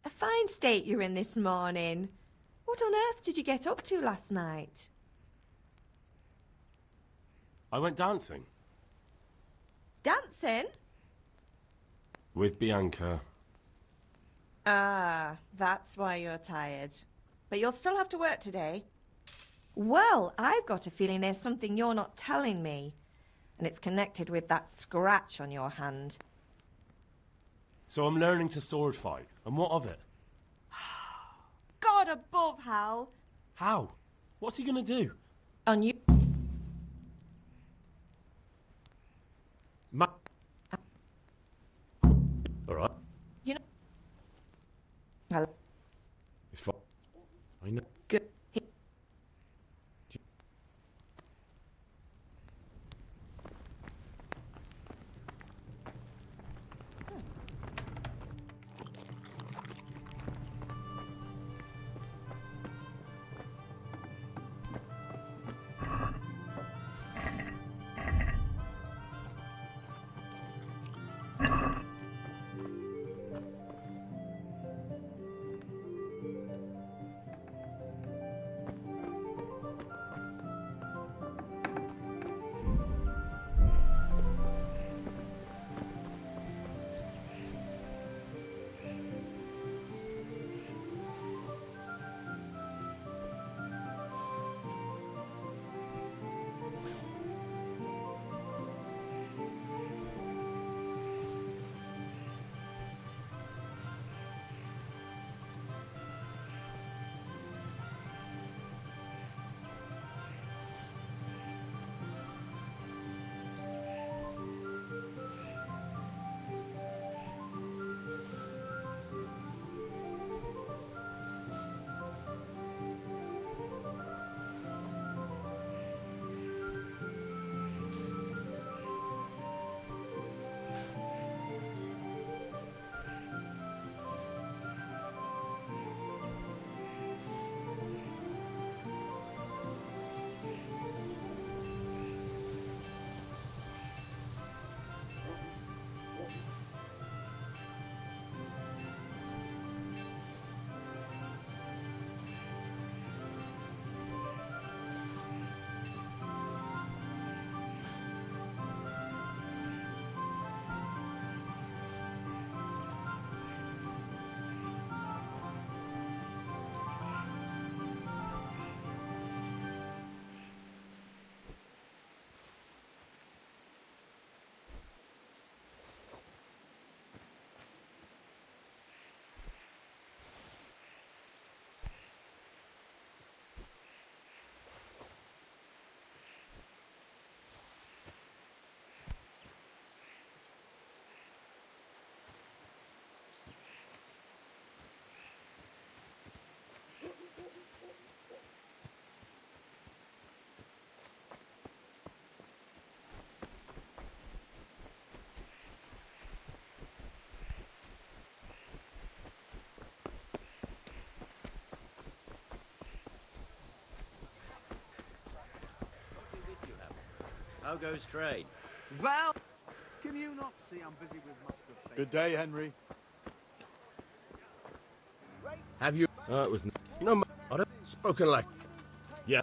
A fine state you're in this morning. What on earth did you get up to last night? I went dancing. Dancing? With Bianca. Ah, that's why you're tired. But you'll still have to work today. Well, I've got a feeling there's something you're not telling me. And it's connected with that scratch on your hand. So I'm learning to sword fight. And what of it? God above, Hal. How? What's he gonna do? On you... Alright. You know... Hal. It's fine. I know. Good. How goes trade? Well, can you not see I'm busy with Master Fate? Good day, Henry. Have you... It was... No, I don't... Spoken like... Yeah.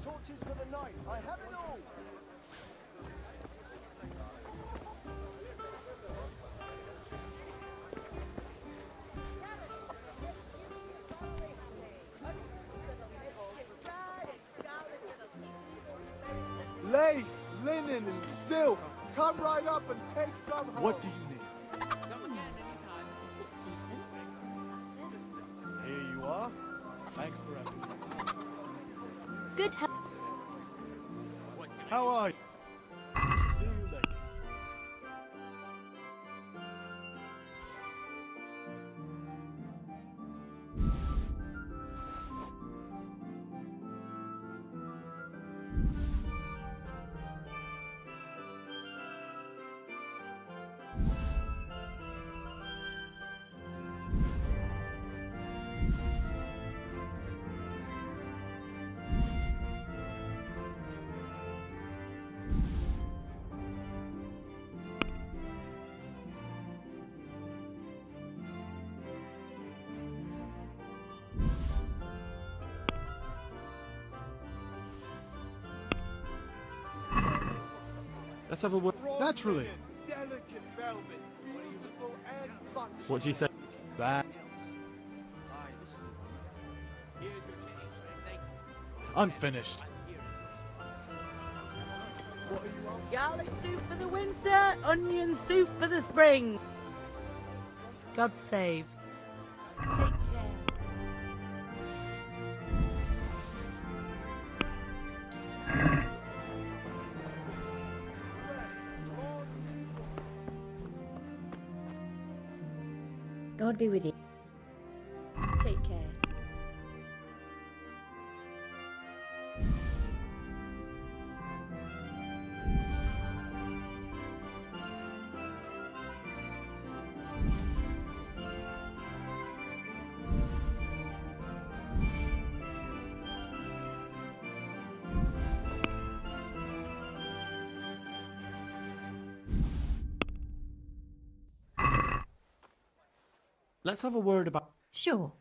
Torches for the night. I have it all. Lace, linen, and silk. Come right up and take some home. What do you need? Here you are. Thanks for everything. Good help. How are you? See you later. Let's have a word. Naturally. Delicate velvet, beautiful and fun. What do you say? That. I'm finished. Garlic soup for the winter, onion soup for the spring. God save. Take care. God be with you. Take care. Let's have a word about. Sure.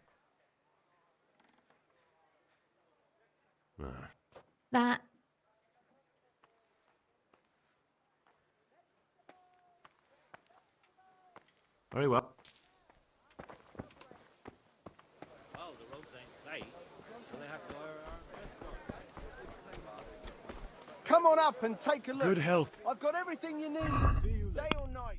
Ah. That. Very well. Oh, the roads ain't safe, so they have to hire our Come on up and take a look. Good health. I've got everything you need. See you later. Day or night.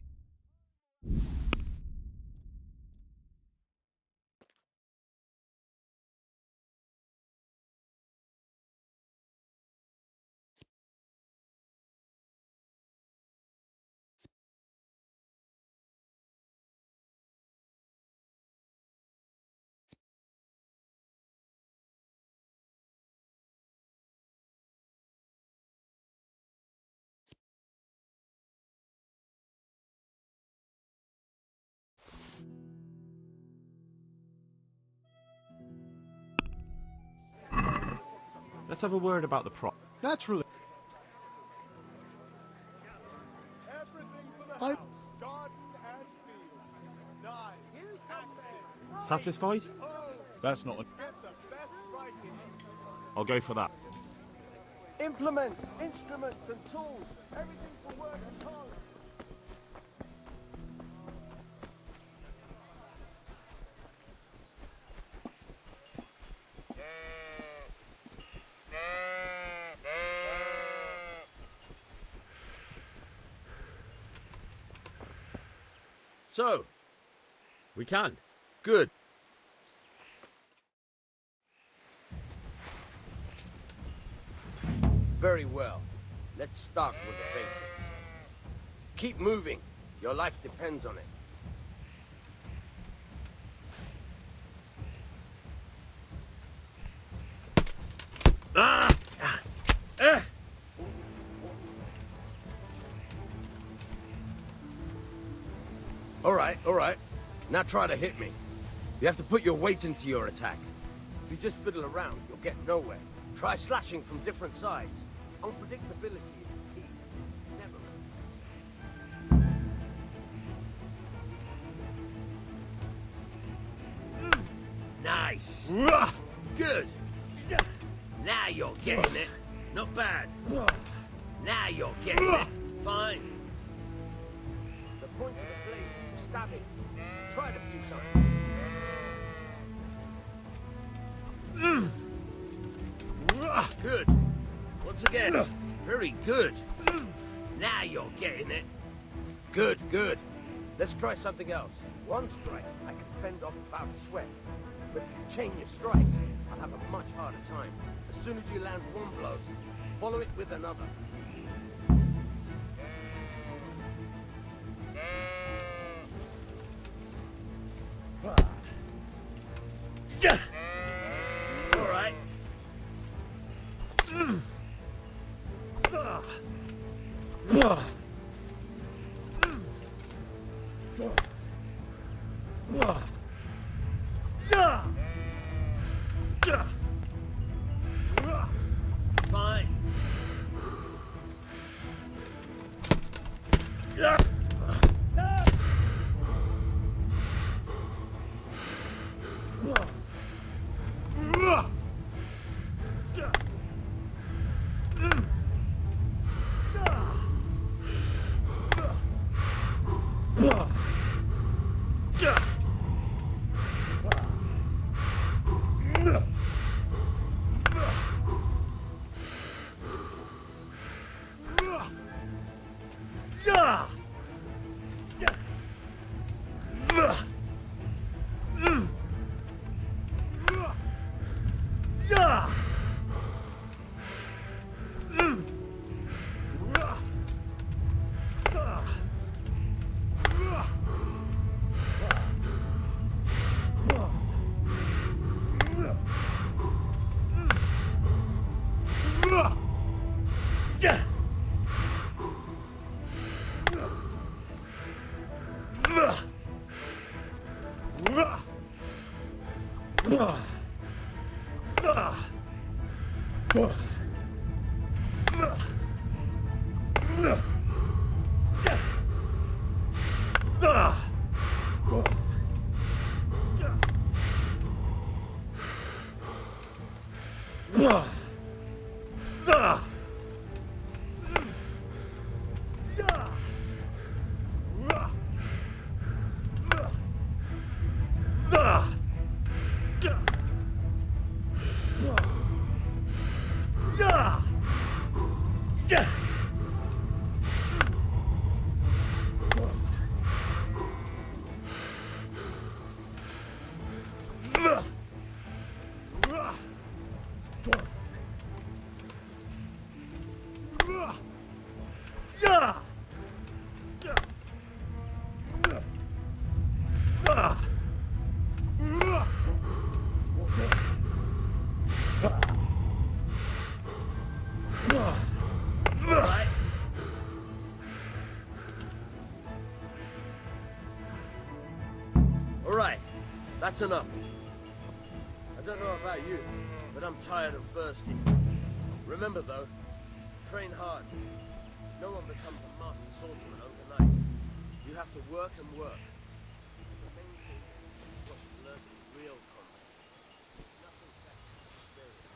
Let's have a word about the prop. Naturally. Everything for the house. Garden and field. Knives, axes. Satisfied? That's not. Get the best Viking. I'll go for that. Implements, instruments, and tools. Everything for work and home. So, we can. Good. Very well. Let's start with the basics. Keep moving. Your life depends on it. All right. Now try to hit me. You have to put your weight into your attack. If you just fiddle around, you'll get nowhere. Try slashing from different sides. Unpredictability is key. Never. Nice. Good. Now you're getting it. Not bad. Now you're getting it. Fine. The point of the blade is for stabbing. Try it a few times. Good. Once again. Very good. Now you're getting it. Good, good. Let's try something else. One strike, I can fend off a bout of sweat. But if you chain your strikes, I'll have a much harder time. As soon as you land one blow, follow it with another. All right. Fine. Alright, that's enough. I don't know about you, but I'm tired and thirsty. Remember though, train hard. No one becomes a master swordsman overnight. You have to work and work. The main thing is what you learn in real combat. Nothing better than experience.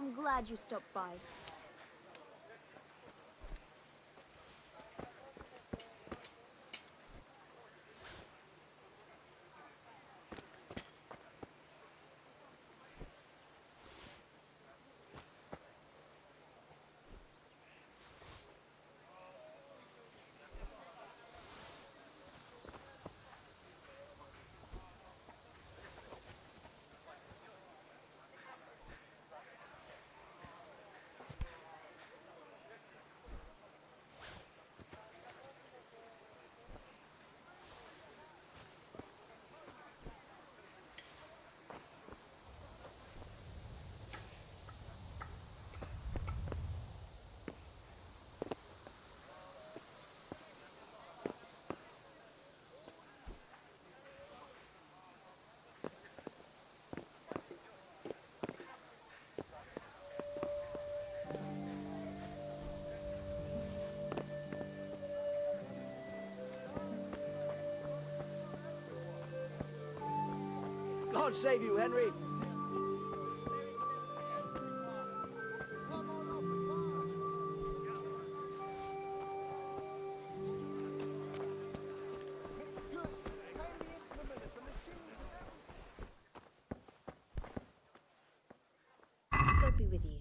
I'm glad you stopped by. God save you, Henry. God be with you.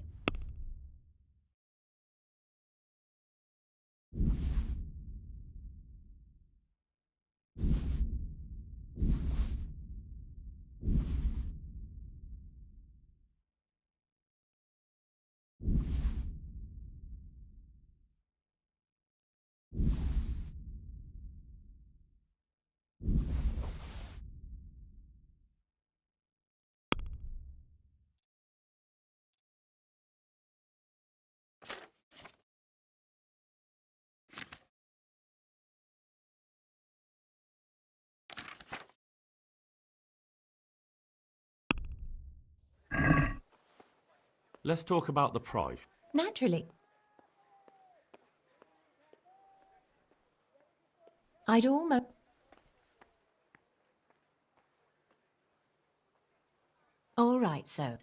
Let's talk about the price. Naturally. I'd almost... All right, so.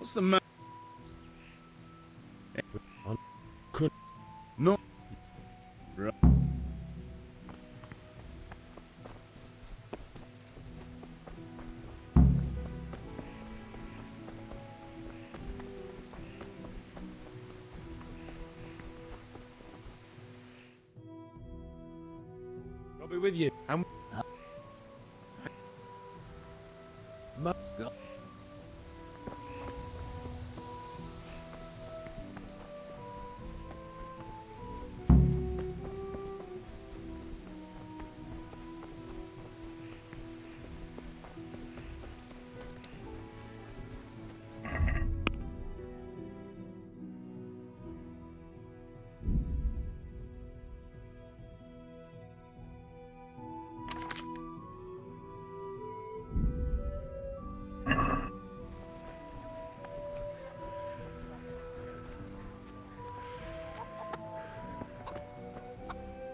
What's the matter? Could No. Right. I'll be with you.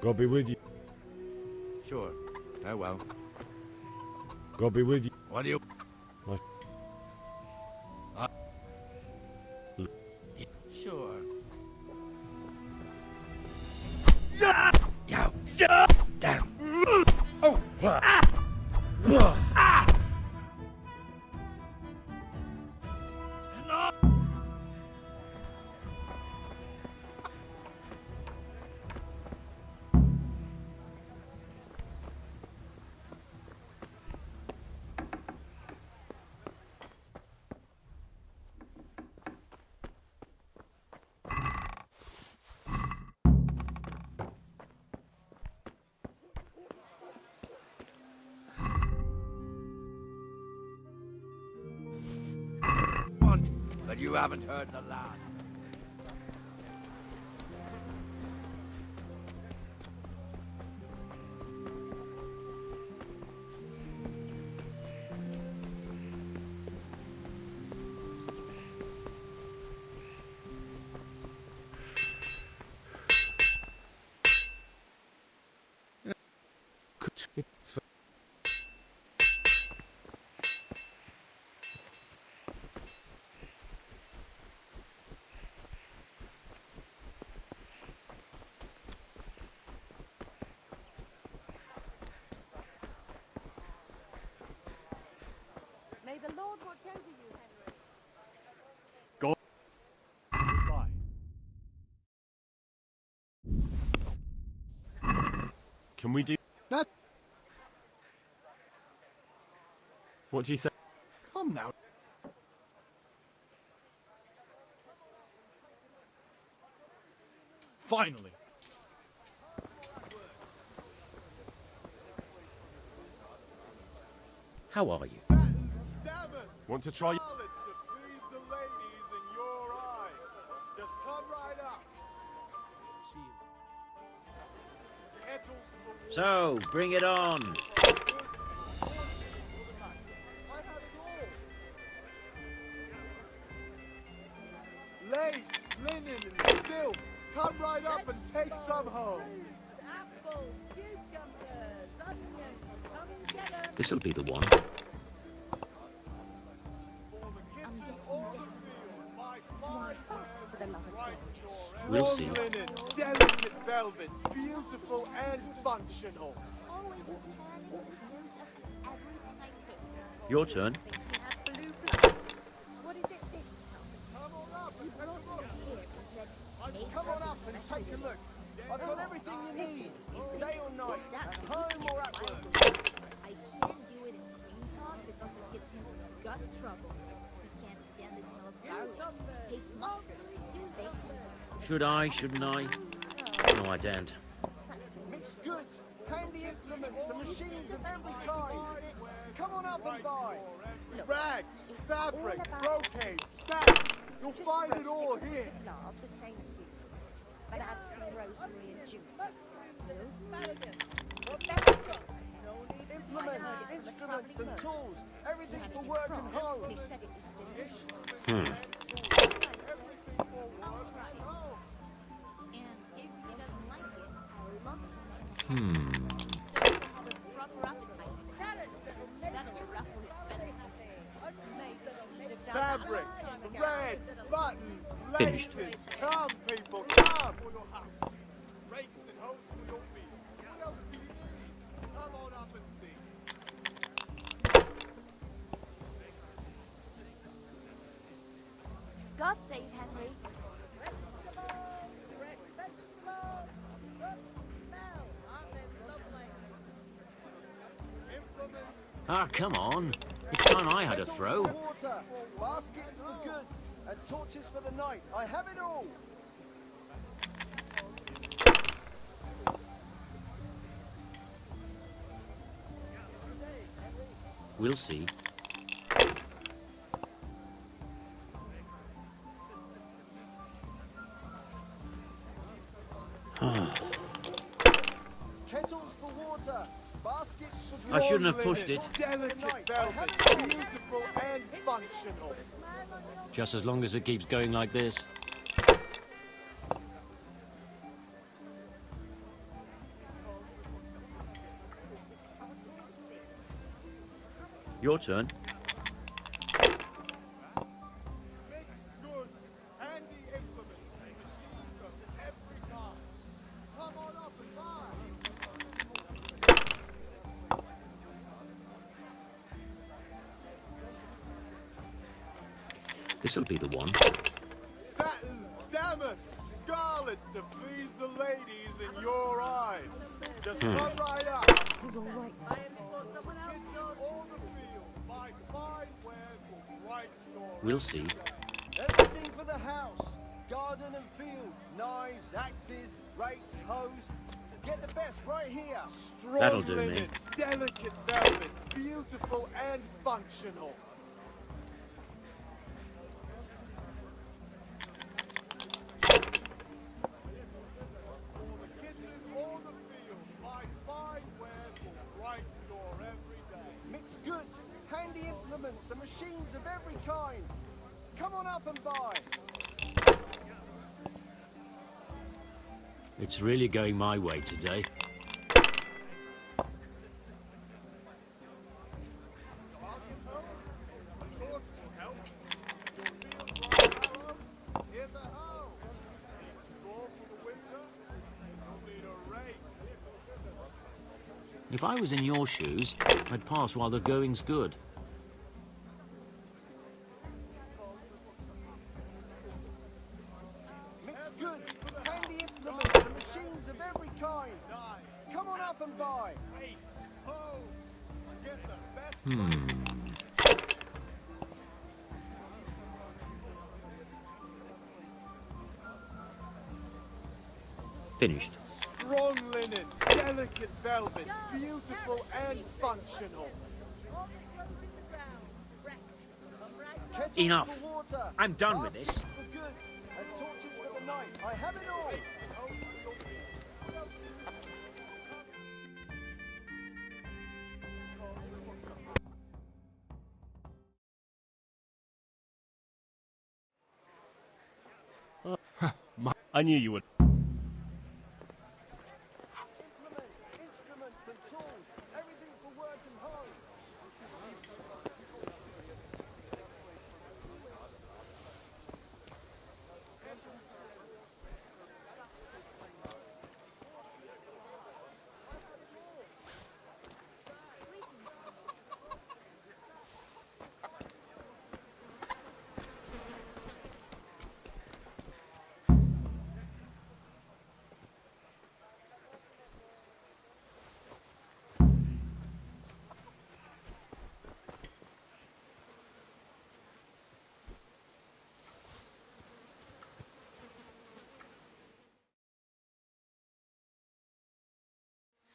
God be with you. Sure. Farewell. God be with you. What do you... Sure. Yo! Down! Oh! But you haven't heard the last. May the Lord watch over you, Henry. Can we do... Now, What do you say? come now. Finally. How are you? Want to try... To please the ladies in your eyes. Just come right up. So, bring it on. I have it all. Lace, linen, and silk. Come right up and take some home. Apples, cucumbers, onions. Come and get 'em. This'll be the one. We'll see. Strong linen, delicate velvet, beautiful and functional. Your turn. What is it this time? Come on up and take a look. Here and said, make Come on something up and special. take a look. I've got everything you need. Day or night, That's at home or at work. I can't do it in Queenstown because it gets him gut trouble. He can't stand the smell of garlic. Hates mustard. Bacon. Should I, shouldn't I? No, I daren't. That's so Mixed goods, handy implements, and machines of every kind. Come on up and buy. Rags, fabric, all about brocade, satin. You'll find it all here. love, the same as you. But add some rosemary and June. Rosemary? Implements, instruments, and tools. Everything for work and home. He said it was delicious. Hmm. I'll try it. And if he doesn't like it, I'll love it. Hmm. So he can have a proper appetite. That'll ruffle his feathers. Fabric, thread, buttons, Finished. laces. Come, people, come. For your house. Rakes and hoes for your feet. What else do you need? Come on up and see. God save Henry. Ah, come on. It's time I had a Kettles throw. for water, baskets for goods, and torches for the night. I have it all. We'll see. Kettles for water, baskets for I shouldn't have Strong pushed linen, it. Delicate velvet, beautiful and functional. Just as long as it keeps going like this. Your turn. Mixed goods, handy implements, and machines of every kind. Come on up and buy. This'll be the one. Satin, damask, scarlet to please the ladies in your eyes. Just come right up. He's all right. Kitchen or the field, buy fine wares for right store. We'll see. everything for the house. Garden and field, knives, axes, rakes, hoes. Get the best right here. Strong That'll do me. linen, delicate velvet, beautiful and functional. For the kitchen or the field, buy fine wares for right store every day. Mixed goods, handy implements, and machines of every kind. Come on up and buy. It's really going my way today. If I was in your shoes, I'd pass while the going's good. Mixed goods, handy implements, and machines of every kind. Come on up and buy. Get the best. Finished. Strong linen, delicate velvet, beautiful and functional. Kettles Enough. for water, I'm done with baskets this. for goods, and torches for the night. I have it all. I knew you would. Implements, instruments, and tools. Everything for work and home.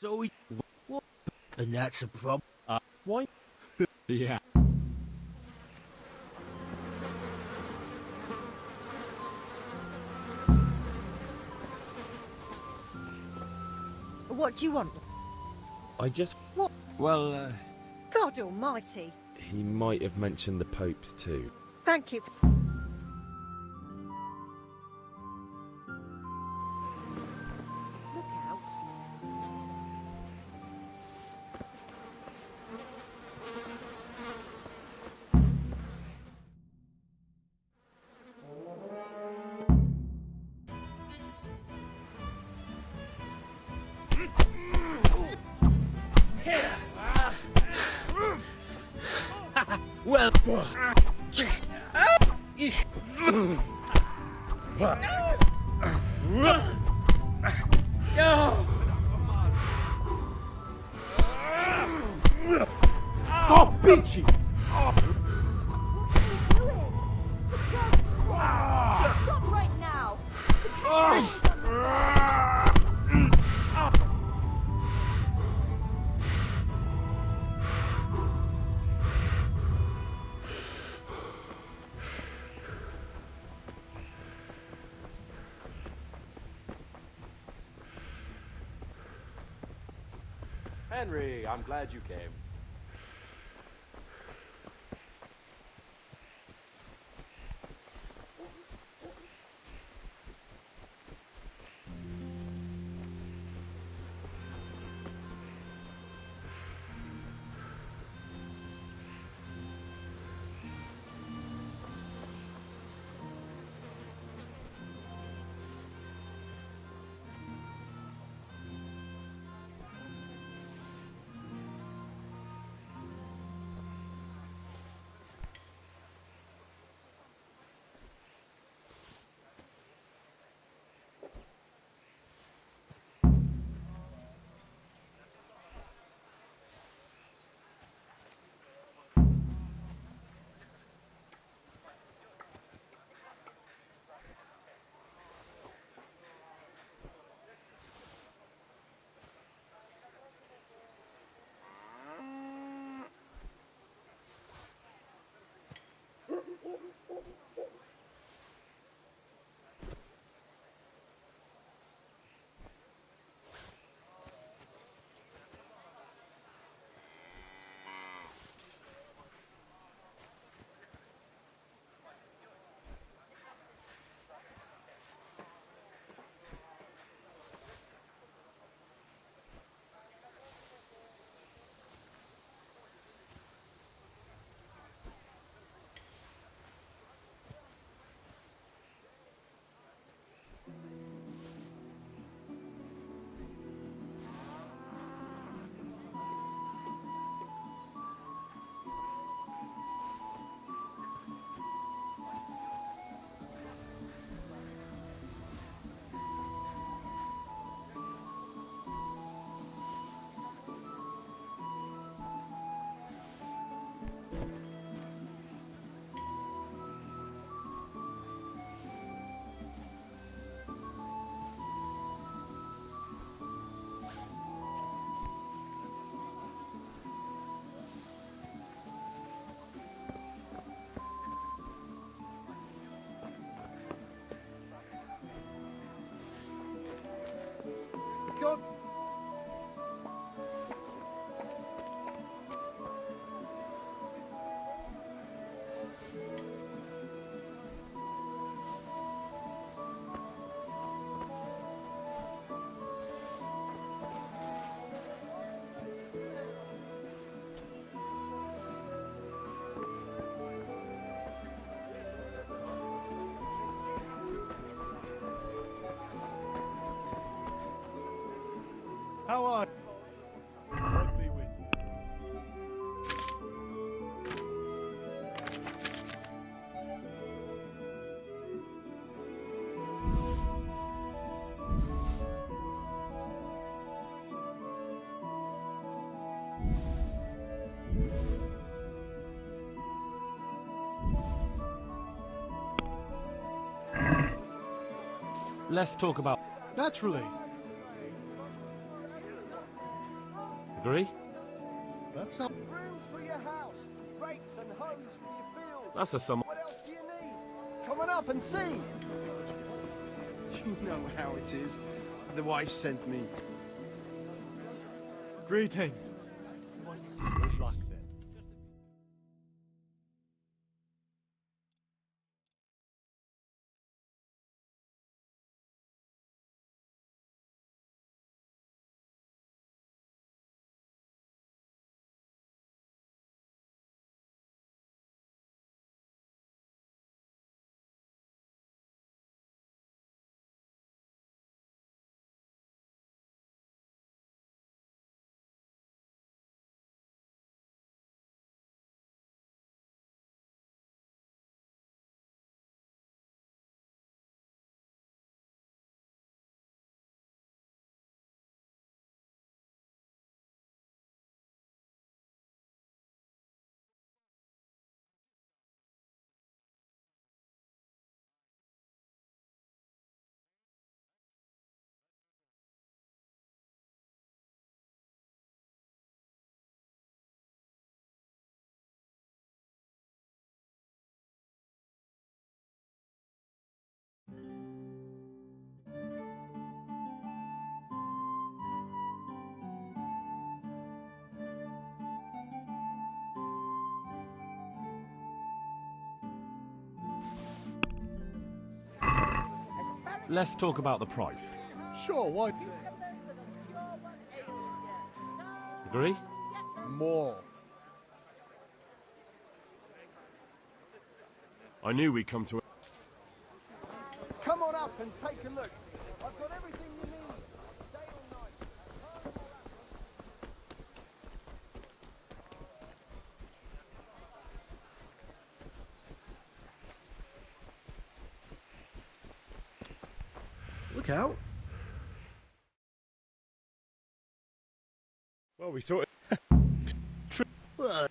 So we... What? And that's a problem. Why? Yeah. What do you want? I just... What? Well, God almighty. he might have mentioned the popes too. Thank you. Look out. Well... Oh, bitchy! Stop right now! Henry, I'm glad you came. How are you? God be with you. Let's talk about... Naturally. Agree? That's up. Brooms for your house, rakes and hoes for your fields. That's a sum. What else do you need? Come on up and see. You know how it is. The wife sent me. Greetings. Good luck then. Let's talk about the price. Sure, why? Agree? More. I knew we'd come to... Come on up and take a look. I've got everything you need. Day or night. Look out. Well, we sort of... Well,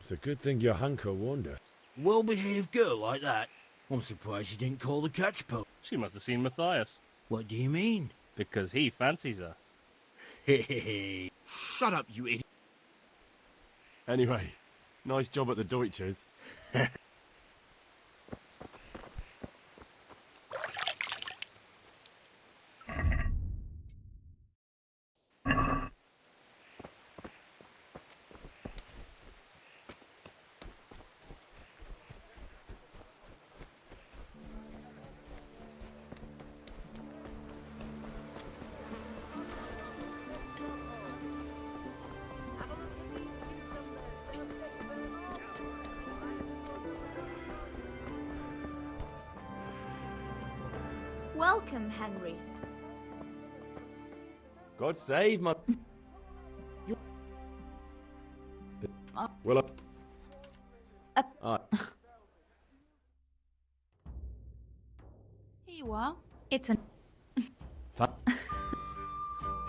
It's a good thing your Hanko warned her. well-behaved girl like that. I'm surprised you didn't call the catch pole. She must have seen Matthias. What do you mean? Because he fancies her. Hehehe. Shut up, you idiot. Anyway, nice job at the Deutsches. Welcome, Henry. God save my... Well, Here you are. It's an...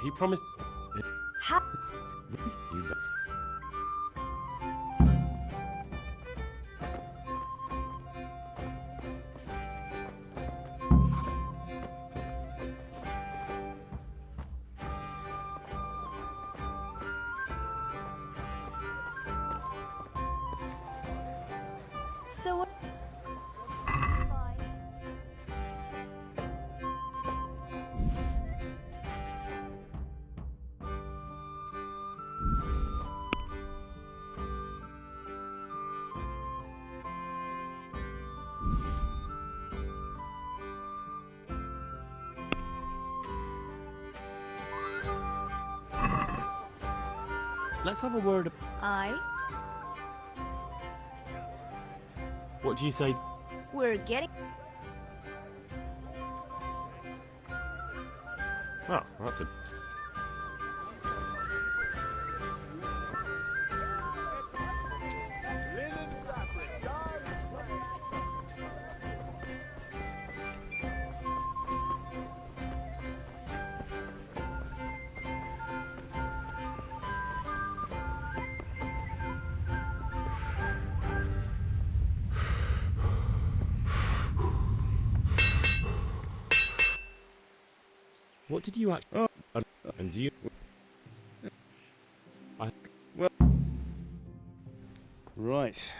He promised... Ha- you... So... Let's have a word... I... What do you say? We're getting... Oh, that's a... What did you act? Oh, and you? Right.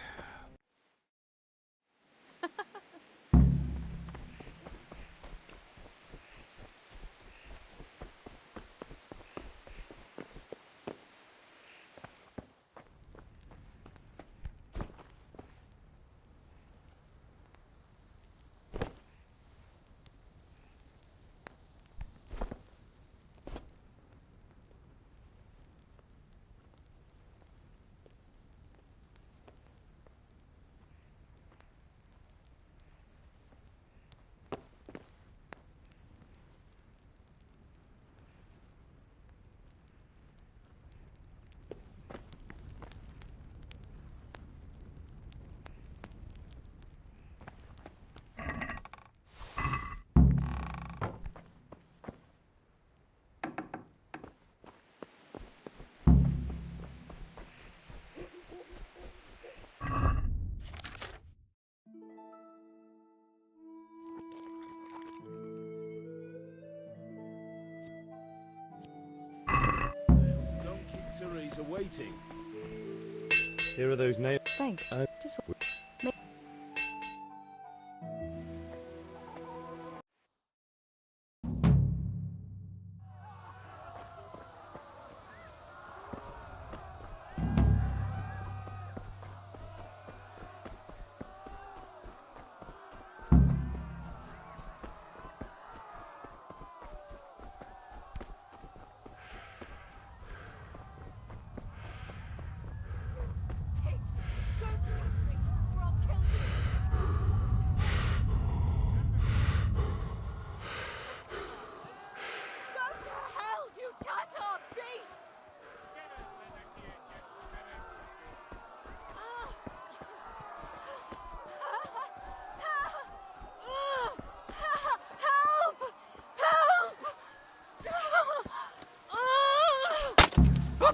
He's awaiting. Here are those nails. Thanks. Just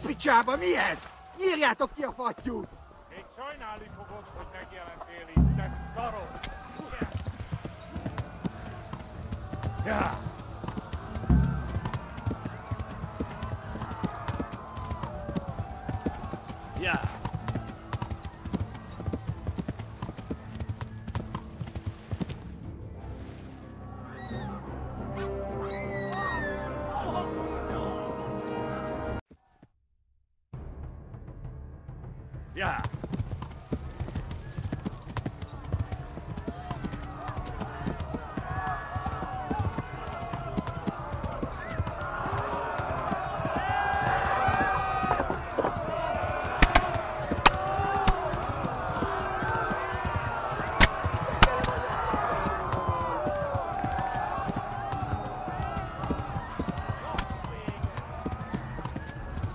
Picsába, mi ez? Írjátok ki a fattyút! Még sajnálni fogod, hogy megjelentél itt, te szarok! Ja. Ja. Ja.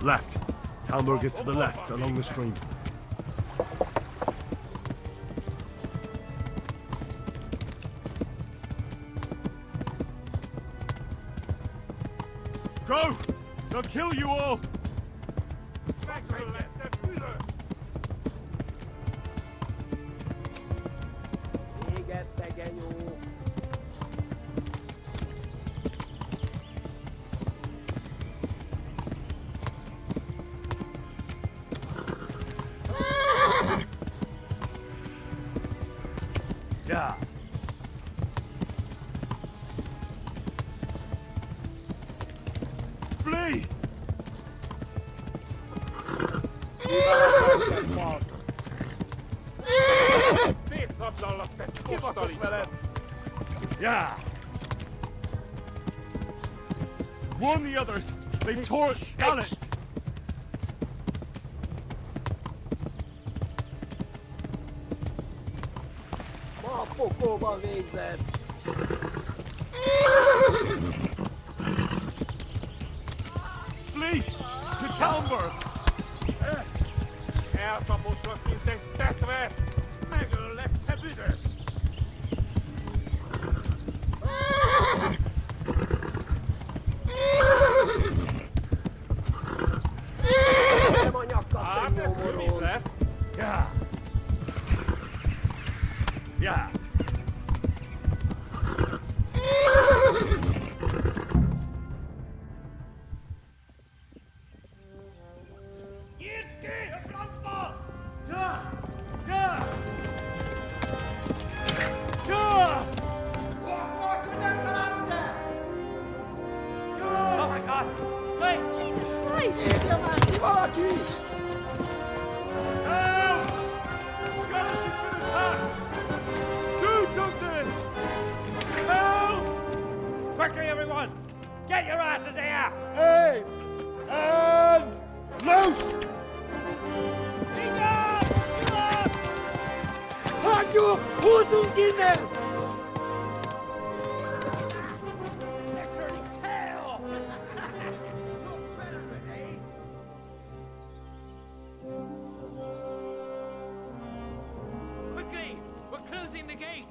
Left. Talmberg is to the left, along the stream. Go! They'll kill you all! Yeah. Flee! Szétszabdallak, te kóstalica! Yeah! Warn the others! They tore at Scarlet! Ma pokóban végzed! Flee! To Talmberg! Eltaposlak, mint egy tetve! Megöllek, te büdös! Nem a nyakkat, te nyomorod! Yeah! Yeah! Christ! Help! Skeleton's been attacked! Do something! Help! Quickly, everyone! Get your asses here! Hey! And loose! Quickly! We're closing the gate!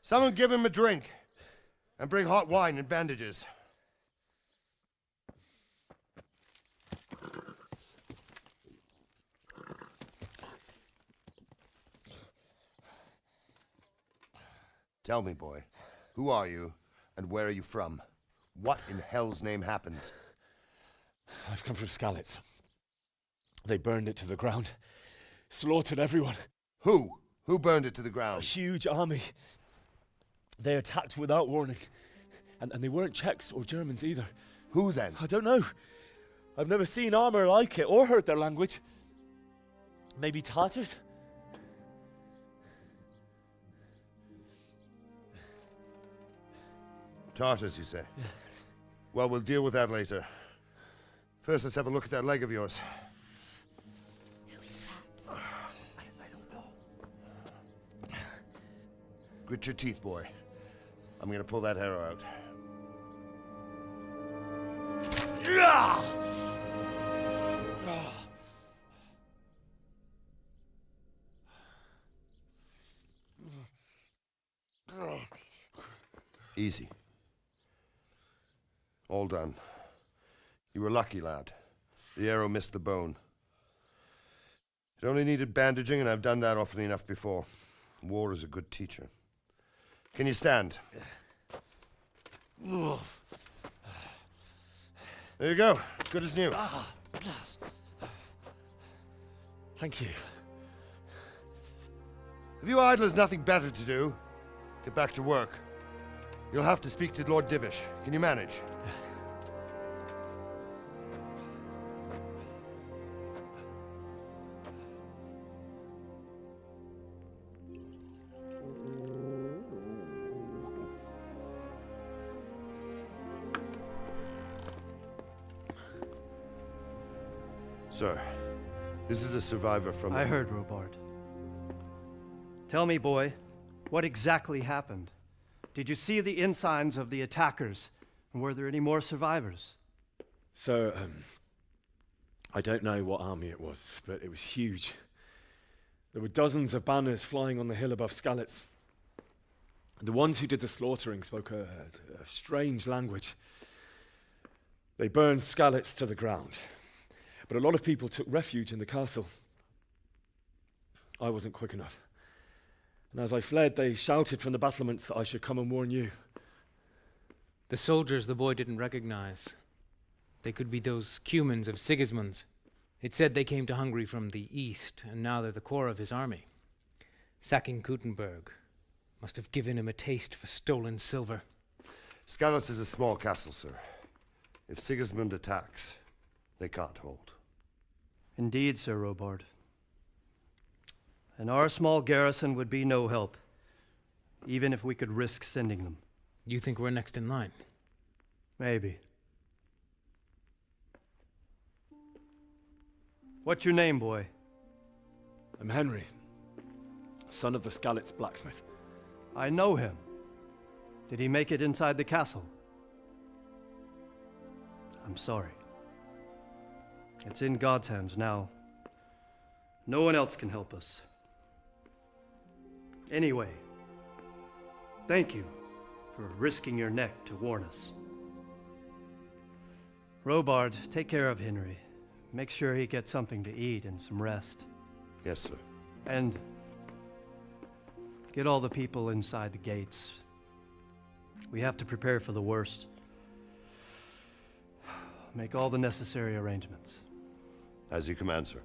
Someone give him a drink. And bring hot wine and bandages. Tell me, boy, who are you and where are you from? What in hell's name happened? I've come from Skalitz. They burned it to the ground. Slaughtered everyone. Who? Who burned it to the A ground? huge army. They attacked without warning. And they weren't Czechs or Germans either. Who then? I don't know. I've never seen armor like it or heard their language. Maybe Tatars? Tartars, you say? Well, we'll deal with that later. First, let's have a look at that leg of yours. I don't know. Grit your teeth, boy. I'm gonna pull that arrow out. Easy. All done. You were lucky, lad. The arrow missed the bone. It only needed bandaging, and I've done that often enough before. War is a good teacher. Can you stand? There you go. Good as new. Thank you. Have you idlers nothing better to do? Get back to work. You'll have to speak to Lord Divish. Can you manage? Sir, this is a survivor from... I heard, Robard. Tell me, boy, what exactly happened? Did you see the ensigns of the attackers? And were there any more survivors? So, I don't know what army it was, but it was huge. There were dozens of banners flying on the hill above Skalitz. The ones who did the slaughtering spoke a strange language. They burned Skalitz to the ground. But a lot of people took refuge in the castle. I wasn't quick enough. And as I fled, they shouted from the battlements that I should come and warn you. The soldiers the boy didn't recognize. They could be those Cumans of Sigismund's. It said they came to Hungary from the east, and now they're the core of his army. Sacking Gutenberg must have given him a taste for stolen silver. Skalitz is a small castle, sir. If Sigismund attacks, they can't hold. Indeed, Sir Robard. And our small garrison would be no help, even if we could risk sending them. You think we're next in line? Maybe. What's your name, boy? I'm Henry, son of the Skalitz blacksmith. I know him. Did he make it inside the castle? I'm sorry. It's in God's hands now. No one else can help us. Anyway, thank you for risking your neck to warn us. Robard, take care of Henry. Make sure he gets something to eat and some rest. Yes, sir. And Get all the people inside the gates. We have to prepare for the worst. Make all the necessary arrangements. As you command, sir.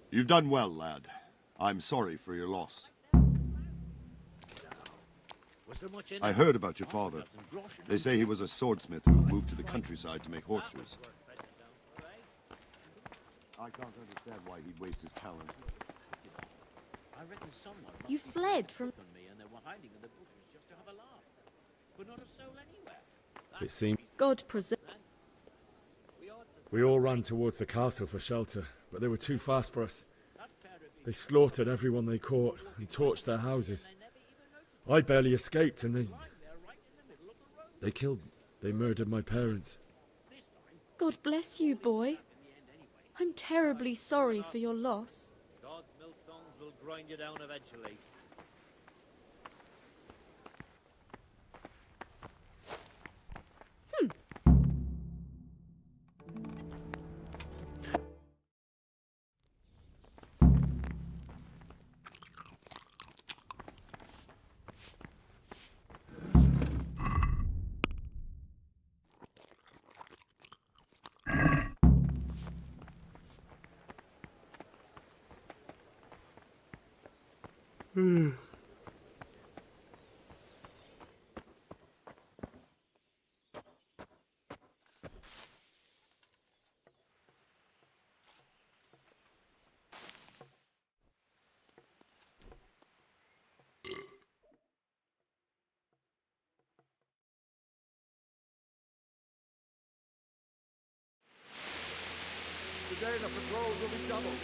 You've done well, lad. I'm sorry for your loss. I heard about your father. They say he was a swordsmith who moved to the countryside to make horseshoes. I can't understand why he'd waste his talent. You fled from... It seemed God preserve... we all ran towards the castle for shelter, but they were too fast for us. They slaughtered everyone they caught and torched their houses. I barely escaped, and they murdered my parents. God bless you, boy. I'm terribly sorry for your loss. God's millstones will grind you down eventually. Today the patrols will be doubled.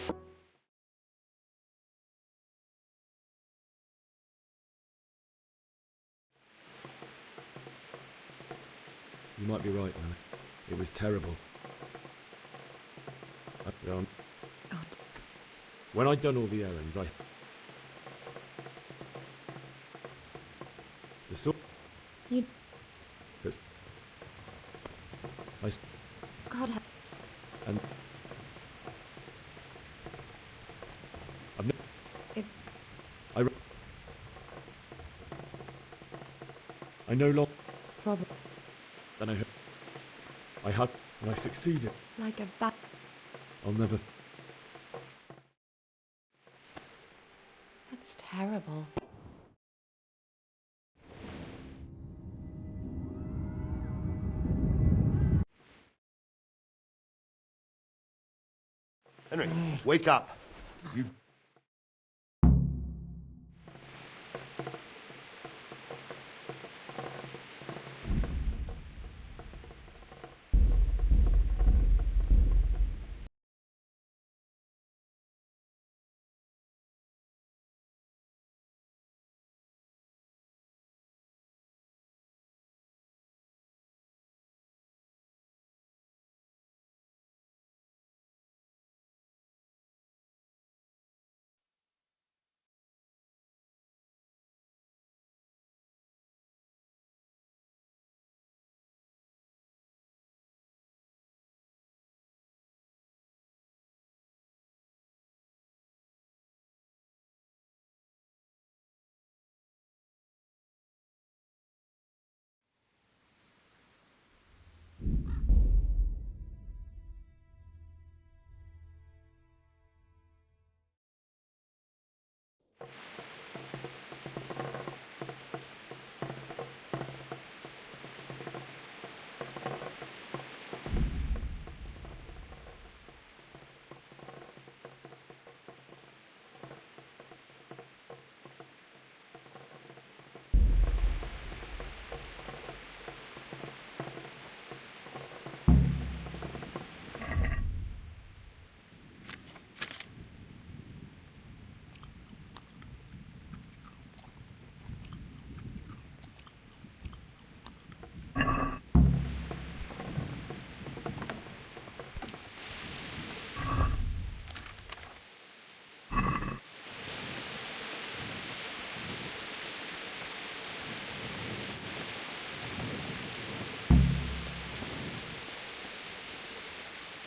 You might be right, man. It was terrible. When I'd done all the errands, the sword. You... But God... And I've no... It's... I no longer... Problem. Then I have, and I succeeded. Like a bat... I'll never... That's terrible. Henry, wake up. You've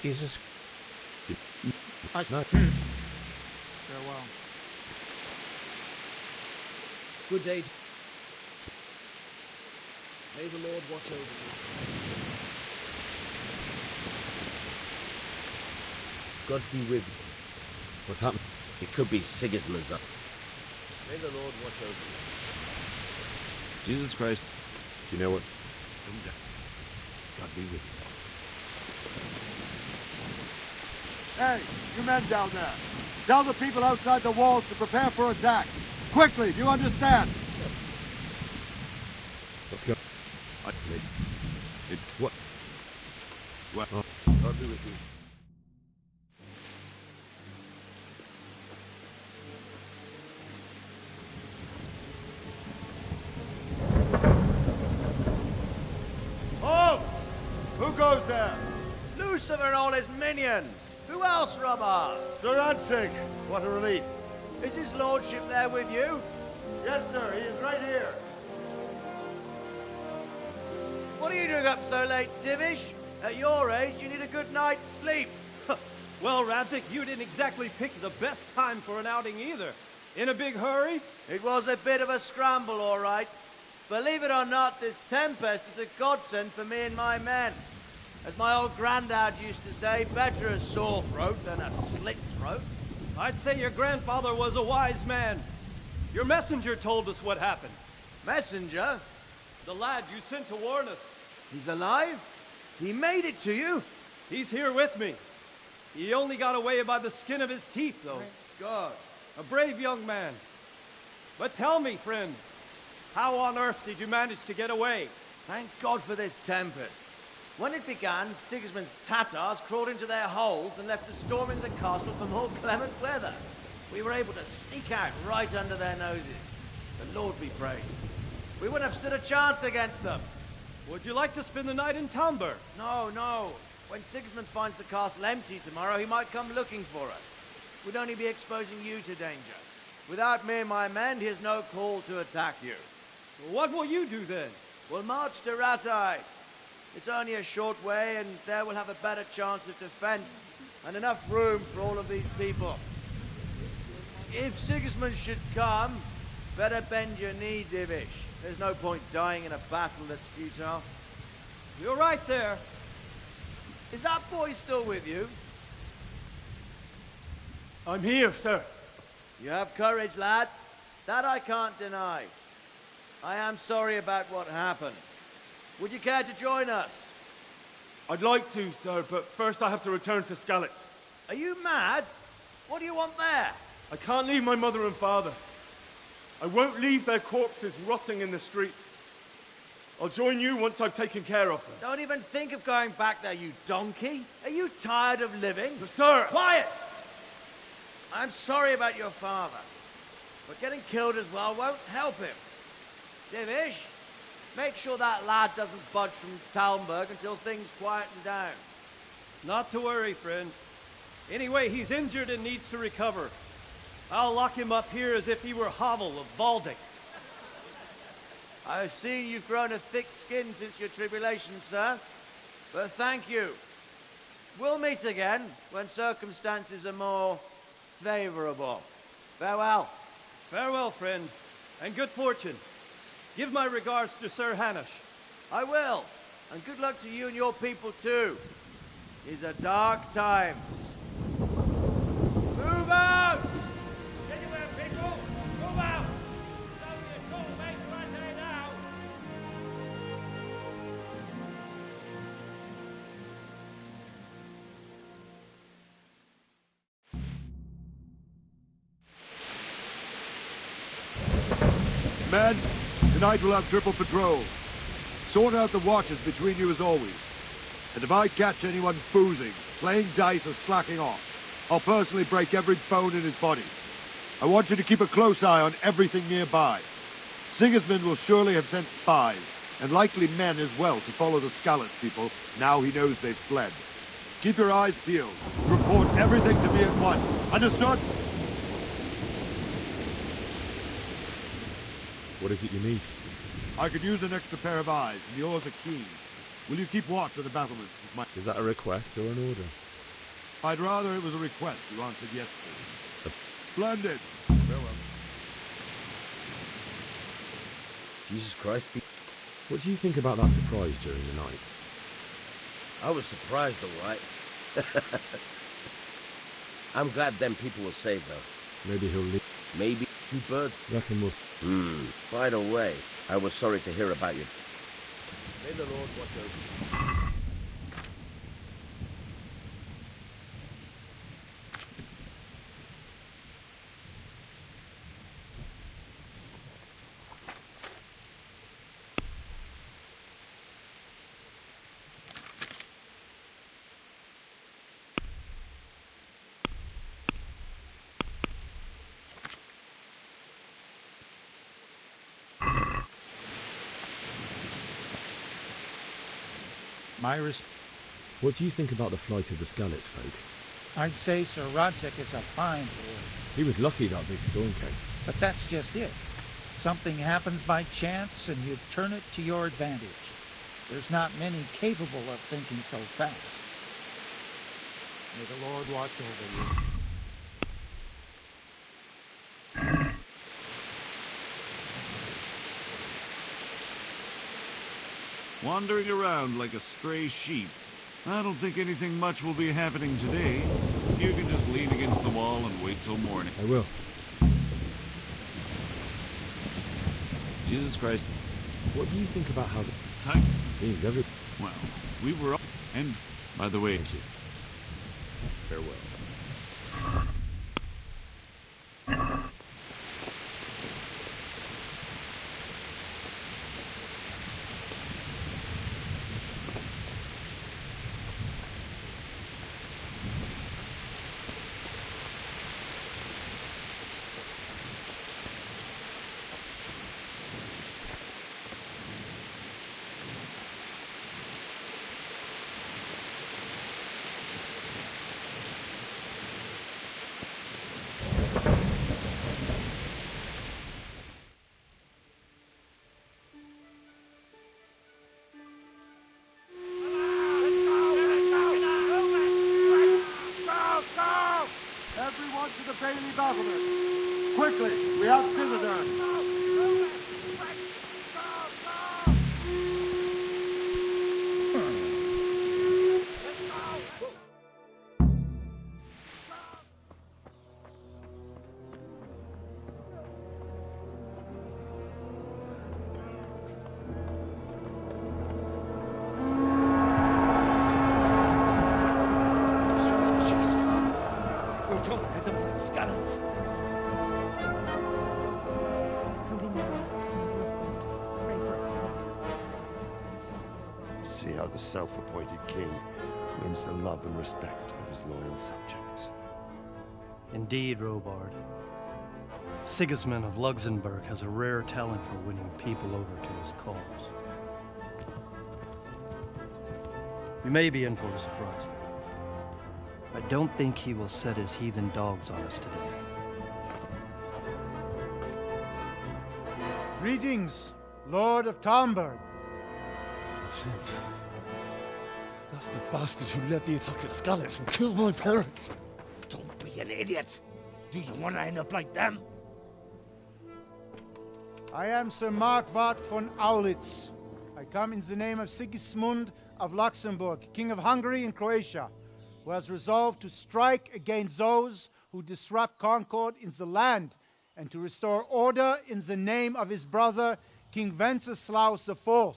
Jesus. No. Farewell. Good day. May the Lord watch over you. God be with you. What's happened? It could be Sigismund's up. May the Lord watch over you. Jesus Christ. Do you know what? God be with you. Hey, you men down there. Tell the people outside the walls to prepare for attack. Quickly, do you understand? Let's go. What? What? Oh. God be with you. Halt! Who goes there? Lucifer and all his minions. Who else, Robert? Sir Ansig. What a relief. Is his lordship there with you? Yes, sir. He is right here. What are you doing up so late, Divish? At your age, you need a good night's sleep. Well, Radzik, you didn't exactly pick the best time for an outing either. In a big hurry? It was a bit of a scramble, all right. Believe it or not, this tempest is a godsend for me and my men. As my old granddad used to say, better a sore throat than a slit throat. I'd say your grandfather was a wise man. Your messenger told us what happened. Messenger? The lad you sent to warn us. He's alive? He made it to you? He's here with me. He only got away by the skin of his teeth, though. Thank God. A brave young man. But tell me, friend, how on earth did you manage to get away? Thank God for this tempest. When it began, Sigismund's Tatars crawled into their holes and left us storming the castle for more clement weather. We were able to sneak out right under their noses. The Lord be praised. We wouldn't have stood a chance against them. Would you like to spend the night in Tamber? No, no. When Sigismund finds the castle empty tomorrow, he might come looking for us. We'd only be exposing you to danger. Without me and my men, he has no call to attack you. What will you do then? We'll march to Ratai. It's only a short way, and there we'll have a better chance of defense and enough room for all of these people. If Sigismund should come, better bend your knee, Divish. There's no point dying in a battle that's futile. You're right there. Is that boy still with you? I'm here, sir. You have courage, lad. That I can't deny. I am sorry about what happened. Would you care to join us? I'd like to, sir, but first I have to return to Skalitz. Are you mad? What do you want there? I can't leave my mother and father. I won't leave their corpses rotting in the street. I'll join you once I've taken care of them. Don't even think of going back there, you donkey. Are you tired of living? But sir! Quiet! I'm sorry about your father, but getting killed as well won't help him. Divish, make sure that lad doesn't budge from Talmberg until things quieten down. Not to worry, friend. Anyway, he's injured and needs to recover. I'll lock him up here as if he were Havel of Baldic. I've seen you've grown a thick skin since your tribulation, sir. But thank you. We'll meet again when circumstances are more favorable. Farewell. Farewell, friend, and good fortune. Give my regards to Sir Hanush. I will. And good luck to you and your people, too. These are dark times. Move out! Anywhere, people! Move out! It's only a short way to Rattay now! Men, tonight we'll have triple patrols. Sort out the watches between you as always. And if I catch anyone boozing, playing dice or slacking off, I'll personally break every bone in his body. I want you to keep a close eye on everything nearby. Sigismund will surely have sent spies, and likely men as well, to follow the Skalitz people now he knows they've fled. Keep your eyes peeled. Report everything to me at once. Understood? What is it you need? I could use an extra pair of eyes, and yours are keen. Will you keep watch on the battlements with my... Is that a request or an order? I'd rather it was a request you answered yes to. Splendid. Farewell. Jesus Christ. What do you think about that surprise during the night? I was surprised, all right. I'm glad them people were saved, though. Maybe he'll leave. Maybe 2 birds. Reckon we'll... By the way, I was sorry to hear about you. May the Lord watch over you. What do you think about the flight of the Skalitz folk? I'd say Sir Rodzik is a fine lord. He was lucky that big storm came. But that's just it. Something happens by chance and you turn it to your advantage. There's not many capable of thinking so fast. May the Lord watch over you. Wandering around like a stray sheep. I don't think anything much will be happening today. You can just lean against the wall and wait till morning. I will. Jesus Christ. What do you think about how the... Thank you. Seems every... Well, we were up... And, by the way... Thank you. Farewell. Everyone to the Bailey Battlement. Quickly, we have visitors. See how the self-appointed king wins the love and respect of his loyal subjects. Indeed, Robard. Sigismund of Luxembourg has a rare talent for winning people over to his cause. You may be in for a surprise, though. I don't think he will set his heathen dogs on us today. Greetings, Lord of Talmberg. That's the bastard who led the attack at Skalitz and killed my parents. Don't be an idiot. Do you want to end up like them? I am Sir Markwart von Aulitz. I come in the name of Sigismund of Luxembourg, King of Hungary and Croatia, who has resolved to strike against those who disrupt concord in the land and to restore order in the name of his brother, King Wenceslaus IV.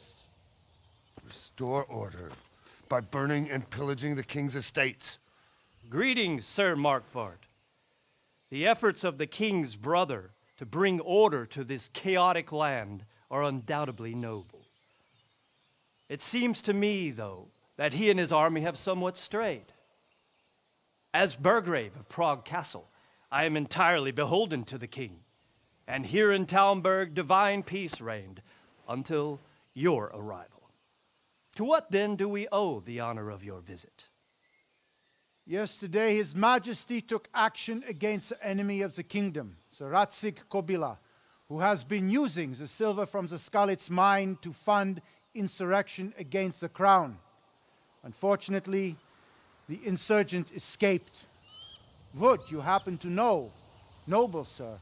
Restore order by burning and pillaging the king's estates. Greetings, Sir Markwart. The efforts of the king's brother to bring order to this chaotic land are undoubtedly noble. It seems to me, though, that he and his army have somewhat strayed. As Burgrave of Prague Castle, I am entirely beholden to the king, and here in Talmberg divine peace reigned until your arrival. To what then do we owe the honor of your visit? Yesterday, His Majesty took action against the enemy of the kingdom, Sir Radzik Kobila, who has been using the silver from the Skalitz mine to fund insurrection against the crown. Unfortunately, the insurgent escaped. Would you happen to know, noble sir,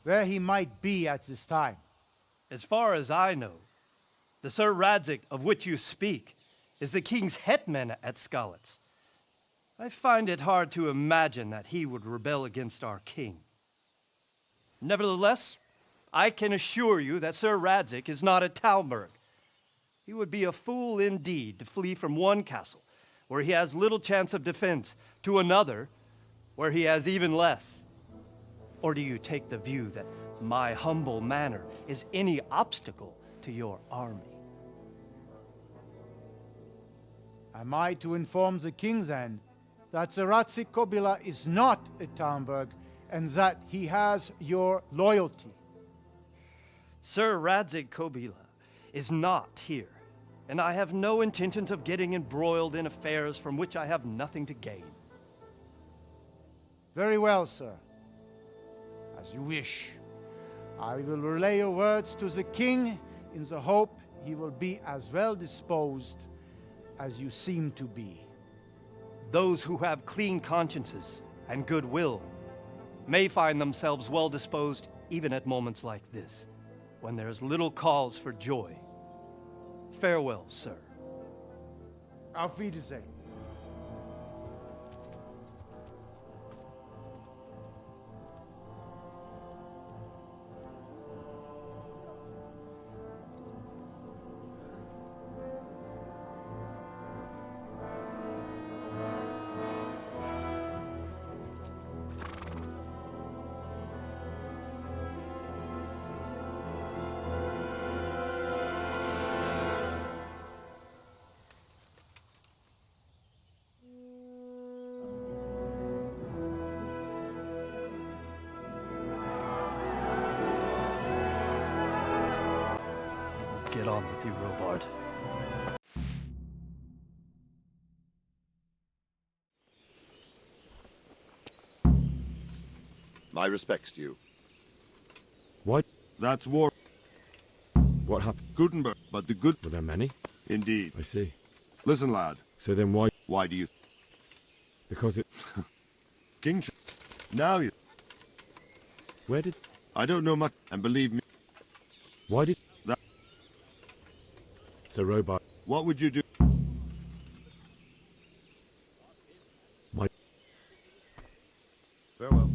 where he might be at this time? As far as I know, the Sir Radzig of which you speak is the king's hetman at Skalitz. I find it hard to imagine that he would rebel against our king. Nevertheless, I can assure you that Sir Radzig is not at Talmberg. He would be a fool indeed to flee from one castle, where he has little chance of defense, to another, where he has even less. Or do you take the view that my humble manner is any obstacle to your army? Am I to inform the king then that Sir Radzig Kobyla is not at Talmberg and that he has your loyalty? Sir Radzig Kobyla is not here, and I have no intentions of getting embroiled in affairs from which I have nothing to gain. Very well, sir. As you wish. I will relay your words to the king in the hope he will be as well disposed as you seem to be. Those who have clean consciences and goodwill may find themselves well disposed even at moments like this, when there is little cause for joy. Farewell, sir. Auf Wiedersehen. Get on with you, Robard. My respects to you. What? That's war. What happened? Gutenberg, but the good... Were there many? Indeed. I see. Listen, lad. So then why... Why do you... Because it... King... Now you... Where did... I don't know much, and believe me... Why did... That... So Robard... What would you do? My... Farewell.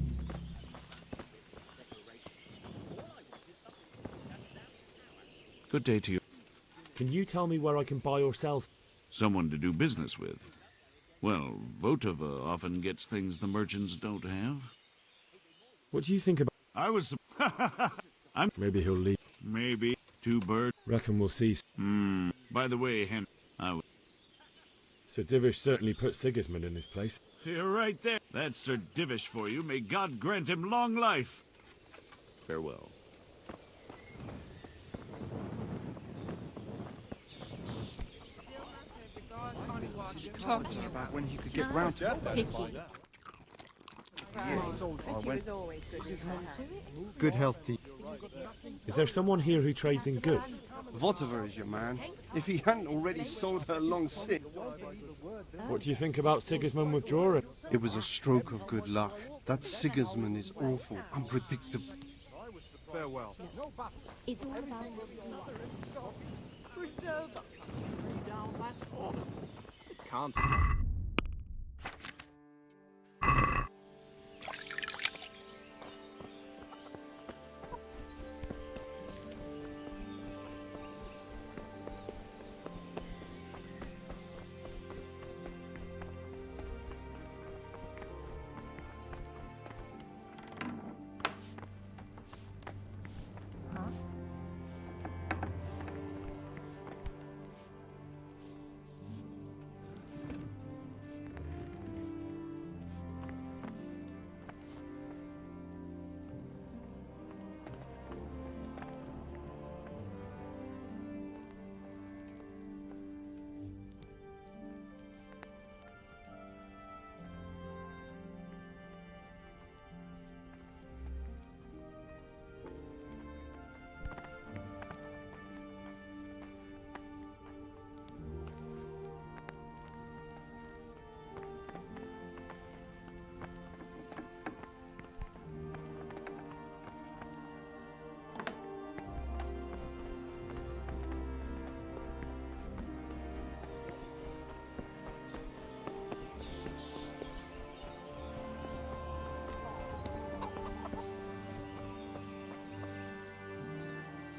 Good day to you. Can you tell me where I can buy or sell... Someone to do business with. Well, Votova often gets things the merchants don't have. What do you think about... I was... Maybe he'll leave. Maybe. Two birds. Reckon we'll see. By the way, Sir Divish certainly put Sigismund in his place. You're right there. That's Sir Divish for you. May God grant him long life. Farewell. Talking about when he could get round to Good health to you. Is there someone here who trades in goods? Votova is your man. If he hadn't already sold her long since. What do you think about Sigismund withdrawing? It was a stroke of good luck. That Sigismund is awful, unpredictable. Farewell. It's all about the sea. Preserve us. Down last order. Can't.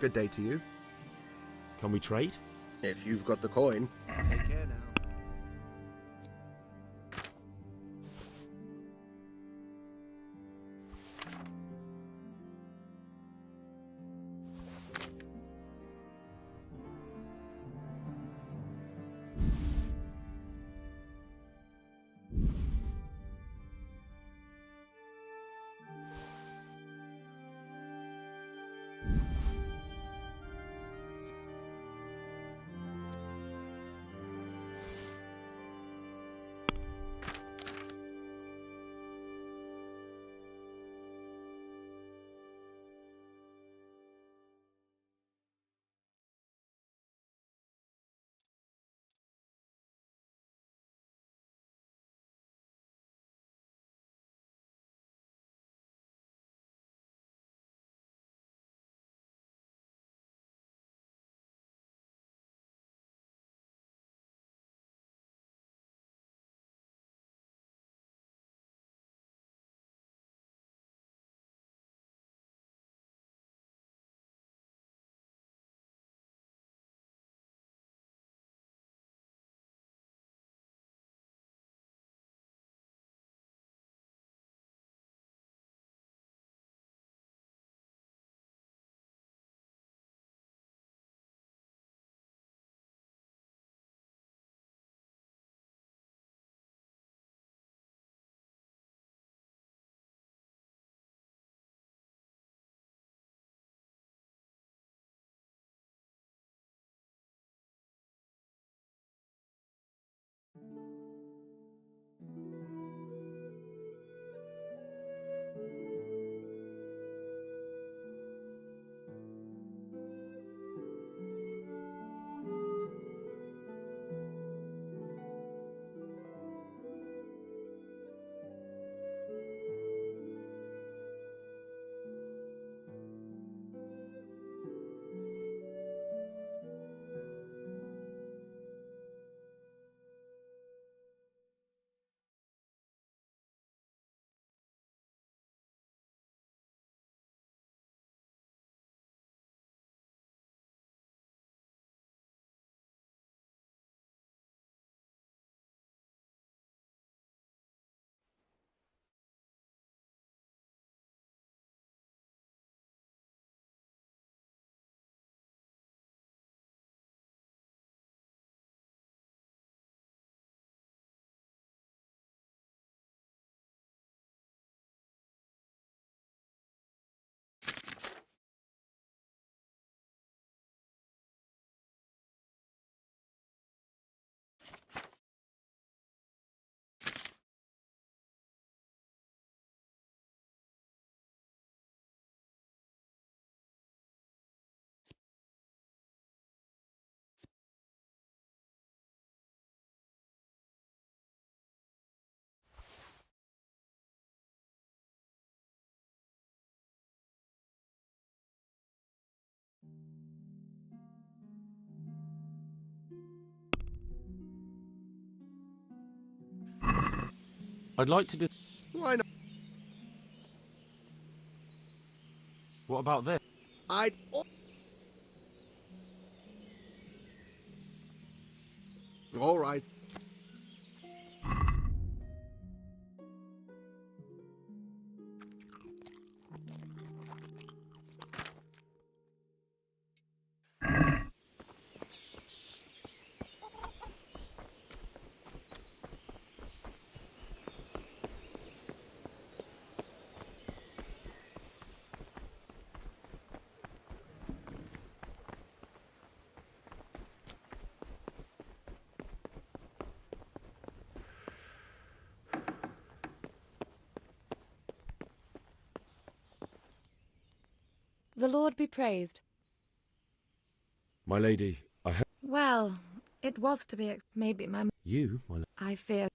Good day to you. Can we trade? If you've got the coin. Take care now. I'd like to do... Why not? What about this? I'd... All right. The Lord be praised. My lady, I hope... Well, it was to be maybe my... You, my lady. I fear...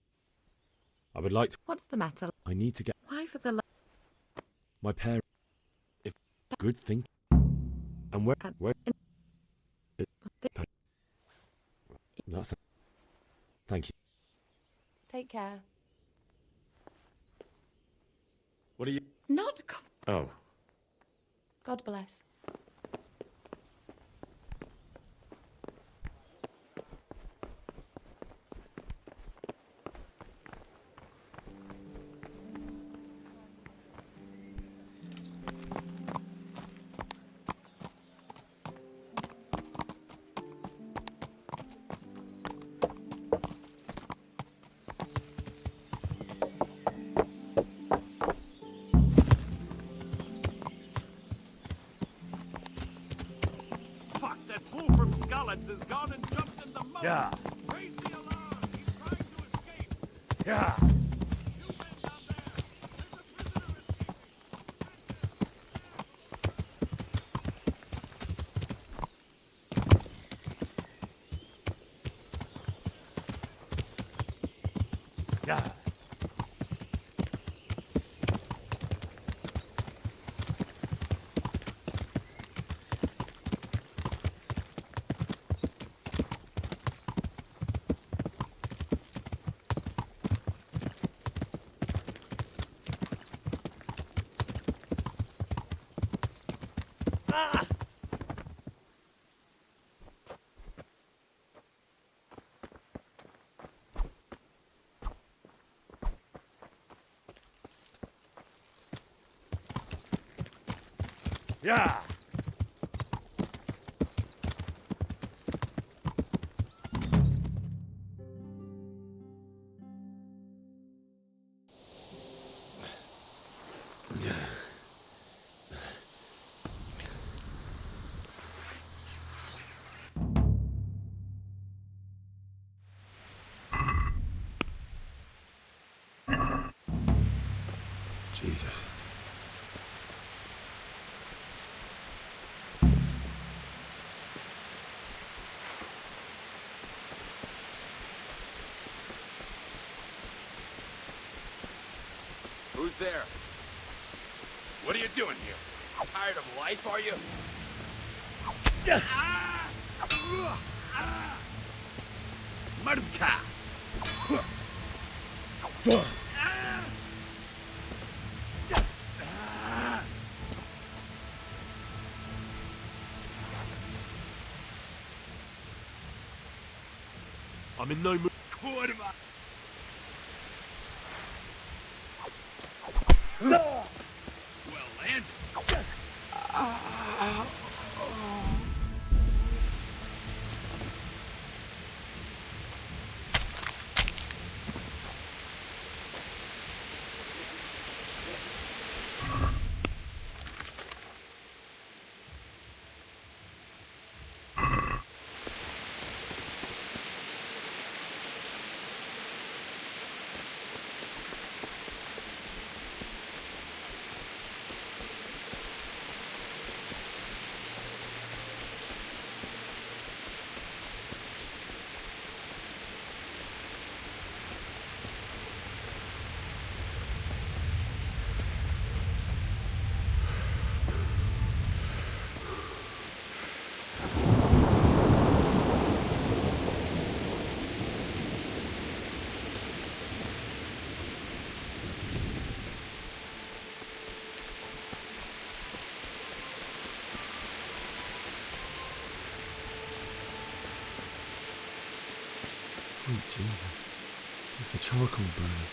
I would like to... What's the matter? I need to get... Why for the... My parents... If... Good thing... And where... That's... Thank you. Take care. What are you... Not... Oh. God bless. fool from Skalitz has gone and jumped in the moat. Yeah. Raise the alarm. He's trying to escape. Yeah. Yeah. Yeah. Jesus. Who's there? What are you doing here? Tired of life, are you? Marka! I'm in no mood. Kurwa! Well landed. Sweet Jesus. It's the charcoal burning.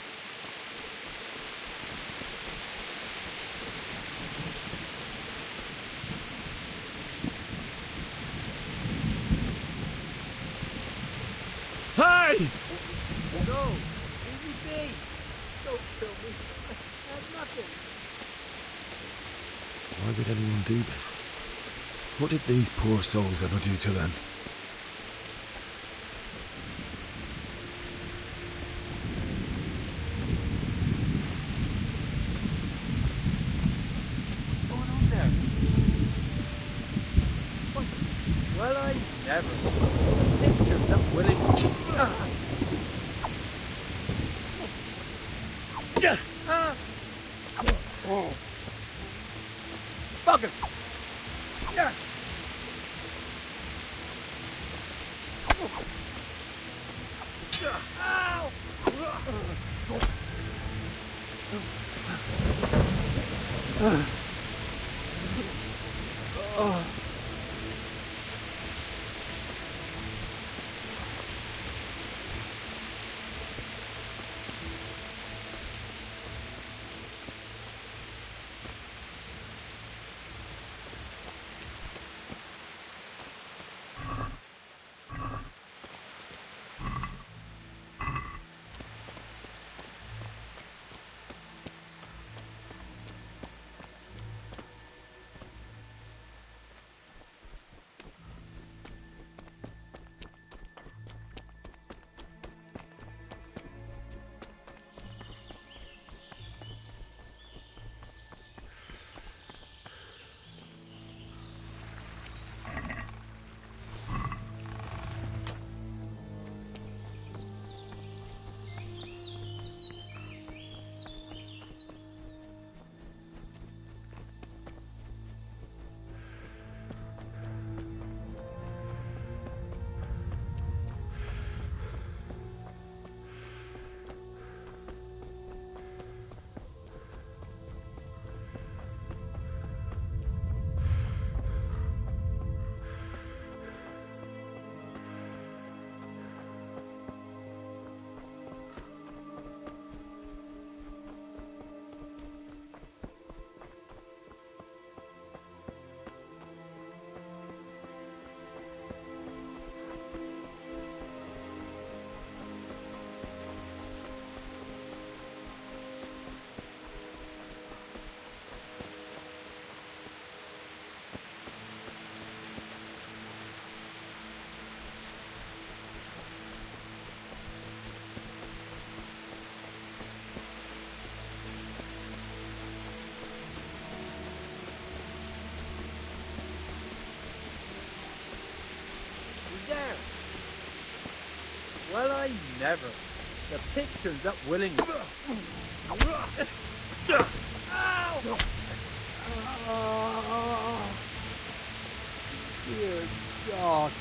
Hey! No! Leave me be! Don't kill me. I have nothing. Why would anyone do this? What did these poor souls ever do to them? What's going on there? What? Well, I never. Think you're not willing. Fucker! Well, I never. The pig turns up willingly. Dear God.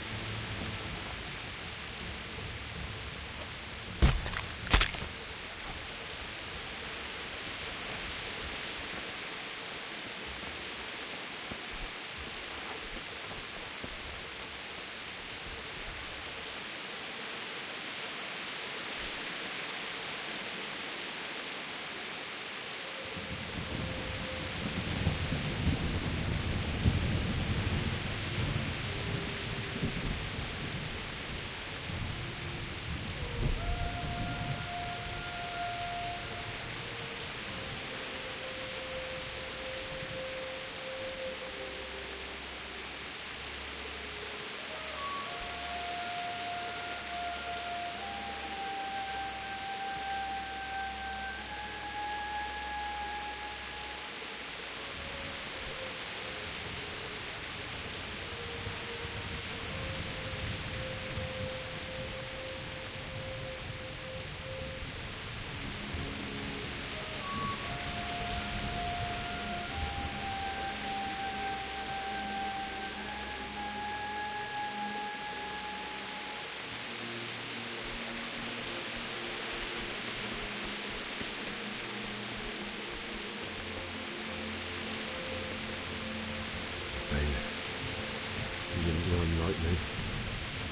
He didn't run lightly.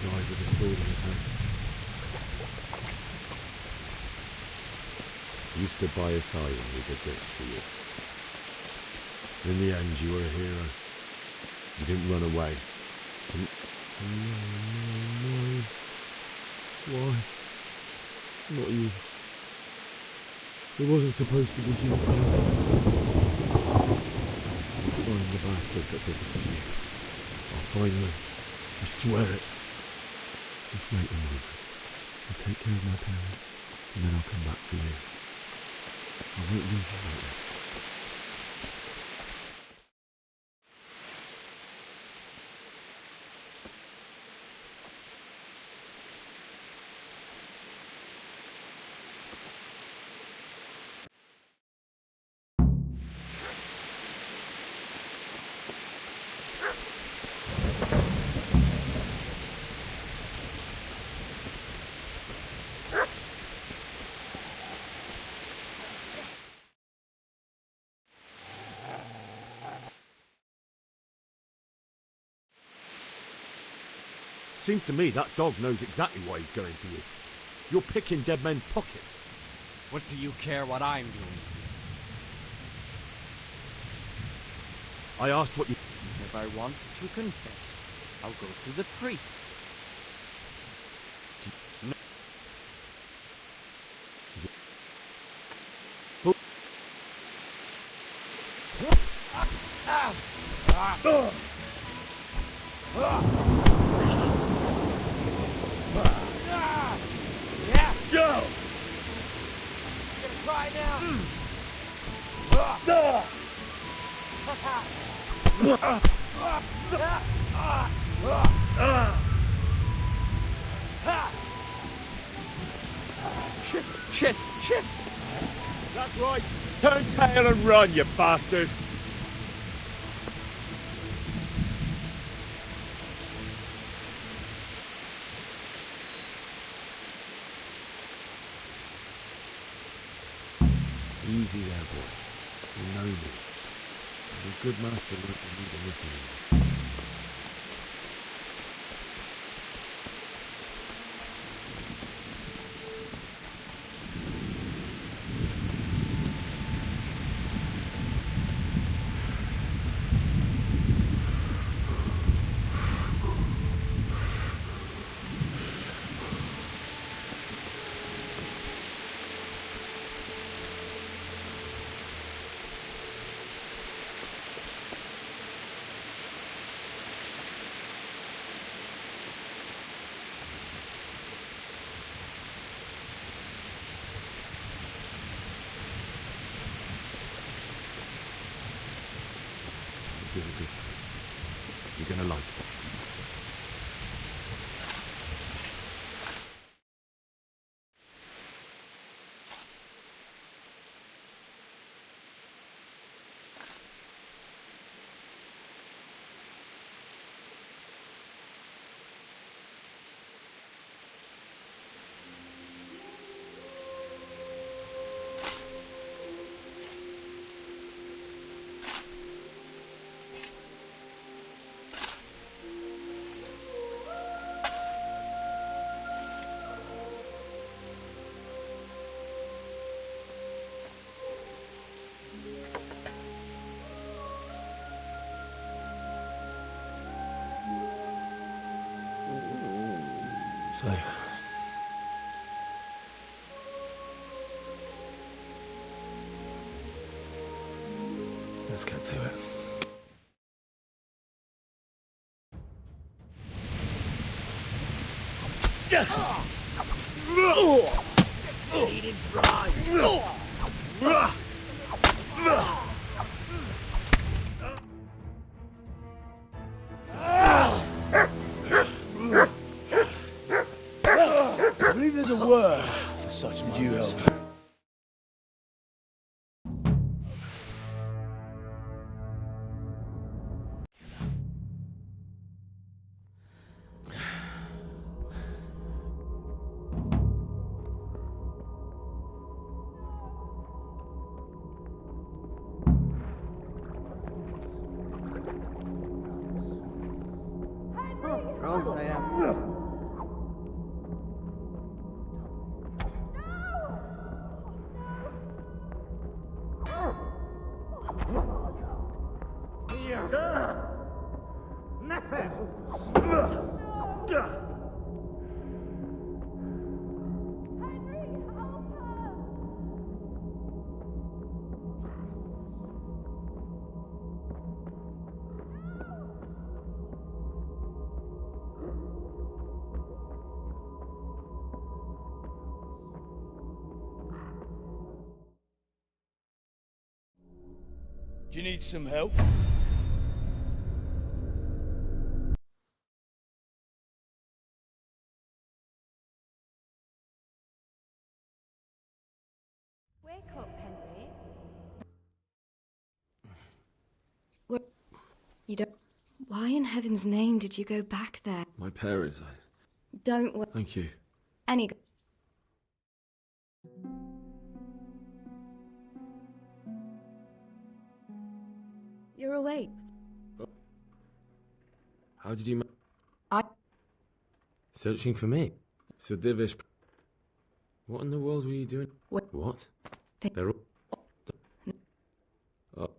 Died with a sword in his hand. You stood by his side when he did this to you. In the end, you were a hero. You didn't run away. No. Why? Not you. It wasn't supposed to be you. I'll find the bastards that did this to you. I'll find them. I swear it. Just wait a moment. I'll take care of my parents, and then I'll come back for you. I won't leave you like this. Seems to me that dog knows exactly why he's going for you. You're picking dead men's pockets. What do you care what I'm doing? I asked what you... If I want to confess, I'll go to the priest. No. Go! You gonna cry now? Shit! That's right. Turn tail and run, you bastard. Easy there, boy. You know me. I'm a good master won't be needing this anymore. This is a good place. You're gonna like it. So, let's get to it. Needed bride. I believe there's a word for such moments. Do you need some help? Wake up, Henry. What? You don't. Why in heaven's name did you go back there? My parents, Don't. Thank you. Any. You're awake. How did you I. Searching for me? So Divish... What in the world were you doing? What? They're all... Oh.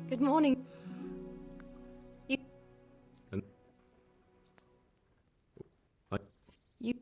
Good morning. You. And... You.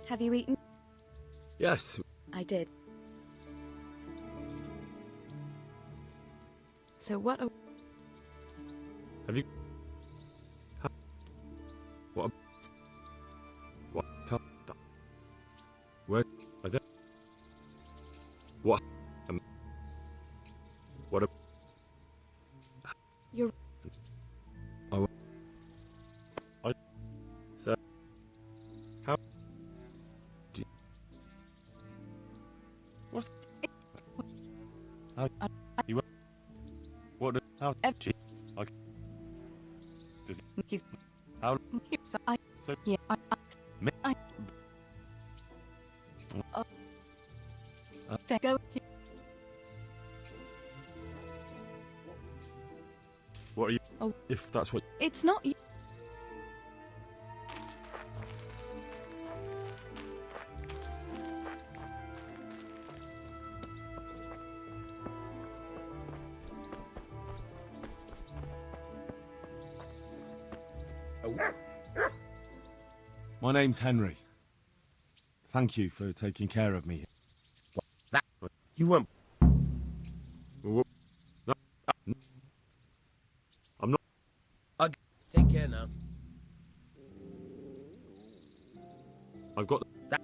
Have you eaten? Yes. I did. So what? Have you... What? What? Where? Are they? What? What? You're. Oh. So. How? Do you... What? How? You... What? How? Gee. Okay. Does He's. How? So I. So. Yeah. Me? Go. What are you? Oh. If that's what. It's not you. My name's Henry. Thank you for taking care of me. That you won't. I'm not. Take care now. I've got. That.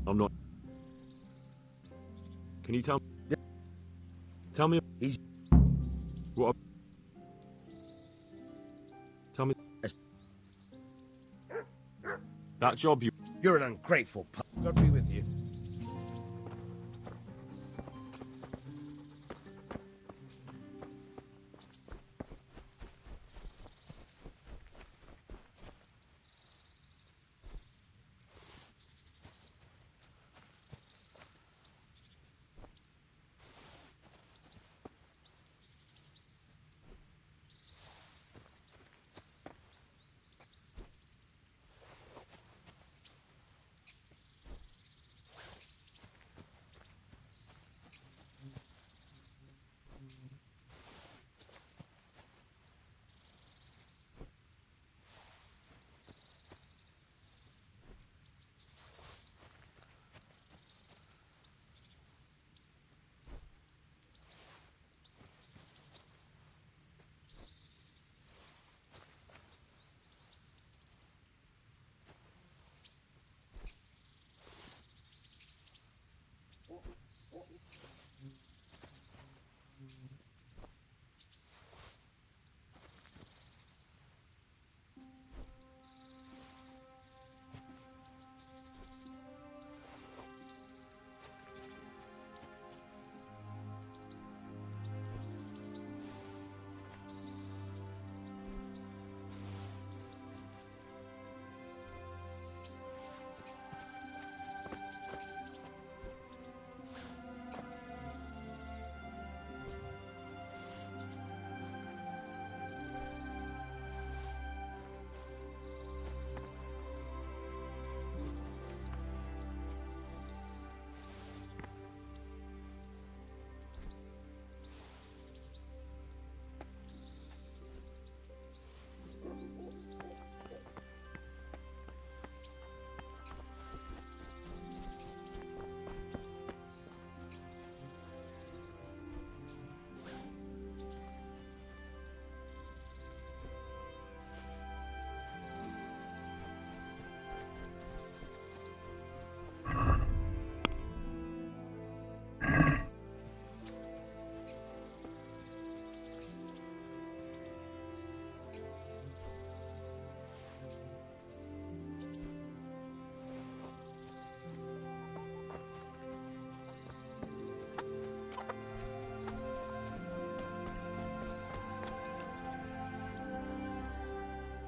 I'm not. Can you tell? Tell me. He's. What? Tell me. That job you. You're an ungrateful pup. God be with you.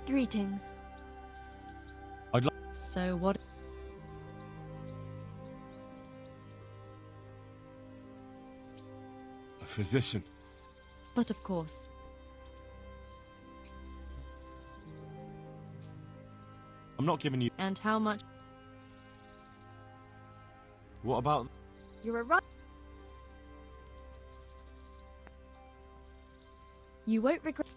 Greetings. I'd like. So what? A physician. But of course. I'm not giving you. And how much? What about? You're a right. You won't regret.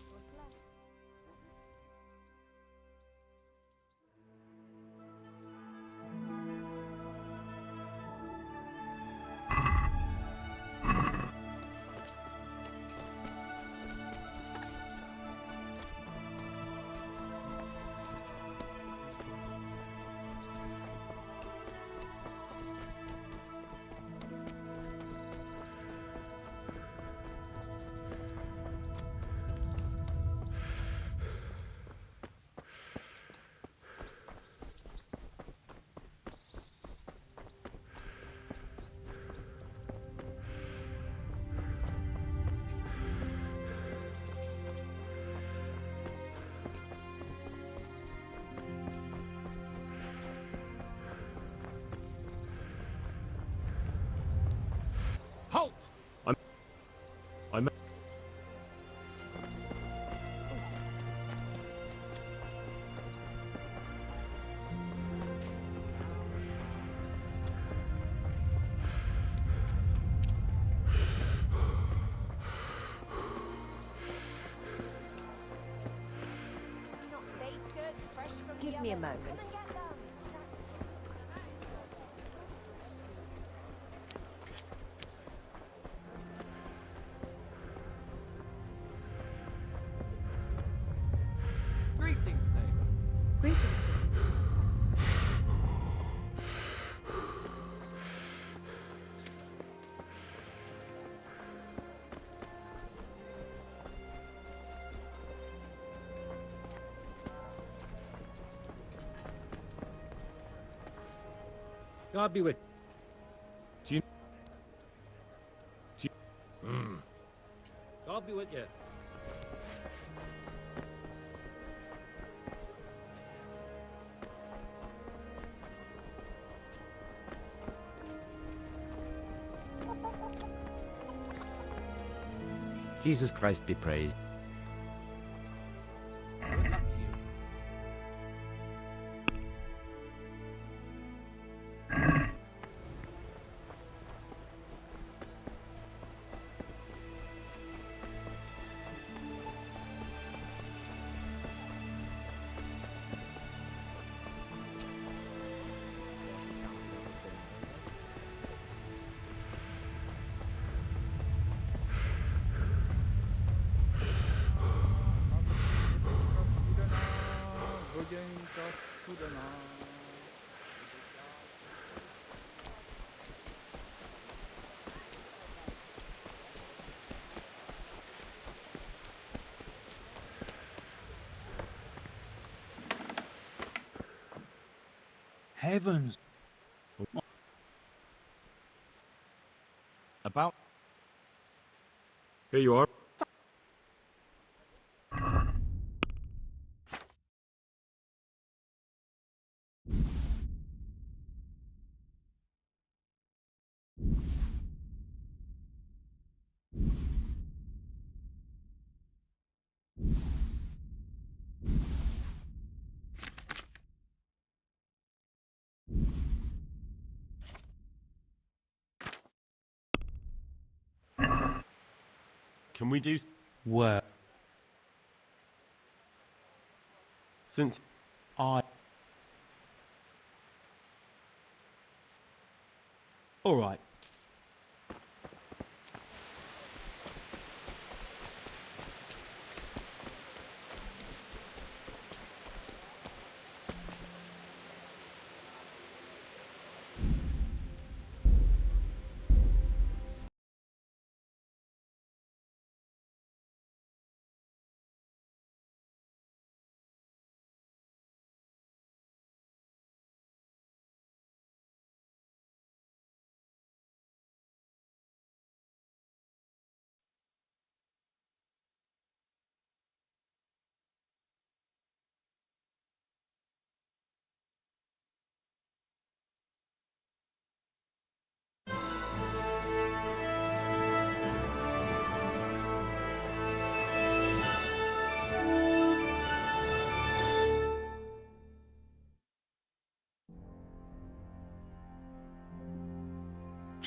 Give me a moment. Greetings, neighbor. Greetings. God be with you. God be with you. Jesus Christ be praised. Good luck to you. Heavens! About. Here you are. Can we do Well, since I. All right.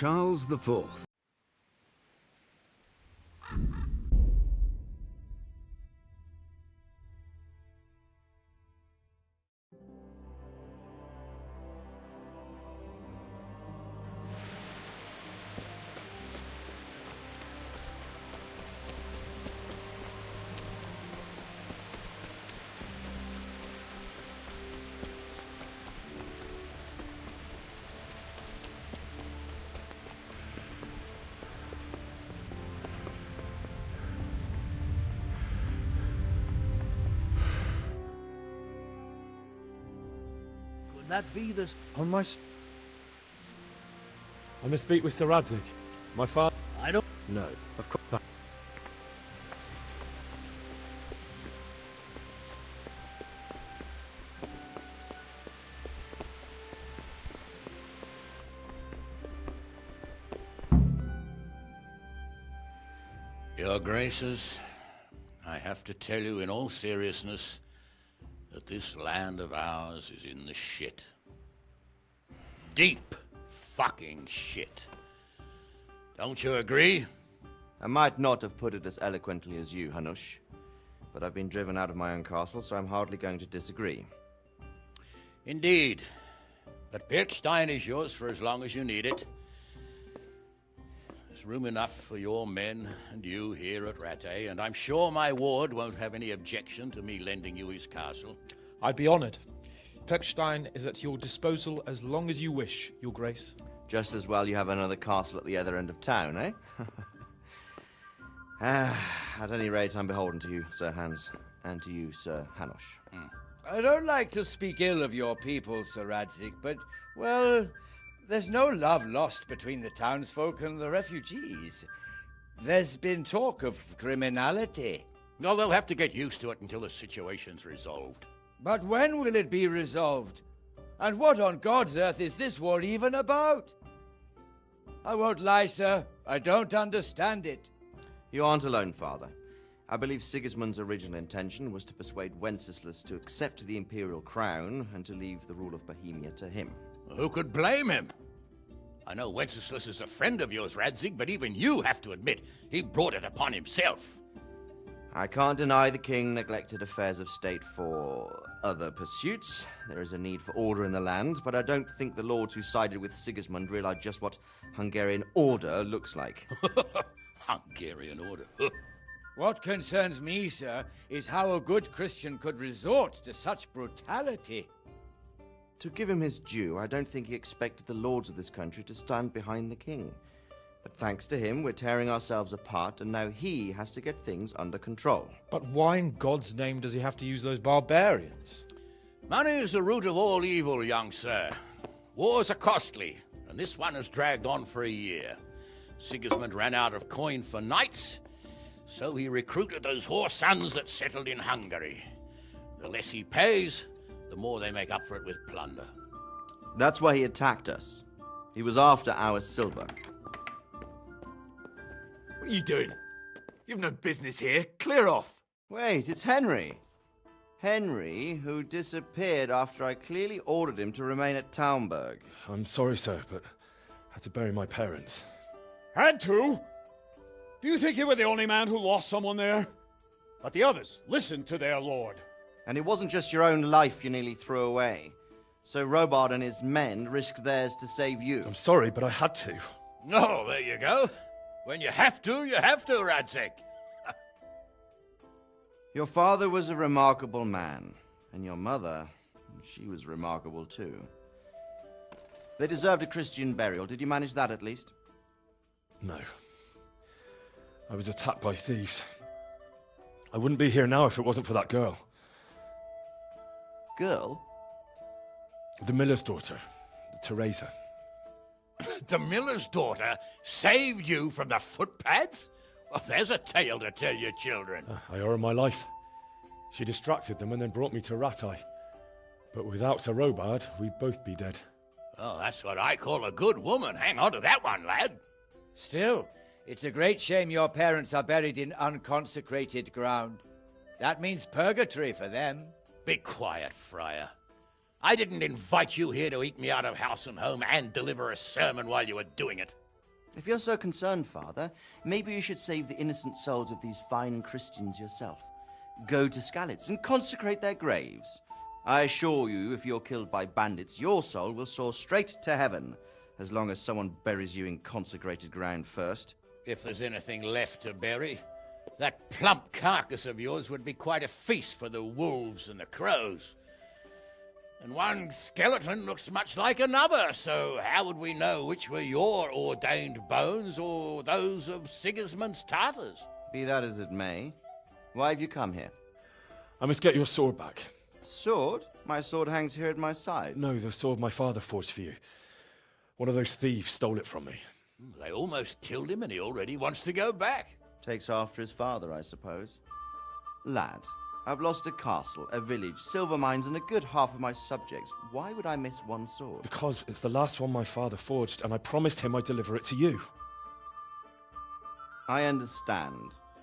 Charles IV. Could that be the... On my... I must speak with Sir Radzik. My father. I don't... No, of course not. Your Graces, I have to tell you in all seriousness that this land of ours is in the shit. Deep fucking shit. Don't you agree? I might not have put it as eloquently as you, Hanush, but I've been driven out of my own castle, so I'm hardly going to disagree. Indeed. But Birkstein is yours for as long as you need it. There's room enough for your men and you here at Rattay, and I'm sure my ward won't have any objection to me lending you his castle. I'd be honored. Perkstein is at your disposal as long as you wish, Your Grace. Just as well you have another castle at the other end of town, eh? At any rate, I'm beholden to you, Sir Hans, and to you, Sir Hanush. I don't like to speak ill of your people, Sir Radzig, but, well, there's no love lost between the townsfolk and the refugees. There's been talk of criminality. Well, they'll have to get used to it until the situation's resolved. But when will it be resolved? And what on God's earth is this war even about? I won't lie, sir. I don't understand it. You aren't alone, Father. I believe Sigismund's original intention was to persuade Wenceslas to accept the imperial crown and to leave the rule of Bohemia to him. Who could blame him? I know Wenceslas is a friend of yours, Radzig, but even you have to admit he brought it upon himself. I can't deny the king neglected affairs of state for other pursuits. There is a need for order in the land, but I don't think the lords who sided with Sigismund realized just what Hungarian order looks like. Hungarian order? What concerns me, sir, is how a good Christian could resort to such brutality. To give him his due, I don't think he expected the lords of this country to stand behind the king. But thanks to him, we're tearing ourselves apart, and now he has to get things under control. But why in God's name does he have to use those barbarians? Money is the root of all evil, young sir. Wars are costly, and this one has dragged on for a year. Sigismund ran out of coin for knights, so he recruited those whore sons that settled in Hungary. The less he pays, the more they make up for it with plunder. That's why he attacked us. He was after our silver. What are you doing? You've no business here. Clear off. Wait, it's Henry. Henry, who disappeared after I clearly ordered him to remain at Taumburg. I'm sorry, sir, but I had to bury my parents. Had to? Do you think you were the only man who lost someone there? But the others listened to their lord. And it wasn't just your own life you nearly threw away. So Robard and his men risked theirs to save you. I'm sorry, but I had to. Oh, there you go. When you have to, Radzig. Your father was a remarkable man, and your mother, she was remarkable too. They deserved a Christian burial. Did you manage that at least? No. I was attacked by thieves. I wouldn't be here now if it wasn't for that girl. Girl? The miller's daughter, Teresa. The miller's daughter saved you from the footpads? Well, there's a tale to tell your children. I owe her my life. She distracted them and then brought me to Rattay. But without Sir Robard, we'd both be dead. Oh, that's what I call a good woman. Hang on to that one, lad. Still, it's a great shame your parents are buried in unconsecrated ground. That means purgatory for them. Be quiet, Friar. I didn't invite you here to eat me out of house and home and deliver a sermon while you were doing it. If you're so concerned, Father, maybe you should save the innocent souls of these fine Christians yourself. Go to Skalitz and consecrate their graves. I assure you, if you're killed by bandits, your soul will soar straight to heaven, as long as someone buries you in consecrated ground first. If there's anything left to bury, that plump carcass of yours would be quite a feast for the wolves and the crows. And one skeleton looks much like another, so how would we know which were your ordained bones or those of Sigismund's Tartars? Be that as it may, why have you come here? I must get your sword back. Sword? My sword hangs here at my side. No, the sword my father forged for you. One of those thieves stole it from me. They almost killed him and he already wants to go back. Takes after his father, I suppose. Lad, I've lost a castle, a village, silver mines, and a good half of my subjects. Why would I miss one sword? Because it's the last one my father forged, and I promised him I'd deliver it to you. I understand.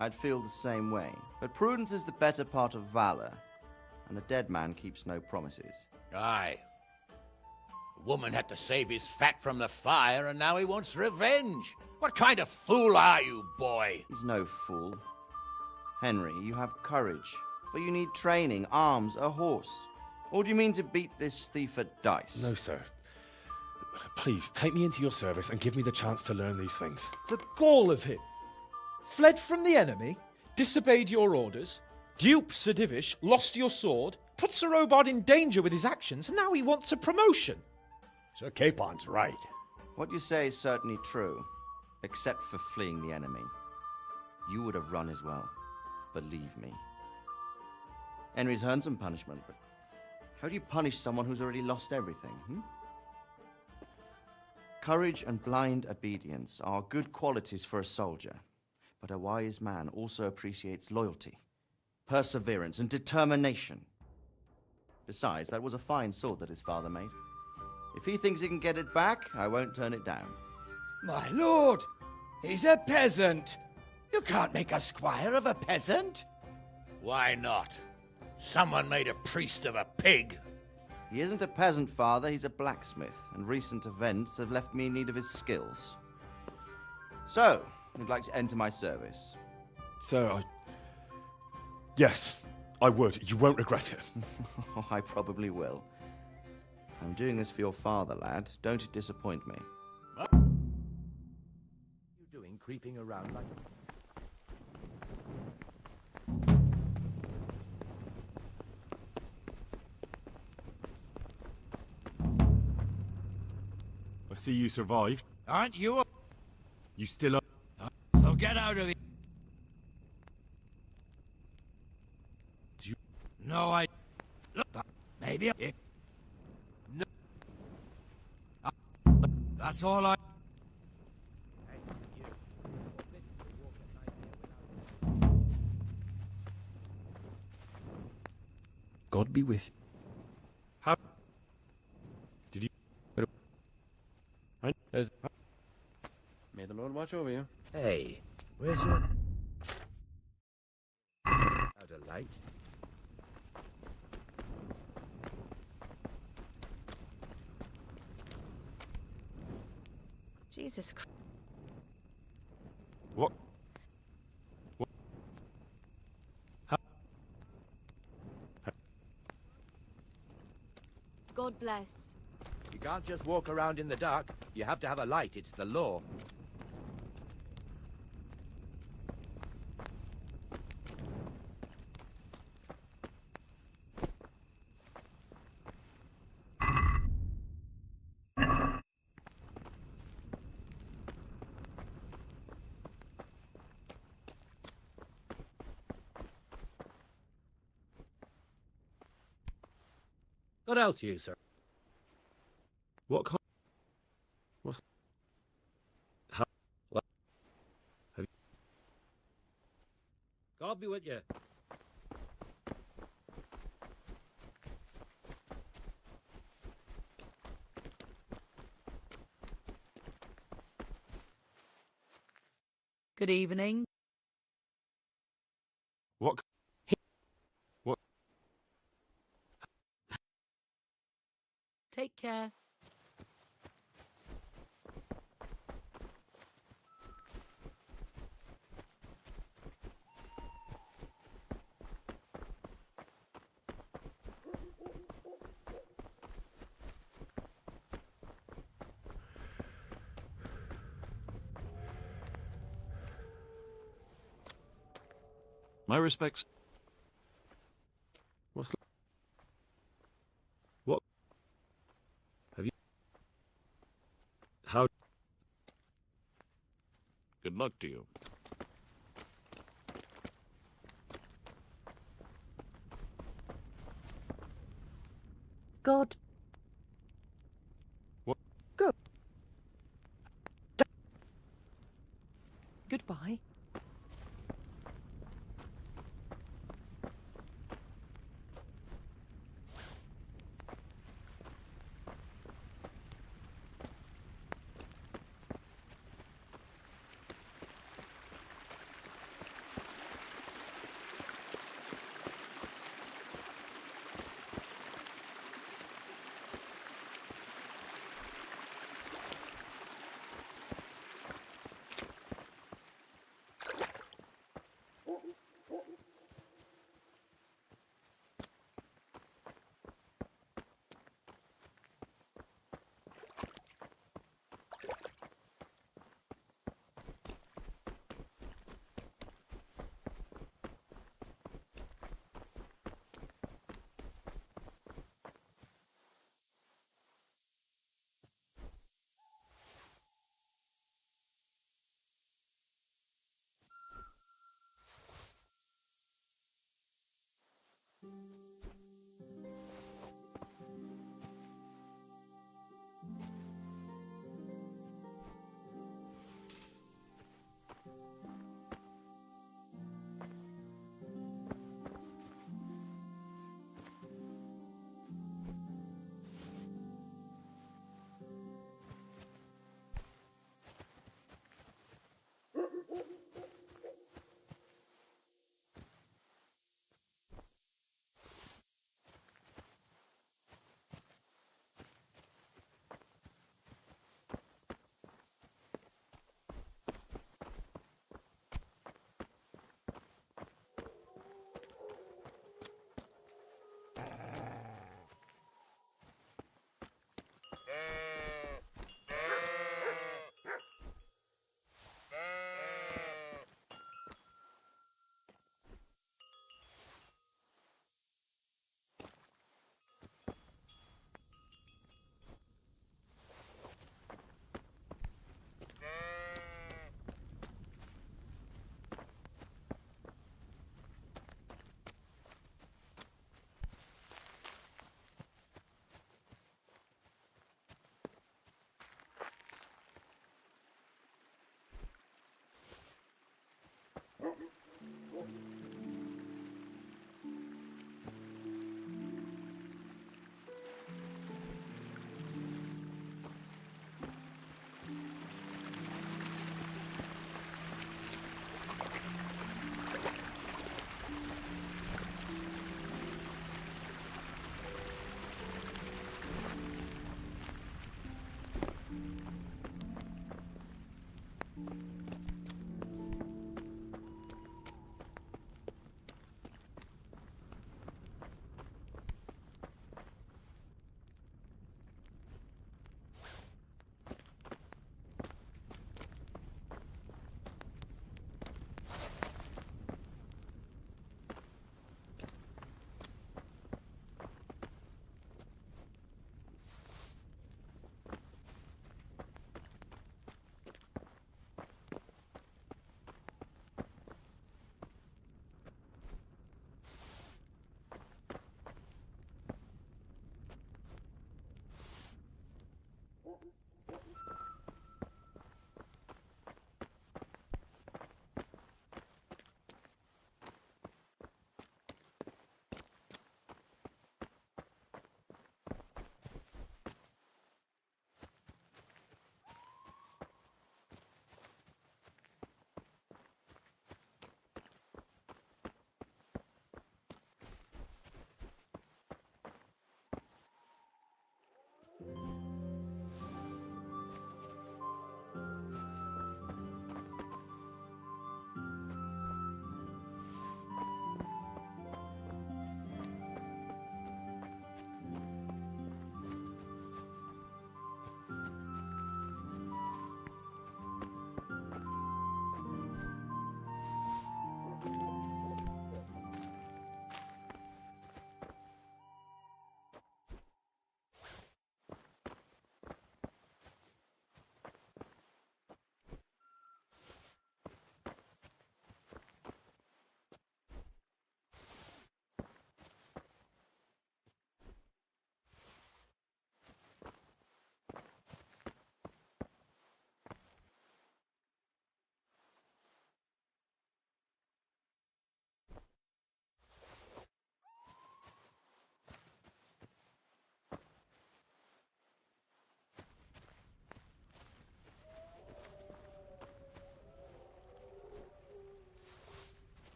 I'd feel the same way. But prudence is the better part of valor, and a dead man keeps no promises. Aye. The woman had to save his fat from the fire, and now he wants revenge. What kind of fool are you, boy? He's no fool. Henry, you have courage. But you need training, arms, a horse. Or do you mean to beat this thief at dice? No, sir. Please, take me into your service and give me the chance to learn these things. The gall of him. Fled from the enemy, disobeyed your orders, duped Sir Divish, lost your sword, put Sir Robard in danger with his actions, and now he wants a promotion. Sir Capon's right. What you say is certainly true, except for fleeing the enemy. You would have run as well, believe me. Henry's earned some punishment, but how do you punish someone who's already lost everything, Courage and blind obedience are good qualities for a soldier, but a wise man also appreciates loyalty, perseverance, and determination. Besides, that was a fine sword that his father made. If he thinks he can get it back, I won't turn it down. My lord, he's a peasant. You can't make a squire of a peasant. Why not? Someone made a priest of a pig. He isn't a peasant, father, he's a blacksmith, and recent events have left me in need of his skills. So, you'd like to enter my service? Sir, Yes, I would. You won't regret it. Oh, I probably will. I'm doing this for your father, lad. Don't disappoint me. What are you doing creeping around like... I see you survived. Aren't you? You still up? So get out of here. No, I... Look, maybe... No. That's all I... God be with you. How... Did you... May the Lord watch over you. Hey, where's your... Out of light? Jesus Christ. What? What? God bless. You can't just walk around in the dark. You have to have a light. It's the law. What else do you, sir? What kind? What's... How... What? Have you... God be with you. Good evening. What? What? Take care. My respects. What's... What? Have you... How... Good luck to you. God. What? Good. Goodbye.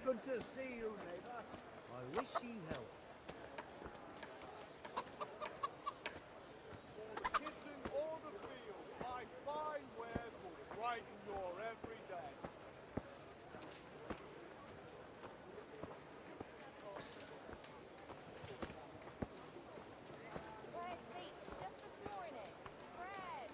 Good to see you, neighbor. I wish you health. For the kitchen or the field, my fine wares will brighten your every day. Just this morning. Bread.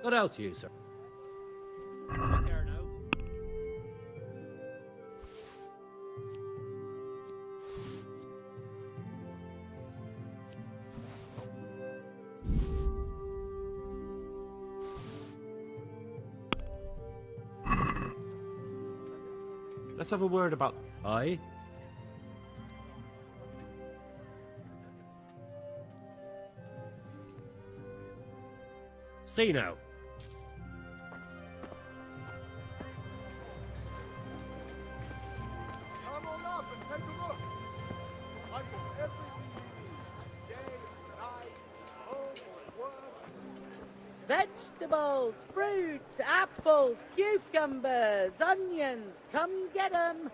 Good health to you, sir. Let's have a word about... Aye? See now. Come on up and take a look. I've got everything you need. Day, night, home or work. Vegetables, fruits, apples, cucumbers, onions. Come get 'em.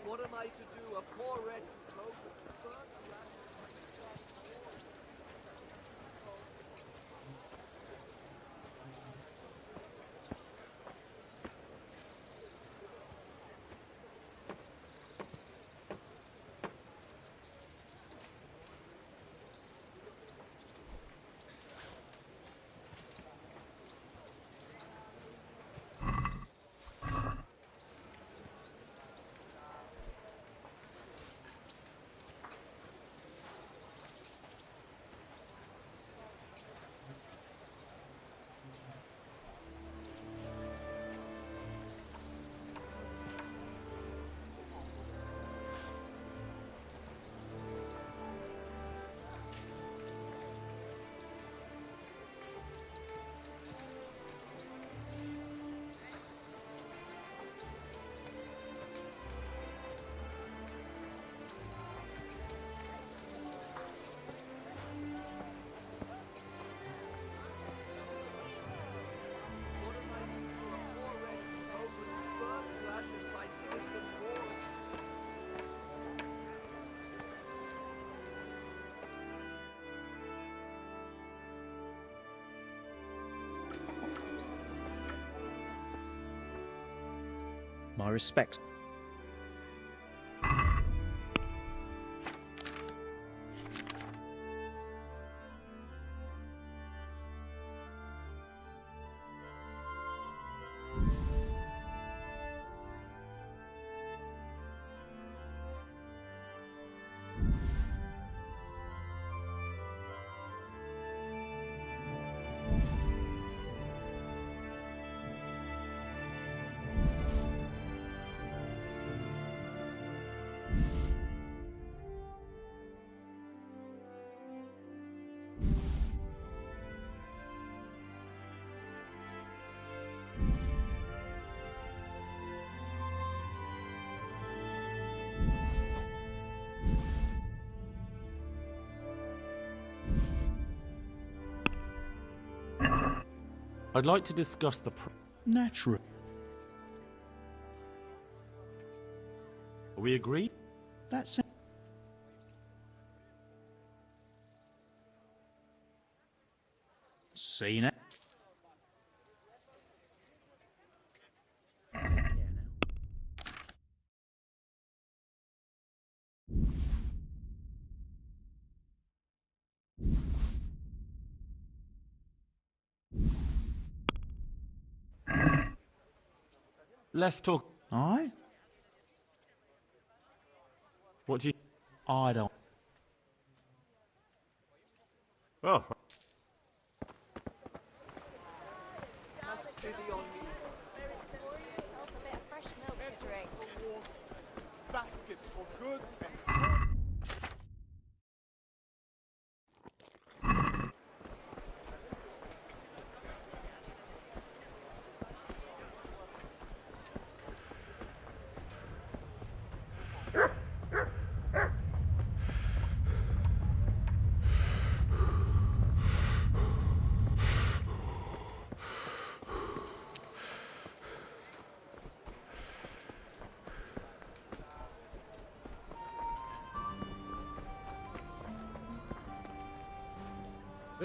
What am I to do? A poor wretch broke My respects. I'd like to discuss the... Natural. Are we agreed? That's... Seen it. Let's talk... Aye? What do you... I don't. Oh. Baskets for goods and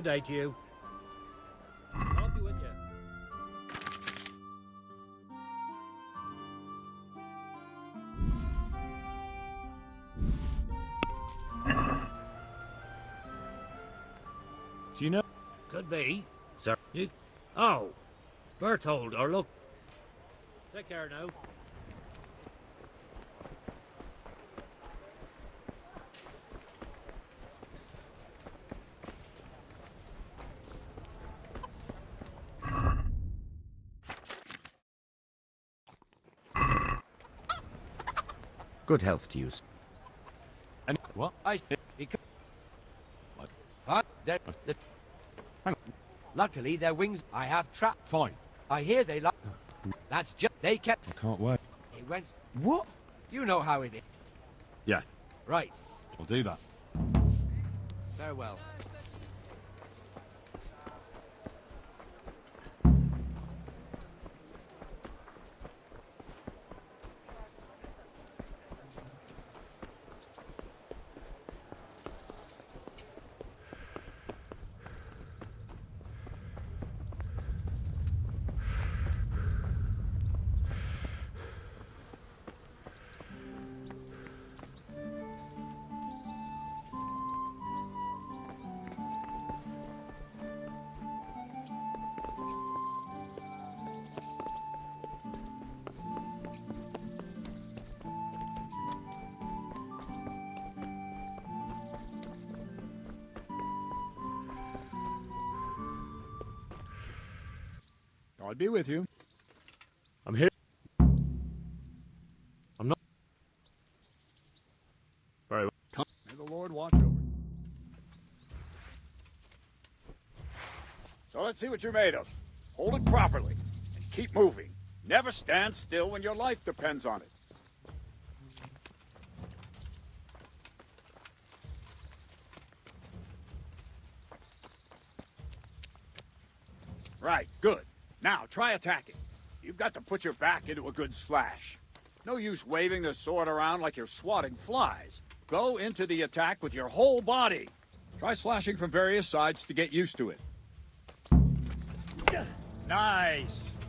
Good day to you. I'll be with you. Do you know? Could be, sir. You... Oh, Berthold, or look. Take care now. Good health to you. And what? I What? Luckily, their wings I have trapped. Fine. I hear they like. That's just they kept. I can't wait. It went. What? You know how it is. Yeah, Right. I'll do that. Farewell. I'll be with you. I'm here. I'm not. Very well. Come. May the Lord watch over you. So let's see what you're made of. Hold it properly and keep moving. Never stand still when your life depends on it. Right, good. Now, try attacking. You've got to put your back into a good slash. No use waving the sword around like you're swatting flies. Go into the attack with your whole body. Try slashing from various sides to get used to it. Nice.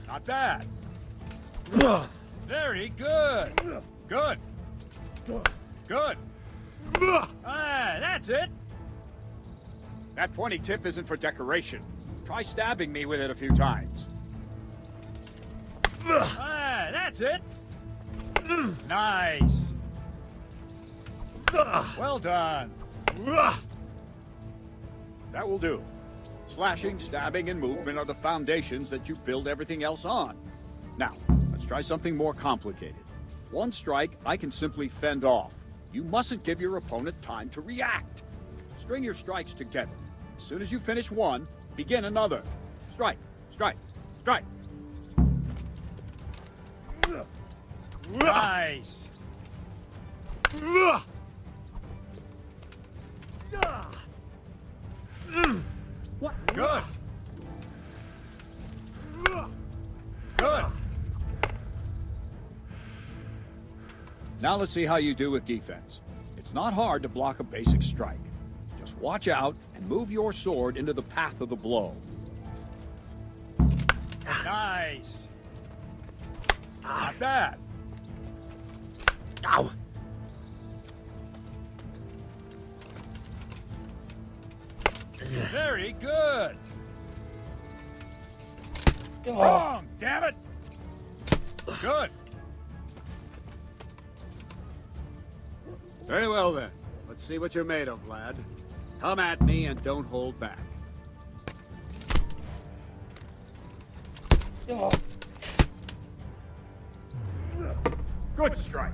Not bad. Very good. Good. Good. Ah, that's it. That pointy tip isn't for decoration. Try stabbing me with it a few times. Ah, that's it. Nice. Well done. That will do. Slashing, stabbing, and movement are the foundations that you build everything else on. Now, let's try something more complicated. One strike I can simply fend off. You mustn't give your opponent time to react. String your strikes together. As soon as you finish one, begin another. Strike, strike, strike. Nice. What? Good. Good. Now let's see how you do with defense. It's not hard to block a basic strike. Just watch out and move your sword into the path of the blow. Nice. Not bad. Ow. Very good. Wrong, damn it. Good. Very well then. Let's see what you're made of, lad. Come at me and don't hold back. Good strike.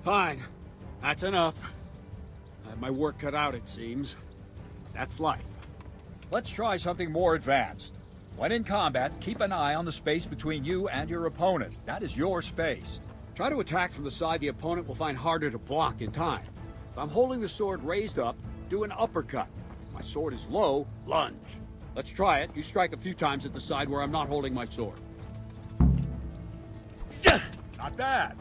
Fine. That's enough. I have my work cut out, it seems. That's life. Let's try something more advanced. When in combat, keep an eye on the space between you and your opponent. That is your space. Try to attack from the side the opponent will find harder to block in time. If I'm holding the sword raised up, do an uppercut. If my sword is low, lunge. Let's try it. You strike a few times at the side where I'm not holding my sword. Not bad.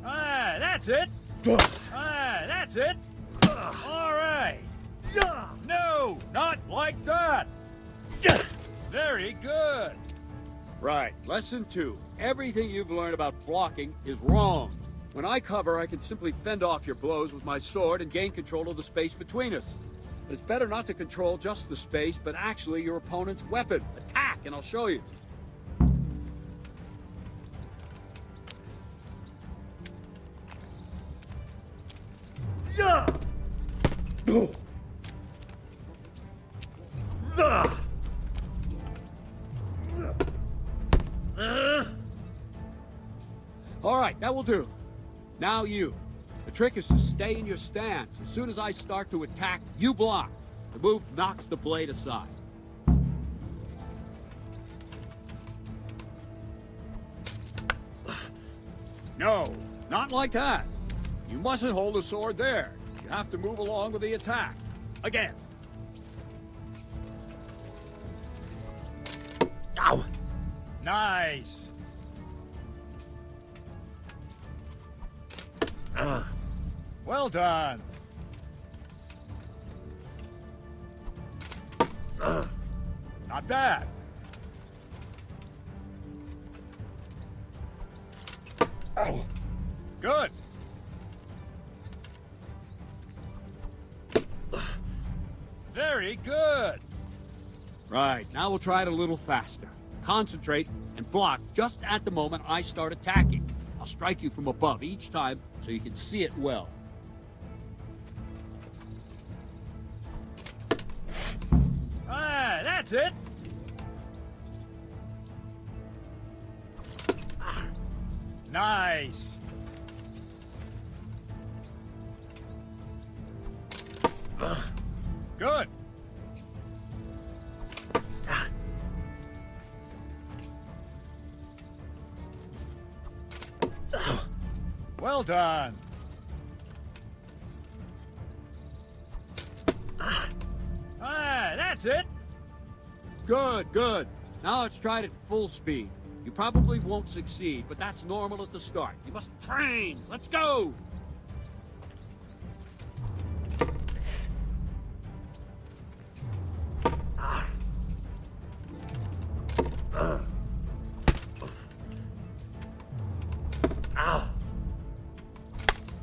Ah, that's it. Ah, that's it. All right. No, not like that. Very good. Right, lesson 2. Everything you've learned about blocking is wrong. When I cover, I can simply fend off your blows with my sword and gain control of the space between us. But it's better not to control just the space, but actually your opponent's weapon. Attack, and I'll show you. All right, that will do. Now you. The trick is to stay in your stance. As soon as I start to attack, you block. The move knocks the blade aside. No, not like that. You mustn't hold the sword there. You have to move along with the attack. Again. Ow! Nice. Well done. Not bad. Ow. Good. Very good. Right, now we'll try it a little faster. Concentrate and block just at the moment I start attacking. I'll strike you from above each time so you can see it well. Ah, that's it. Nice. Good. Well done. Ah, that's it. Good, good. Now let's try it at full speed. You probably won't succeed, but that's normal at the start. You must train. Let's go.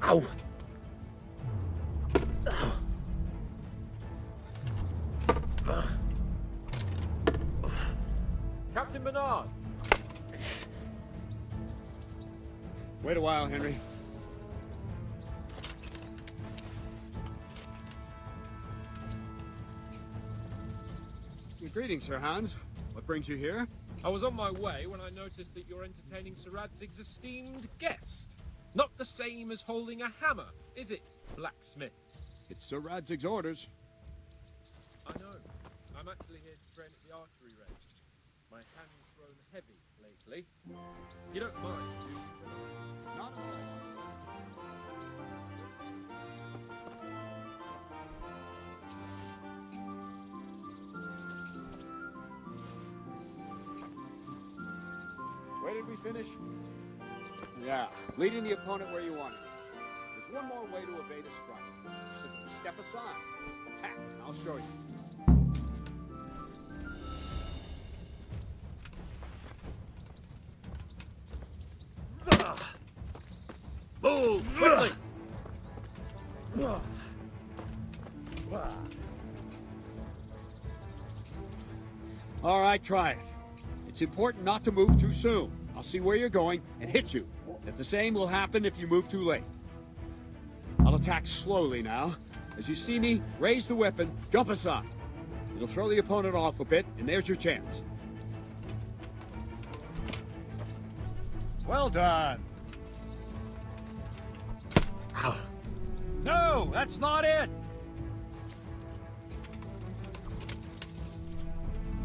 Ow! Captain Bernard! Wait a while, Henry. Greetings, Sir Hans. What brings you here? I was on my way when I noticed that you're entertaining Sir Radzig's esteemed guest. Not the same as holding a hammer, is it, blacksmith? It's Sir Radzig's orders. I know. I'm actually here to train at the archery range. My hand's grown heavy lately. You don't mind, do you? Not at all. Where did we finish? Yeah, leading the opponent where you want it. There's one more way to evade a strike. Simply step aside, attack, and I'll show you. Move quickly! All right, try it. It's important not to move too soon. I'll see where you're going and hit you. If the same will happen if you move too late. I'll attack slowly now. As you see me, raise the weapon, jump aside. It'll throw the opponent off a bit, and there's your chance. Well done. No, that's not it.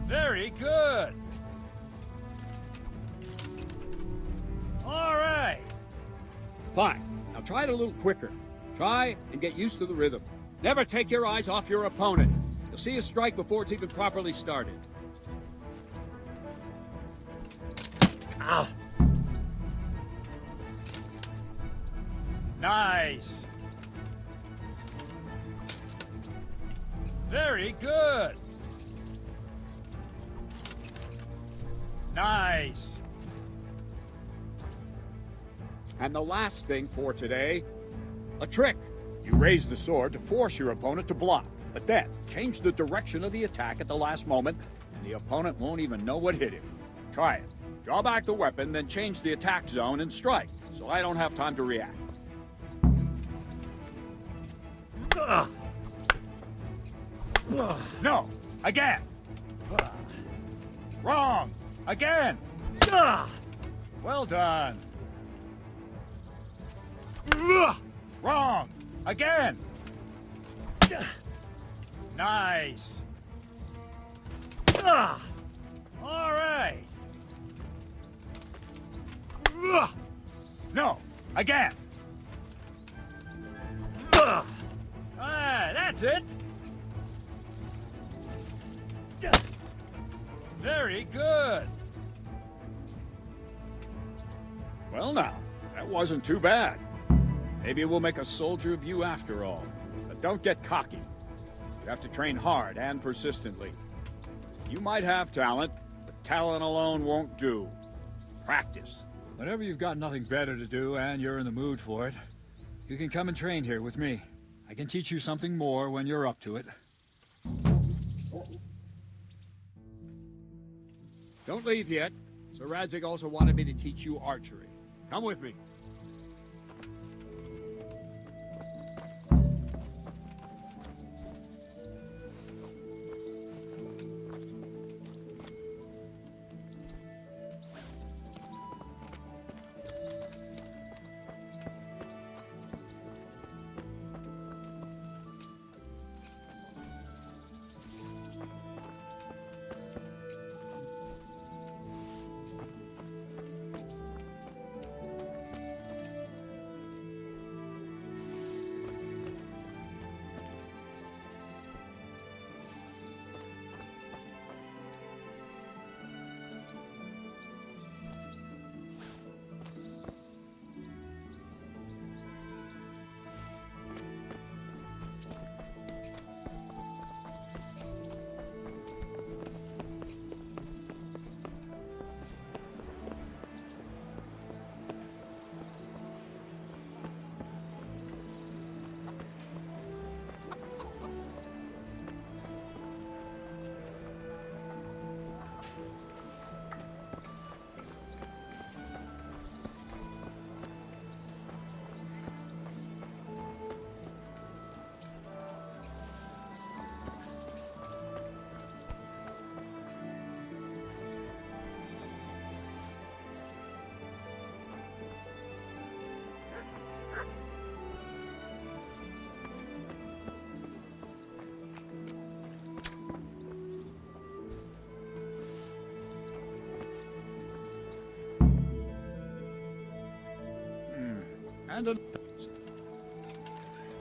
Very good. All right. Fine. Now try it a little quicker. Try and get used to the rhythm. Never take your eyes off your opponent. You'll see a strike before it's even properly started. Ow. Nice. Very good. Nice. And the last thing for today, a trick. You raise the sword to force your opponent to block, but then change the direction of the attack at the last moment, and the opponent won't even know what hit him. Try it. Draw back the weapon, then change the attack zone and strike, so I don't have time to react. No! Again! Wrong! Again! Well done! Wrong! Again! Nice! All right! No! Again! That's it! Very good! Well now, that wasn't too bad. Maybe we'll make a soldier of you after all. But don't get cocky. You have to train hard and persistently. You might have talent, but talent alone won't do. Practice. Whenever you've got nothing better to do and you're in the mood for it, you can come and train here with me. I can teach you something more when you're up to it. Don't leave yet. Sir Radzig also wanted me to teach you archery. Come with me.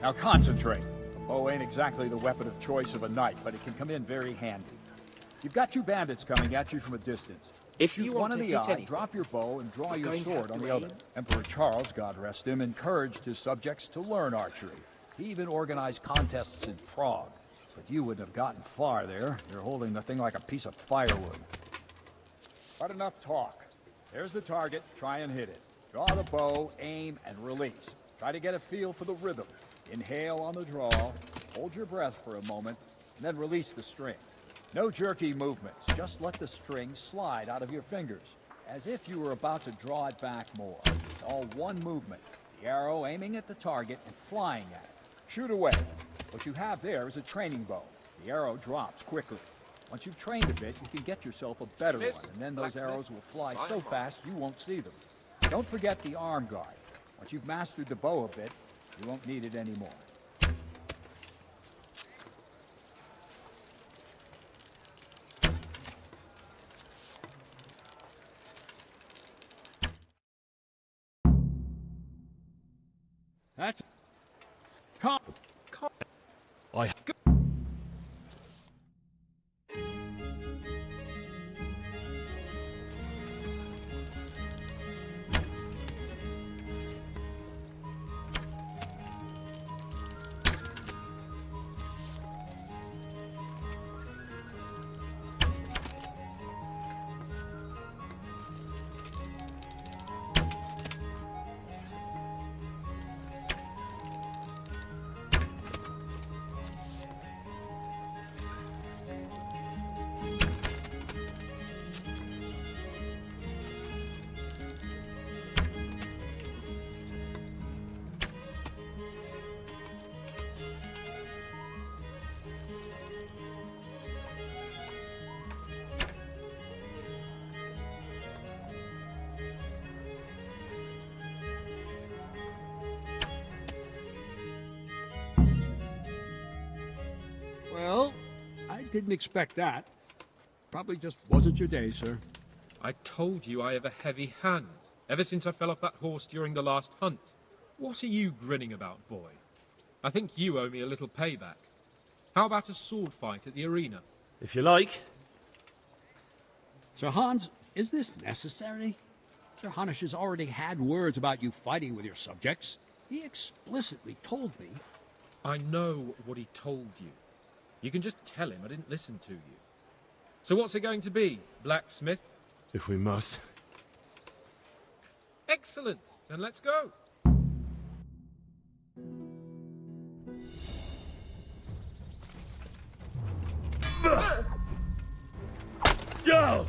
Now concentrate. The bow ain't exactly the weapon of choice of a knight, but it can come in very handy. You've got two bandits coming at you from a distance. If you Shoot want one in to the hit eye, anything, drop your bow, and draw you're your going to have sword on to the other. aim. Emperor Charles, God rest him, encouraged his subjects to learn archery. He even organized contests in Prague. But you wouldn't have gotten far there. You're holding the thing like a piece of firewood. But enough talk. There's the target. Try and hit it. Draw the bow, aim, and release. Try to get a feel for the rhythm. Inhale on the draw, hold your breath for a moment, and then release the string. No jerky movements, just let the string slide out of your fingers, as if you were about to draw it back more. It's all one movement, the arrow aiming at the target and flying at it. Shoot away. What you have there is a training bow. The arrow drops quickly. Once you've trained a bit, you can get yourself a better one, and then those arrows will fly so fast you won't see them. Don't forget the arm guard. Once you've mastered the bow a bit, you won't need it anymore. That's... Come. I... Well, I didn't expect that. Probably just wasn't your day, sir. I told you I have a heavy hand, ever since I fell off that horse during the last hunt. What are you grinning about, boy? I think you owe me a little payback. How about a sword fight at the arena? If you like. Sir Hans, is this necessary? Sir Hanush has already had words about you fighting with your subjects. He explicitly told me. I know what he told you. You can just tell him I didn't listen to you. So what's it going to be, blacksmith? If we must. Excellent. Then let's go. Go!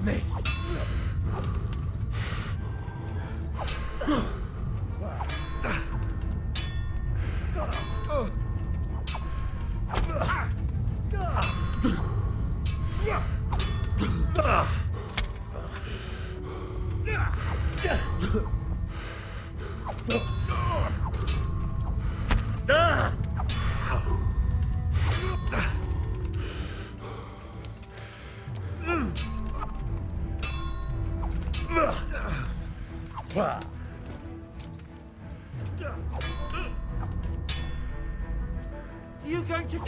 Missed. You going to...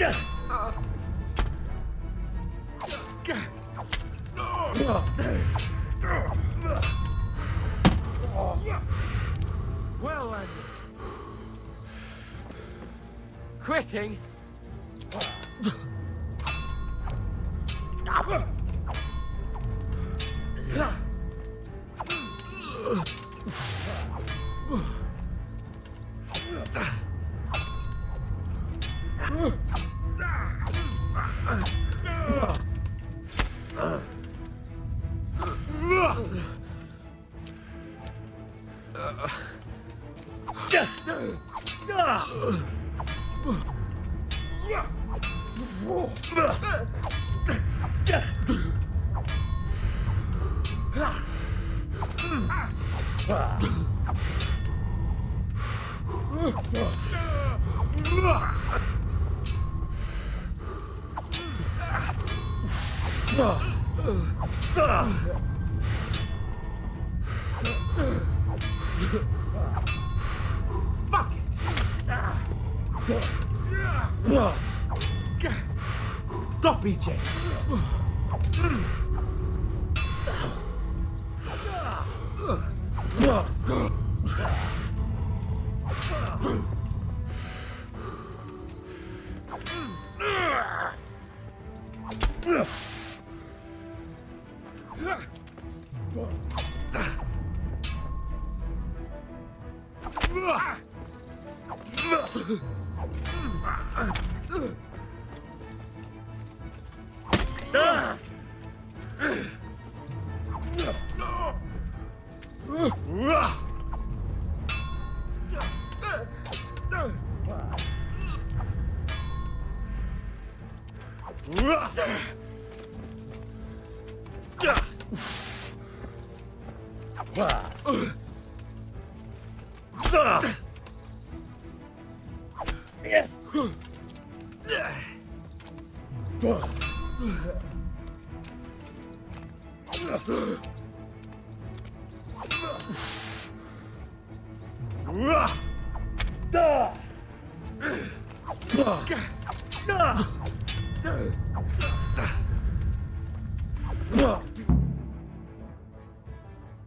Well then. Quitting? Fuck it! Stop eating!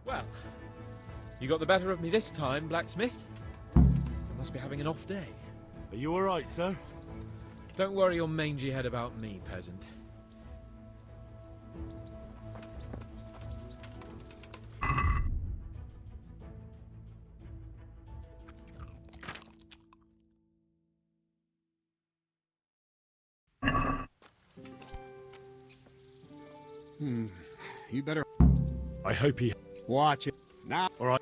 Well, you got the better of me this time, blacksmith. You must be having an off day. Are you alright, sir? Don't worry your mangy head about me, peasant. You better I hope he... watch it. Now. Alright.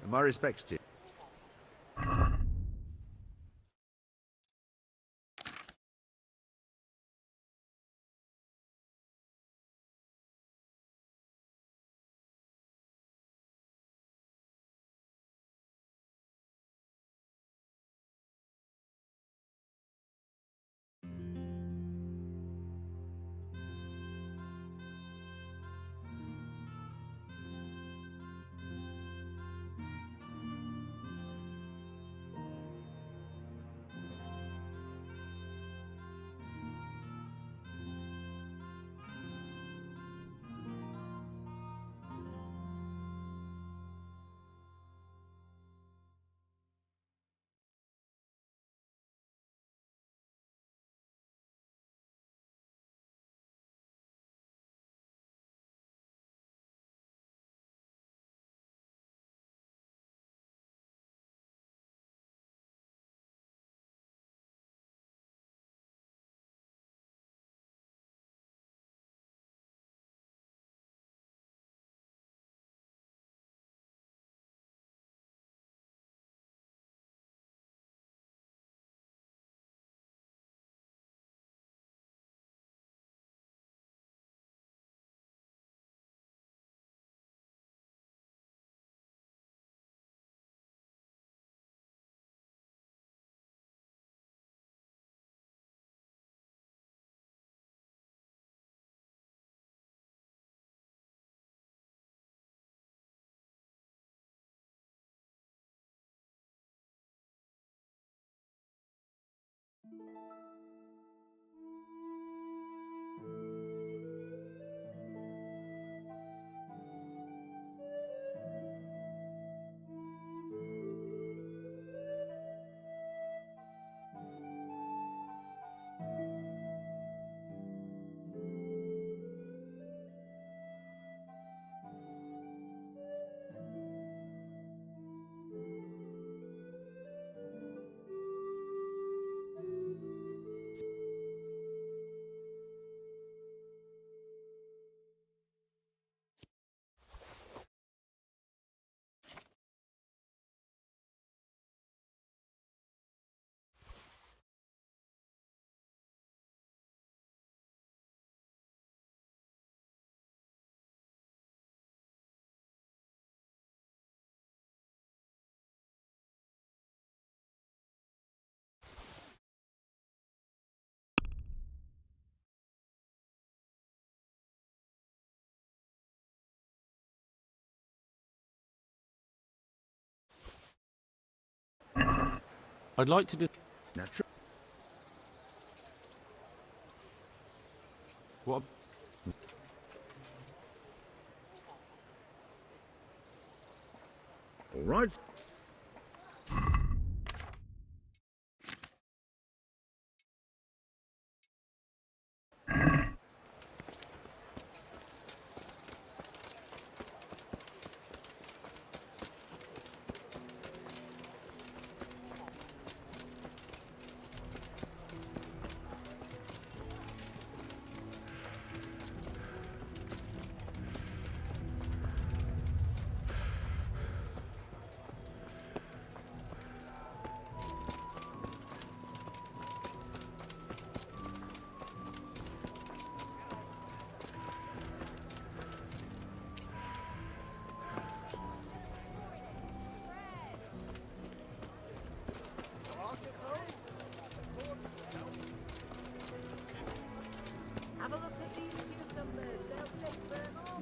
My respects to you. I'd like to do. Natural. What? All right. Have a look at these cucumbers. They'll take them off.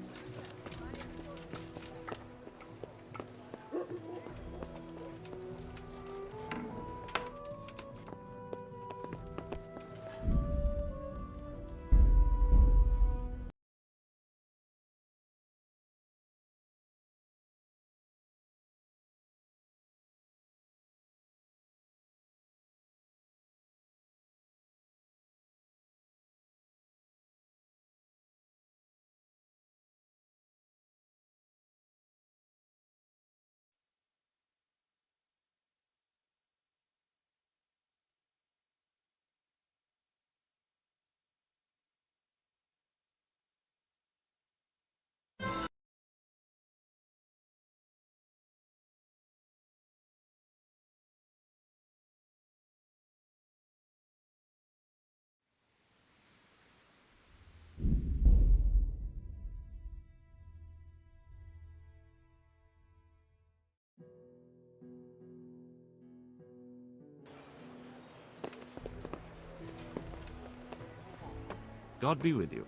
God be with you.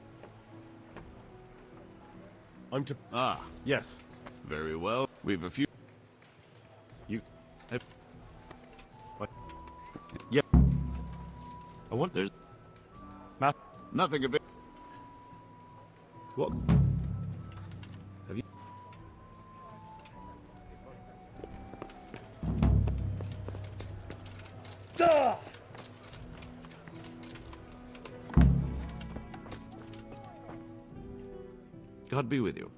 I'm to. Ah, Yes. very well. We've a few. You. What? Yeah. I want. There's Matt. nothing of it. What? Have you? God be with you.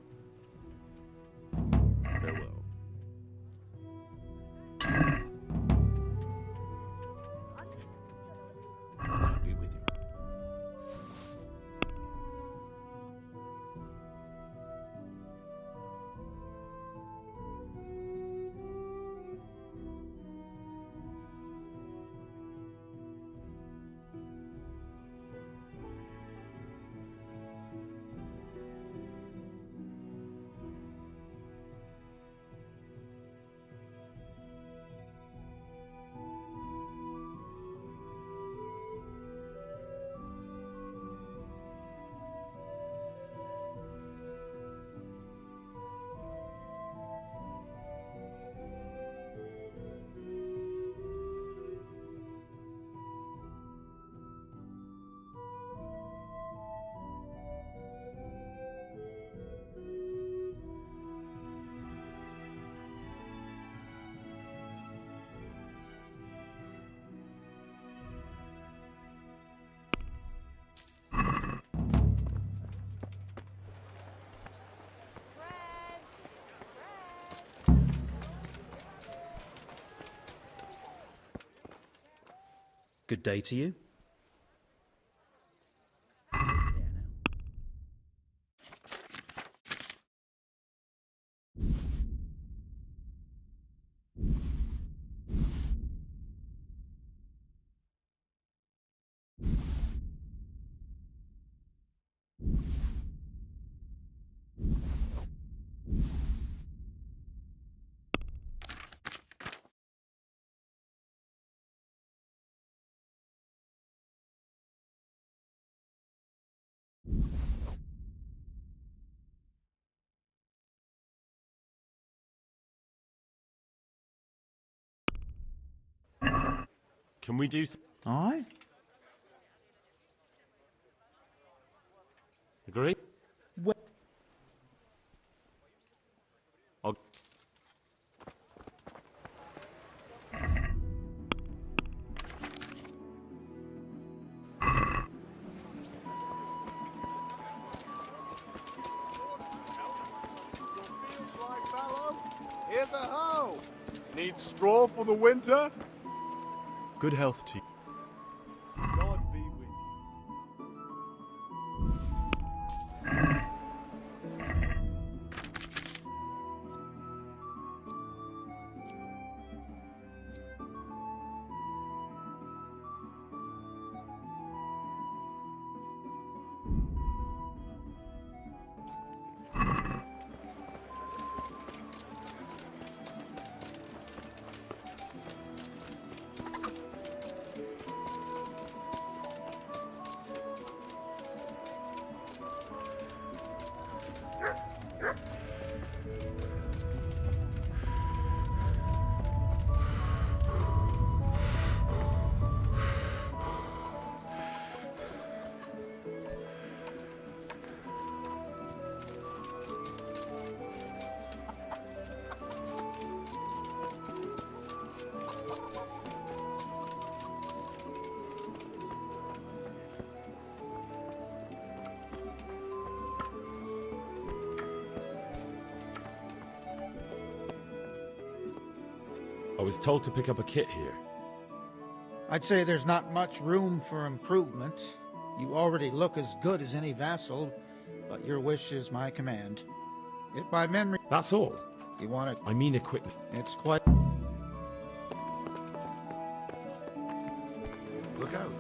Farewell. God be with you. Good day to you. Can we do? Aye. Agree? Well, I'll... Here's a hoe. Need straw for the winter? Good health to you. God be with you. I was told to pick up a kit here. I'd say there's not much room for improvement. You already look as good as any vassal, but your wish is my command. If by memory... That's all. You want it? I mean equipment. It's quite... Look out.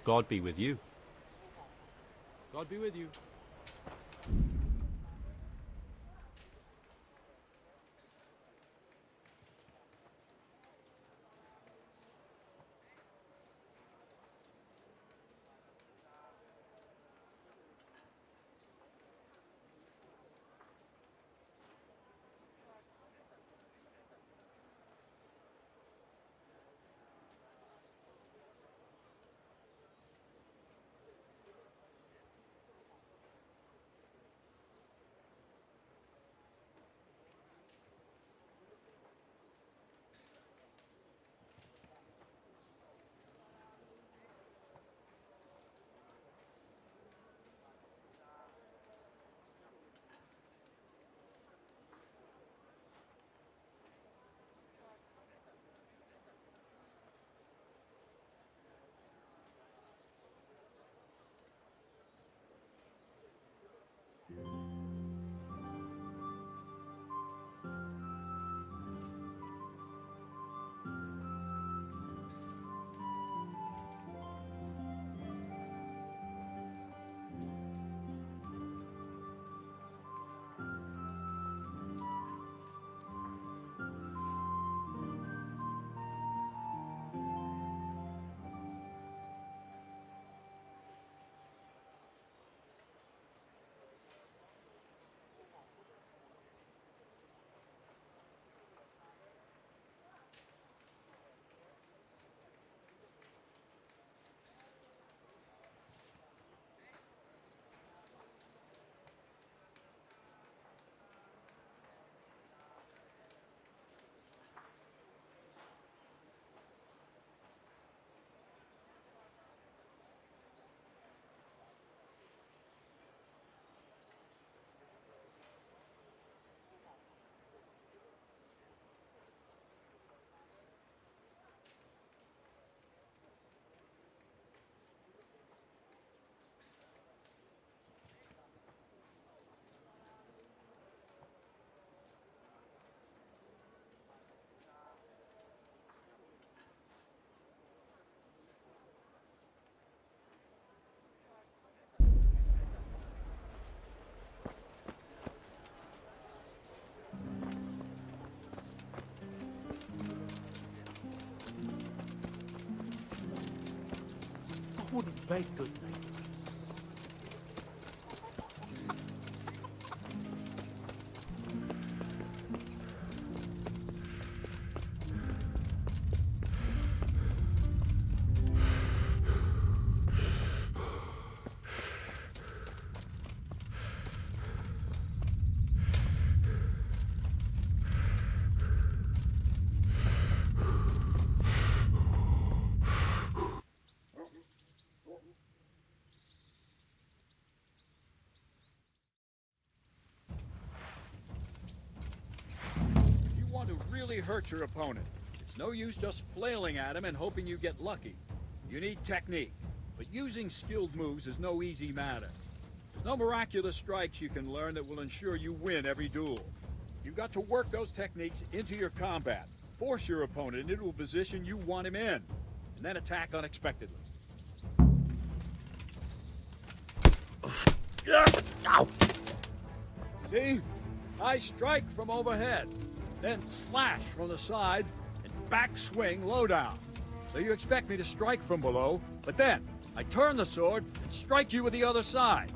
God be with you. God be with you. Great good night. If you want to really hurt your opponent, it's no use just flailing at him and hoping you get lucky. You need technique, but using skilled moves is no easy matter. There's no miraculous strikes you can learn that will ensure you win every duel. You've got to work those techniques into your combat, force your opponent into a position you want him in, and then attack unexpectedly. See? I strike from overhead, then slash from the side, and back swing low down. So you expect me to strike from below, but then I turn the sword and strike you with the other side.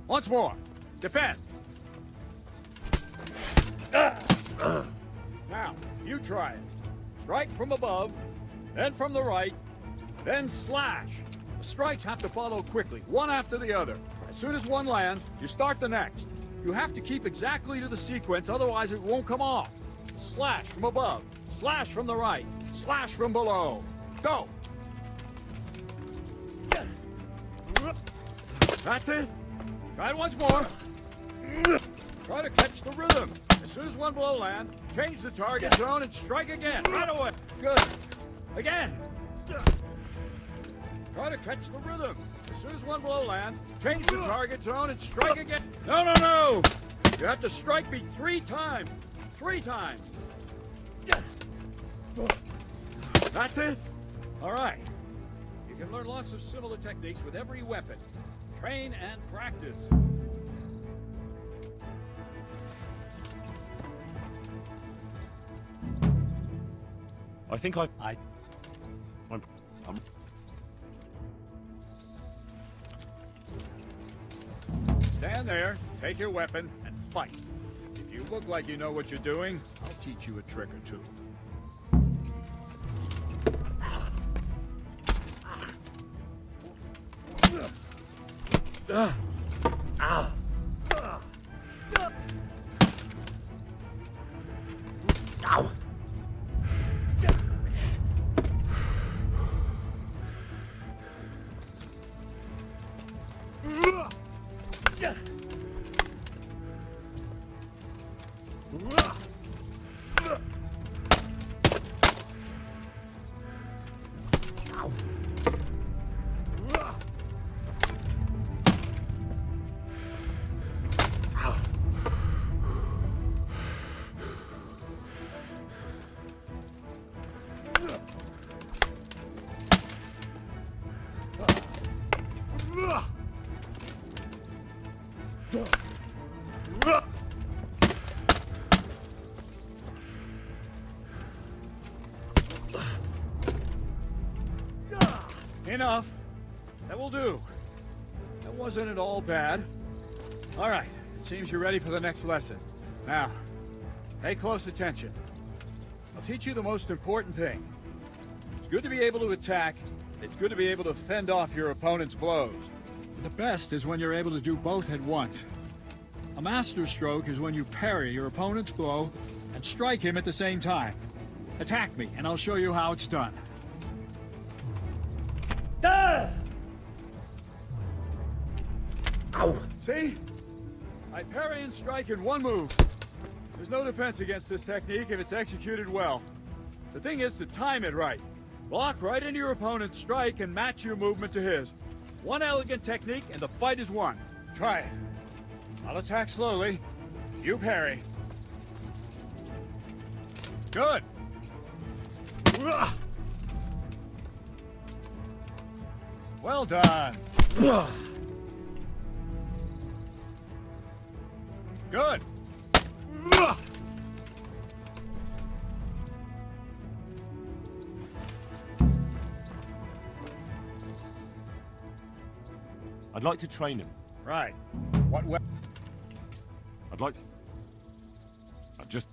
Once more. Defend. Now, you try it. Strike from above, then from the right, then slash. The strikes have to follow quickly, one after the other. As soon as one lands, you start the next. You have to keep exactly to the sequence, otherwise it won't come off. Slash from above, slash from the right, slash from below. Go! That's it. Try it once more. Try to catch the rhythm. As soon as one blow lands, change the target zone and strike again. Right away. Good. Again. Try to catch the rhythm. As soon as one blow lands, change the target zone and strike again. No, no, no! You have to strike me 3 times. 3 times. That's it? All right. You can learn lots of similar techniques with every weapon. Train and practice. I think I'm Stand there, take your weapon, and fight. If you look like you know what you're doing, I'll teach you a trick or two. Enough. That will do. That wasn't at all bad. All right, it seems you're ready for the next lesson. Now, pay close attention. I'll teach you the most important thing. It's good to be able to attack. It's good to be able to fend off your opponent's blows. But the best is when you're able to do both at once. A master stroke is when you parry your opponent's blow and strike him at the same time. Attack me, and I'll show you how it's done. Ow! See? I parry and strike in one move. There's no defense against this technique if it's executed well. The thing is to time it right. Block right into your opponent's strike and match your movement to his. One elegant technique and the fight is won. Try it. I'll attack slowly. You parry. Good. Well done. Good. I'd like to train him. Right. What weapon? I'd like... I'd just...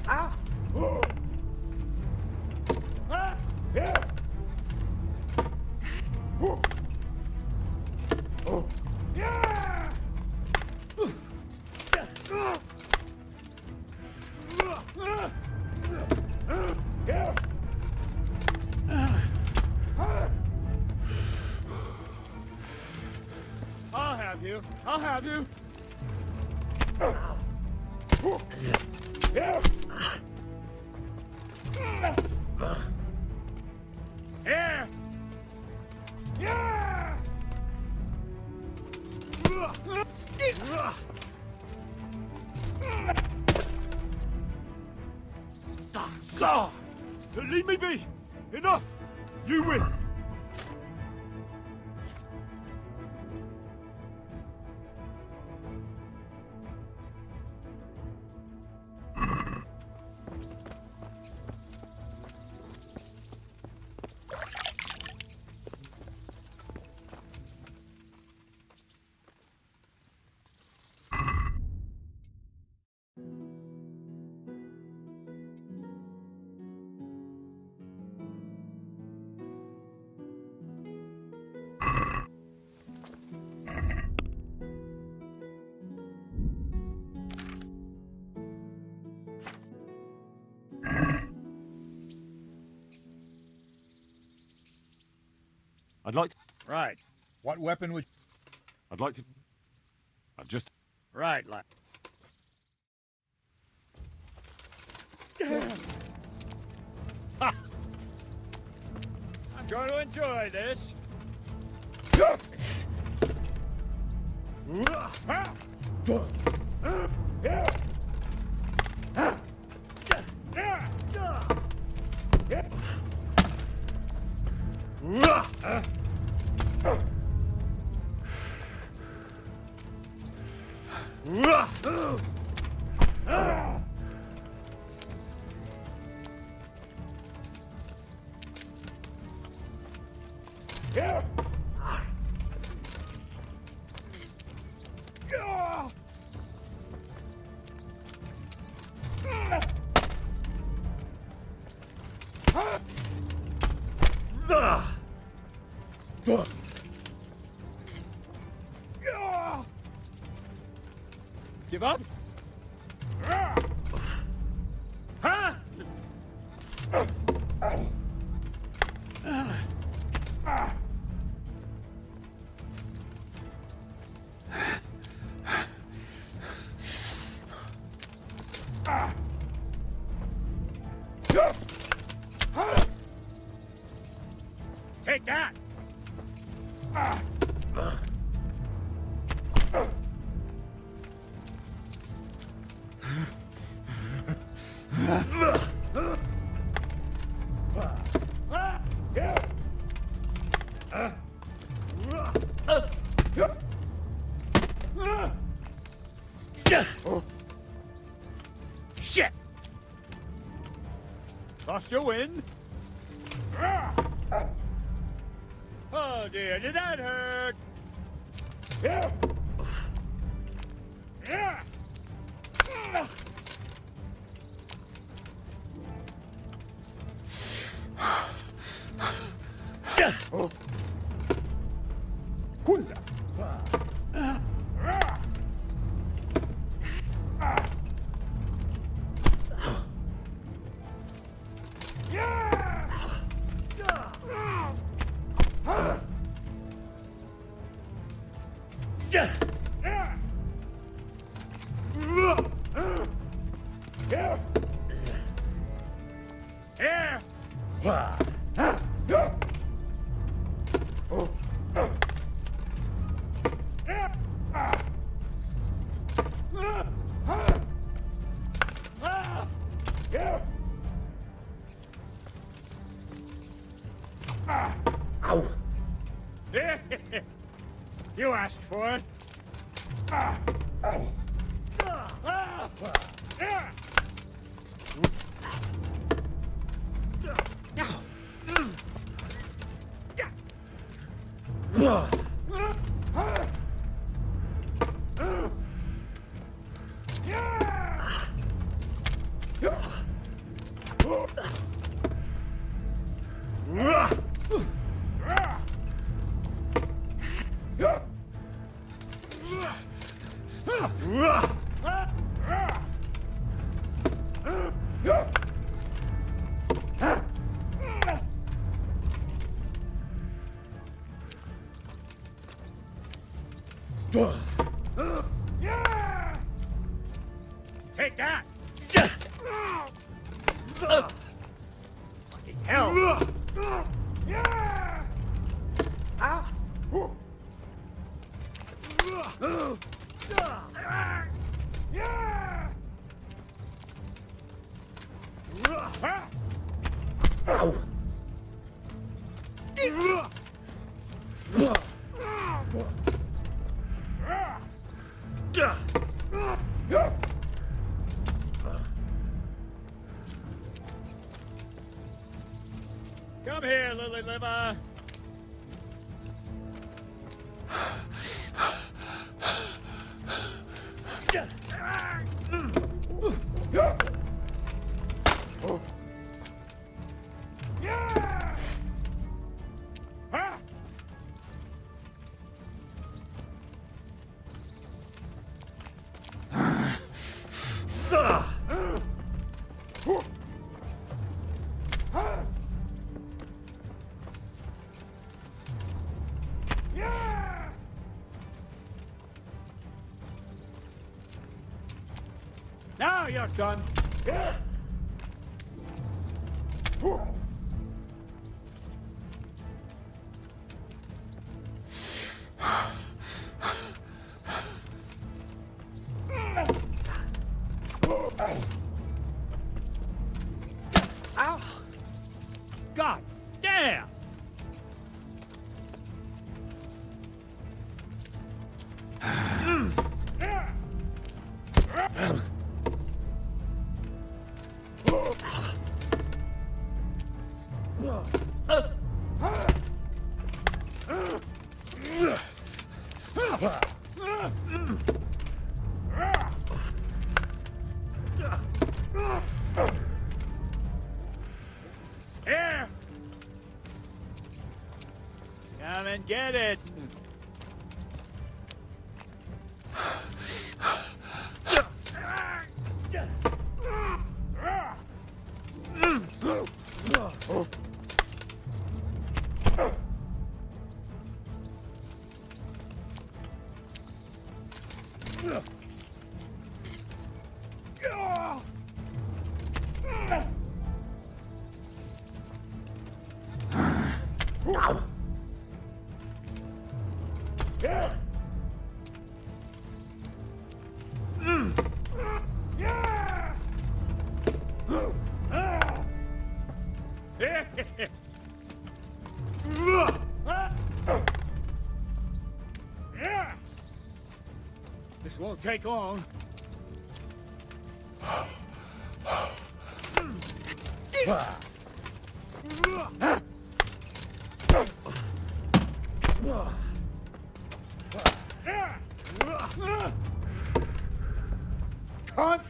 Ah! Ah! Yeah! Oh! Yeah! Yeah! I'll have you. I'll have you. Yeah! Here. Yeah! God! Leave me be! Enough! You win! I'd like to... Right. What weapon would... I'd like to... I'd just... Right, lad. Ha! I'm going to enjoy this. Give up? Huh? Take that! Shit! Lost your wind? Oh dear, did that hurt? Yeah! Yeah! Oh. Kunda. You asked for it. Take that! Fucking hell! Come here, lily liver. Now you're done. Ow! God damn! Here! Come and get it! This won't take long. Cunt!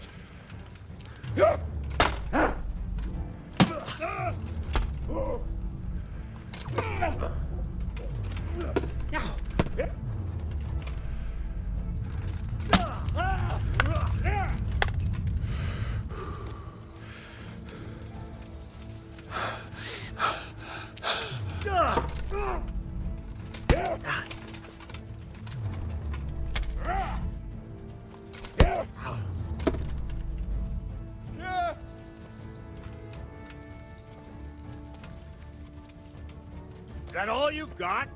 Is that all you've got?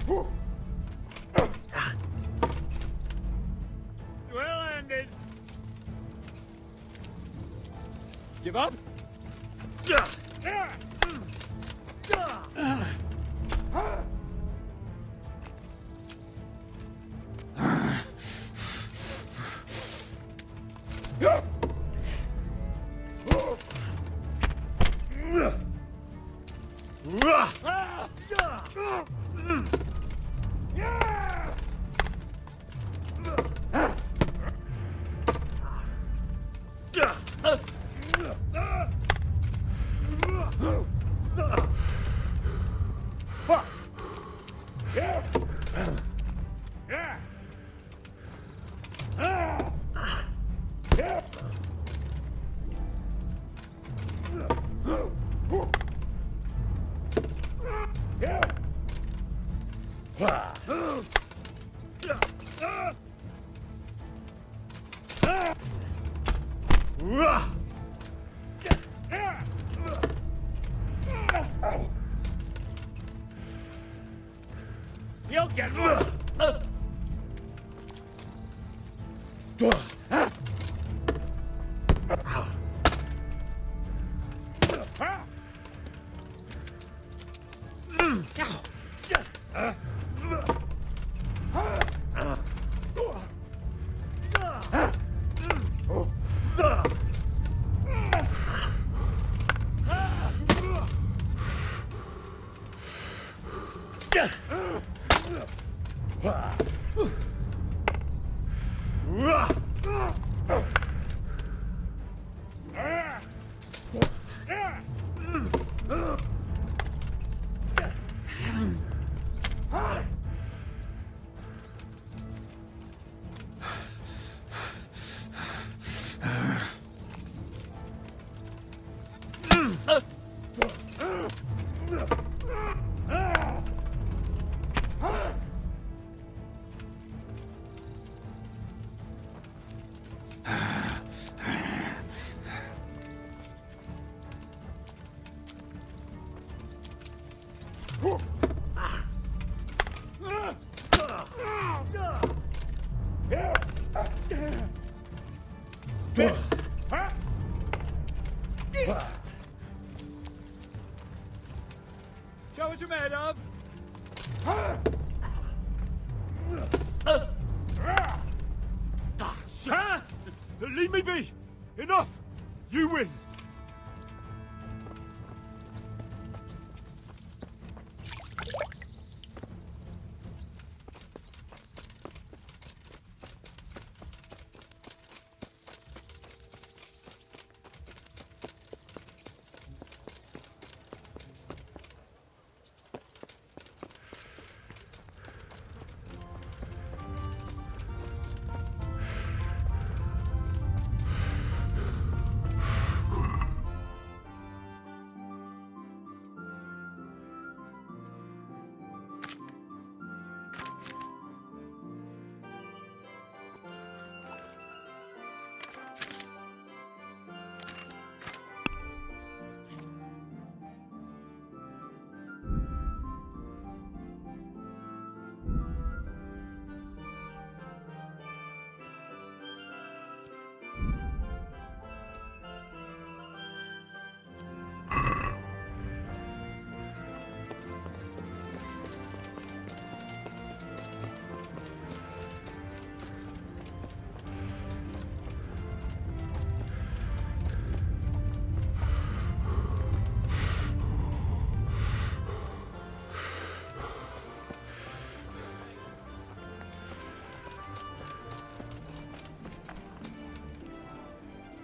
Well ended. Give up? Fuck! Yeah! Yeah! Yeah! You'll get one! Show what you're made of. Huh? Leave me be! Enough! You win!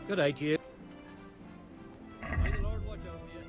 Good day to you. May the Lord watch over you.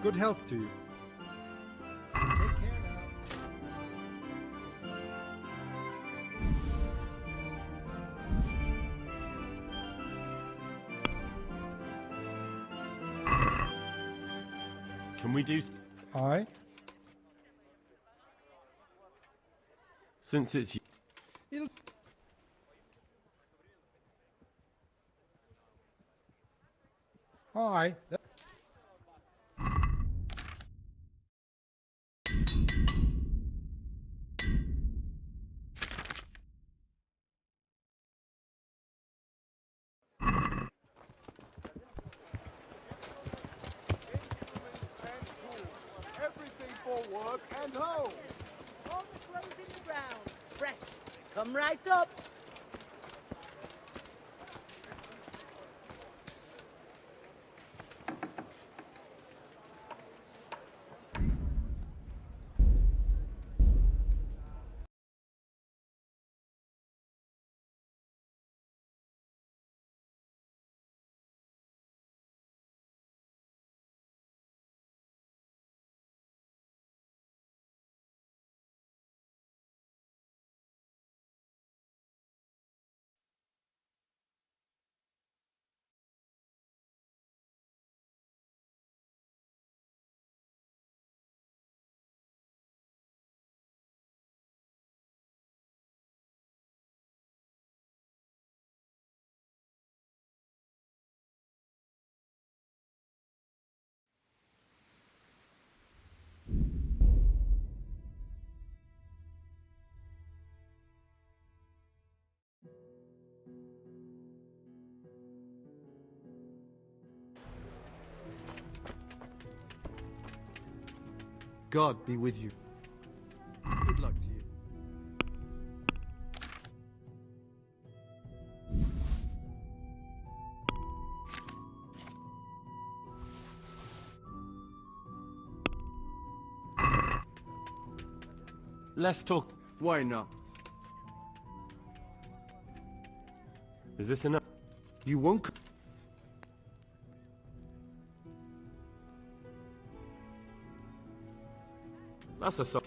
Good health to you. Take care now. Can we do... Aye. Since it's... It'll... Aye. Everything for work and home. All the clothes in the ground. Fresh. Come right up. God be with you. Good luck to you. Let's talk. Why not? Is this enough? You won't... That's a song.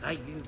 Hey, you.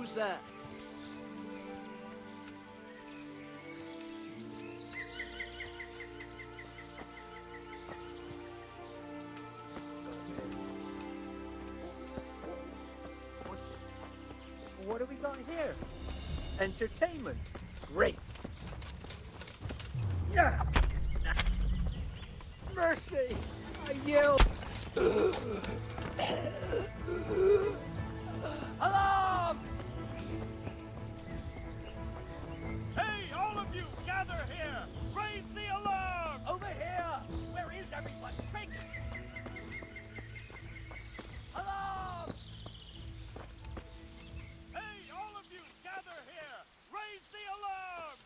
Who's there? What do we got here? Entertainment. Great. Yeah. Mercy! I yelled. Alarm! Hey, all of you, gather here! Raise the alarm! Over here! Where is everyone? Quick! Alarm! Hey, all of you, gather here! Raise the alarm!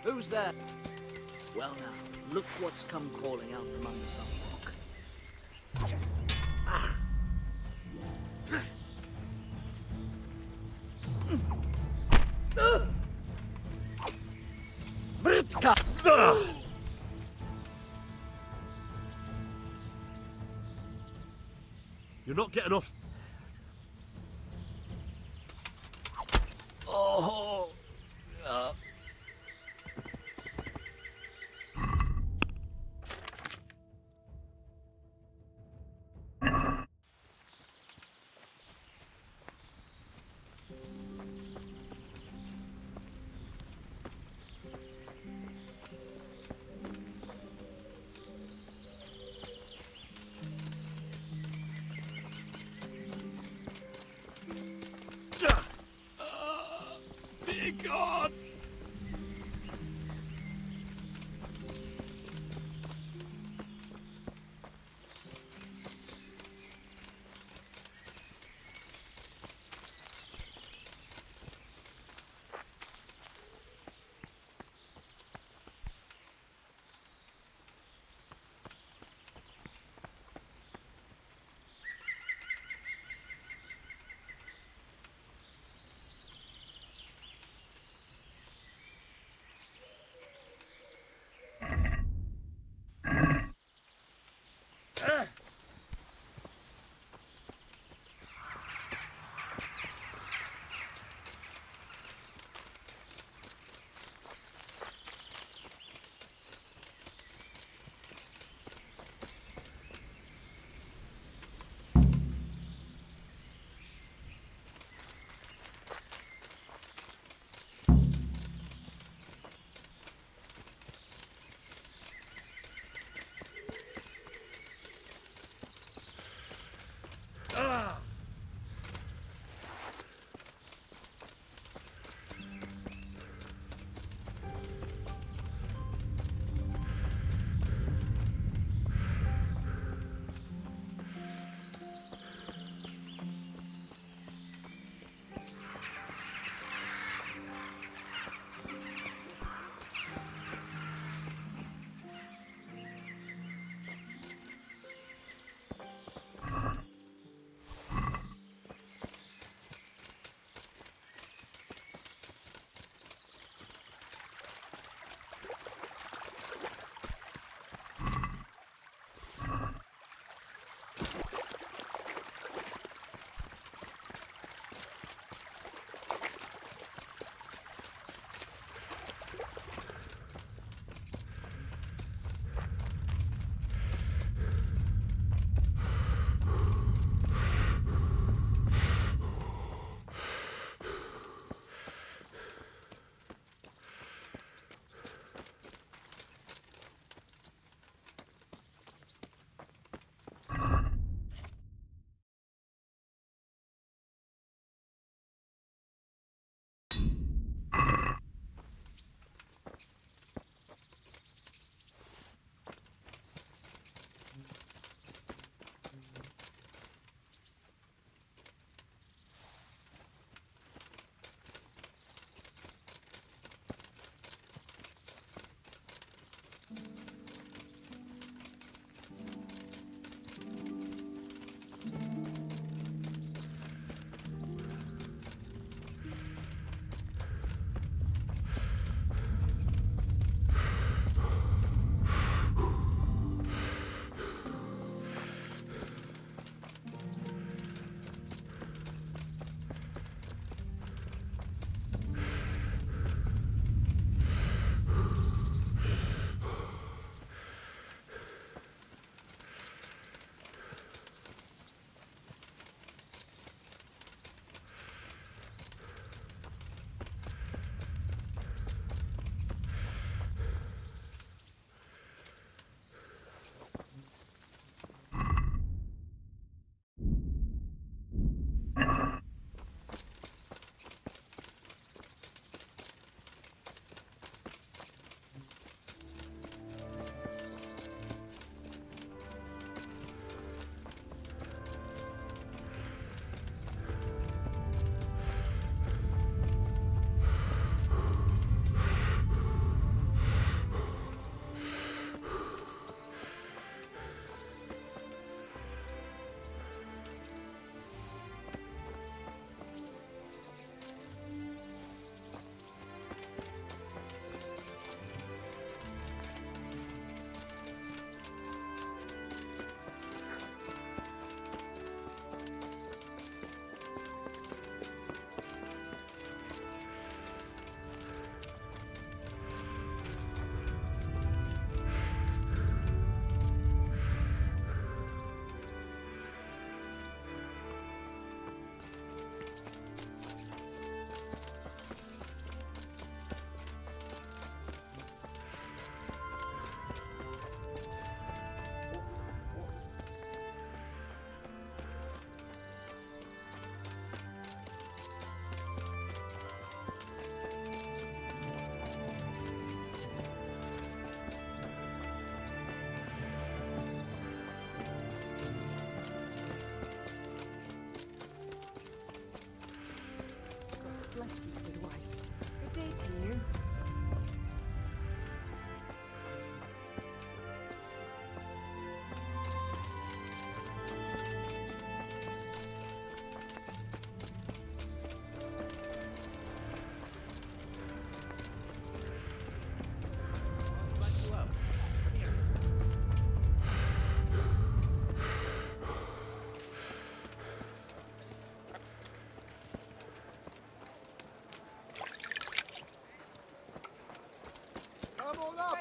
Who's there? Well now, look what's come calling out from under some rock. You're not getting off. Oh!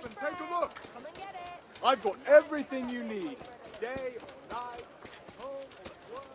up and take a look. I've got everything you need. Day or night, home or at work.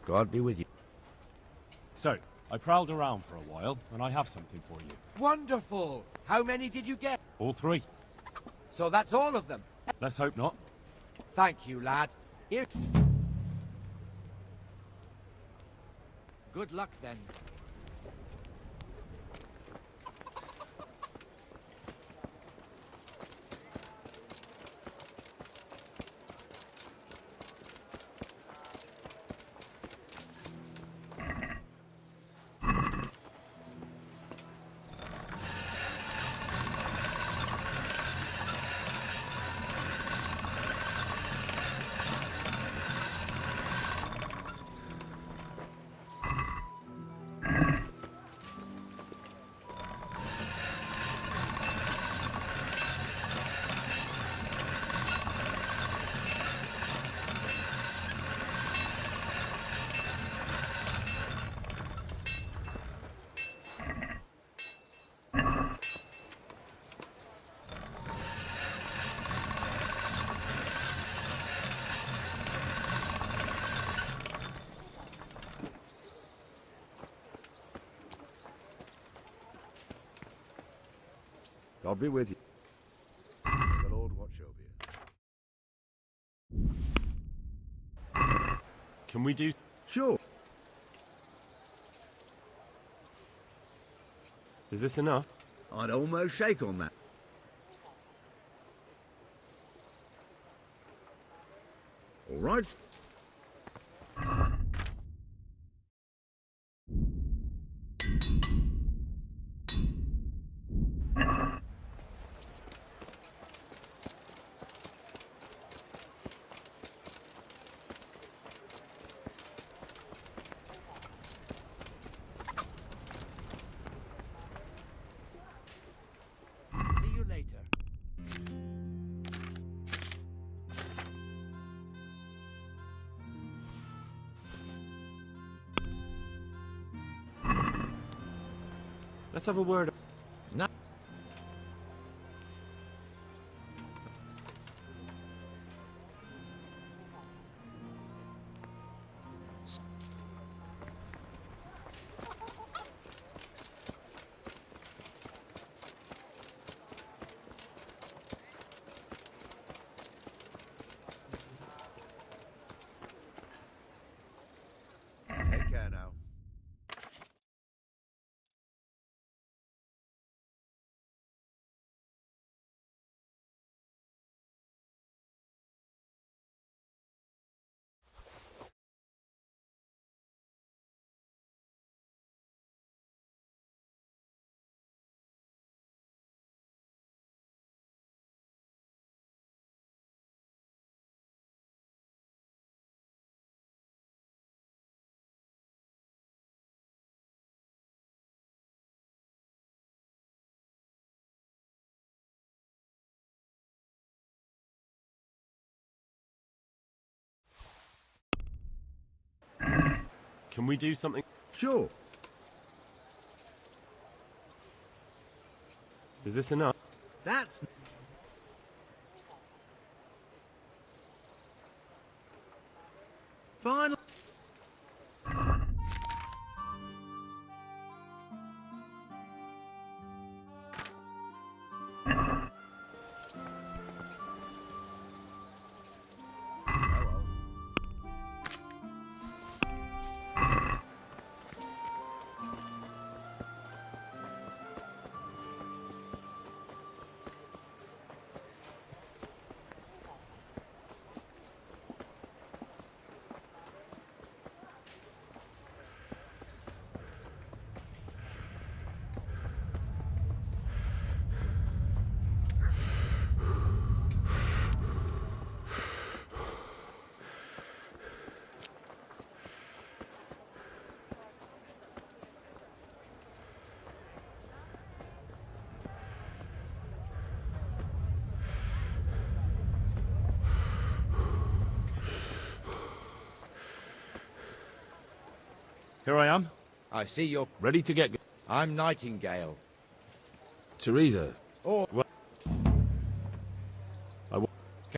God be with you. So, I prowled around for a while, and I have something for you. Wonderful! How many did you get? All 3. So that's all of them. Let's hope not. Thank you, lad. Here. Good luck, then. God be with you. The Lord watch over you. Can we do... Sure. Is this enough? I'd almost shake on that. All right. See you later. Let's have a word. No. Take care now. Can we do something? Sure. Is this enough? That's... Fine. Here I am. I see you're ready to get. I'm Nightingale. Teresa. Oh. Well,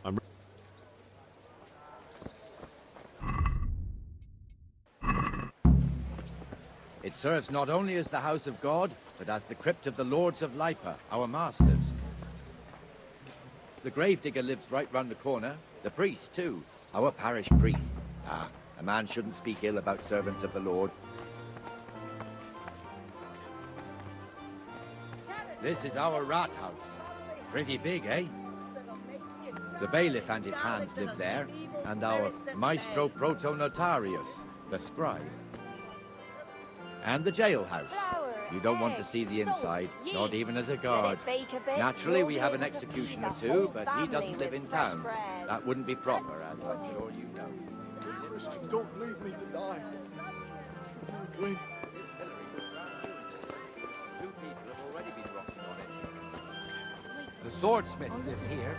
I'm. It serves not only as the house of God, but as the crypt of the lords of Lipa, our masters. The gravedigger lives right round the corner. The priest, too. Our parish priest. Ah, a man shouldn't speak ill about servants of the Lord. This is our rat house. Pretty big, eh? The bailiff and his hands live there, and our maestro protonotarius, the scribe. And the jailhouse. You don't want to see the inside, not even as a guard. Naturally, we have an executioner too, but he doesn't live in town. That wouldn't be proper, as I'm sure you know. Christians, don't leave me to die. Drink. Two people have already been rocking on it. The swordsmith lives here.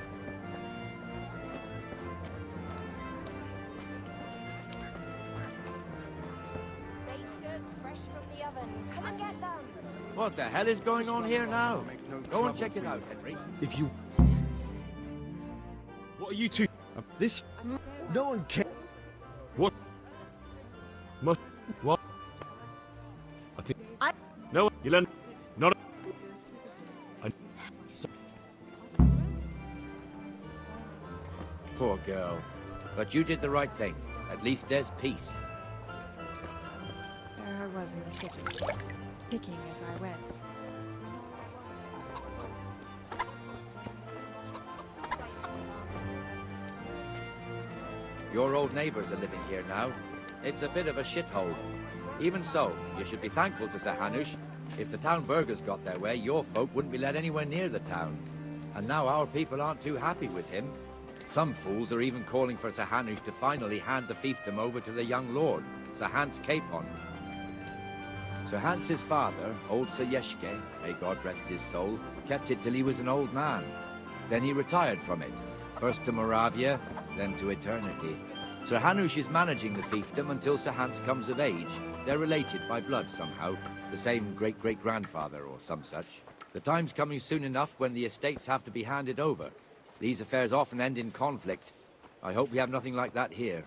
What the hell is going on here now? Go and check it out, Henry. If you. What are you two? This. No one cares. What? Must. What? I think. No, you learn. Not. Poor girl. But you did the right thing. At least there's peace. There I was in the thicket, picking as I went. Your old neighbors are living here now. It's a bit of a shithole. Even so, you should be thankful to Sir Hanush. If the town burghers got their way, your folk wouldn't be let anywhere near the town. And now our people aren't too happy with him. Some fools are even calling for Sir Hanush to finally hand the fiefdom over to the young lord, Sir Hans Capon. Sir Hans's father, old Sir Yeshke, may God rest his soul, kept it till he was an old man. Then he retired from it, first to Moravia, then to eternity. Sir Hanush is managing the fiefdom until Sir Hans comes of age. They're related by blood somehow, the same great-great-grandfather or some such. The time's coming soon enough when the estates have to be handed over. These affairs often end in conflict. I hope we have nothing like that here.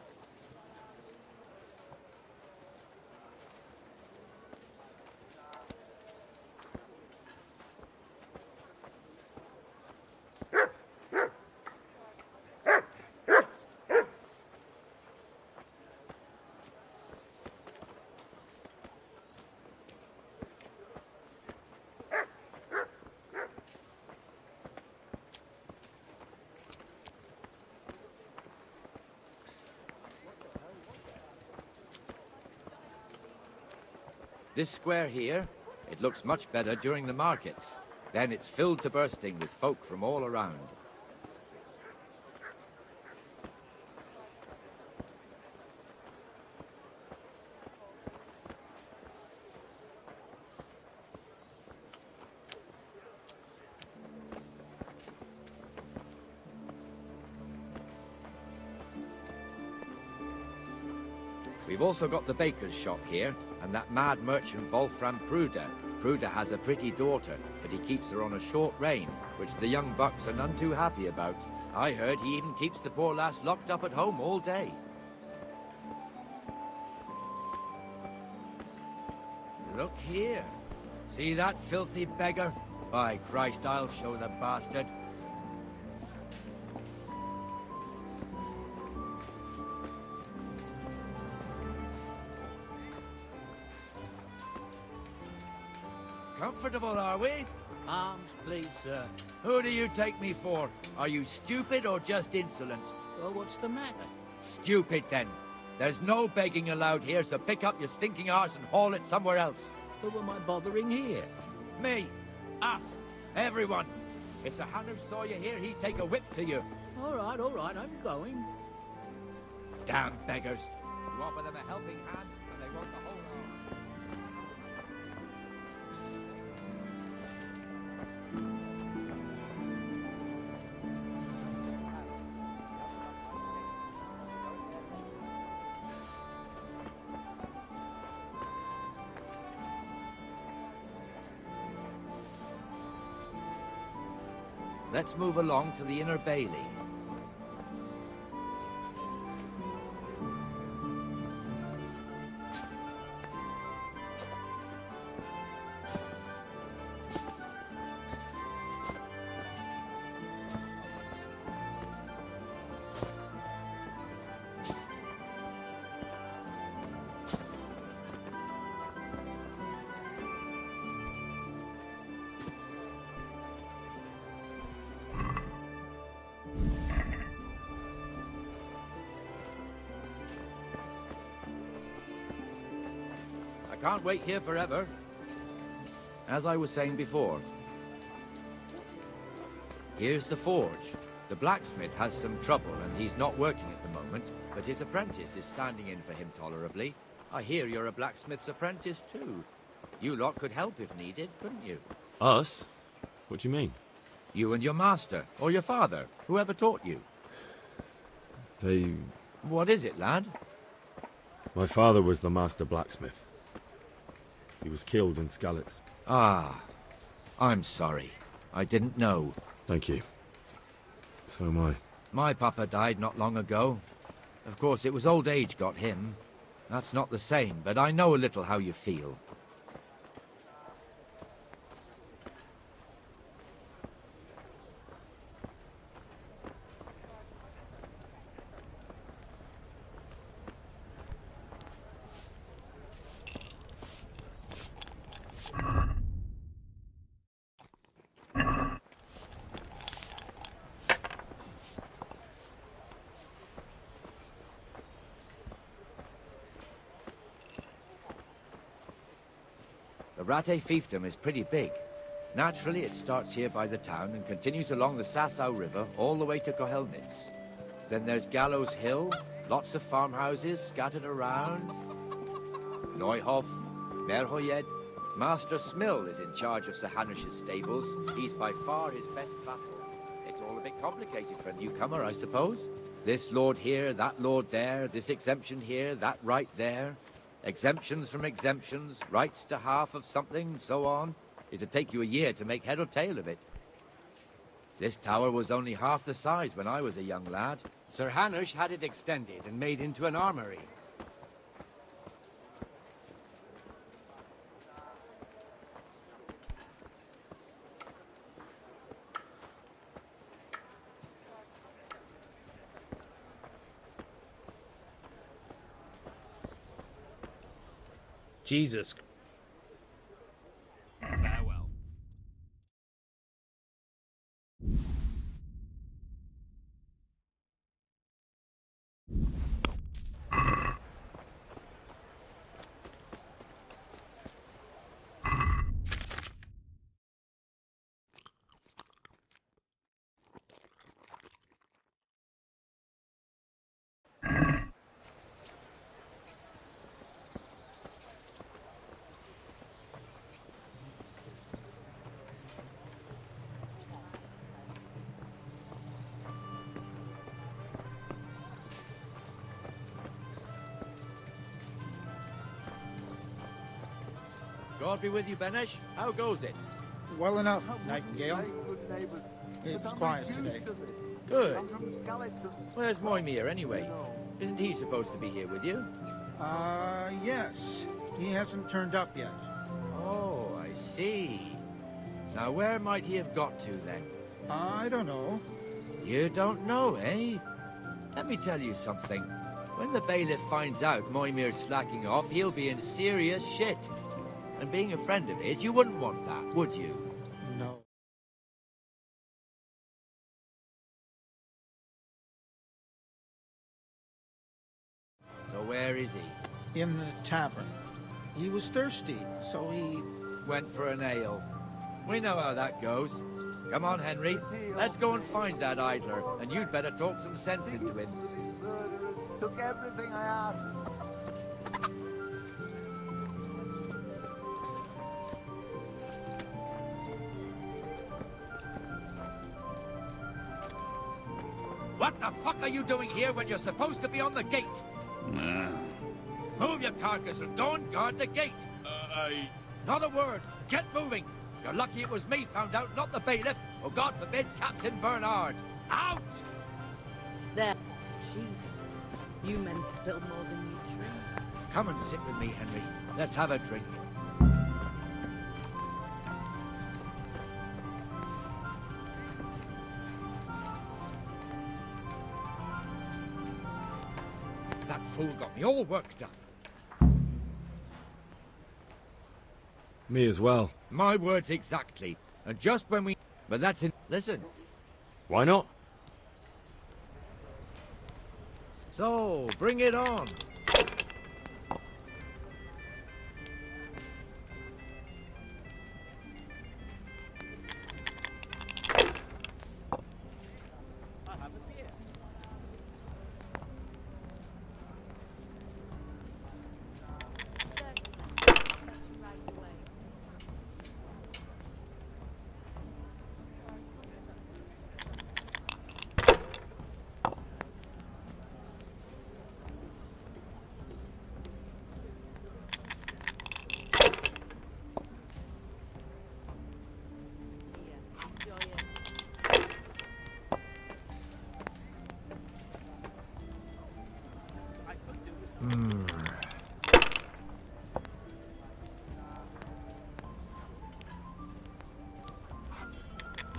This square here, it looks much better during the markets. Then it's filled to bursting with folk from all around. We've also got the baker's shop here, and that mad merchant Wolfram Pruder. Pruder has a pretty daughter, but he keeps her on a short rein, which the young bucks are none too happy about. I heard he even keeps the poor lass locked up at home all day. Look here. See that filthy beggar? By Christ, I'll show the bastard. Comfortable, are we? Arms, please, sir. Who do you take me for? Are you stupid or just insolent? Well, what's the matter? Stupid, then. There's no begging allowed here, so pick up your stinking arse and haul it somewhere else. Who am I bothering here? Me. Us. Everyone. If Sir Hanush saw you here, he'd take a whip to you. All right, I'm going. Damn beggars. You offer them a helping hand, and they want the whole arm. Let's move along to the Inner Bailey. I can't wait here forever. As I was saying before, here's the forge. The blacksmith has some trouble and he's not working at the moment, but his apprentice is standing in for him tolerably. I hear you're a blacksmith's apprentice too. You lot could help if needed, couldn't you? Us? What do you mean? You and your master, or your father, whoever taught you. They... What is it, lad? My father was the master blacksmith. He was killed in Skalitz. Ah, I'm sorry. I didn't know. Thank you. So am I. My papa died not long ago. Of course, it was old age got him. That's not the same, but I know a little how you feel. The Rate fiefdom is pretty big. Naturally, it starts here by the town and continues along the Sasau River all the way to Kohelnitz. Then there's Gallows Hill, lots of farmhouses scattered around. Neuhof, Merhoyed. Master Smill is in charge of Sir Hanush's stables. He's by far his best vassal. It's all a bit complicated for a newcomer, I suppose. This lord here, that lord there, this exemption here, that right there. Exemptions from exemptions, rights to half of something, so on. It'd take you a year to make head or tail of it. This tower was only half the size when I was a young lad. Sir Hanush had it extended and made into an armory. Jesus. Farewell. God be with you, Benesh. How goes it? Well enough, Nightingale. It's quiet today. Good. Where's Moimir, anyway? Isn't he supposed to be here with you? Yes. He hasn't turned up yet. Oh, I see. Now, where might he have got to, then? I don't know. You don't know, eh? Let me tell you something. When the bailiff finds out Moimir's slacking off, he'll be in serious shit. And being a friend of his, you wouldn't want that, would you? No. So where is he? In the tavern. He was thirsty, so he... Went for an ale. We know how that goes. Come on, Henry. Let's go and find that idler, and you'd better talk some sense into him. Took everything I had. What the fuck are you doing here when you're supposed to be on the gate? Move your carcass and go and guard the gate. Not a word. Get moving. You're lucky it was me found out, not the bailiff, or God forbid, Captain Bernard. Out! There. Jesus. You men spill more than you drink. Come and sit with me, Henry. Let's have a drink. That fool got me all worked up. Me as well. My words exactly. And just when we... But that's in... Listen. Why not? So, bring it on.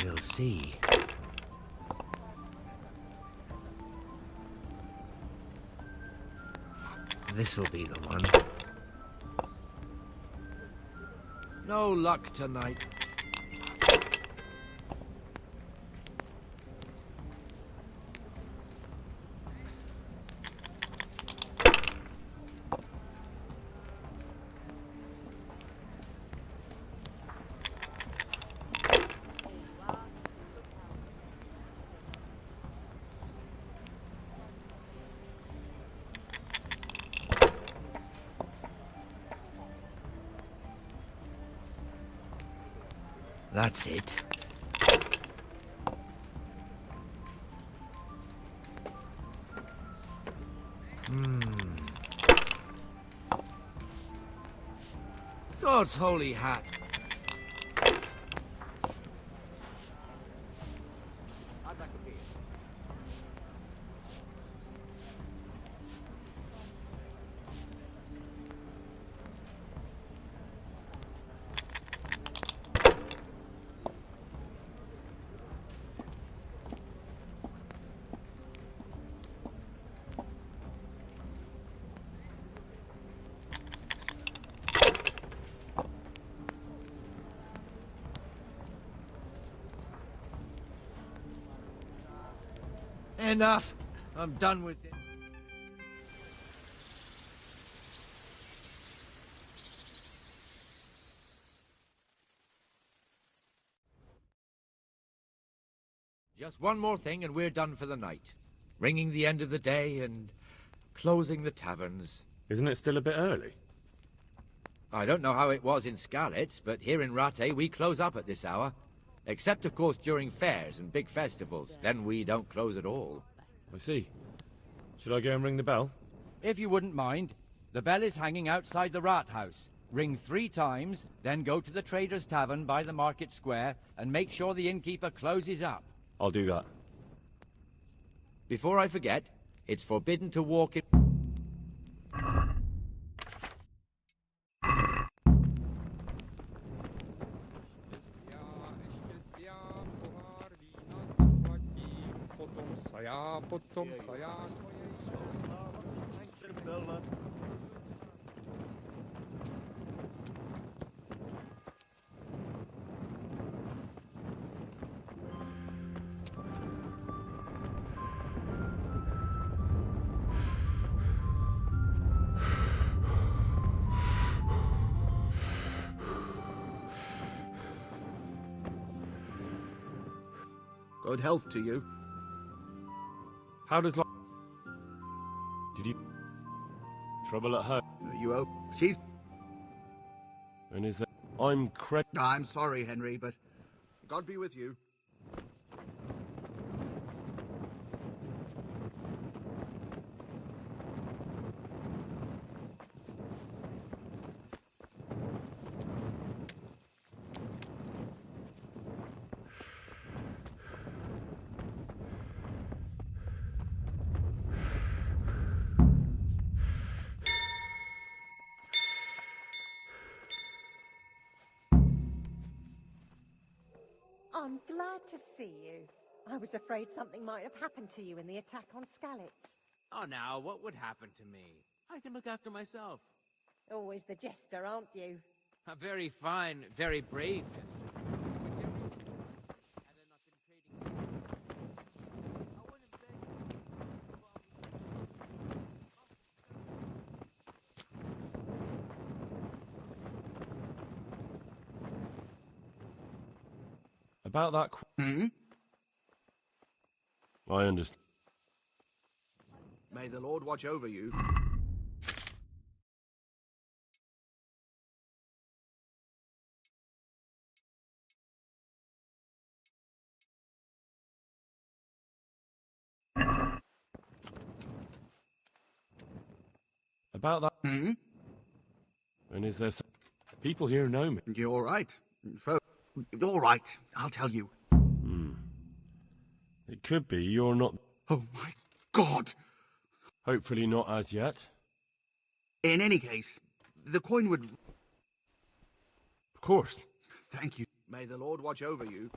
We'll see. This'll be the one. No luck tonight. That's it. God's holy hat. Enough. I'm done with it. Just one more thing and we're done for the night. Ringing the end of the day and closing the taverns. Isn't it still a bit early? I don't know how it was in Skalitz, but here in Rattay we close up at this hour. Except, of course, during fairs and big festivals. Then we don't close at all. I see. Should I go and ring the bell? If you wouldn't mind. The bell is hanging outside the rat house. Ring 3 times, then go to the Trader's Tavern by the market square and make sure the innkeeper closes up. I'll do that. Before I forget, it's forbidden to walk in... Good health to you. How does Did you... Trouble at home? You owe... She's... And is that... I'm I'm sorry, Henry, but... God be with you. I'm glad to see you. I was afraid something might have happened to you in the attack on Skalitz. Oh, now, what would happen to me? I can look after myself. Always the jester, aren't you? A very fine, very brave jester. About that. I understand. May the Lord watch over you. About that. And is there some... People here know me. You're right. All right, I'll tell you. It could be you're not... Oh my God! Hopefully not as yet. In any case, the coin would... Of course. Thank you. May the Lord watch over you.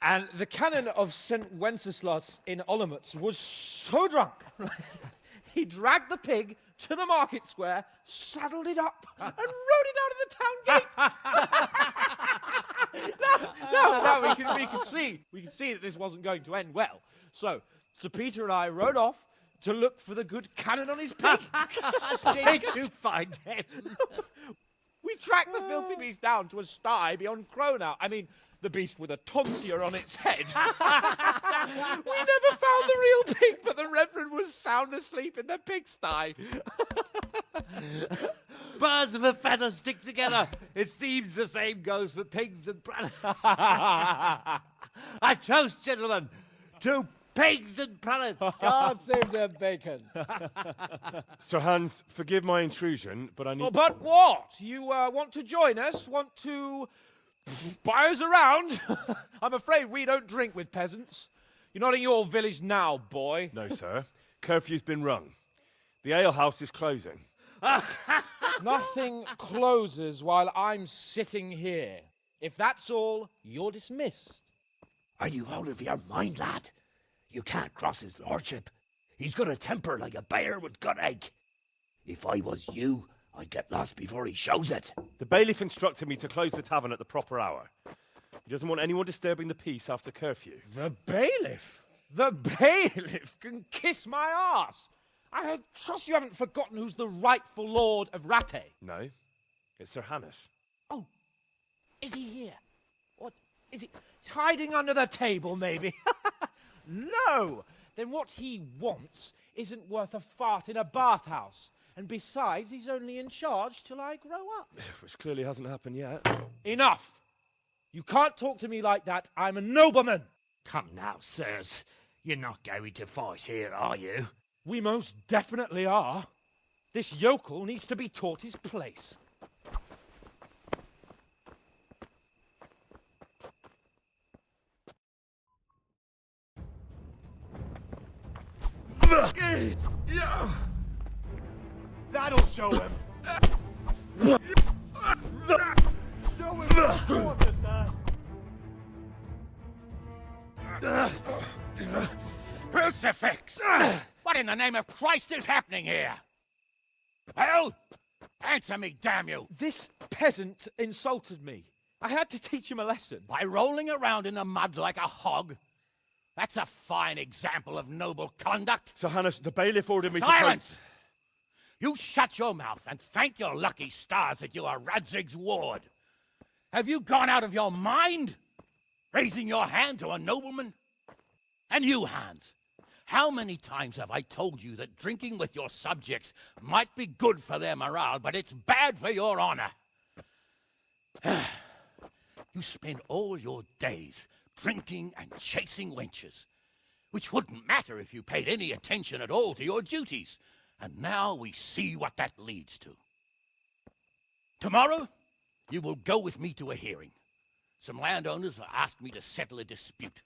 And the canon of St. Wenceslas in Olomouc was so drunk, he dragged the pig to the market square, saddled it up, and rode it out of the town gate. No, we could see that this wasn't going to end well. So, Sir Peter and I rode off to look for the good canon on his pig. Did you find him? We tracked the filthy beast down to a sty beyond Cronau. I mean, the beast with a tonsure on its head. We never found the real pig, but the Reverend was sound asleep in the pigsty. Birds of a feather stick together. It seems the same goes for pigs and prelates. I toast, gentlemen, to pigs and prelates. God save their bacon. Sir Hans, forgive my intrusion, but I need... Oh, but what? You want to join us? Want to... buy us around? I'm afraid we don't drink with peasants. You're not in your village now, boy. No, sir. Curfew's been rung. The alehouse is closing. Nothing closes while I'm sitting here. If that's all, you're dismissed. Are you out of your mind, lad? You can't cross his lordship. He's got a temper like a bear with gut ache. If I was you, I'd get lost before he shows it. The bailiff instructed me to close the tavern at the proper hour. He doesn't want anyone disturbing the peace after curfew. The bailiff? The bailiff can kiss my arse. I trust you haven't forgotten who's the rightful lord of Rattay. No, it's Sir Hannes. Oh, is he here? What, is he hiding under the table, maybe? No! Then what he wants isn't worth a fart in a bathhouse. And besides, he's only in charge till I grow up. Which clearly hasn't happened yet. Enough! You can't talk to me like that. I'm a nobleman. Come now, sirs. You're not going to fight here, are you? We most definitely are. This yokel needs to be taught his place. That'll show him. Show him the quarter, sir. Crucifix! What in the name of Christ is happening here? Well, answer me, damn you! This peasant insulted me. I had to teach him a lesson. By rolling around in the mud like a hog? That's a fine example of noble conduct. Sir Hannes, the bailiff ordered me Silence! You shut your mouth and thank your lucky stars that you are Radzig's ward. Have you gone out of your mind? Raising your hand to a nobleman? And you, Hans, how many times have I told you that drinking with your subjects might be good for their morale, but it's bad for your honor? You spend all your days drinking and chasing wenches, which wouldn't matter if you paid any attention at all to your duties. And now we see what that leads to. Tomorrow, you will go with me to a hearing. Some landowners have asked me to settle a dispute.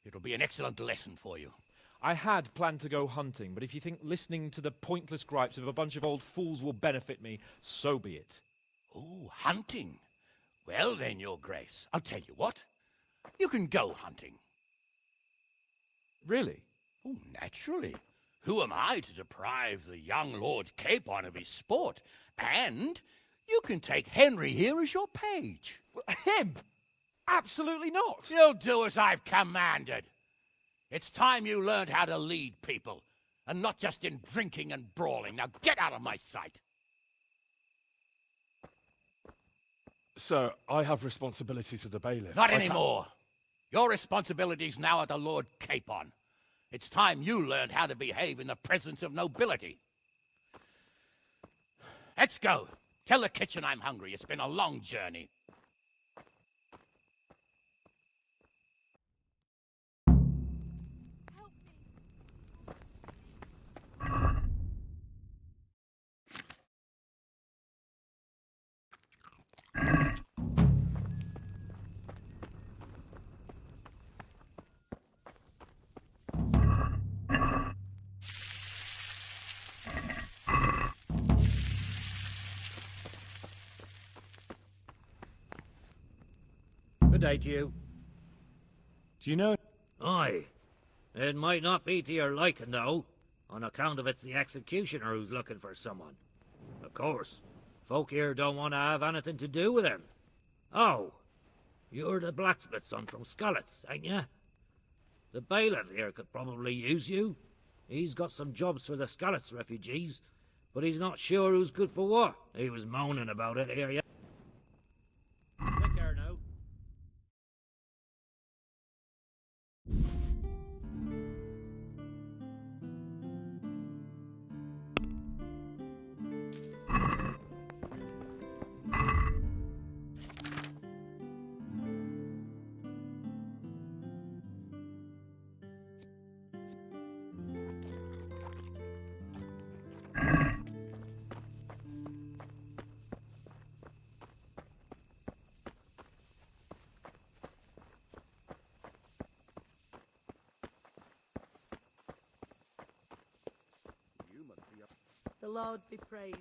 It'll be an excellent lesson for you. I had planned to go hunting, but if you think listening to the pointless gripes of a bunch of old fools will benefit me, so be it. Oh, hunting? Well then, Your Grace, I'll tell you what. You can go hunting. Really? Oh, naturally. Who am I to deprive the young Lord Capon of his sport? And you can take Henry here as your page. Him? Absolutely not. You'll do as I've commanded. It's time you learned how to lead people, and not just in drinking and brawling. Now get out of my sight. Sir, I have responsibilities to the bailiff. Not anymore. Your responsibilities now are the Lord Capon. It's time you learned how to behave in the presence of nobility. Let's go. Tell the kitchen I'm hungry. It's been a long journey. Good day to you. Do you know? Aye. It might not be to your liking, though, on account of it's the executioner who's looking for someone. Of course, folk here don't want to have anything to do with him. Oh, you're the blacksmith's son from Skalitz, ain't you? The bailiff here could probably use you. He's got some jobs for the Skalitz refugees, but he's not sure who's good for what. He was moaning about it here, yeah. Take care now. The Lord be praised.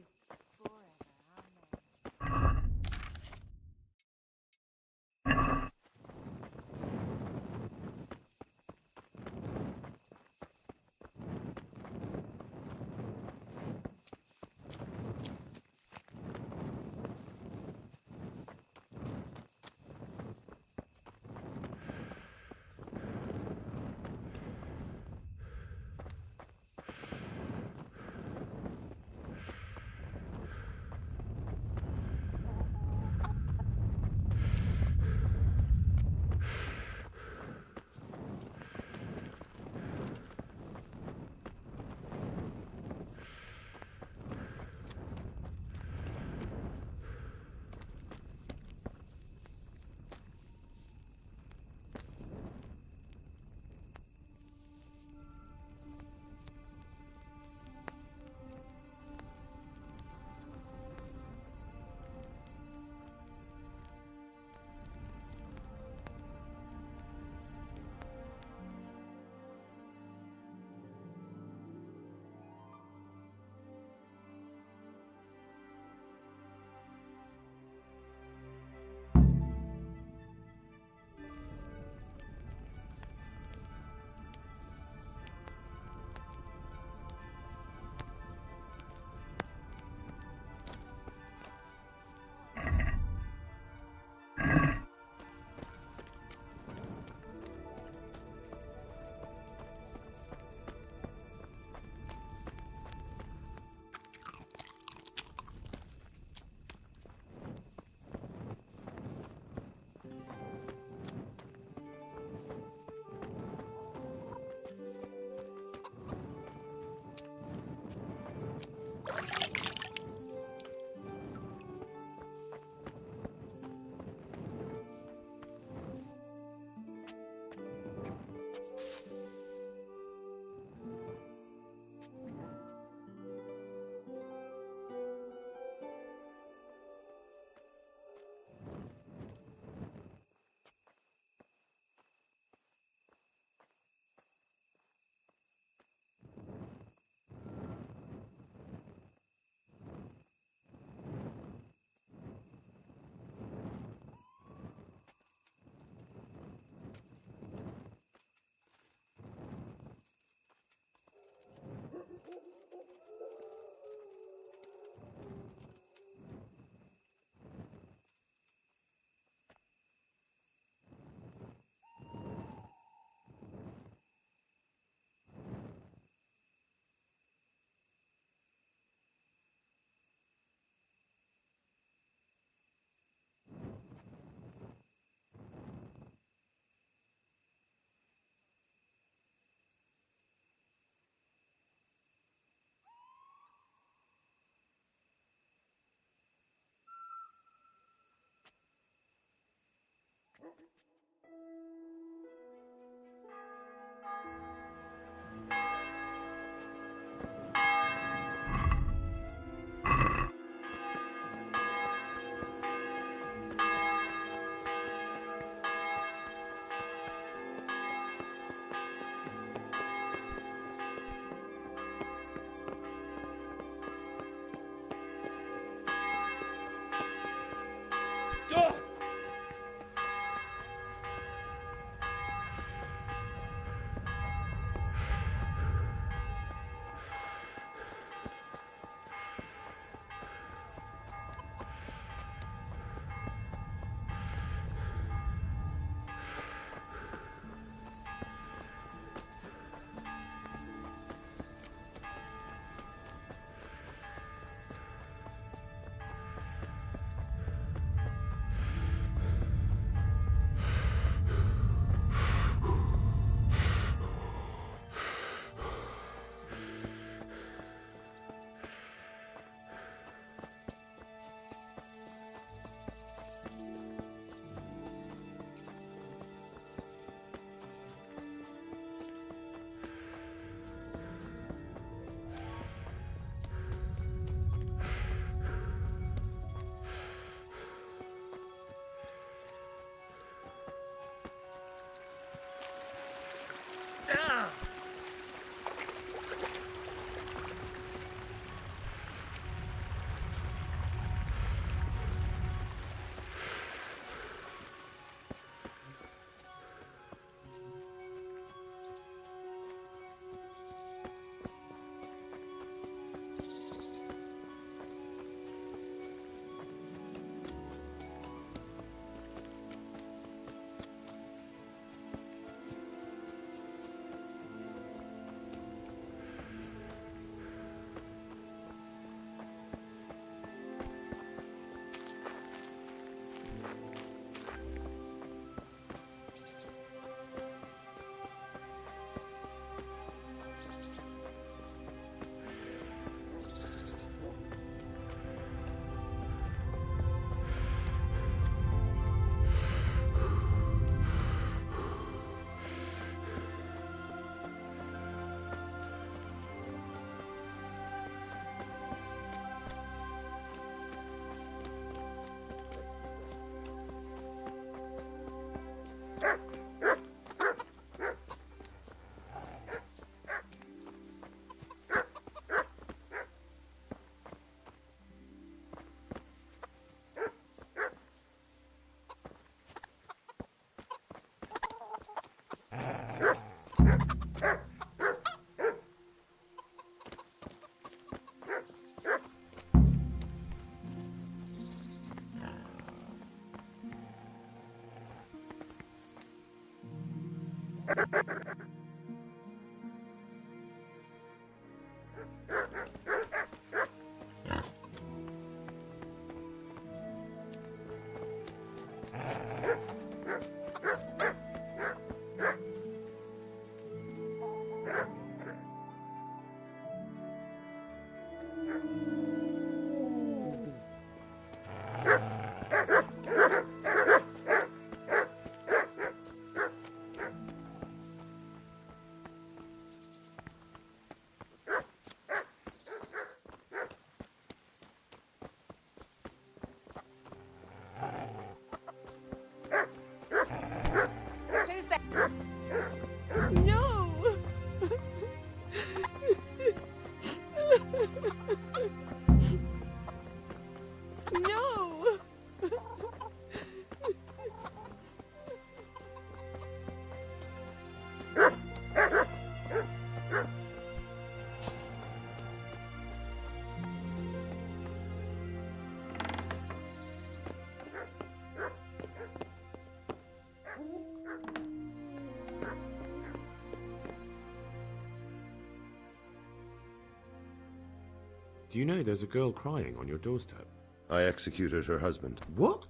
Do you know there's a girl crying on your doorstep? I executed her husband. What?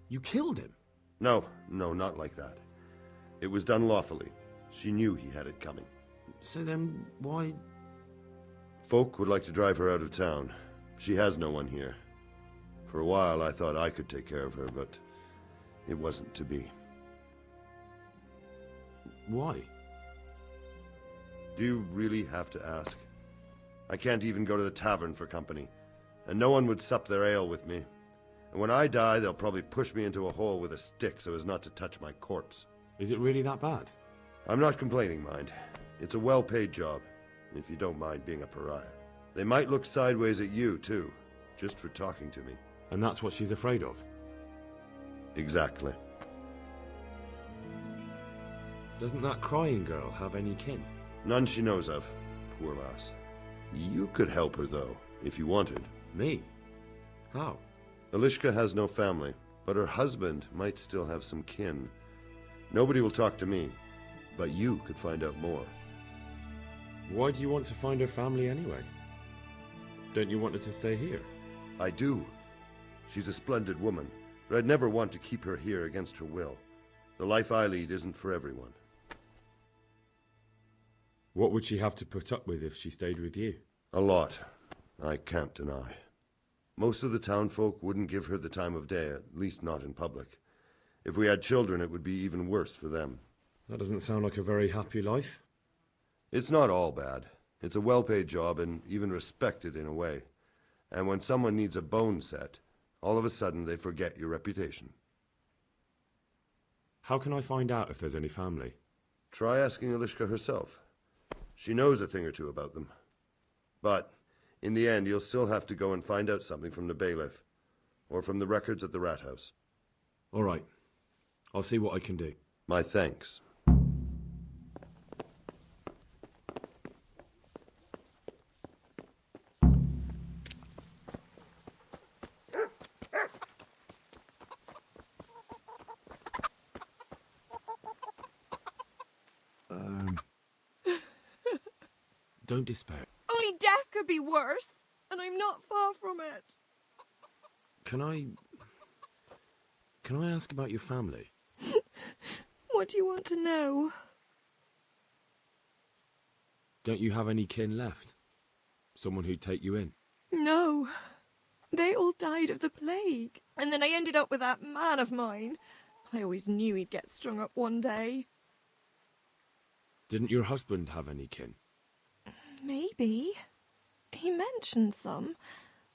You killed him? No, not like that. It was done lawfully. She knew he had it coming. So then, why... Folk would like to drive her out of town. She has no one here. For a while, I thought I could take care of her, but it wasn't to be. Why? Do you really have to ask? I can't even go to the tavern for company, and no one would sup their ale with me. And when I die, they'll probably push me into a hole with a stick so as not to touch my corpse. Is it really that bad? I'm not complaining, mind. It's a well-paid job, if you don't mind being a pariah. They might look sideways at you, too, just for talking to me. And that's what she's afraid of? Exactly. Doesn't that crying girl have any kin? None she knows of. Poor lass. You could help her, though, if you wanted. Me? How? Elishka has no family, but her husband might still have some kin. Nobody will talk to me, but you could find out more. Why do you want to find her family anyway? Don't you want her to stay here? I do. She's a splendid woman, but I'd never want to keep her here against her will. The life I lead isn't for everyone. What would she have to put up with if she stayed with you? A lot. I can't deny. Most of the townfolk wouldn't give her the time of day, at least not in public. If we had children, it would be even worse for them. That doesn't sound like a very happy life. It's not all bad. It's a well-paid job and even respected in a way. And when someone needs a bone set, all of a sudden they forget your reputation. How can I find out if there's any family? Try asking Elishka herself. She knows a thing or two about them. But, in the end, you'll still have to go and find out something from the bailiff, or from the records at the rat house. All right. I'll see what I can do. My thanks. Don't despair. Only death could be worse, and I'm not far from it. Can I ask about your family? What do you want to know? Don't you have any kin left? Someone who'd take you in? No. They all died of the plague. And then I ended up with that man of mine. I always knew he'd get strung up one day. Didn't your husband have any kin? Maybe. He mentioned some,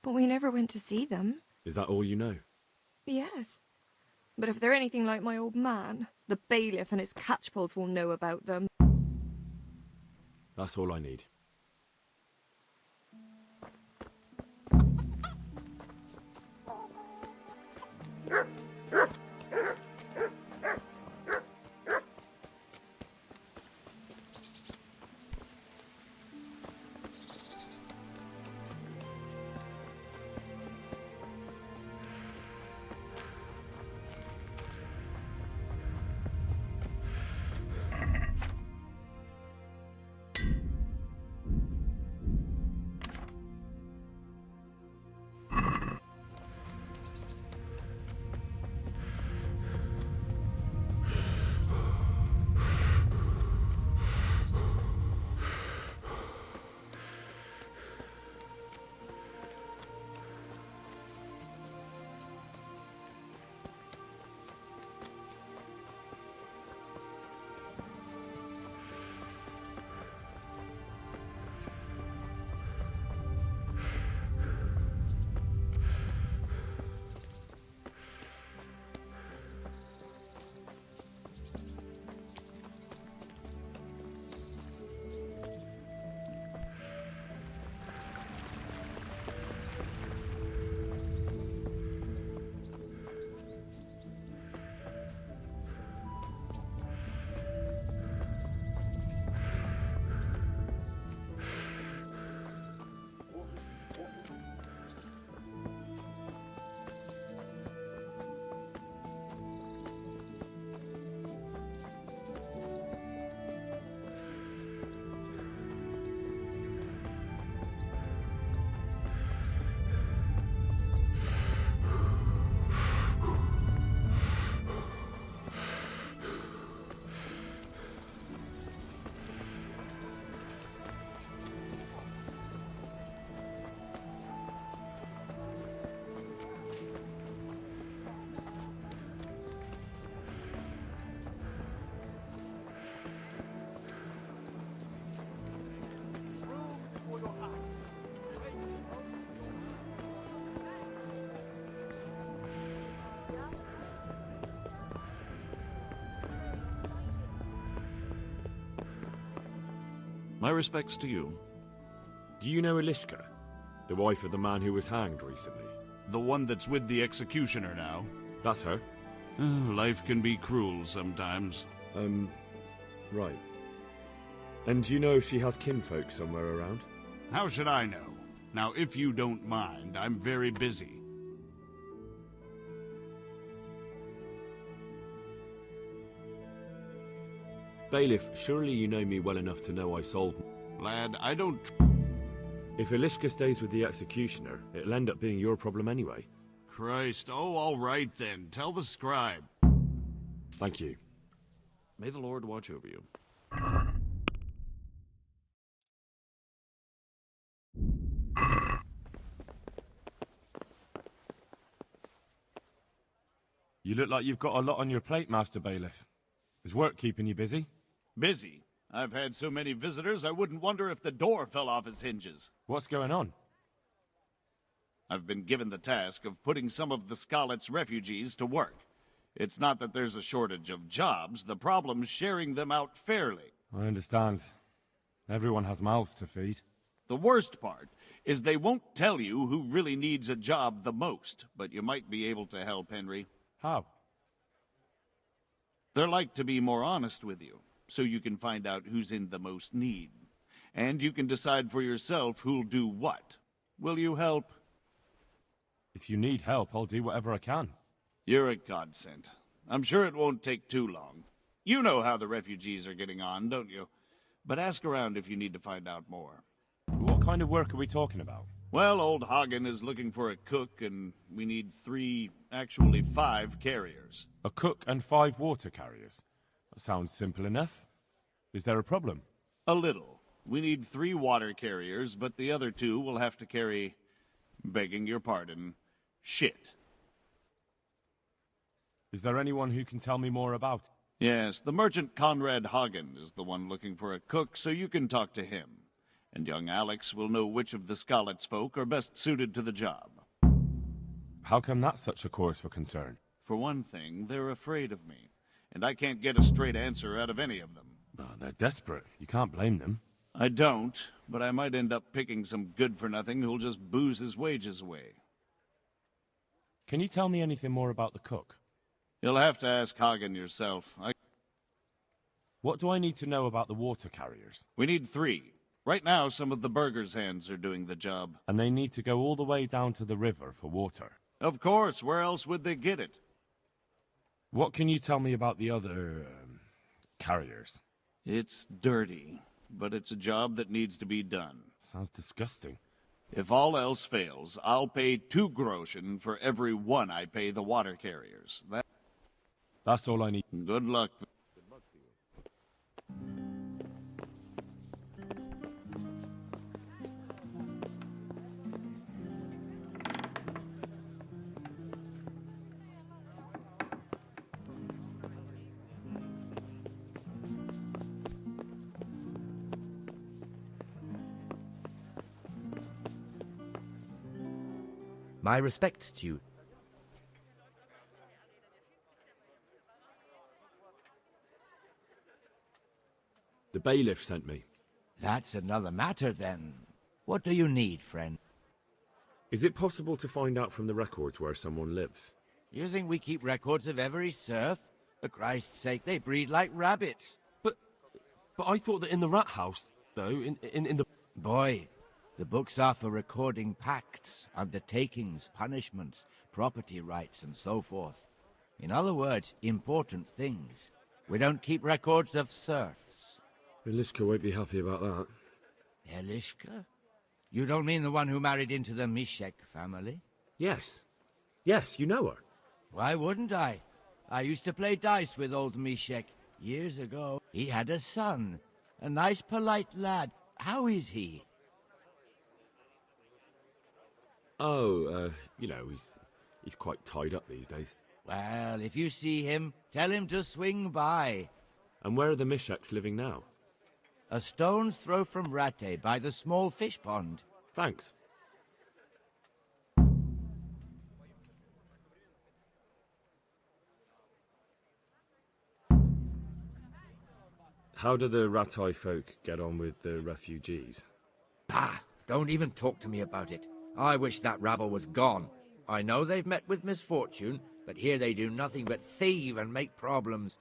but we never went to see them. Is that all you know? Yes. But if they're anything like my old man, the bailiff and his catchpolls will know about them. That's all I need. My respects to you. Do you know Elishka, the wife of the man who was hanged recently? The one that's with the executioner now? That's her. Life can be cruel sometimes. Right. And do you know if she has kinfolk somewhere around? How should I know? Now, if you don't mind, I'm very busy. Bailiff, surely you know me well enough to know I sold... Lad, I don't... If Elishka stays with the executioner, it'll end up being your problem anyway. Christ, oh, all right then. Tell the scribe. Thank you. May the Lord watch over you. You look like you've got a lot on your plate, Master Bailiff. Is work keeping you busy? Busy? I've had so many visitors, I wouldn't wonder if the door fell off its hinges. What's going on? I've been given the task of putting some of the Skalit's refugees to work. It's not that there's a shortage of jobs, the problem's sharing them out fairly. I understand. Everyone has mouths to feed. The worst part is they won't tell you who really needs a job the most, but you might be able to help, Henry. How? They're like to be more honest with you, so you can find out who's in the most need. And you can decide for yourself who'll do what. Will you help? If you need help, I'll do whatever I can. You're a godsend. I'm sure it won't take too long. You know how the refugees are getting on, don't you? But ask around if you need to find out more. What kind of work are we talking about? Well, old Hagen is looking for a cook, and we need 5 carriers. A cook and 5 water carriers? That sounds simple enough. Is there a problem? A little. We need 3 water carriers, but the other 2 will have to carry, begging your pardon, shit. Is there anyone who can tell me more about it? Yes, the merchant Conrad Hagen is the one looking for a cook, so you can talk to him. And young Alex will know which of the Skalit's folk are best suited to the job. How come that's such a cause for concern? For one thing, they're afraid of me, and I can't get a straight answer out of any of them. Oh, they're desperate. You can't blame them. I don't, but I might end up picking some good-for-nothing who'll just booze his wages away. Can you tell me anything more about the cook? You'll have to ask Hagen yourself. What do I need to know about the water carriers? We need 3. Right now, some of the burgers' hands are doing the job. And they need to go all the way down to the river for water? Of course, where else would they get it? What can you tell me about the other... carriers? It's dirty, but it's a job that needs to be done. Sounds disgusting. If all else fails, I'll pay 2 groschen for every 1 I pay the water carriers. That's all I need. Good luck. My respects to you. The bailiff sent me. That's another matter, then. What do you need, friend? Is it possible to find out from the records where someone lives? You think we keep records of every serf? For Christ's sake, they breed like rabbits. But I thought that in the rat house, though, in the... Boy, the books are for recording pacts, undertakings, punishments, property rights, and so forth. In other words, important things. We don't keep records of serfs. Elishka won't be happy about that. Elishka? You don't mean the one who married into the Mishek family? Yes. Yes, you know her. Why wouldn't I? I used to play dice with old Mishek years ago. He had a son. A nice, polite lad. How is he? Oh, you know, he's quite tied up these days. Well, if you see him, tell him to swing by. And where are the Misheks living now? A stone's throw from Rate by the small fish pond. Thanks. How do the Ratai folk get on with the refugees? Bah! Don't even talk to me about it. I wish that rabble was gone. I know they've met with misfortune, but here they do nothing but thieve and make problems.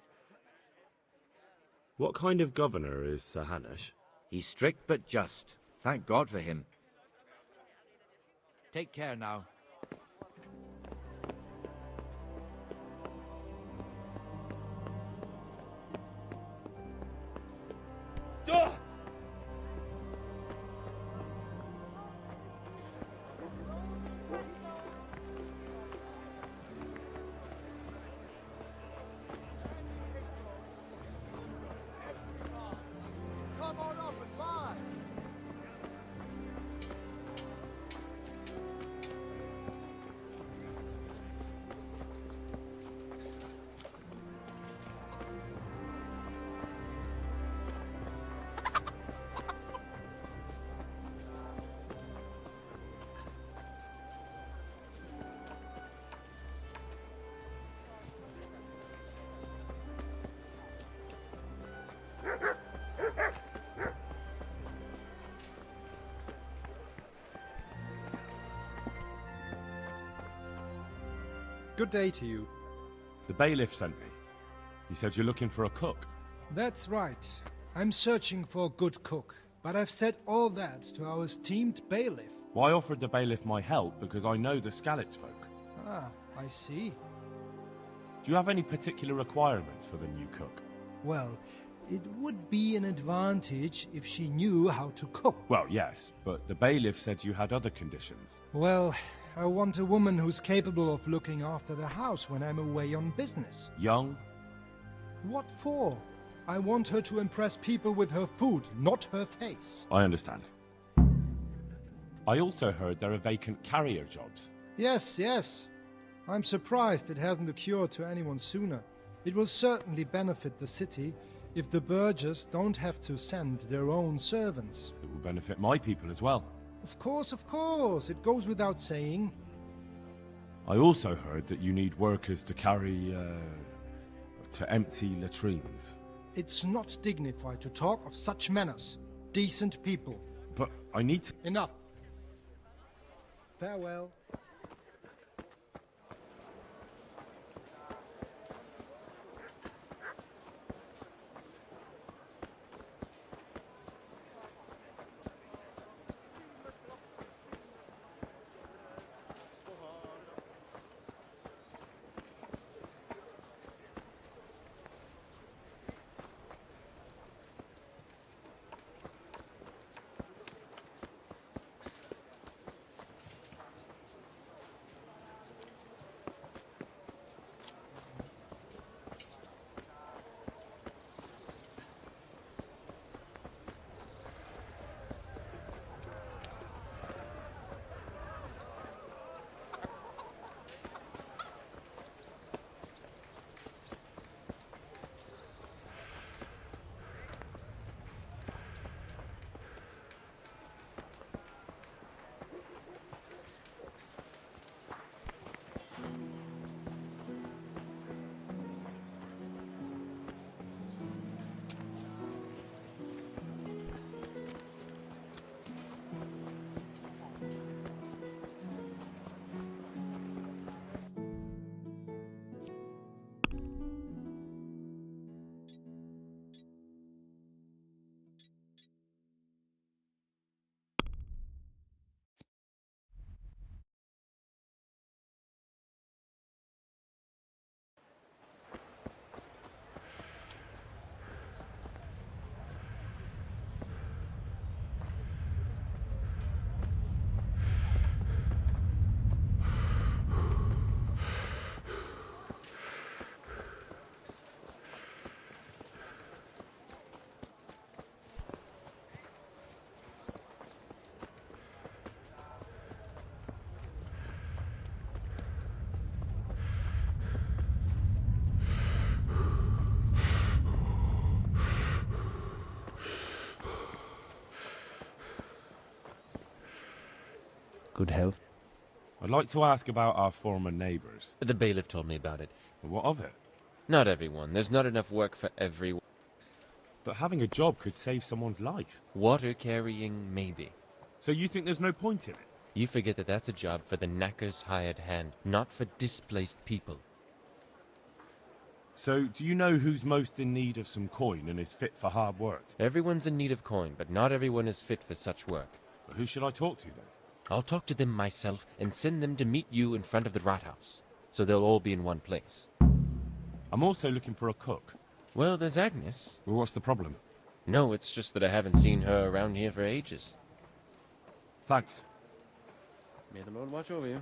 What kind of governor is Sir Hanush? He's strict but just. Thank God for him. Take care now. Come on up and buy. Good day to you. The bailiff sent me. He said you're looking for a cook. That's right. I'm searching for a good cook. But I've said all that to our esteemed bailiff. Well, I offered the bailiff my help because I know the Skalitz folk. Ah, I see. Do you have any particular requirements for the new cook? Well, it would be an advantage if she knew how to cook. Well, yes, but the bailiff said you had other conditions. Well, I want a woman who's capable of looking after the house when I'm away on business. Young? What for? I want her to impress people with her food, not her face. I understand. I also heard there are vacant carrier jobs. Yes, yes. I'm surprised it hasn't occurred to anyone sooner. It will certainly benefit the city if the burghers don't have to send their own servants. It will benefit my people as well. Of course, it goes without saying. I also heard that you need workers to carry, to empty latrines. It's not dignified to talk of such manners. Decent people. But I need to... Enough. Farewell. Good health. I'd like to ask about our former neighbours. The bailiff told me about it. What of it? Not everyone. There's not enough work for everyone. But having a job could save someone's life. Water carrying, maybe. So you think there's no point in it? You forget that that's a job for the knacker's hired hand, not for displaced people. So, do you know who's most in need of some coin and is fit for hard work? Everyone's in need of coin, but not everyone is fit for such work. But who should I talk to then? I'll talk to them myself and send them to meet you in front of the rat house, so they'll all be in one place. I'm also looking for a cook. Well, there's Agnes. Well, what's the problem? No, it's just that I haven't seen her around here for ages. Thanks. May the Lord watch over you.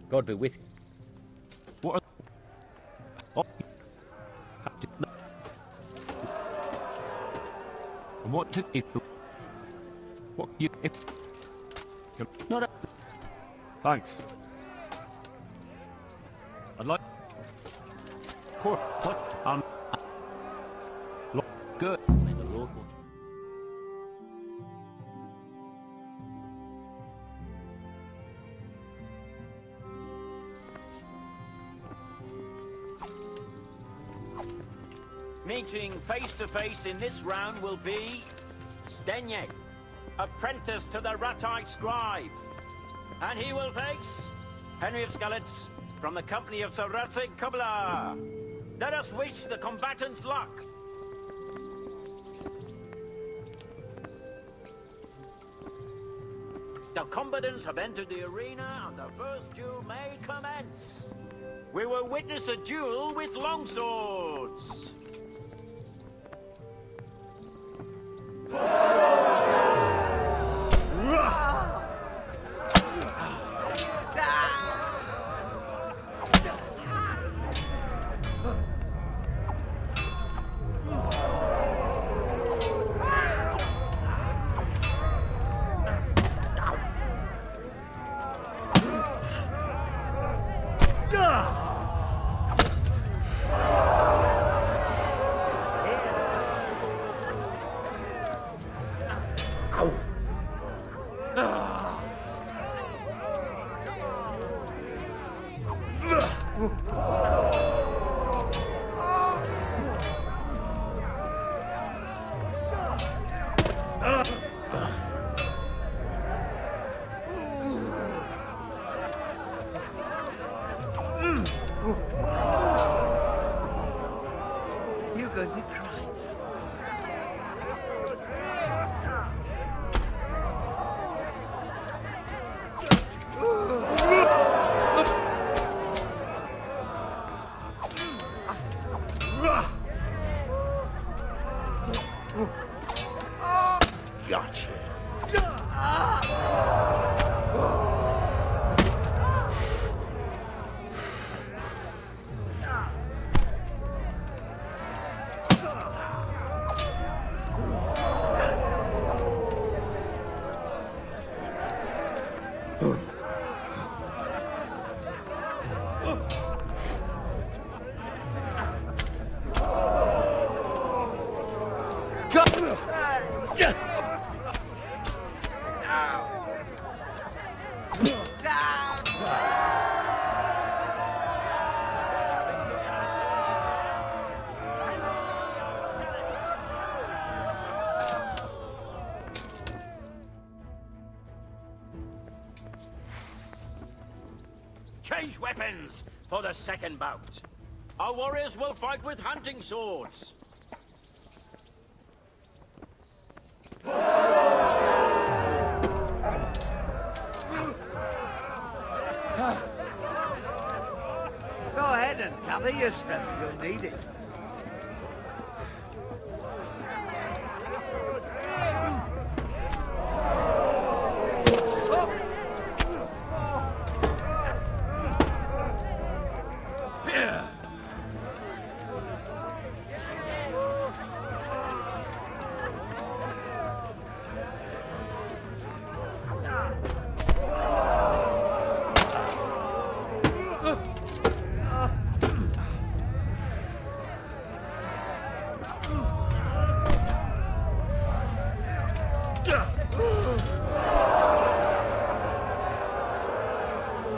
God be with you. What? Oh. What did it do? What you? Not a... Thanks. I'd like. What? Good. May the Lord watch. Meeting face to face in this round will be Stenyek, apprentice to the rat-eyed scribe. And he will face Henry of Skalitz from the company of Sir Ratzig Kubla. Let us wish the combatants luck. The combatants have entered the arena and the first duel may commence. We will witness a duel with longswords. Gotcha. Change weapons for the second bout. Our warriors will fight with hunting swords. Go ahead and gather your strength. You'll need it.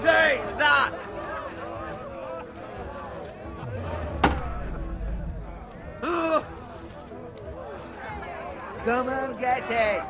Take that! Come and get it!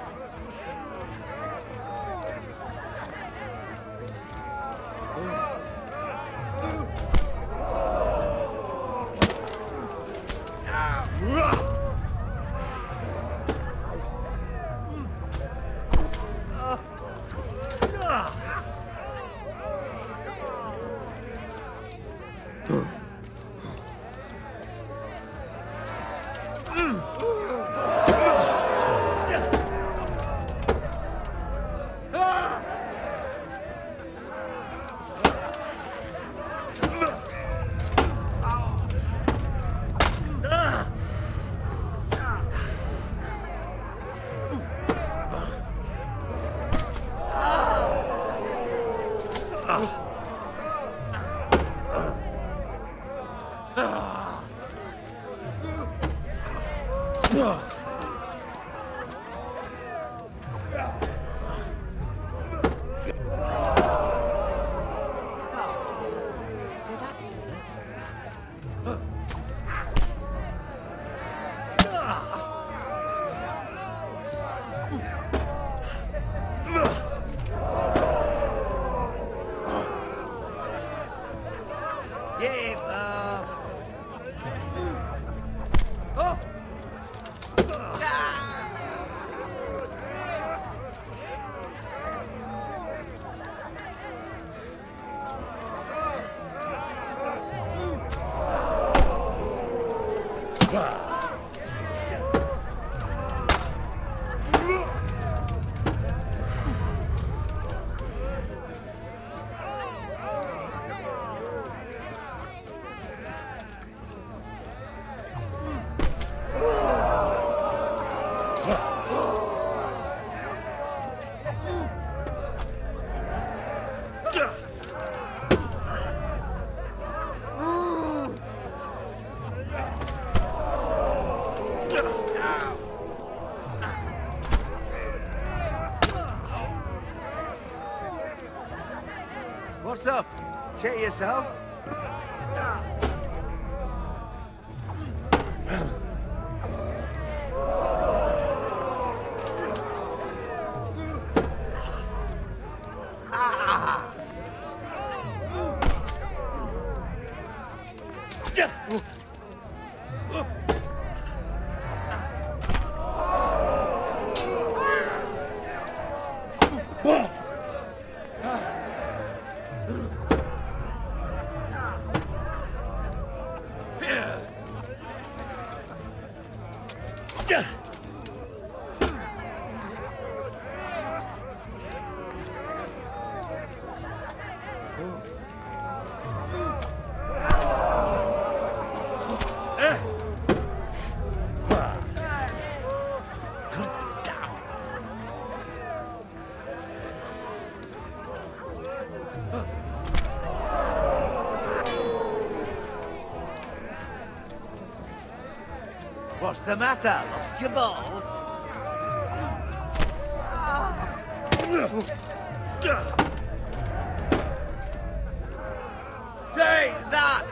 Give up! Oh! What's up? Shit yourself? What's the matter? Lost your balls? Take that!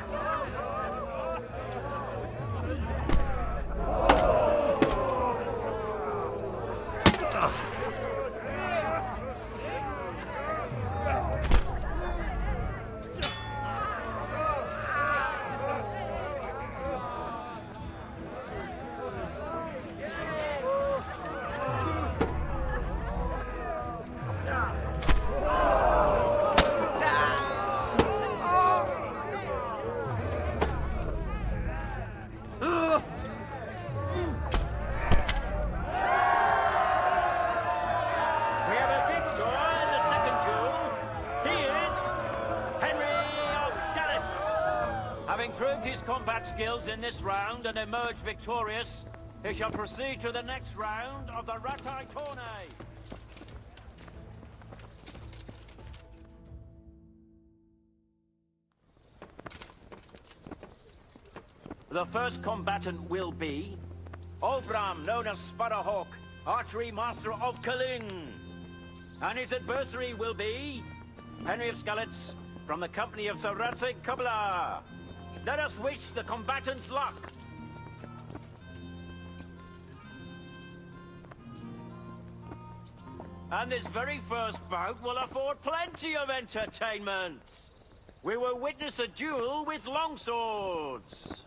Combat skills in this round and emerge victorious, he shall proceed to the next round of the Ratai Tourney. The first combatant will be Obram, known as Sparrowhawk, archery master of Kalin. And his adversary will be Henry of Skalitz, from the company of Sir Radzig Kobyla. Let us wish the combatants luck. And this very first bout will afford plenty of entertainment. We will witness a duel with longswords.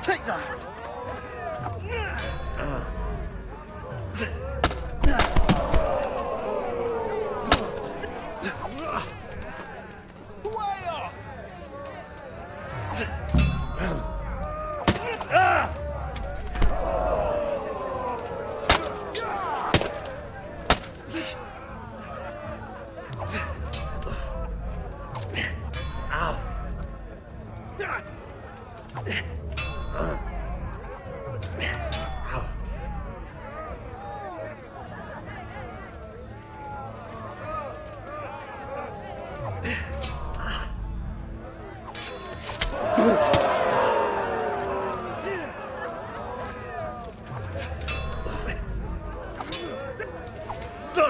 Take that! Go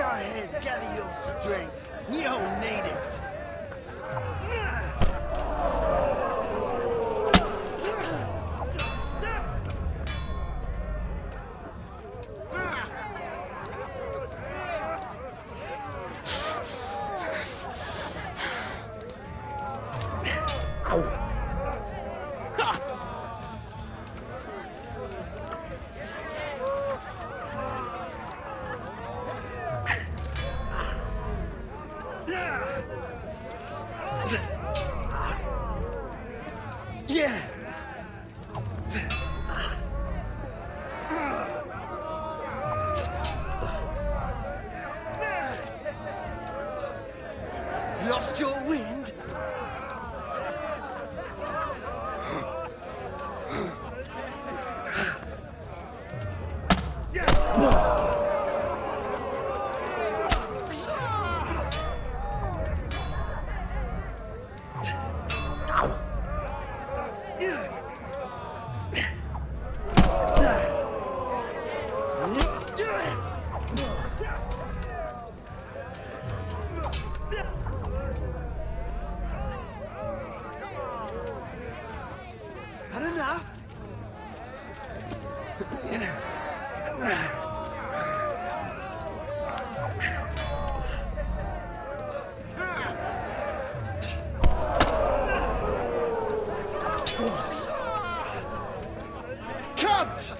ahead, gather your strength. You'll need it. Yeah. Lost your wind? Had enough? Cut!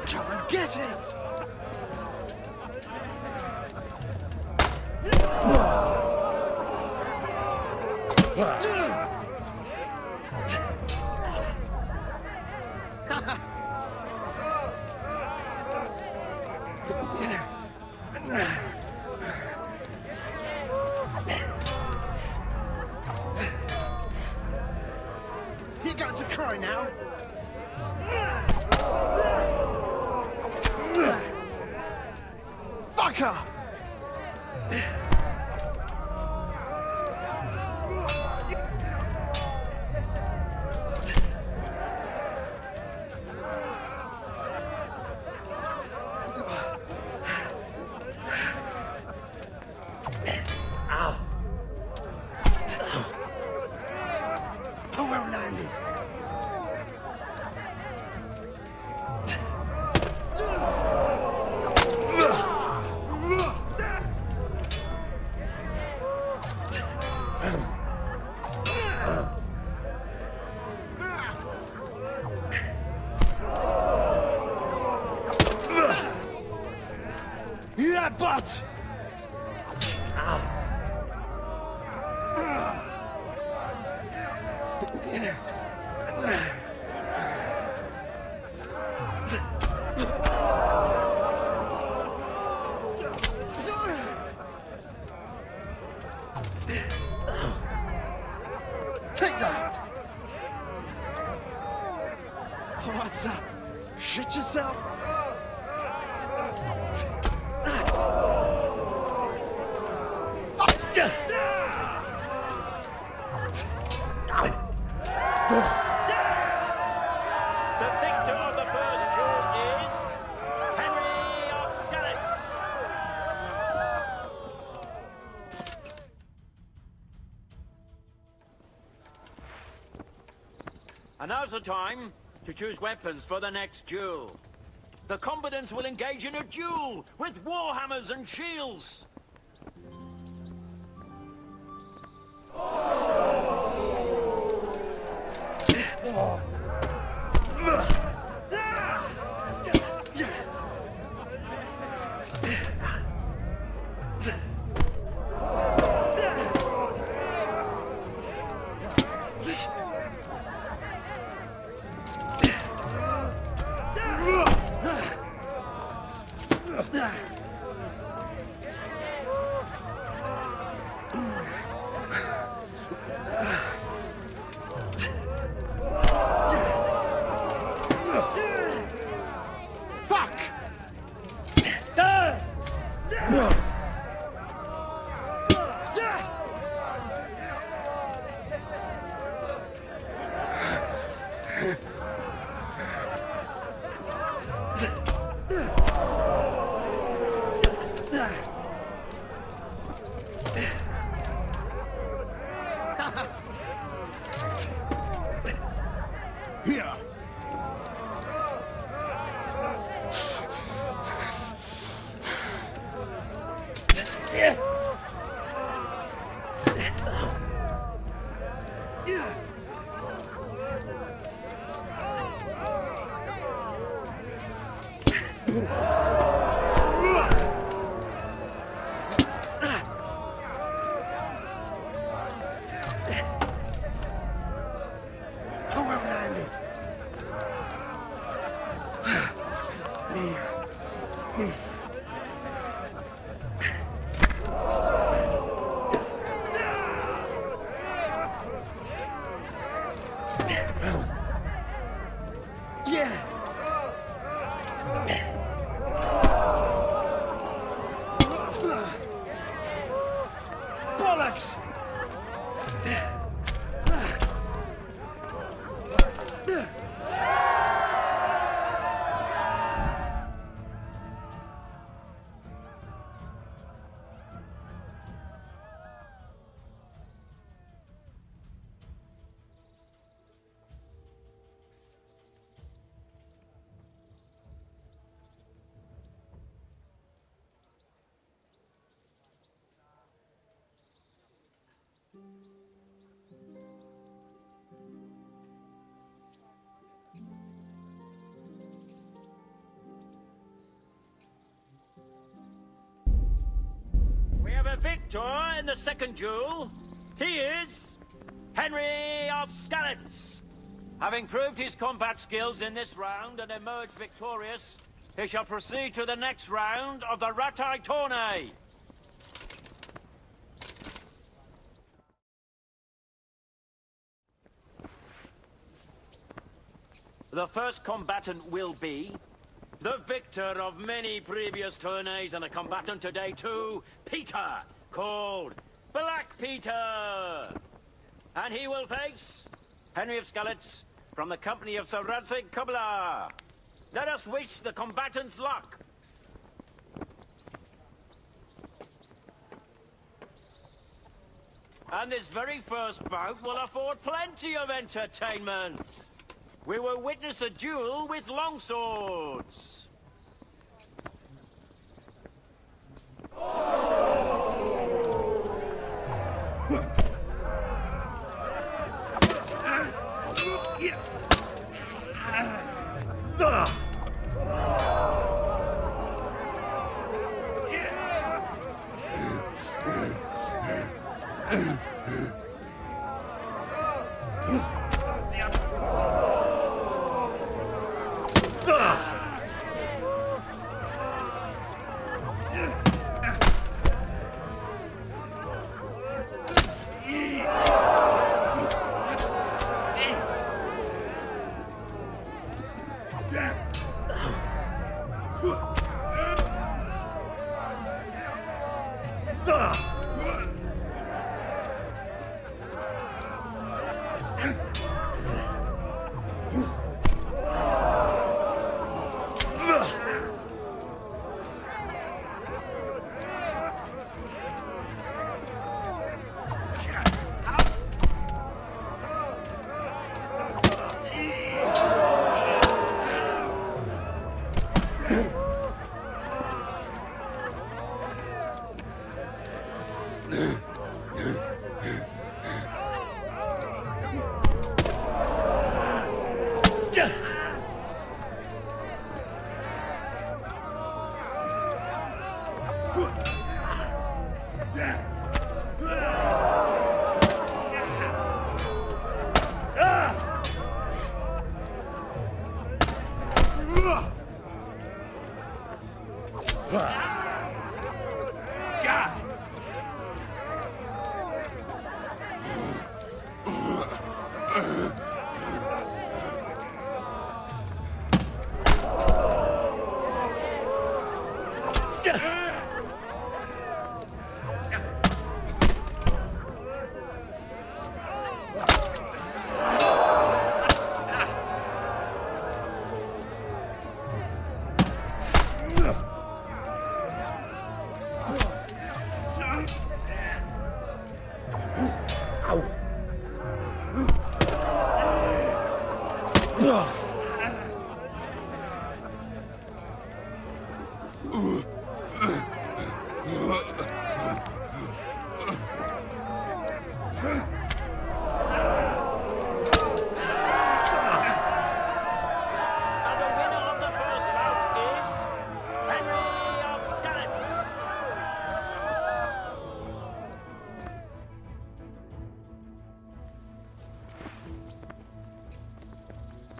Come and get it! You got to cry now. Fucker! Oh, well landed. Yeah, but take that. What's up? Shit yourself? The victor of the first duel is Henry of Skalitz. And now's the time to choose weapons for the next duel. The combatants will engage in a duel with warhammers and shields. Here. Bollocks! We have a victor in the second duel. He is Henry of Skalitz. Having proved his combat skills in this round and emerged victorious, he shall proceed to the next round of the Ratai tourney. The first combatant will be the victor of many previous tourneys and a combatant today too, Peter, called Black Peter. And he will face Henry of Skalitz from the company of Sir Radzig Kobyla. Let us wish the combatants luck. And this very first bout will afford plenty of entertainment. We will witness a duel with longswords.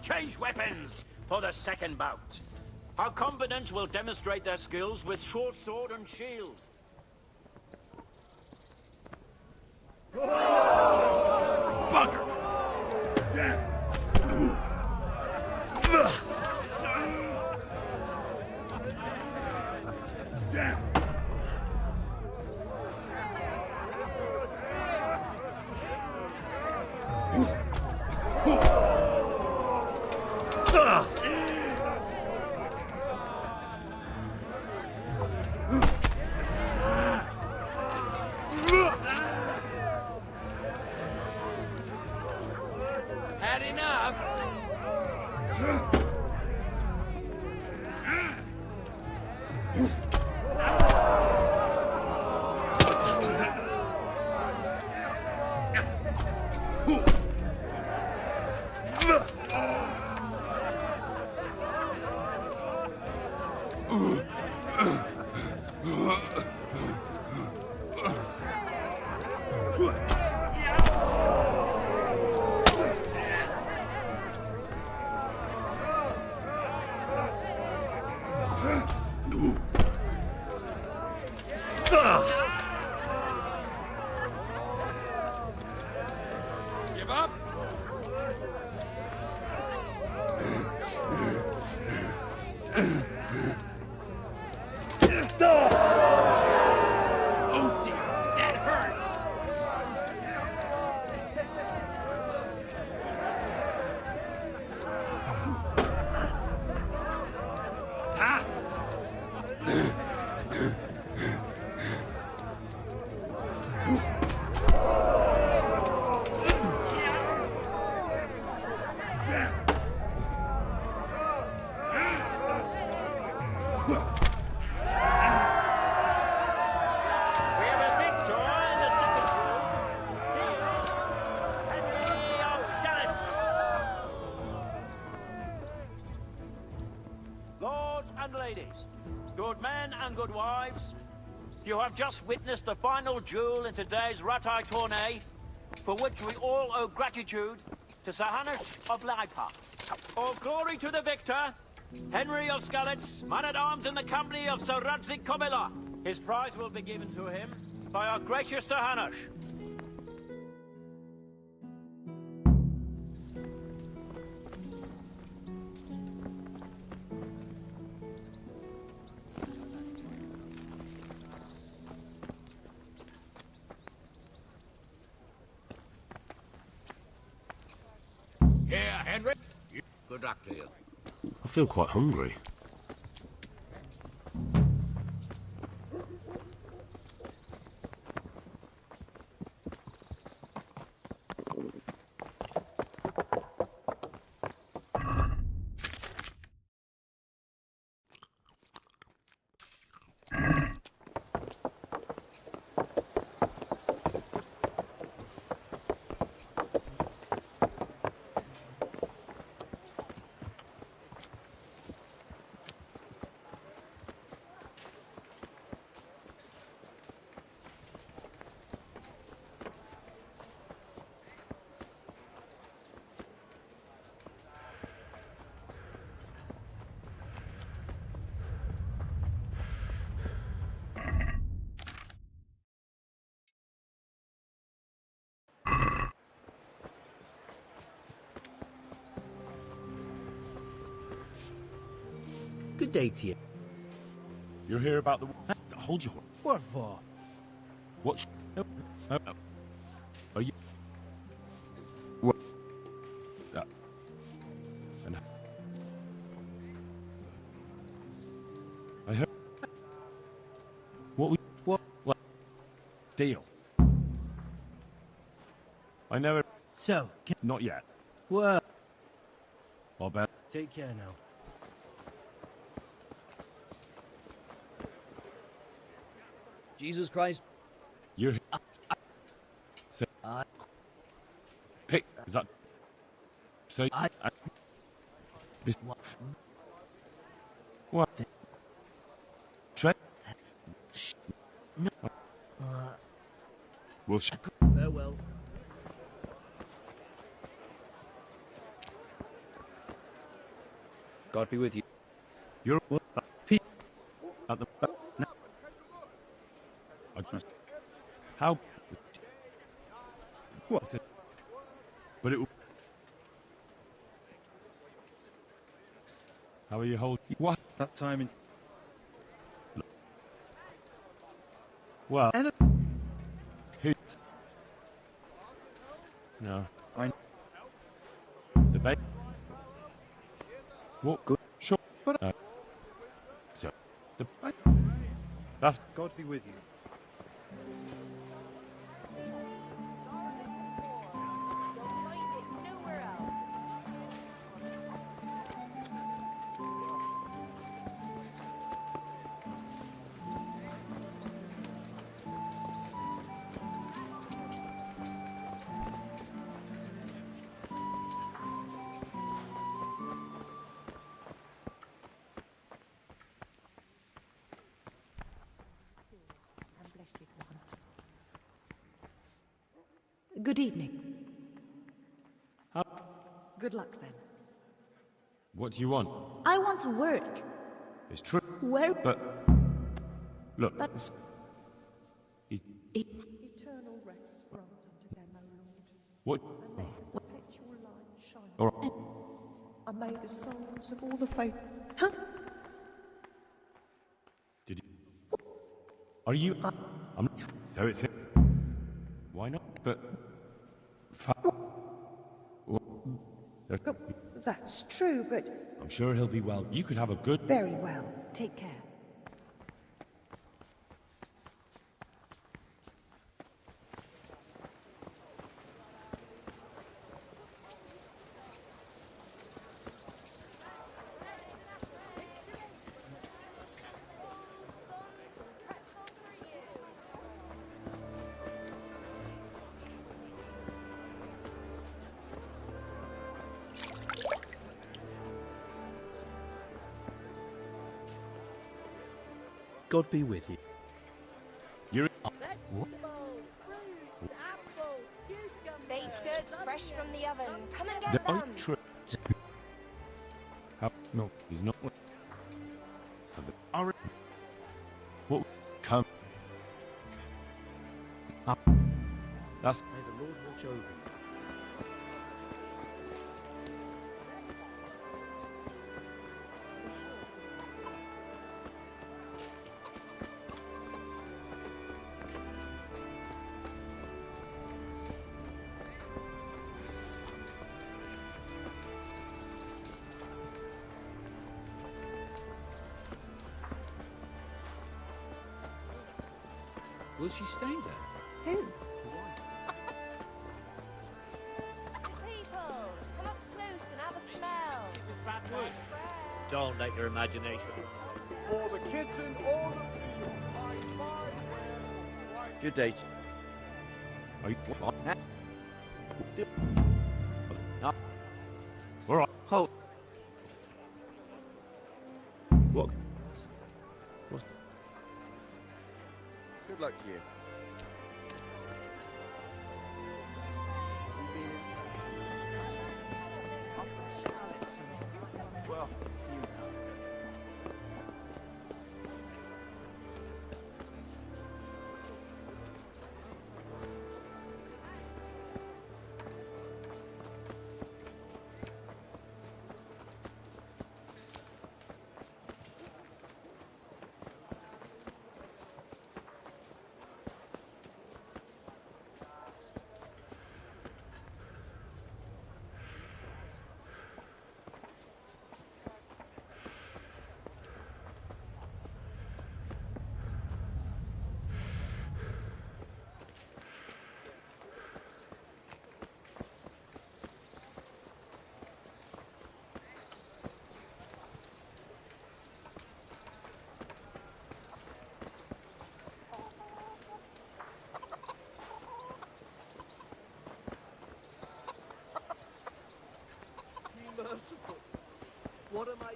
Change weapons for the second bout. Our combatants will demonstrate their skills with short sword and shield. Bugger! Had enough? Give up? Oh dear, that hurt! Huh? We have a victor in the second round. He is Henry of Scallops. Lords and ladies, good men and good wives, you have just witnessed the final duel in today's Ratai tourney, for which we all owe gratitude to Sir Hanush of Lagpa. All glory to the victor, Henry of Scallops, man-at-arms in the company of Sir Radzik Komila. His prize will be given to him by our gracious Sir Hanush. Here, Henry. Good luck to you. I feel quite hungry. Good day to you. You're here about the... Hold your... What for? What... Are you... What... And... I heard... What... Deal. I never... So... Not yet. Well... I'll bet. Take care now. Jesus Christ. You're. So, pick. Is that. So. What? Trent? No. Well, Farewell. God be with you. You're. At the. How? What's it? But it. How are you holding? What? That time in. Well. Who? No. I. The bait. What? Good. Sure. But. So. The. That's. God be with you. Good evening. Good luck then. What do you want? I want to work. It's true. Where? But. Look. But. He's. Eternal rest grant unto them, O Lord. What? And let the perpetual light shine All upon them. And may the souls of all the faithful. Huh? Did you? Are you? I'm. So it's. Why not? But. That's true, but I'm sure he'll be well. You could have a good. very well. Take care. God be with you. You're. Baked goods fresh from the oven. Come and get The them. true. How? No, he's not. What? Come. Up. That's. May the Lord watch over you. Will she stay there? Who? People, come up close and have a smell. Don't let your imagination. For the kids and all the people, I find where Good day. Are you? No. All right. Hold. What? Good luck to you. Well, you know. What am I?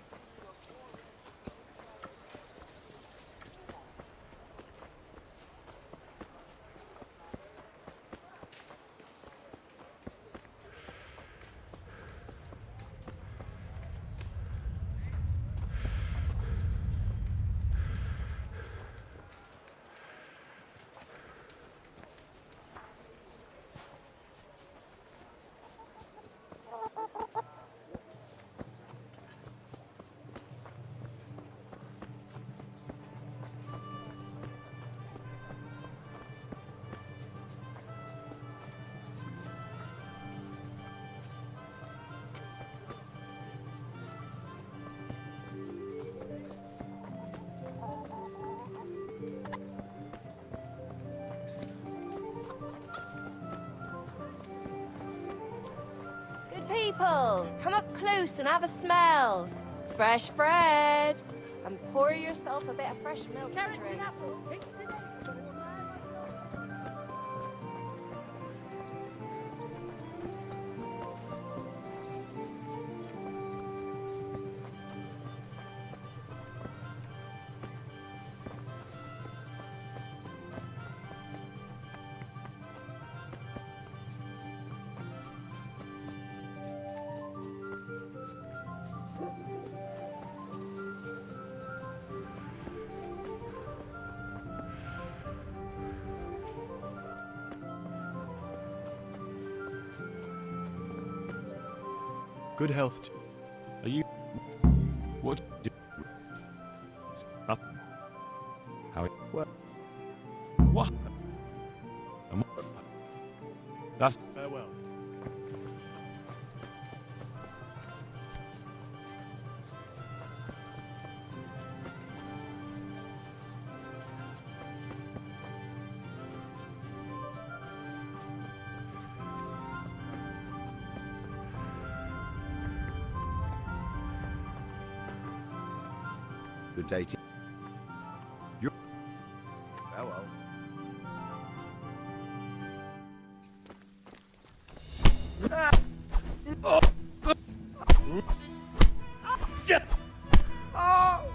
Good people, come up close and have a smell. Fresh bread. And pour yourself a bit of fresh milk to drink. Good health. Are you? What? How? Well. What? That's. Farewell. Good day to you. Farewell. Oh! Oh!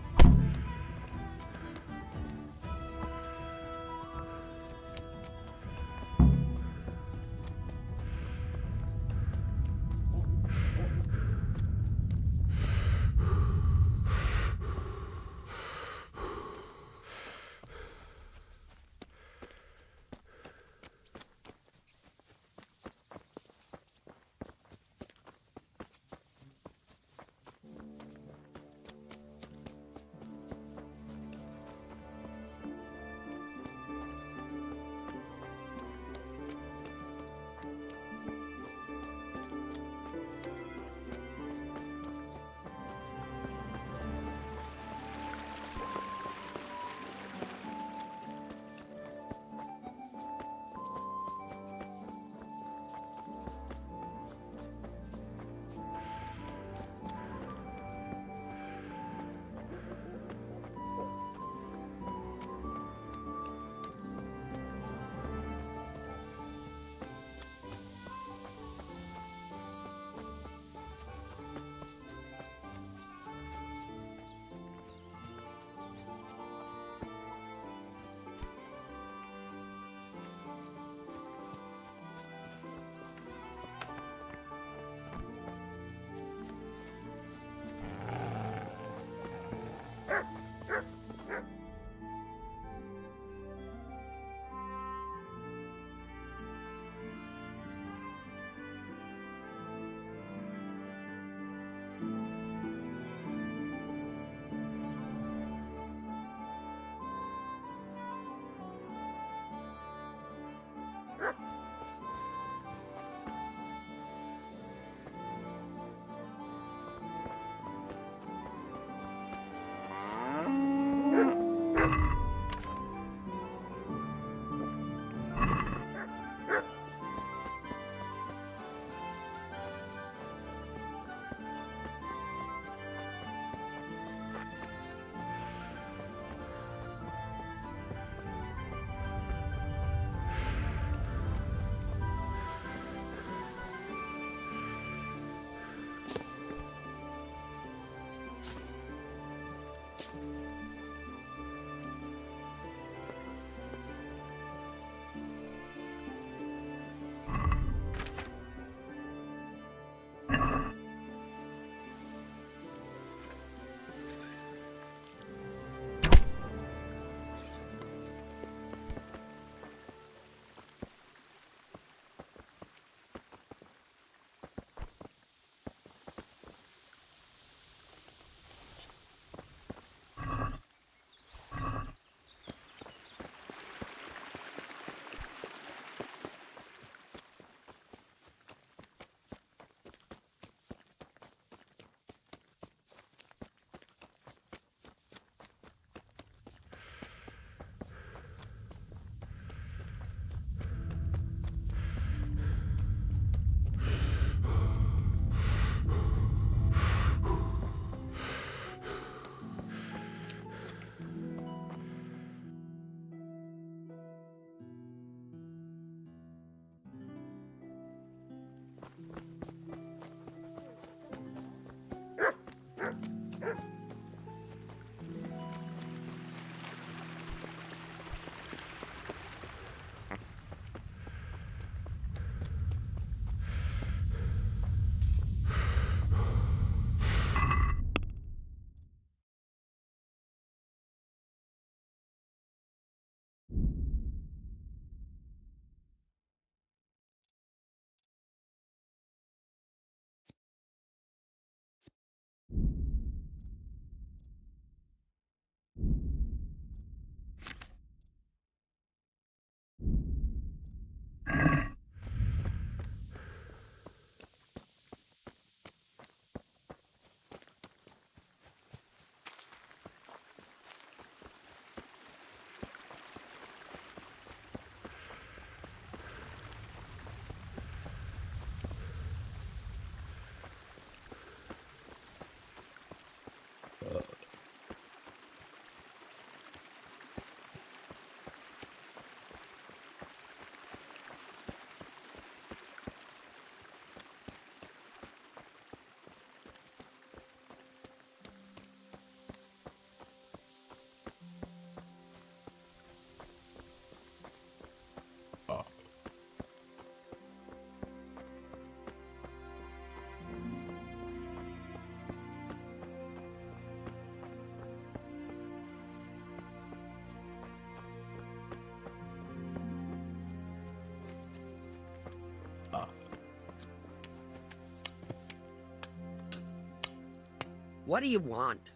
What do you want?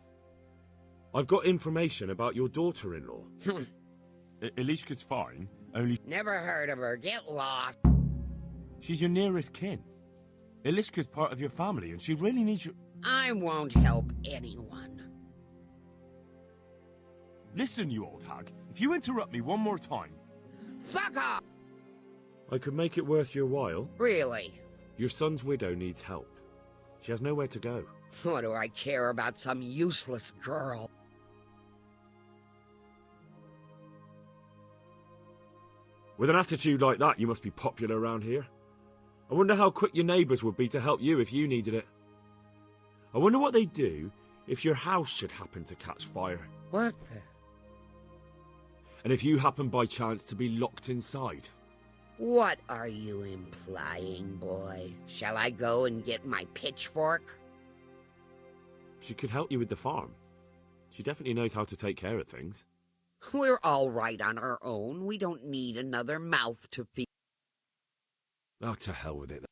I've got information about your daughter-in-law. Elishka's fine, only... Never heard of her. Get lost. She's your nearest kin. Elishka's part of your family, and she really needs your... I won't help anyone. Listen, you old hag. If you interrupt me one more time... Fuck off! I could make it worth your while. Really? Your son's widow needs help. She has nowhere to go. What do I care about some useless girl? With an attitude like that, you must be popular around here. I wonder how quick your neighbours would be to help you if you needed it. I wonder what they'd do if your house should happen to catch fire. What the... And if you happen by chance to be locked inside. What are you implying, boy? Shall I go and get my pitchfork? She could help you with the farm. She definitely knows how to take care of things. We're all right on our own. We don't need another mouth to feed. Oh, to hell with it.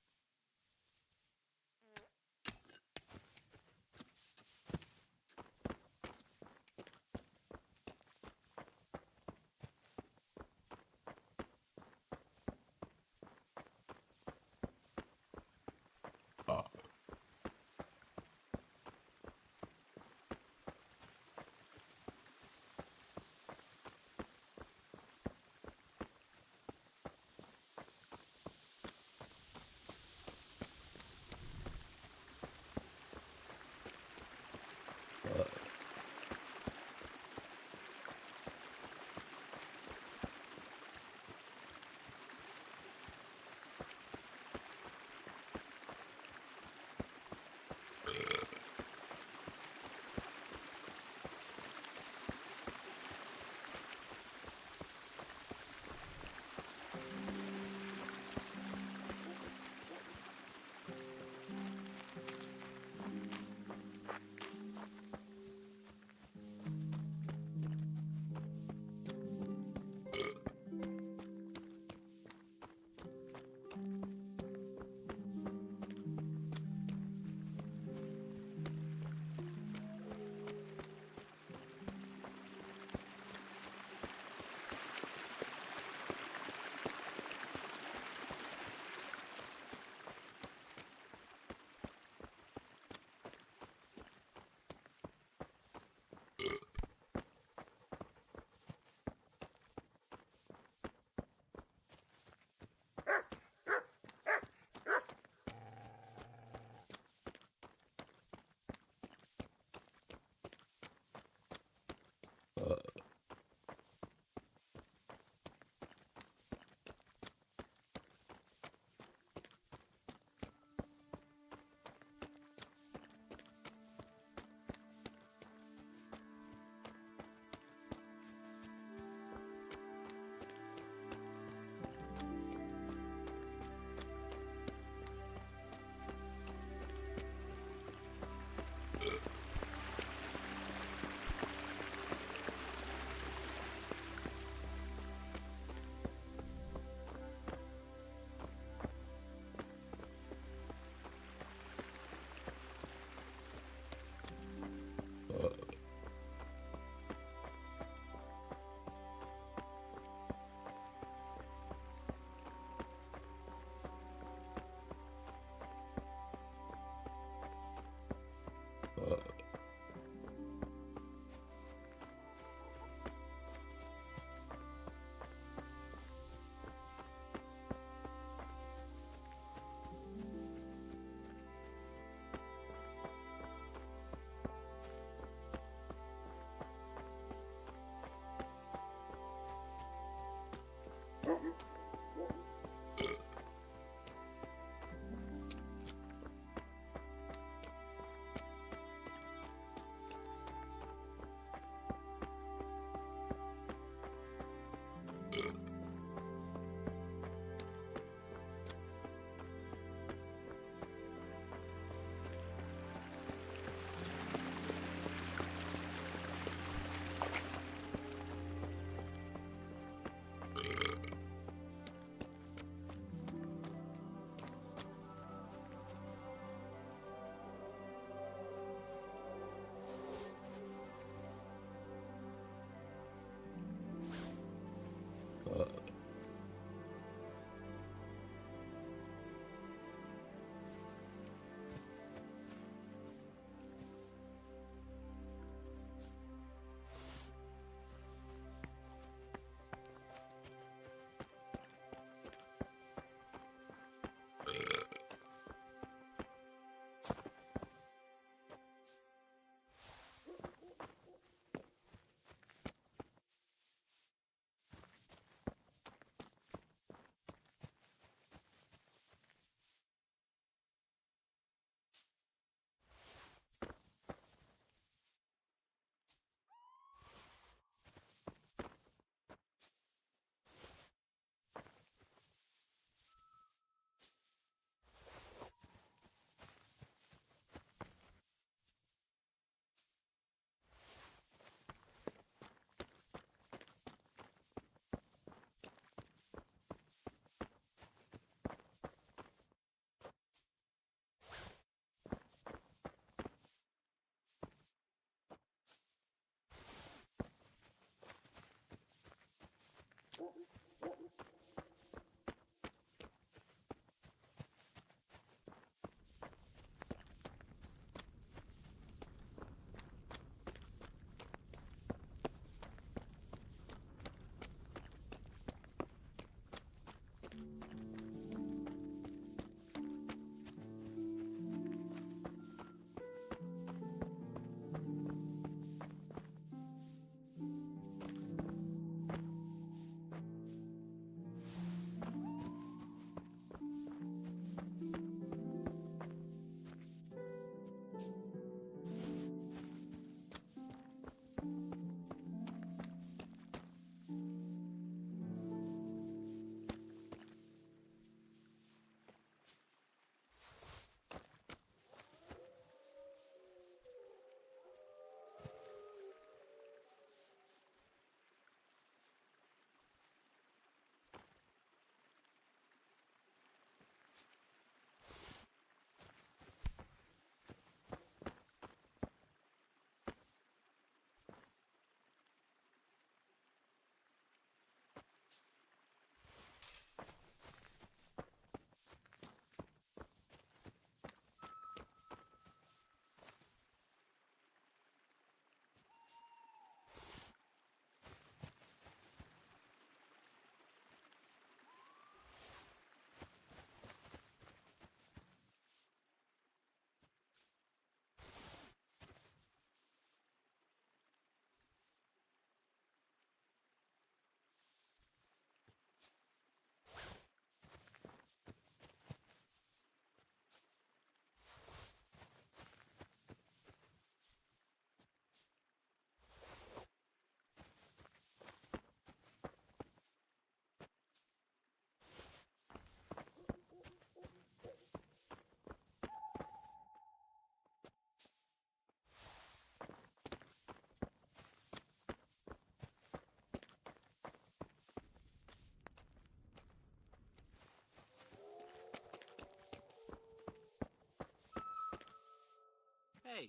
Hey,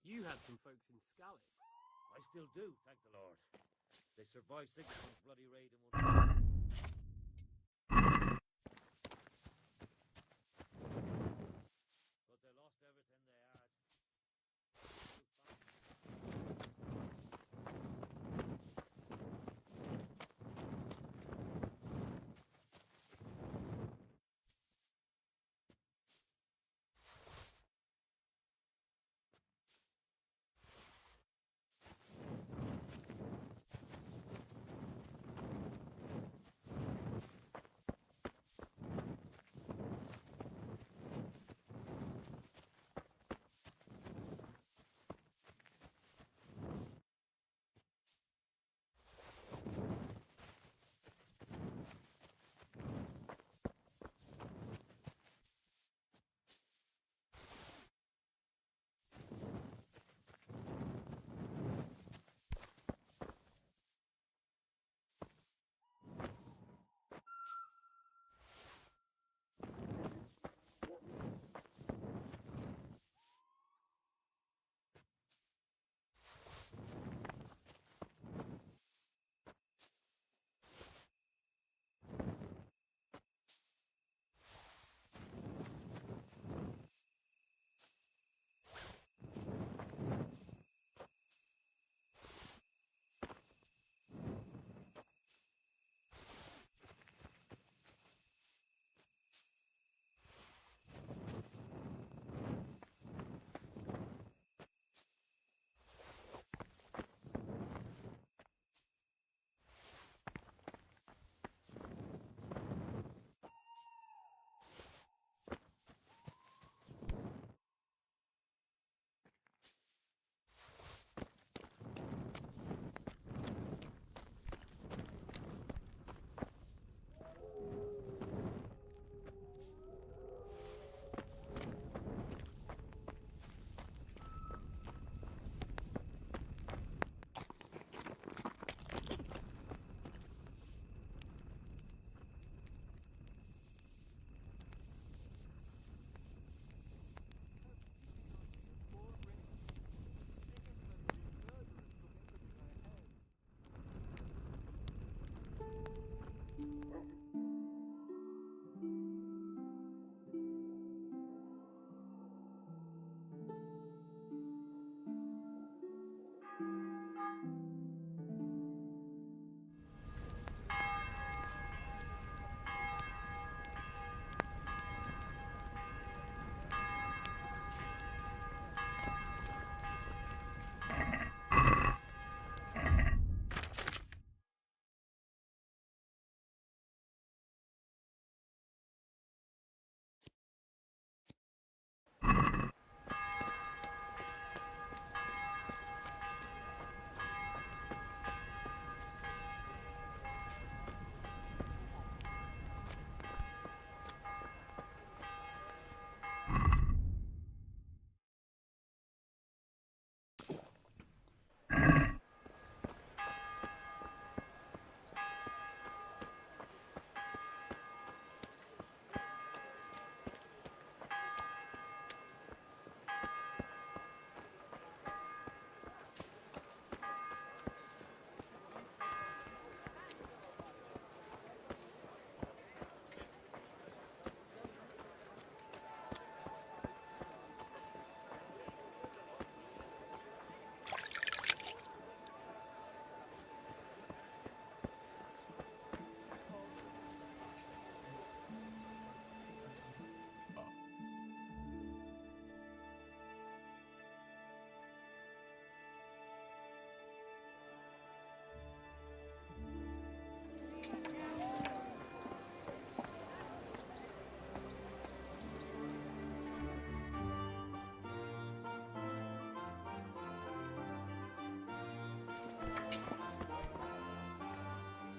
you had some folks in Skalitz. I still do, thank the Lord. They survived Sigismund's bloody raid and won. But they lost everything they had.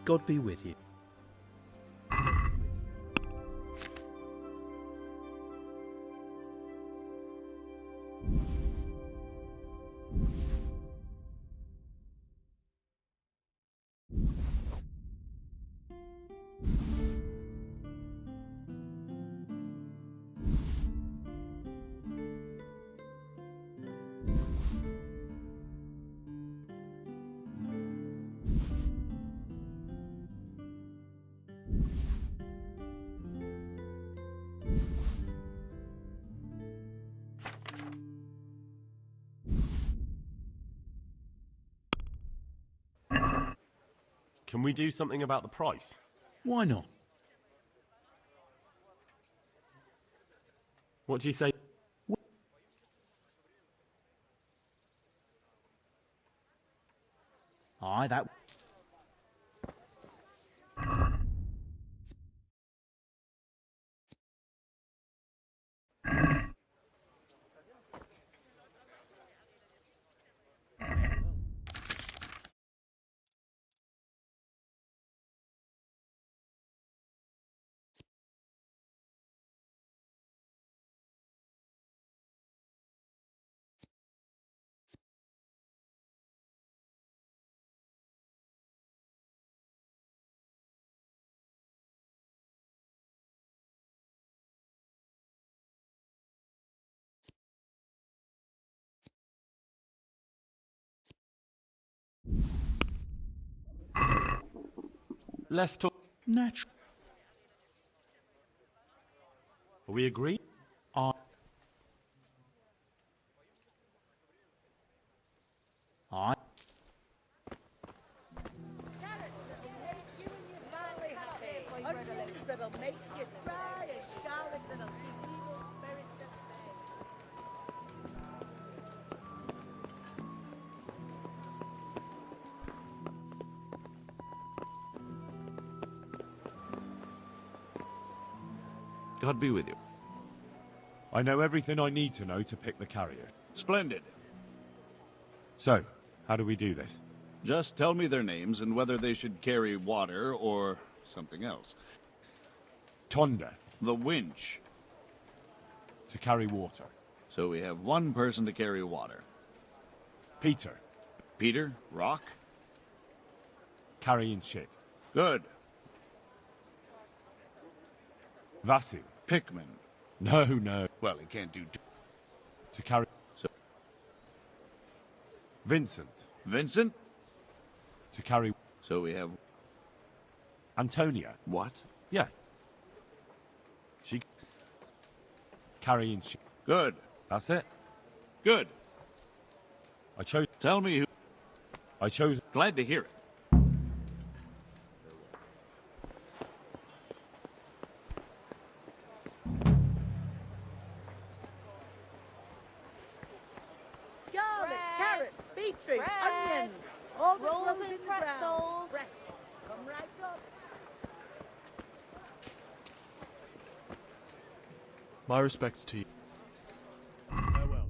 God be with you. Can we do something about the price? Why not? What do you say? Aye, that... Let's talk. Natural. Are we agreed? Aye. Aye. Onions that'll make you cry, and scarlet that'll keep evil spirits at bay. God be with you. I know everything I need to know to pick the carrier. Splendid. So, how do we do this? Just tell me their names and whether they should carry water or something else. Tonda. The winch. To carry water. So we have one person to carry water. Peter. Peter? Rock? Carrying shit. Good. Vasu. Pickman. No. Well, he can't do... To carry... So... Vincent. Vincent? To carry... So we have... Antonia. What? Yeah. She... Carrying shit. Good. That's it. Good. I chose... Tell me who... I chose... Glad to hear it. Garlic, carrots, beetroot, Bread. onions, all the Rolls grows and in the ground. pretzels. Fresh. Come right up. My respects to you. Farewell.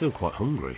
feel quite hungry.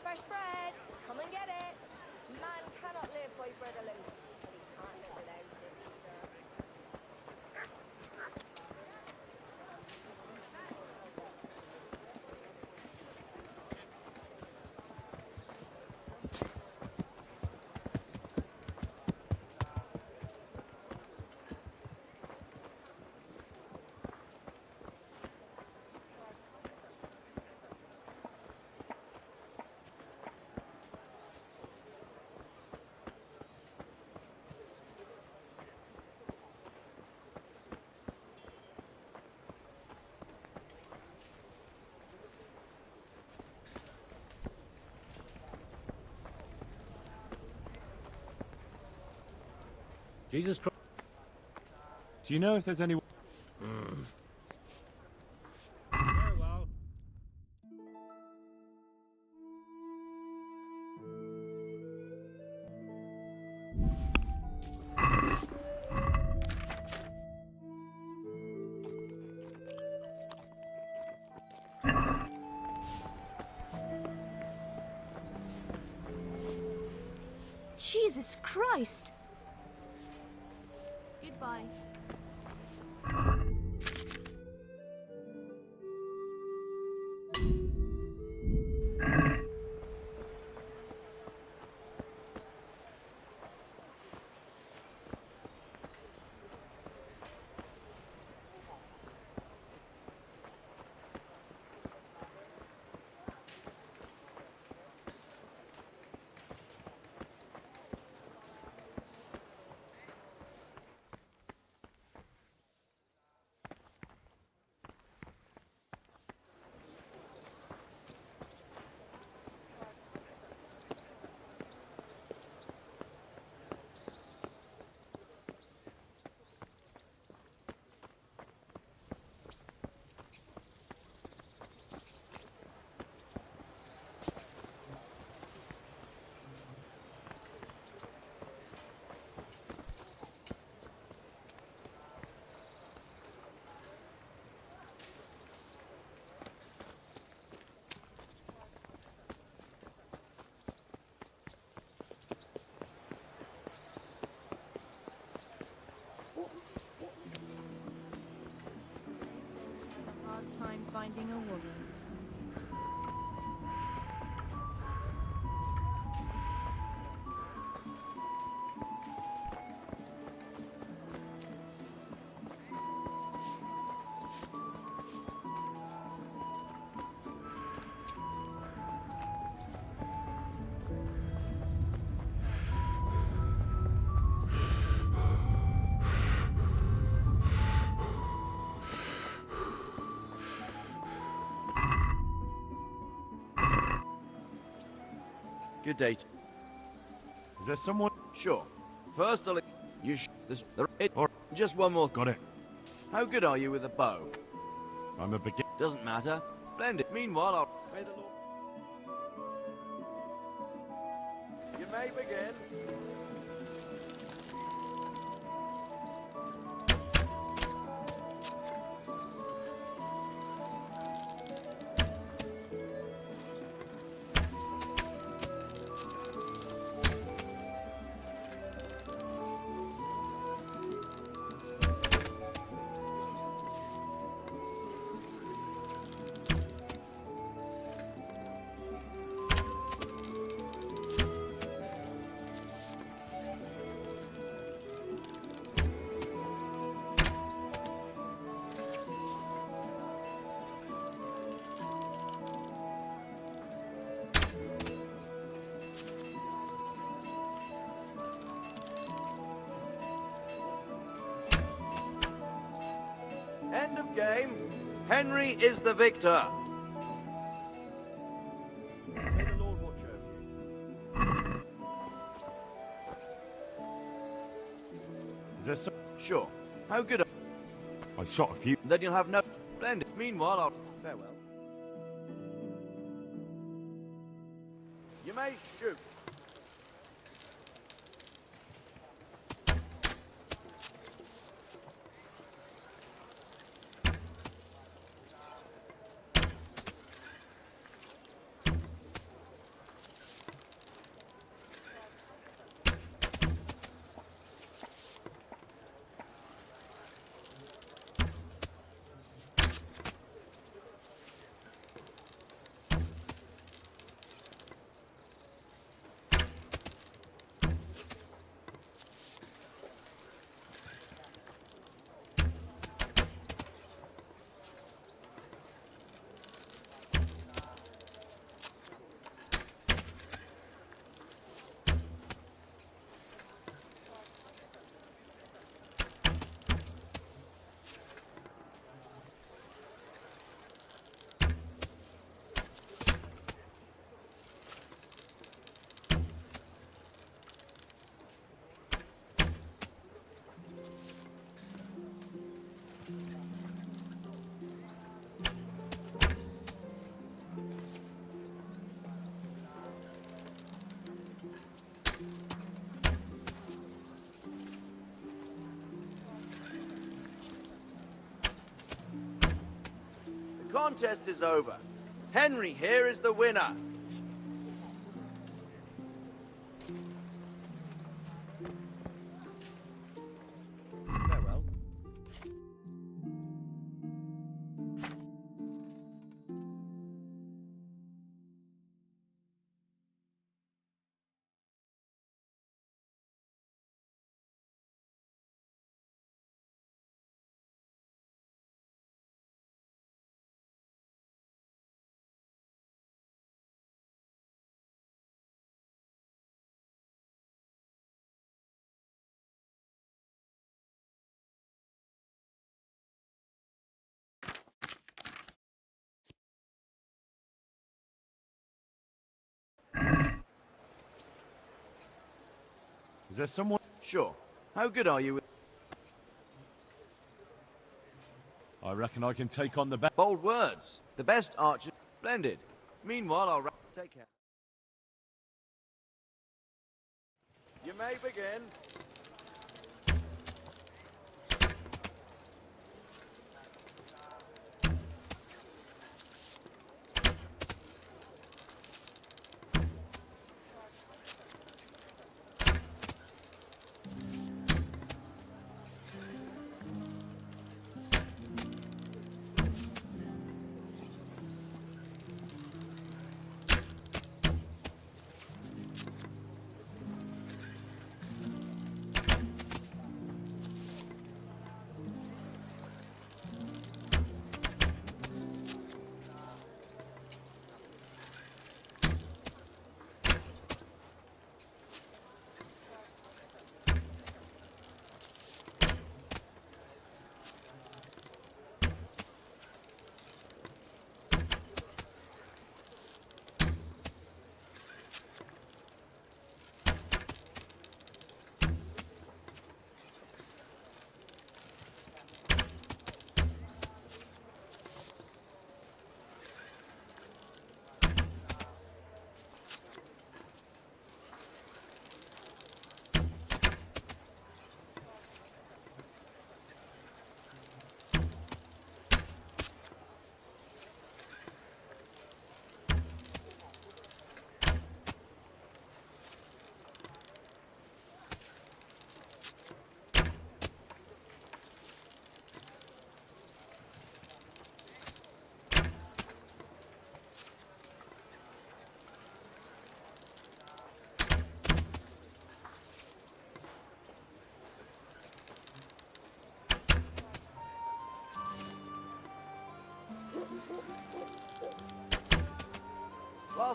Fresh bread! Come and get it! Man cannot live by bread alone. But he can't live without it either. Jesus Christ. Do you know if there's anyone... Very well. Jesus Christ! Goodbye. Has a hard time finding a woman. Good day. Is there someone... Sure. First, I'll... You this it or just one more. Got it. How good are you with a bow? I'm a beginner. Doesn't matter. Splendid. Meanwhile, I'll... May the Lord... may begin. End of game. Henry is the victor. May the Lord watch over you. Is there some... Sure. How good are... I've shot a few. Then you'll have no... Splendid. Meanwhile, I'll... Farewell. You may shoot. The contest is over. Henry here is the winner. Farewell. Is there someone... Sure. How good are you with... I reckon I can take on the best... Bold words. The best archer. Splendid. Meanwhile, I'll... Take care. You may begin.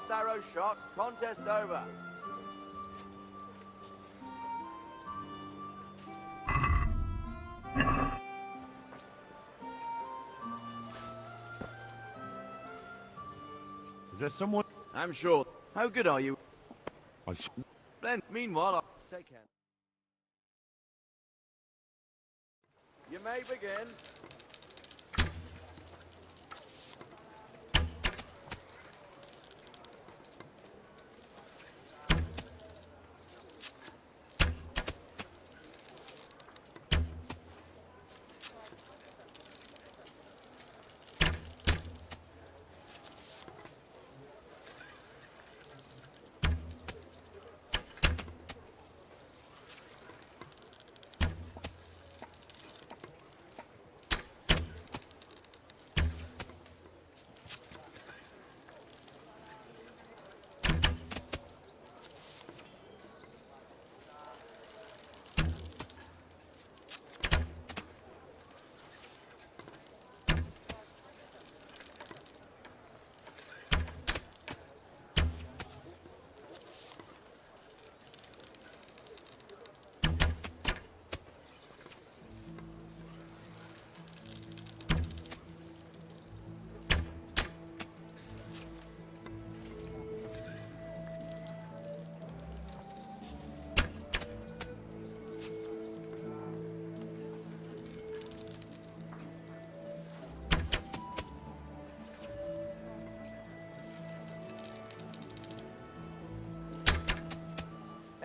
Last arrow shot. Contest over. Is there someone? I'm sure. How good are you? I Then, meanwhile, I'll take care. You may begin.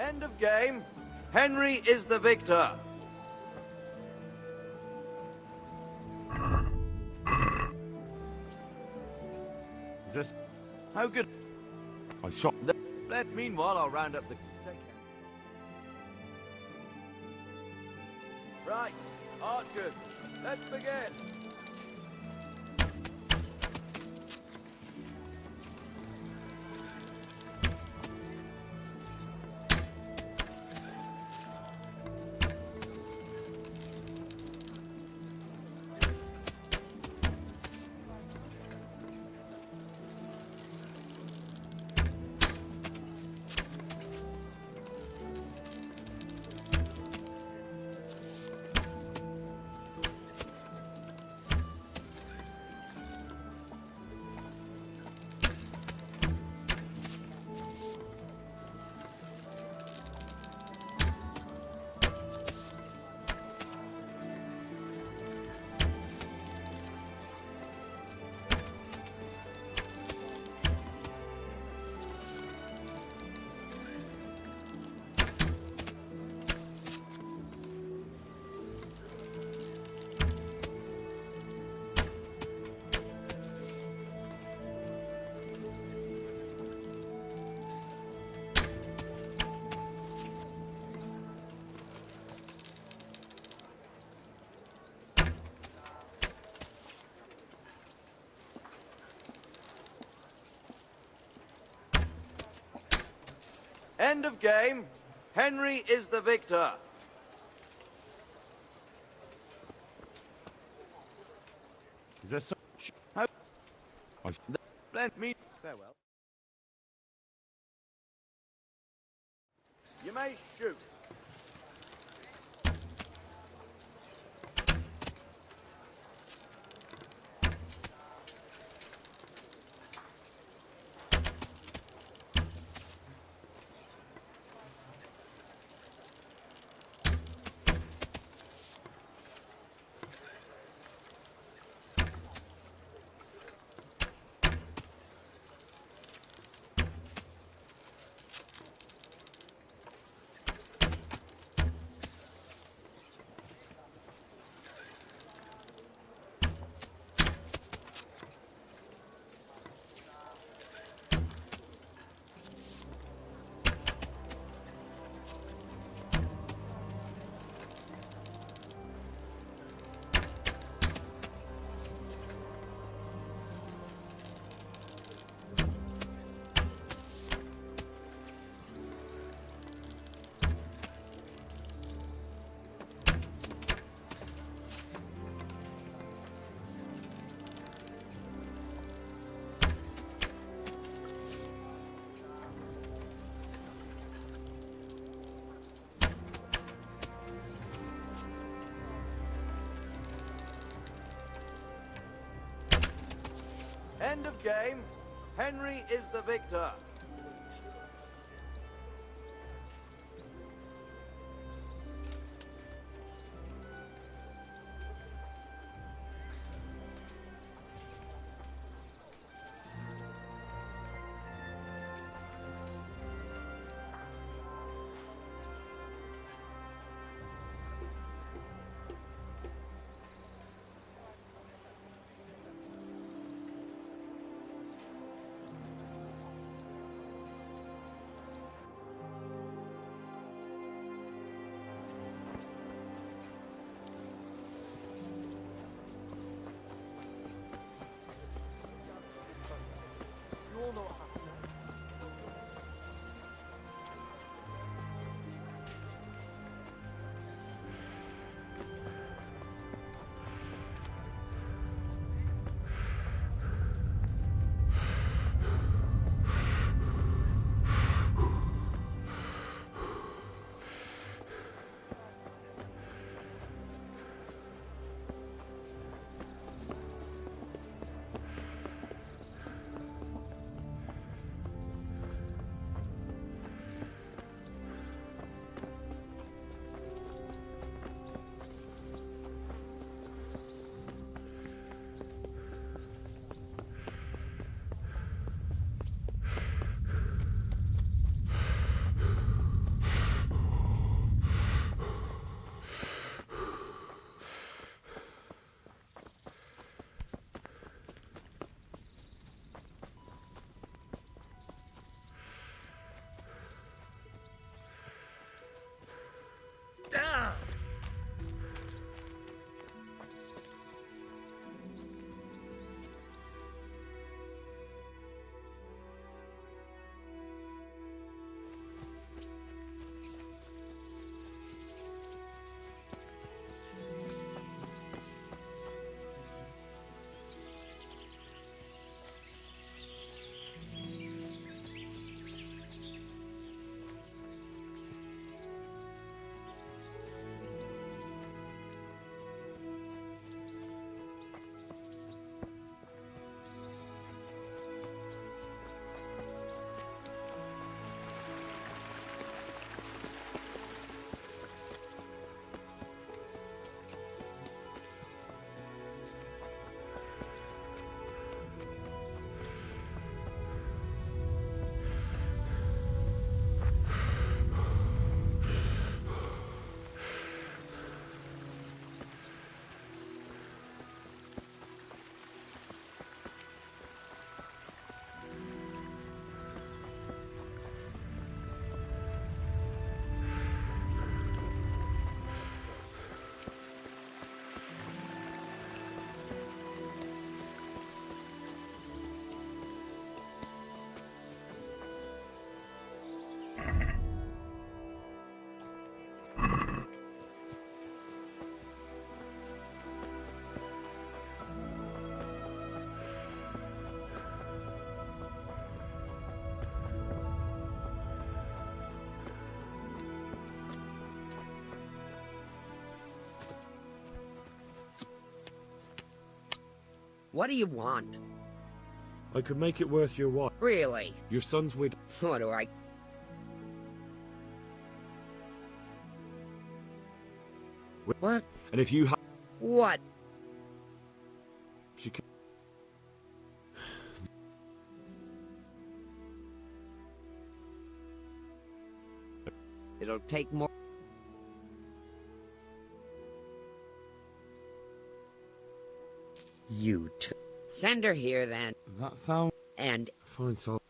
End of game. Henry is the victor. Is this? How good? I shot. Meanwhile, I'll round up the. Right, archers, let's begin. End of game. Henry is the victor. Is there some? How? I Let me farewell. You may shoot. End of game. Henry is the victor. You all know what happened. What do you want? I could make it worth your while. Really? Your son's widow. What do I... What? And if you have... What? She can... It'll take more... You two. Send her here, then. That sound... And... Fine, so...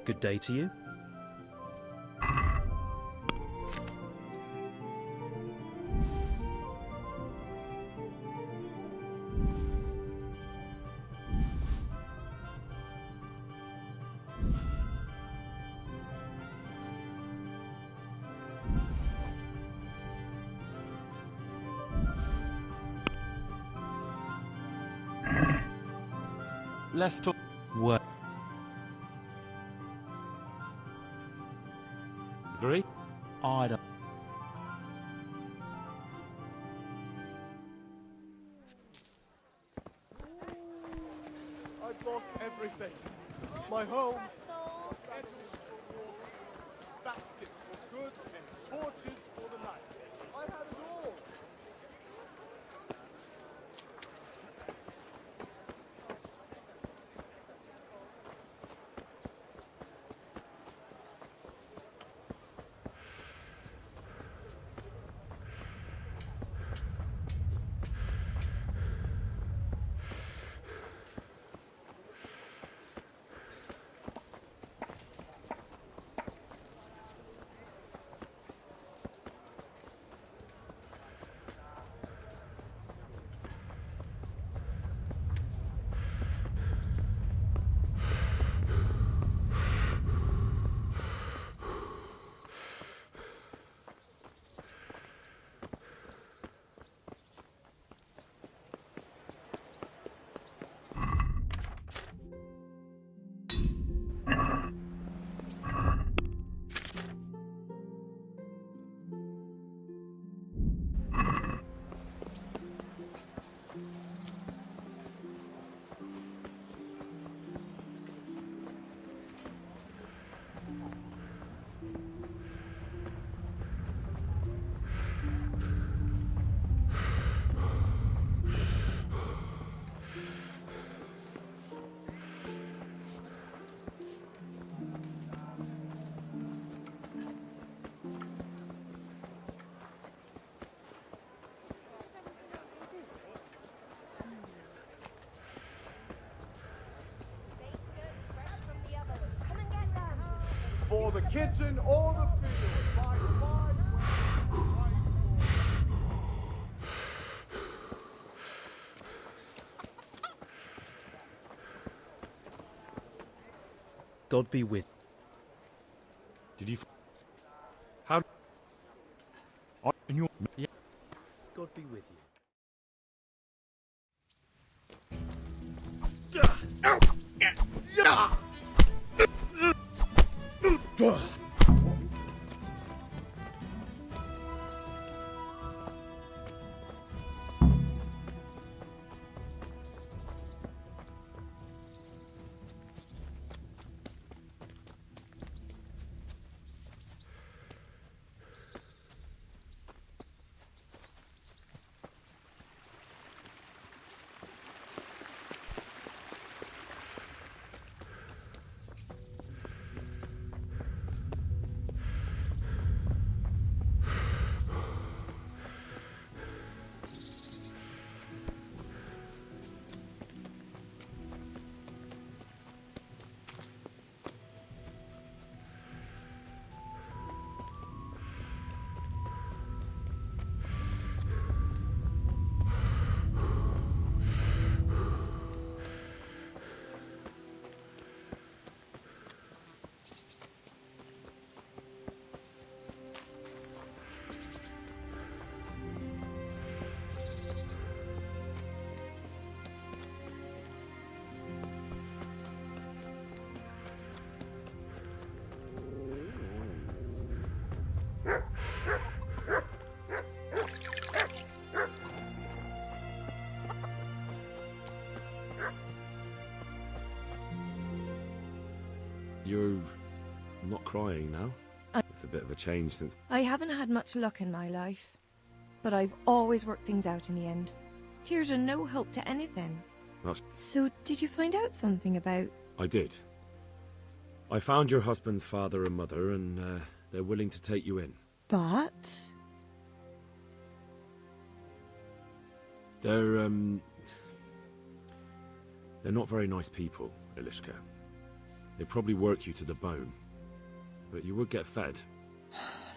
Good day to you. Let's talk. What? Agree? I don't. I've lost everything. My home, baskets for goods and torches for the night. I had it all. For the kitchen or the field, by 5 God be with. Did you? How? And you? Yeah. God be with you. You're not crying now? It's a bit of a change since... I haven't had much luck in my life, but I've always worked things out in the end. Tears are no help to anything. That's... So, did you find out something about... I did. I found your husband's father and mother, and they're willing to take you in. But... They're not very nice people, Ilishka. They'd probably work you to the bone. But you would get fed.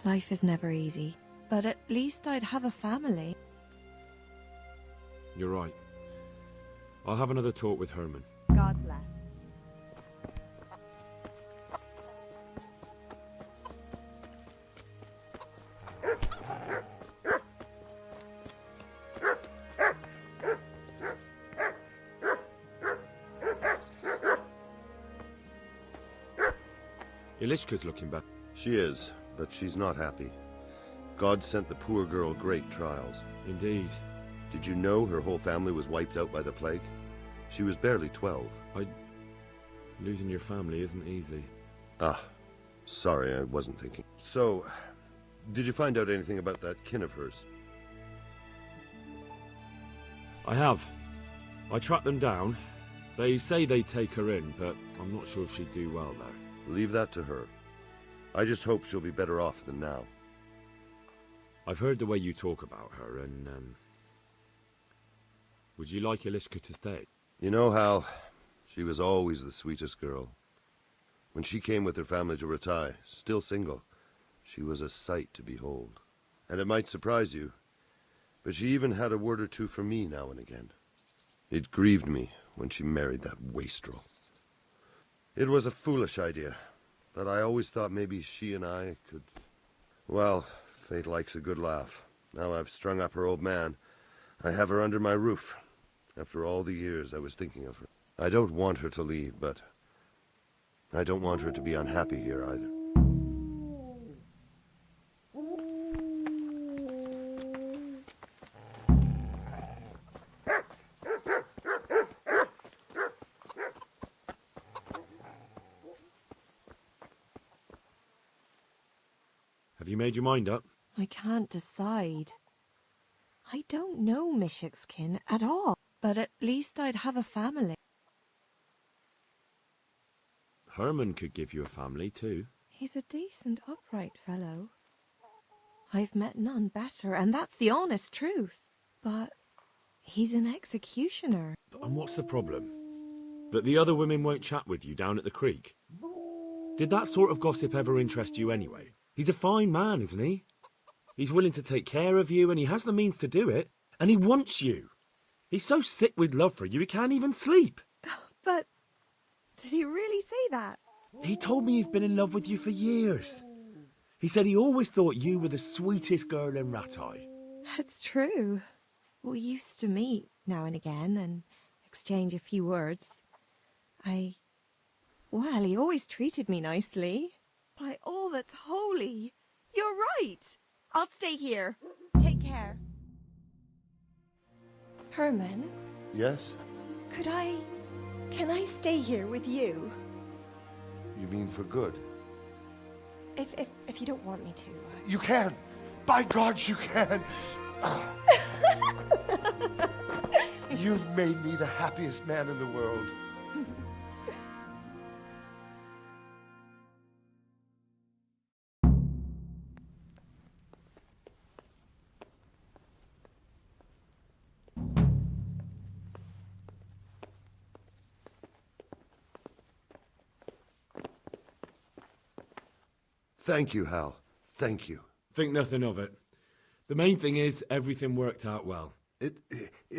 Life is never easy, but at least I'd have a family. You're right. I'll have another talk with Herman. God bless. Ilishka's looking back. She is, but she's not happy. God sent the poor girl great trials. Indeed. Did you know her whole family was wiped out by the plague? She was barely 12. Losing your family isn't easy. Ah, sorry, I wasn't thinking. So, did you find out anything about that kin of hers? I have. I tracked them down. They say they'd take her in, but I'm not sure if she'd do well there. Leave that to her. I just hope she'll be better off than now. I've heard the way you talk about her, and, would you like Ilishka to stay? You know, Hal, she was always the sweetest girl. When she came with her family to Ratai, still single, she was a sight to behold. And it might surprise you, but she even had a word or two for me now and again. It grieved me when she married that wastrel. It was a foolish idea, but I always thought maybe she and I could... Well, fate likes a good laugh. Now I've strung up her old man. I have her under my roof. After all the years I was thinking of her. I don't want her to leave, but I don't want her to be unhappy here either. Have you made your mind up? I can't decide. I don't know Mishik's kin at all, but at least I'd have a family. Herman could give you a family, too. He's a decent, upright fellow. I've met none better, and that's the honest truth. But he's an executioner. And what's the problem? That the other women won't chat with you down at the creek? Did that sort of gossip ever interest you anyway? He's a fine man, isn't he? He's willing to take care of you, and he has the means to do it. And he wants you. He's so sick with love for you, he can't even sleep. But did he really say that? He told me he's been in love with you for years. He said he always thought you were the sweetest girl in Ratai. It's true. We used to meet now and again and exchange a few words. Well, he always treated me nicely. By all that's holy, you're right. I'll stay here. Take care. Herman? Yes? Can I stay here with you? You mean for good? If you don't want me to. You can! By God, you can! You've made me the happiest man in the world. Thank you, Hal. Thank you. Think nothing of it. The main thing is, everything worked out well. It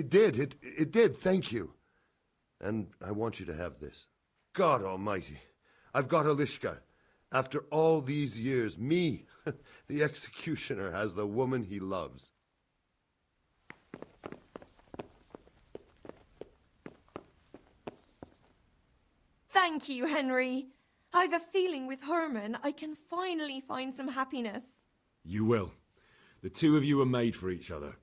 did. It did. Thank you. And I want you to have this. God almighty. I've got Ilishka. After all these years, me, the executioner, has the woman he loves. Thank you, Henry. I've a feeling with Herman I can finally find some happiness. You will. The two of you are made for each other.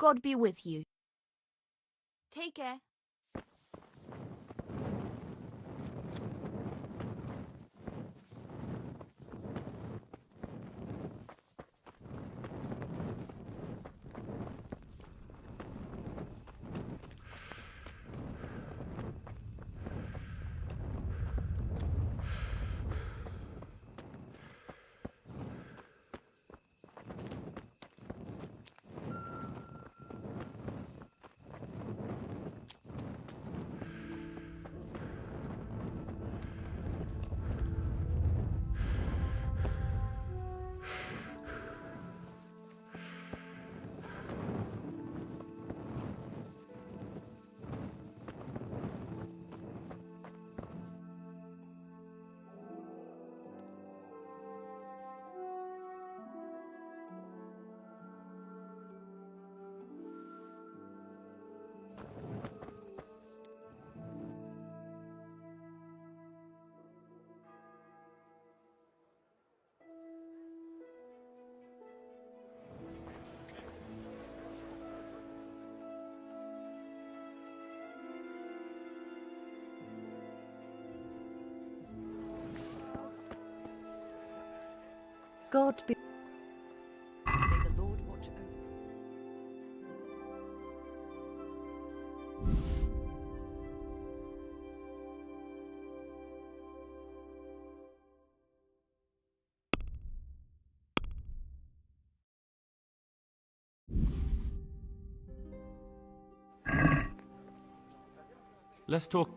God be with you. Take care. God be... May the Lord watch over. Let's talk.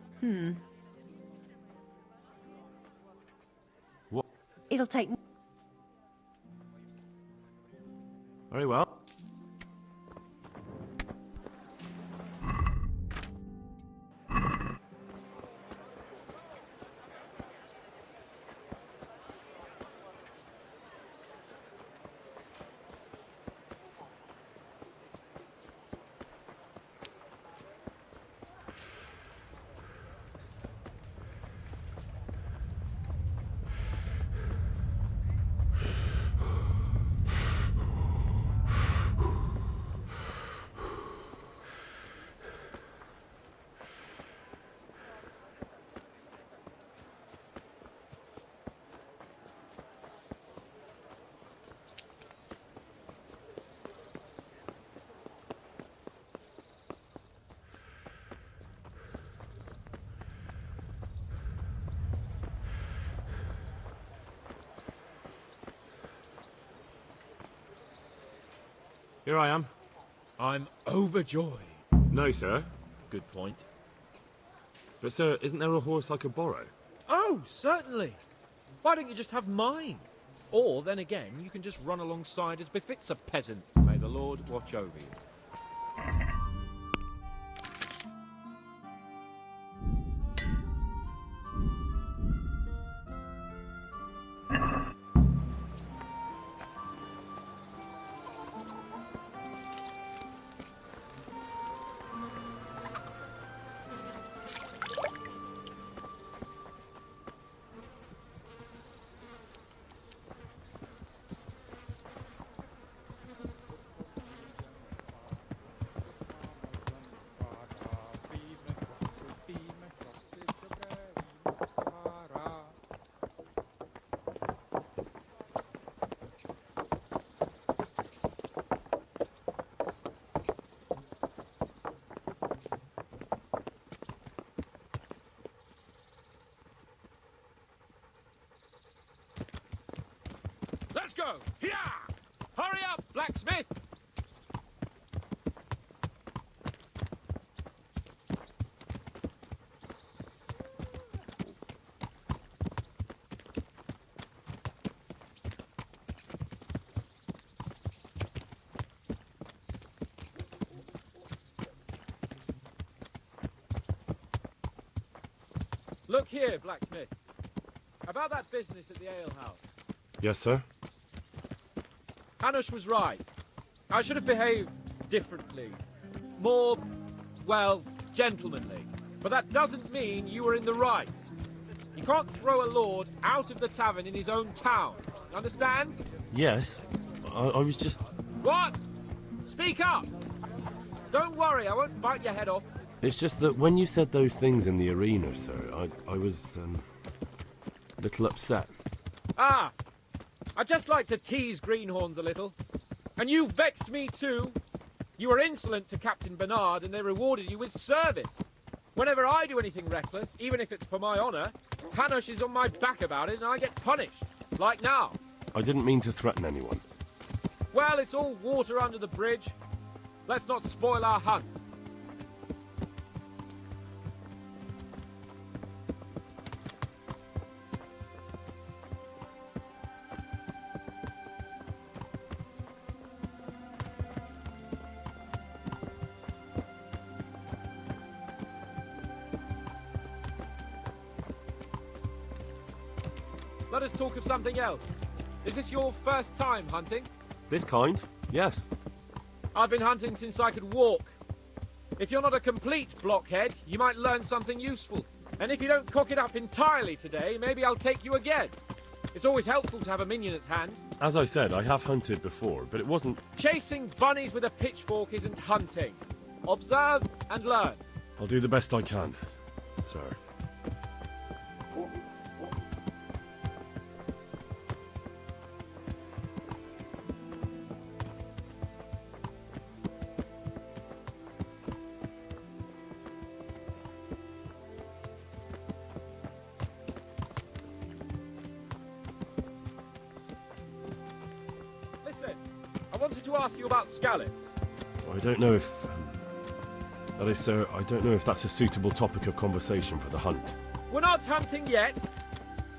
What? It'll take... Very well. Here I am. I'm overjoyed. No, sir. Good point. But, sir, isn't there a horse I could borrow? Oh, certainly. Why don't you just have mine? Or, then again, you can just run alongside as befits a peasant. May the Lord watch over you. Let's go! Here! Hurry up, blacksmith! Look here, blacksmith. About that business at the alehouse. Yes, sir. Hanush was right. I should have behaved differently. More, well, gentlemanly. But that doesn't mean you were in the right. You can't throw a lord out of the tavern in his own town. Understand? Yes. I was just... What? Speak up! Don't worry, I won't bite your head off. It's just that when you said those things in the arena, sir, I was, a little upset. Ah! I just like to tease greenhorns a little. And you've vexed me too. You were insolent to Captain Bernard and they rewarded you with service. Whenever I do anything reckless, even if it's for my honour, Hanush is on my back about it and I get punished. Like now. I didn't mean to threaten anyone. Well, it's all water under the bridge. Let's not spoil our hunt. Let us talk of something else. Is this your first time hunting? This kind? Yes. I've been hunting since I could walk. If you're not a complete blockhead, you might learn something useful. And if you don't cock it up entirely today, maybe I'll take you again. It's always helpful to have a minion at hand. As I said, I have hunted before, but it wasn't... Chasing bunnies with a pitchfork isn't hunting. Observe and learn. I'll do the best I can, sir. I wanted to ask you about scallops. I don't know if... that is, sir, I don't know if that's a suitable topic of conversation for the hunt. We're not hunting yet.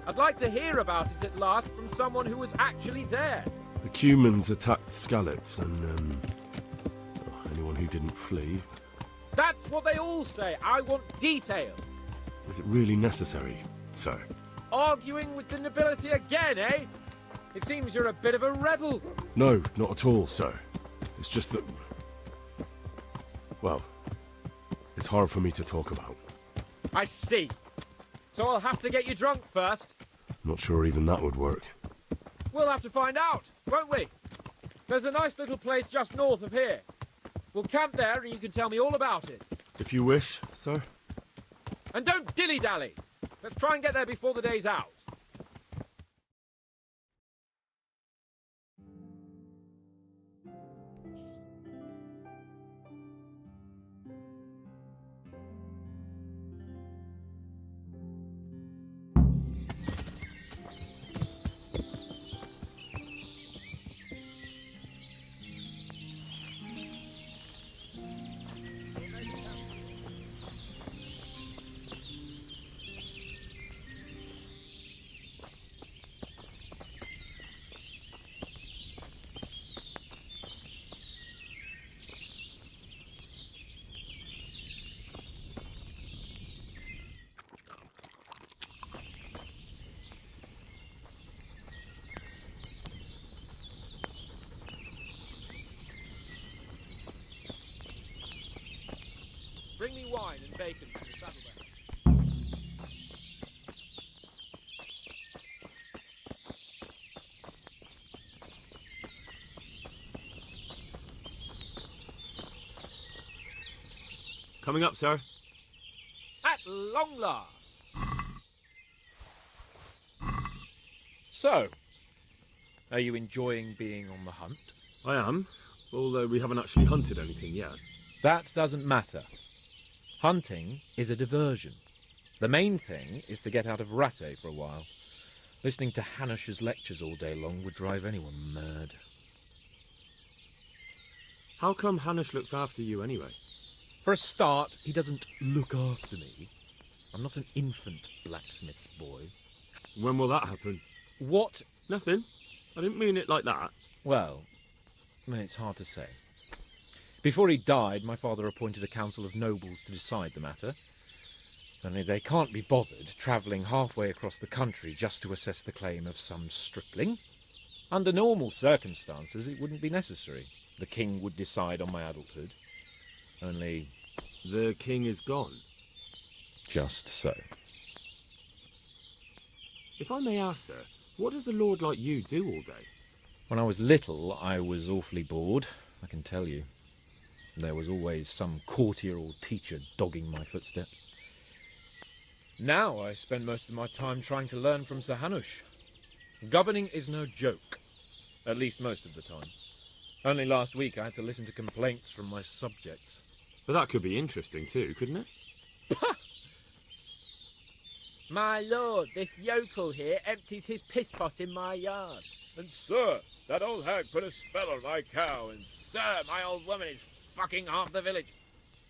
I'd like to hear about it at last from someone who was actually there. The Cumans attacked Skallets, and, anyone who didn't flee. That's what they all say. I want details. Is it really necessary, sir? Arguing with the nobility again, eh? It seems you're a bit of a rebel. No, not at all, sir. It's just that... well, it's hard for me to talk about. I see. So I'll have to get you drunk first. Not sure even that would work. We'll have to find out, won't we? There's a nice little place just north of here. We'll camp there and you can tell me all about it. If you wish, sir. And don't dilly-dally. Let's try and get there before the day's out. Bring me wine and bacon from the saddlebag. Coming up, sir. At long last. So, are you enjoying being on the hunt? I am, although we haven't actually hunted anything yet. That doesn't matter. Hunting is a diversion. The main thing is to get out of Rattay for a while. Listening to Hanush's lectures all day long would drive anyone mad. How come Hanush looks after you anyway? For a start, he doesn't look after me. I'm not an infant blacksmith's boy. When will that happen? What? Nothing. I didn't mean it like that. Well, it's hard to say. Before he died, my father appointed a council of nobles to decide the matter. Only they can't be bothered travelling halfway across the country just to assess the claim of some stripling. Under normal circumstances, it wouldn't be necessary. The king would decide on my adulthood. Only... the king is gone. Just so. If I may ask, sir, what does a lord like you do all day? When I was little, I was awfully bored, I can tell you. There was always some courtier or teacher dogging my footsteps. Now I spend most of my time trying to learn from Sir Hanush. Governing is no joke, at least most of the time. Only last week I had to listen to complaints from my subjects. But that could be interesting too, couldn't it? My lord, this yokel here empties his piss pot in my yard. And sir, that old hag put a spell on my cow, and sir, my old woman is fucking half the village.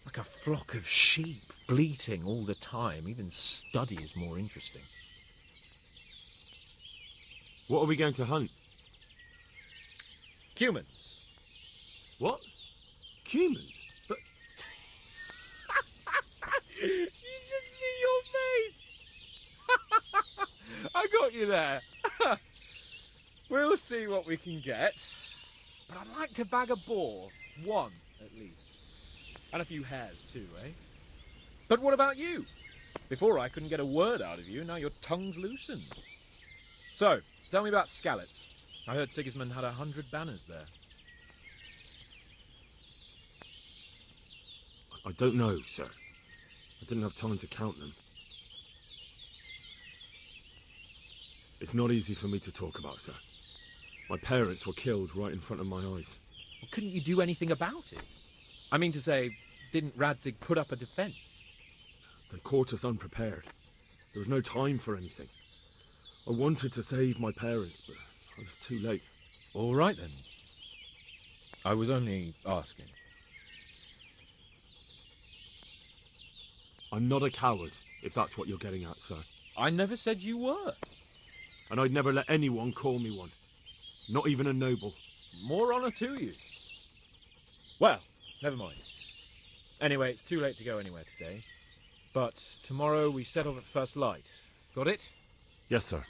Like a flock of sheep, bleating all the time. Even study is more interesting. What are we going to hunt? Humans. What? Humans? But You should see your face! I got you there. We'll see what we can get. But I'd like to bag a boar. One, at least. And a few hares too, eh? But what about you? Before I couldn't get a word out of you, now your tongue's loosened. So, tell me about Skalitz. I heard Sigismund had 100 banners there. I don't know, sir. I didn't have time to count them. It's not easy for me to talk about, sir. My parents were killed right in front of my eyes. Well, couldn't you do anything about it? I mean to say, didn't Radzig put up a defence? They caught us unprepared. There was no time for anything. I wanted to save my parents, but I was too late. All right, then. I was only asking. I'm not a coward, if that's what you're getting at, sir. I never said you were. And I'd never let anyone call me one. Not even a noble. More honour to you. Well, never mind. Anyway, it's too late to go anywhere today. But tomorrow we set off at first light. Got it? Yes, sir.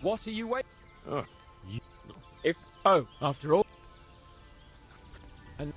What are you waiting? Oh. After all. And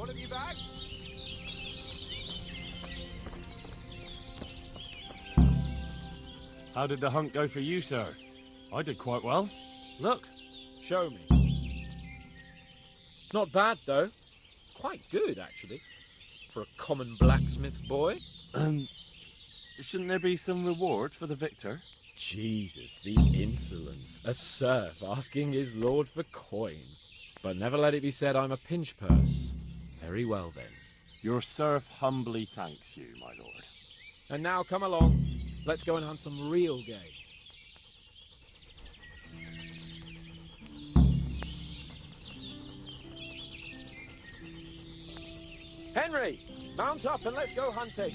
What have you back? How did the hunt go for you, sir? I did quite well. Look. Show me. Not bad, though. Quite good, actually. For a common blacksmith's boy. Shouldn't there be some reward for the victor? Jesus, the insolence. A serf asking his lord for coin. But never let it be said I'm a pinch purse. Very well, then. Your serf humbly thanks you, my lord. And now come along. Let's go and hunt some real game. Henry, mount up and let's go hunting.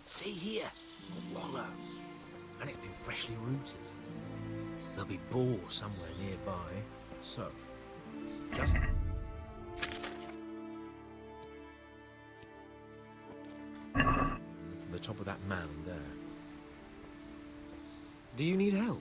See here, a wallow, and it's been freshly rooted. There'll be boar somewhere nearby, so just... from the top of that mound there. Do you need help?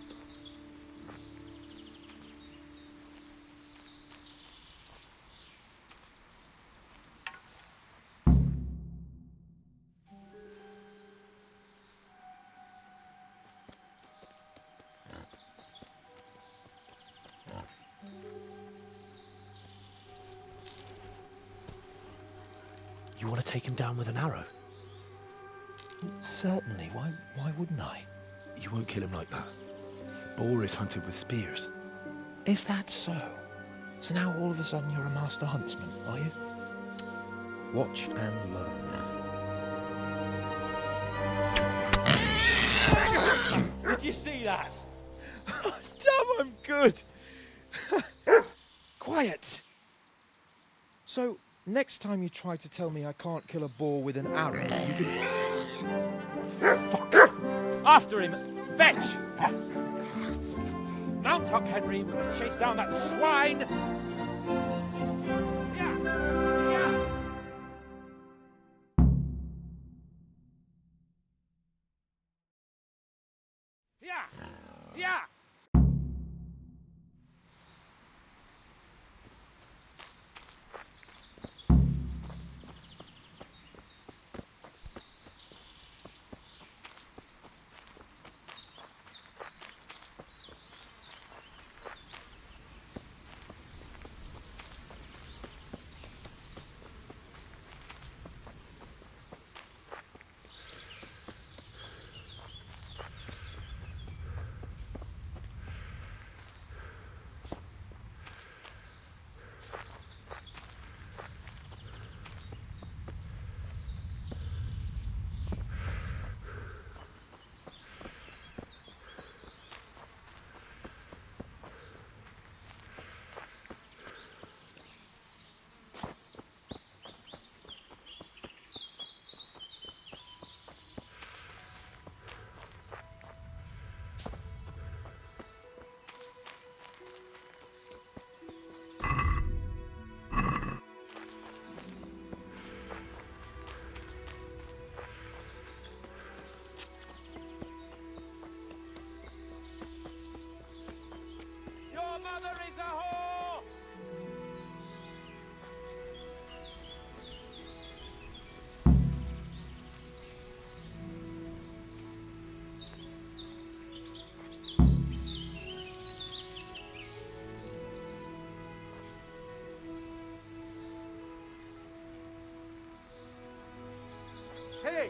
You want to take him down with an arrow? Certainly. Why wouldn't I? You won't kill him like that. Boar is hunted with spears. Is that so? So now all of a sudden you're a master huntsman, are you? Watch and learn. Did you see that? Damn, I'm good. Quiet. So, next time you try to tell me I can't kill a boar with an arrow, you can... Fuck! After him! Fetch! Mount up, Henry. We're going to chase down that swine! Yeah! Yeah!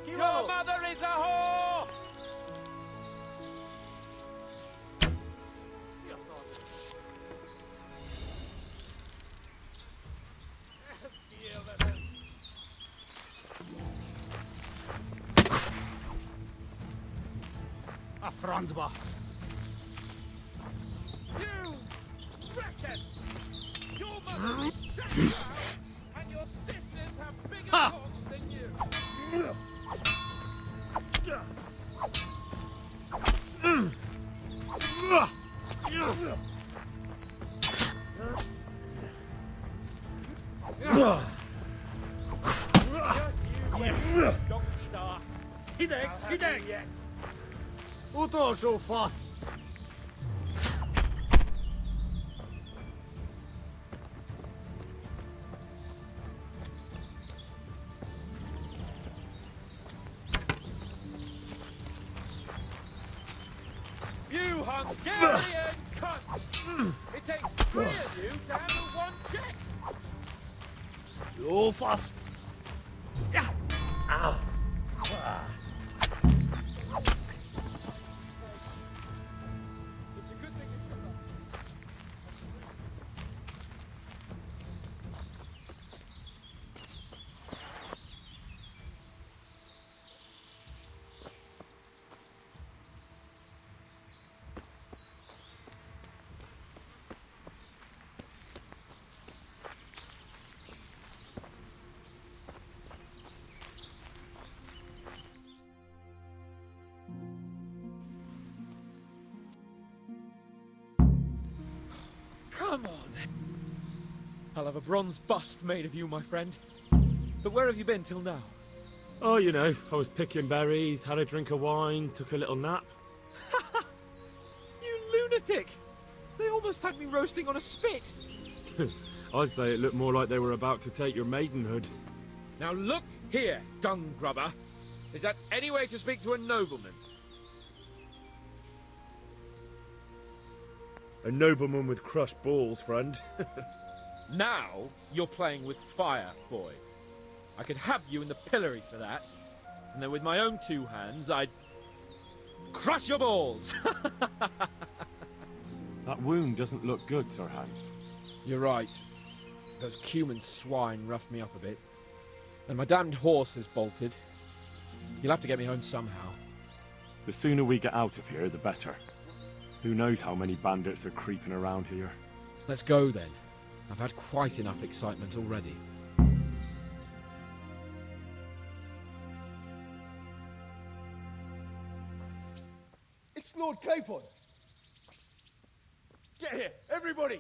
Your mother is a whore! A Franzbach. You wretches! Your mother is Jessica, and your sisters have bigger dogs than you! Donkey's ass! Hideg yet! Uto so fast. You Hungarian cunt! It takes 3 of you to handle 1 check! So fast. Yeah. Ow. It's a good thing you showed up. Come on! I'll have a bronze bust made of you, my friend. But where have you been till now? Oh, you know, I was picking berries, had a drink of wine, took a little nap. You lunatic! They almost had me roasting on a spit! I'd say it looked more like they were about to take your maidenhood. Now look here, dung grubber. Is that any way to speak to a nobleman? A nobleman with crushed balls, friend. Now you're playing with fire, boy. I could have you in the pillory for that. And then with my own 2 hands, I'd crush your balls! That wound doesn't look good, Sir Hans. You're right. Those cumin swine roughed me up a bit. And my damned horse has bolted. You'll have to get me home somehow. The sooner we get out of here, the better. Who knows how many bandits are creeping around here. Let's go then. I've had quite enough excitement already. It's Lord Capon. Get here, everybody.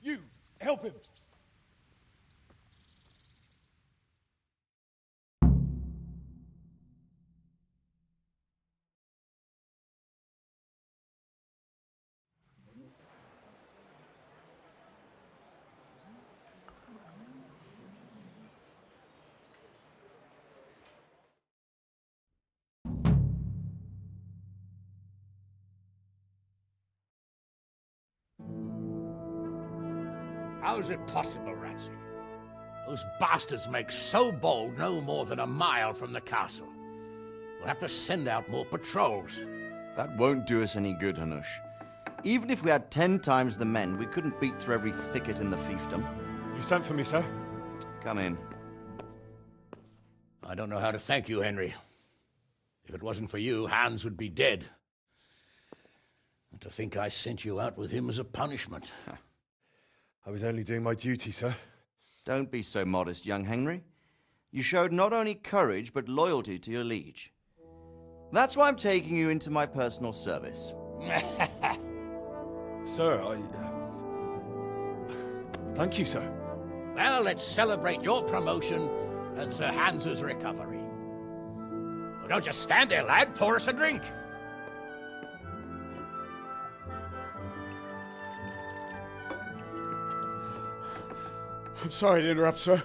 You, help him. How's it possible, Ratsy? Those bastards make so bold no more than a mile from the castle. We'll have to send out more patrols. That won't do us any good, Hanush. Even if we had 10 times the men, we couldn't beat through every thicket in the fiefdom. You sent for me, sir? Come in. I don't know how to thank you, Henry. If it wasn't for you, Hans would be dead. And to think I sent you out with him as a punishment. I was only doing my duty, sir. Don't be so modest, young Henry. You showed not only courage, but loyalty to your liege. That's why I'm taking you into my personal service. Sir, thank you, sir. Well, let's celebrate your promotion and Sir Hans's recovery. Well, don't just stand there, lad. Pour us a drink. I'm sorry to interrupt, sir,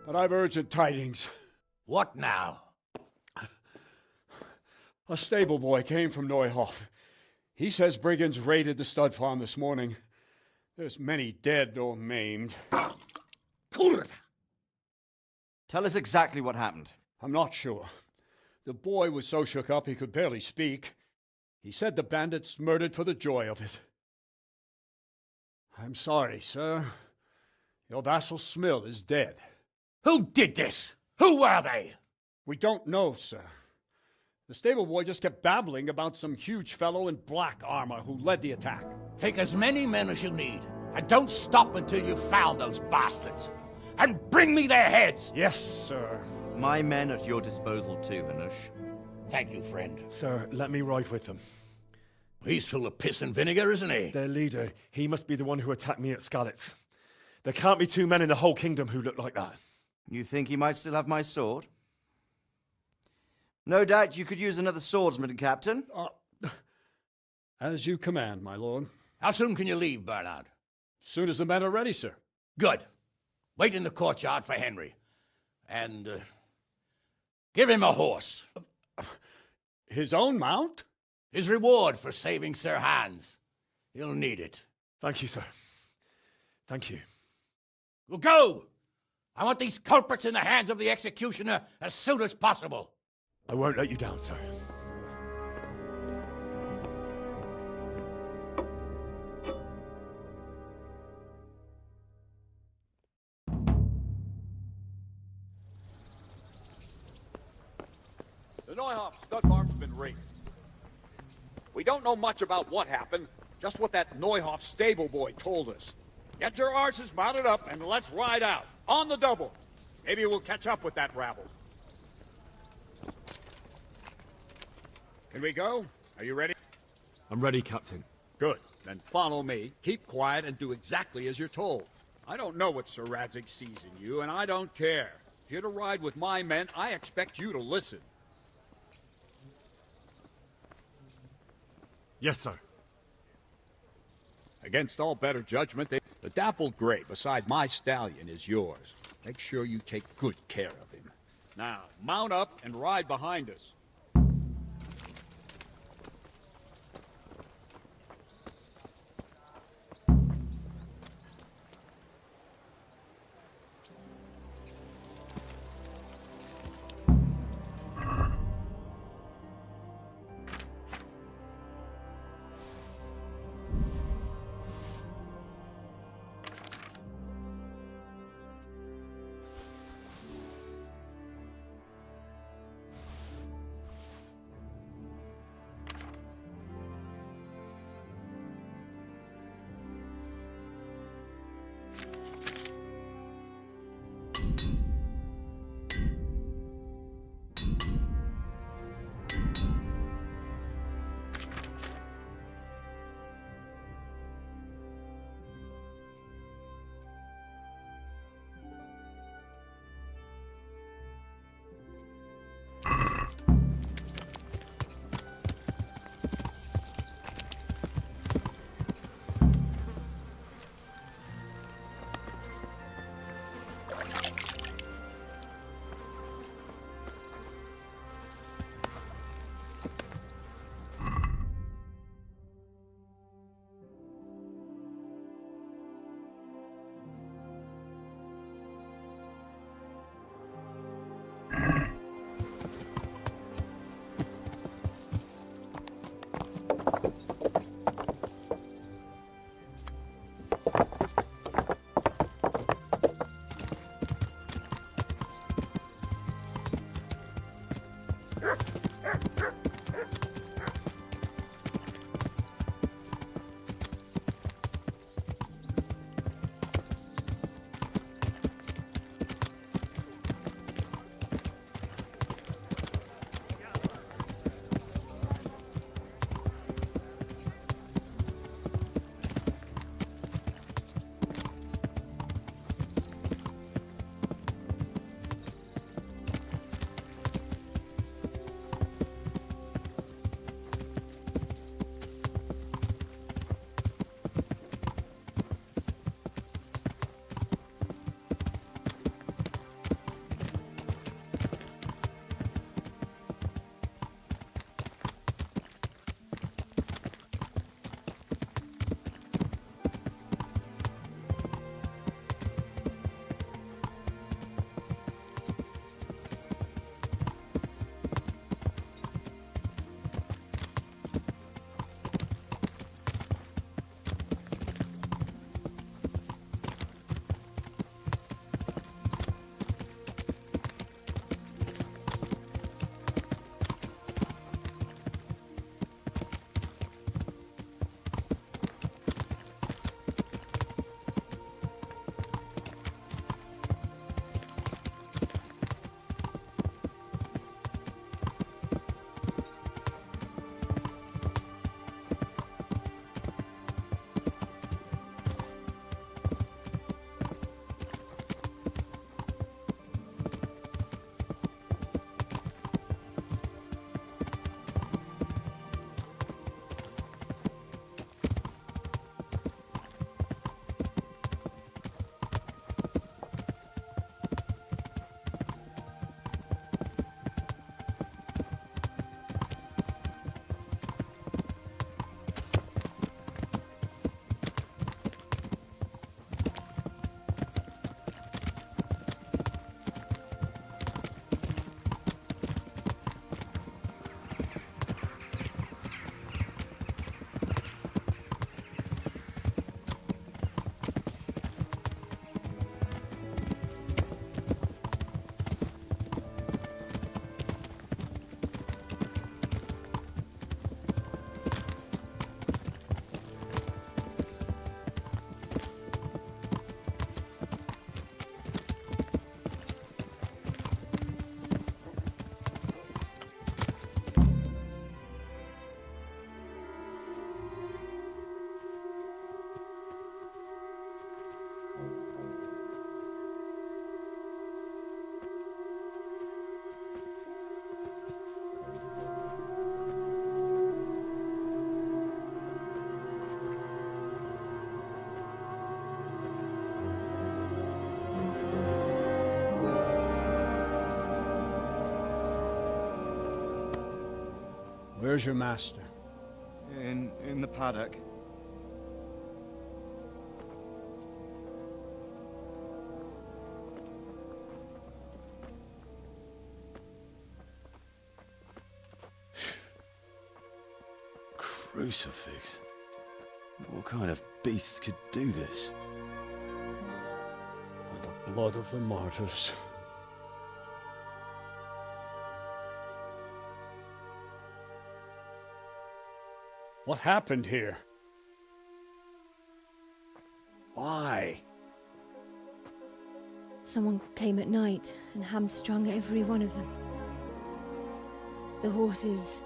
but I've urgent tidings. What now? A stable boy came from Neuhof. He says brigands raided the stud farm this morning. There's many dead or maimed. Kurva! Tell us exactly what happened. I'm not sure. The boy was so shook up he could barely speak. He said the bandits murdered for the joy of it. I'm sorry, sir. Your vassal Smill is dead. Who did this? Who were they? We don't know, sir. The stable boy just kept babbling about some huge fellow in black armor who led the attack. Take as many men as you need, and don't stop until you've found those bastards. And bring me their heads! Yes, sir. My men at your disposal too, Hanush. Thank you, friend. Sir, let me ride with them. He's full of piss and vinegar, isn't he? Their leader, he must be the one who attacked me at Skalitz. There can't be two men in the whole kingdom who look like that. You think he might still have my sword? No doubt you could use another swordsman, Captain. As you command, my lord. How soon can you leave, Bernard? Soon as the men are ready, sir. Good. Wait in the courtyard for Henry. And, give him a horse. His own mount? His reward for saving Sir Hans. He'll need it. Thank you, sir. Thank you. Well, go! I want these culprits in the hands of the executioner as soon as possible. I won't let you down, sir. The Neuhoff stud farm's been raided. We don't know much about what happened, just what that Neuhoff stable boy told us. Get your arses mounted up and let's ride out, on the double. Maybe we'll catch up with that rabble. Can we go? Are you ready? I'm ready, Captain. Good. Then follow me, keep quiet, and do exactly as you're told. I don't know what Sir Radzig sees in you, and I don't care. If you're to ride with my men, I expect you to listen. Yes, sir. Against all better judgment, the dappled gray beside my stallion is yours. Make sure you take good care of him. Now, mount up and ride behind us. Where's your master? In the paddock. Crucifix? What kind of beasts could do this? The blood of the martyrs. What happened here? Why? Someone came at night and hamstrung every one of them. The horses,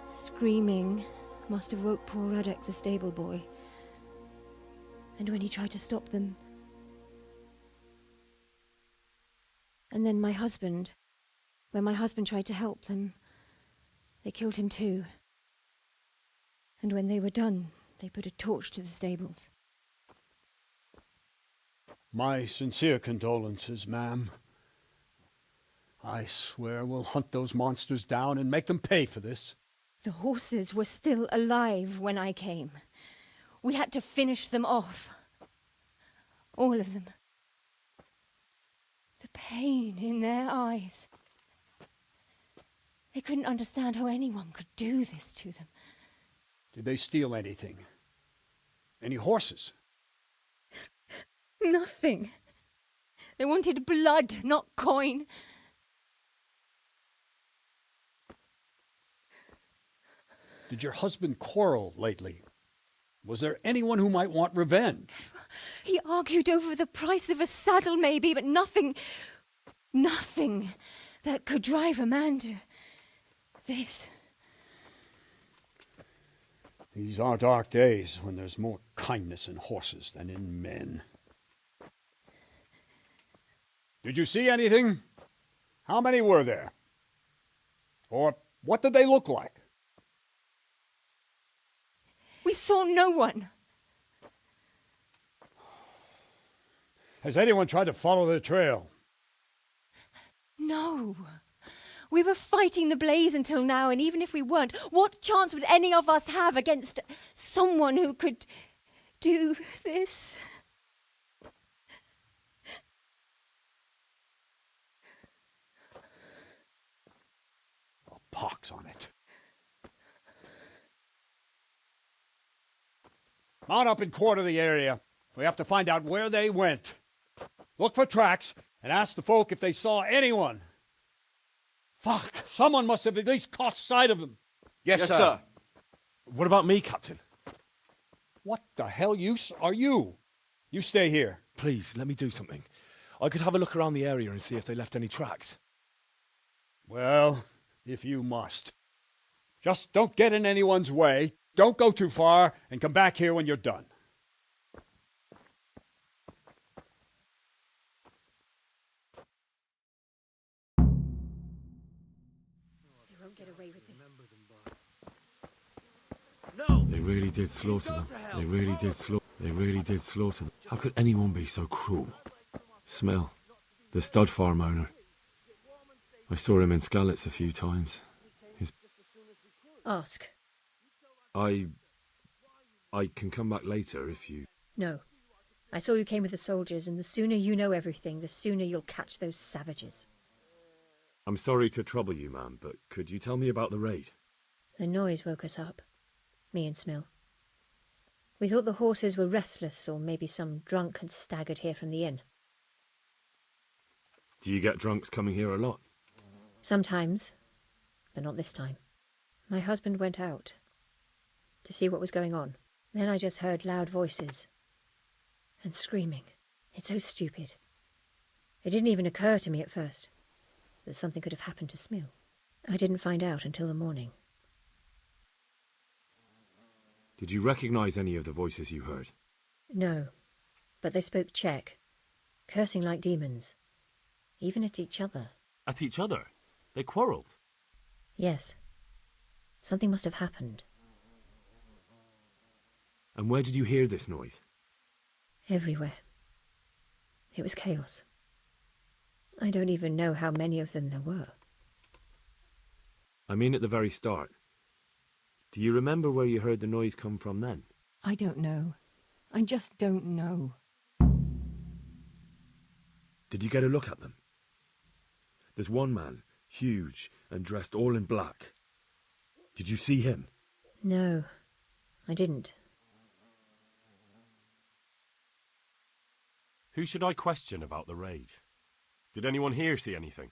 screaming, must have woke poor Radek, the stable boy. And when he tried to stop them... And then my husband, when my husband tried to help them, they killed him too. And when they were done, they put a torch to the stables. My sincere condolences, ma'am. I swear we'll hunt those monsters down and make them pay for this. The horses were still alive when I came. We had to finish them off. All of them. The pain in their eyes. They couldn't understand how anyone could do this to them. Did they steal anything? Any horses? Nothing. They wanted blood, not coin. Did your husband quarrel lately? Was there anyone who might want revenge? He argued over the price of a saddle, maybe, but nothing that could drive a man to this. These are dark days when there's more kindness in horses than in men. Did you see anything? How many were there? Or what did they look like? We saw no one. Has anyone tried to follow the trail? No. We were fighting the blaze until now, and even if we weren't, what chance would any of us have against someone who could do this? A pox on it. Mount up and quarter the area. We have to find out where they went. Look for tracks and ask the folk if they saw anyone. Fuck! Someone must have at least caught sight of them. Yes, sir. What about me, Captain? What the hell use are you? You stay here. Please, let me do something. I could have a look around the area and see if they left any tracks. Well, if you must. Just don't get in anyone's way. Don't go too far, and come back here when you're done. They won't get away with this. They really did slaughter them. They really did slaughter them. How could anyone be so cruel? Smell. The stud farm owner. I saw him in Skalitz a few times. Ask. I can come back later if you... No. I saw you came with the soldiers, and the sooner you know everything, the sooner you'll catch those savages. I'm sorry to trouble you, ma'am, but could you tell me about the raid? The noise woke us up. Me and Smill. We thought the horses were restless, or maybe some drunk had staggered here from the inn. Do you get drunks coming here a lot? Sometimes, but not this time. My husband went out to see what was going on. Then I just heard loud voices and screaming. It's so stupid. It didn't even occur to me at first that something could have happened to Smill. I didn't find out until the morning. Did you recognize any of the voices you heard? No, but they spoke Czech, cursing like demons, even at each other. At each other? They quarrelled? Yes. Something must have happened. And where did you hear this noise? Everywhere. It was chaos. I don't even know how many of them there were. I mean at the very start. Do you remember where you heard the noise come from then? I don't know. I just don't know. Did you get a look at them? There's one man, huge and dressed all in black. Did you see him? No, I didn't. Who should I question about the raid? Did anyone here see anything?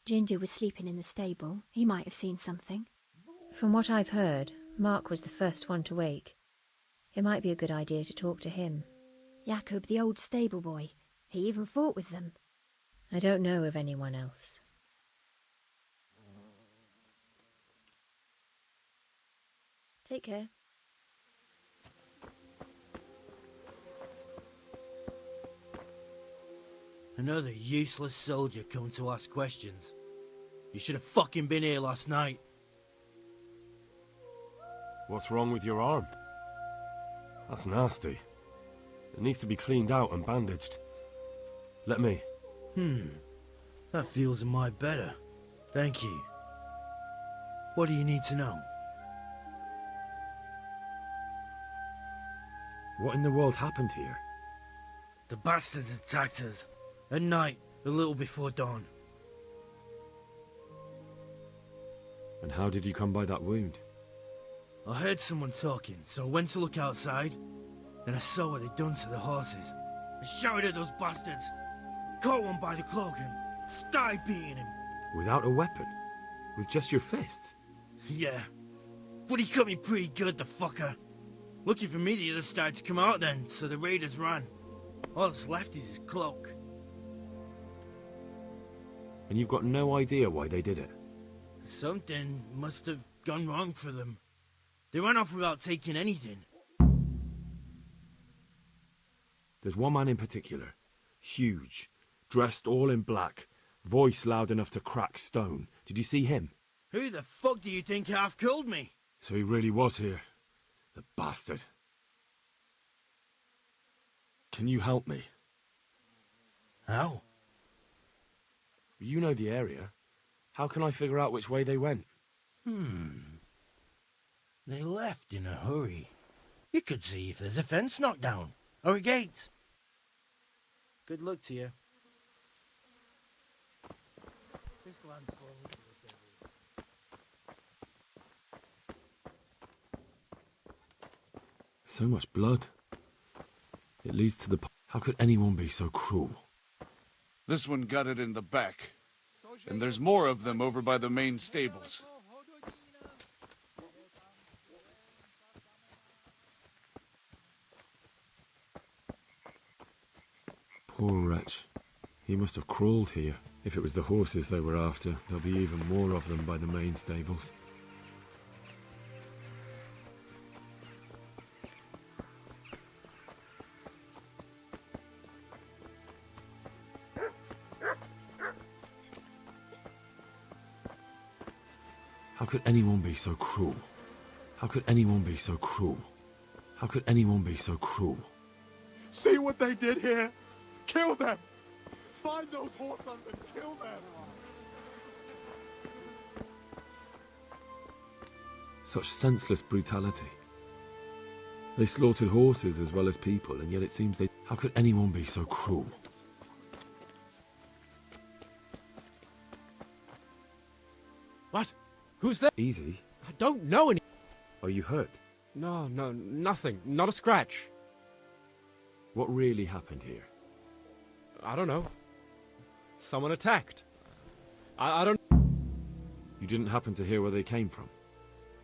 Ginger was sleeping in the stable. He might have seen something. From what I've heard, Mark was the first one to wake. It might be a good idea to talk to him. Jakob, the old stable boy. He even fought with them. I don't know of anyone else. Take care. Another useless soldier coming to ask questions. You should have fucking been here last night. What's wrong with your arm? That's nasty. It needs to be cleaned out and bandaged. Let me. That feels a mite better. Thank you. What do you need to know? What in the world happened here? The bastards attacked us. At night, a little before dawn. And how did you come by that wound? I heard someone talking, so I went to look outside, and I saw what they'd done to the horses. I shouted at those bastards, caught one by the cloak and started beating him. Without a weapon? With just your fists? Yeah, but he cut me pretty good, the fucker. Lucky for me, the others started to come out then, so the raiders ran. All that's left is his cloak. And you've got no idea why they did it? Something must have gone wrong for them. They ran off without taking anything. There's one man in particular. Huge. Dressed all in black. Voice loud enough to crack stone. Did you see him? Who the fuck do you think half killed me? So he really was here. The bastard. Can you help me? How? You know the area. How can I figure out which way they went? They left in a hurry. You could see if there's a fence knocked down, or a gate. Good luck to you. This land's falling into the devil. So much blood. It leads to the... How could anyone be so cruel? This one got it in the back. And there's more of them over by the main stables. Poor wretch. He must have crawled here. If it was the horses they were after, there'll be even more of them by the main stables. How could anyone be so cruel? How could anyone be so cruel? How could anyone be so cruel? See what they did here? Kill them! Find those horses and kill them! Such senseless brutality. They slaughtered horses as well as people, and yet it seems they... How could anyone be so cruel? What? Who's there? Easy. I don't know any... Are you hurt? No, nothing. Not a scratch. What really happened here? I don't know. Someone attacked. I don't... You didn't happen to hear where they came from?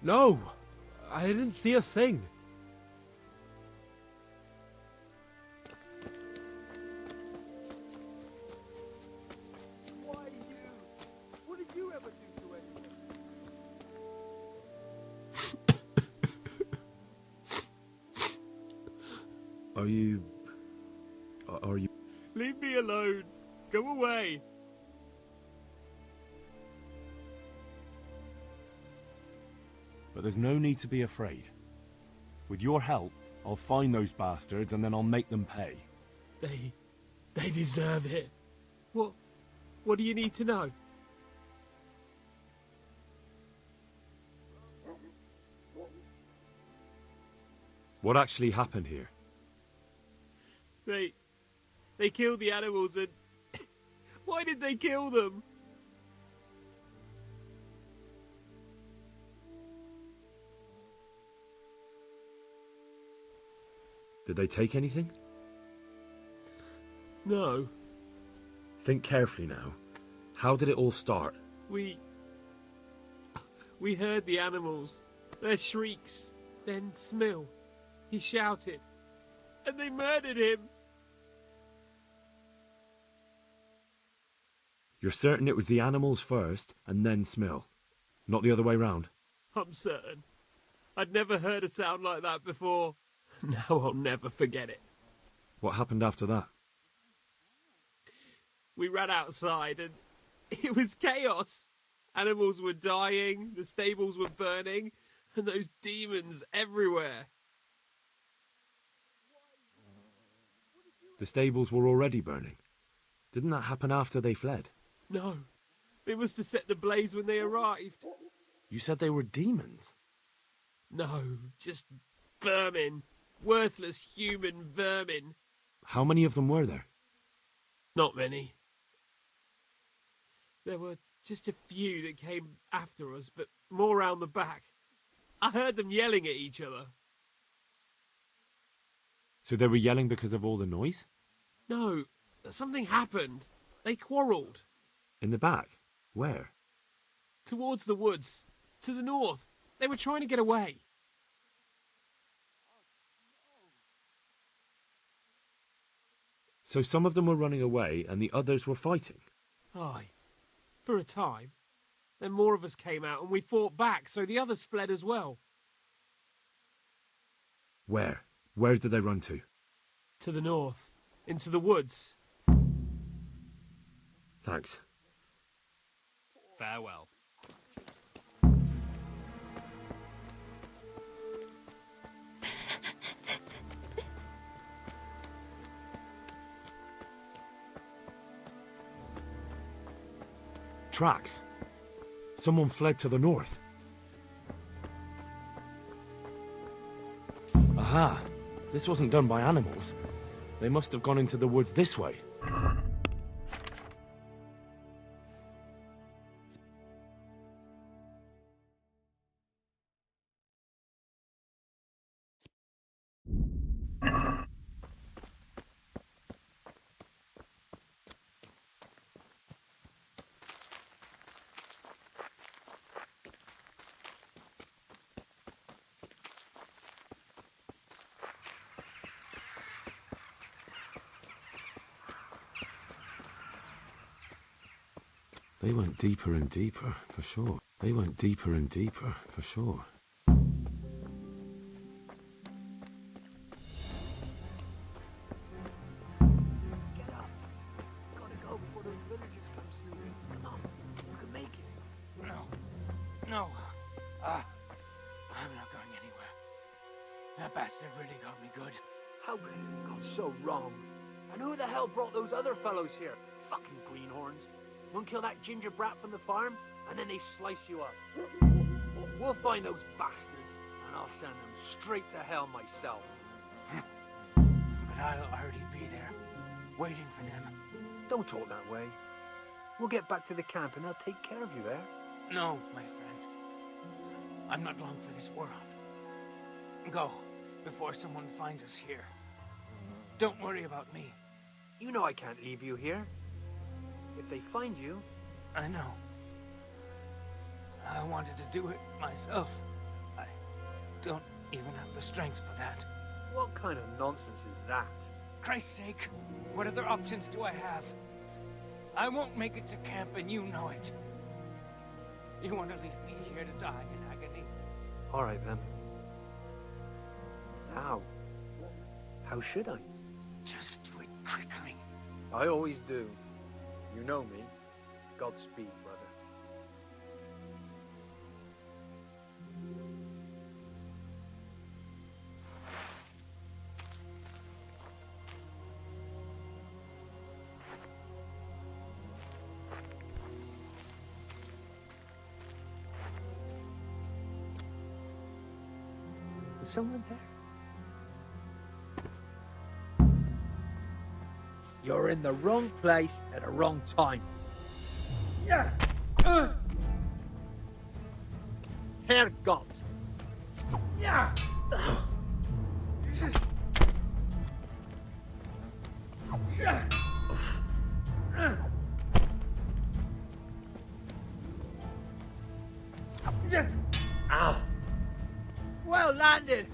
No! I didn't see a thing. Why you? What did you ever do to anyone? Are you... Leave me alone. Go away. But there's no need to be afraid. With your help, I'll find those bastards and then I'll make them pay. They deserve it. What do you need to know? What actually happened here? They killed the animals and... Why did they kill them? Did they take anything? No. Think carefully now. How did it all start? We heard the animals, their shrieks, then Smill. He shouted, and they murdered him. You're certain it was the animals first, and then Smill? Not the other way round? I'm certain. I'd never heard a sound like that before. Now I'll never forget it. What happened after that? We ran outside and it was chaos. Animals were dying, the stables were burning, and those demons everywhere. The stables were already burning. Didn't that happen after they fled? No, it was to set the blaze when they arrived. You said they were demons? No, just vermin. Worthless human vermin. How many of them were there? Not many. There were just a few that came after us, but more round the back. I heard them yelling at each other. So they were yelling because of all the noise? No, something happened. They quarrelled. In the back? Where? Towards the woods. To the north. They were trying to get away. So some of them were running away and the others were fighting? Aye. For a time. Then more of us came out and we fought back, so the others fled as well. Where? Where did they run to? To the north. Into the woods. Thanks. Farewell. Tracks. Someone fled to the north. Aha! This wasn't done by animals. They must have gone into the woods this way. They went deeper and deeper, for sure. They went deeper and deeper, for sure. Get up. Gotta go before those villagers come snooping. Come on, you can make it. No. I'm not going anywhere. That bastard really got me good. How could it have gone so wrong? And who the hell brought those other fellows here? Fucking greenhorns. One kill that ginger brat from the farm, and then they slice you up. We'll find those bastards, and I'll send them straight to hell myself. But I'll already be there, waiting for them. Don't talk that way. We'll get back to the camp, and they'll take care of you there. No, my friend. I'm not long for this world. Go, before someone finds us here. Don't worry about me. You know I can't leave you here. If they find you... I know. I wanted to do it myself. I don't even have the strength for that. What kind of nonsense is that? Christ's sake, what other options do I have? I won't make it to camp and you know it. You want to leave me here to die in agony? All right, then. How? How should I? Just do it quickly. I always do. You know me. Godspeed, brother. Is someone there? You're in the wrong place at the wrong time. Herrgott. Ow. Well landed.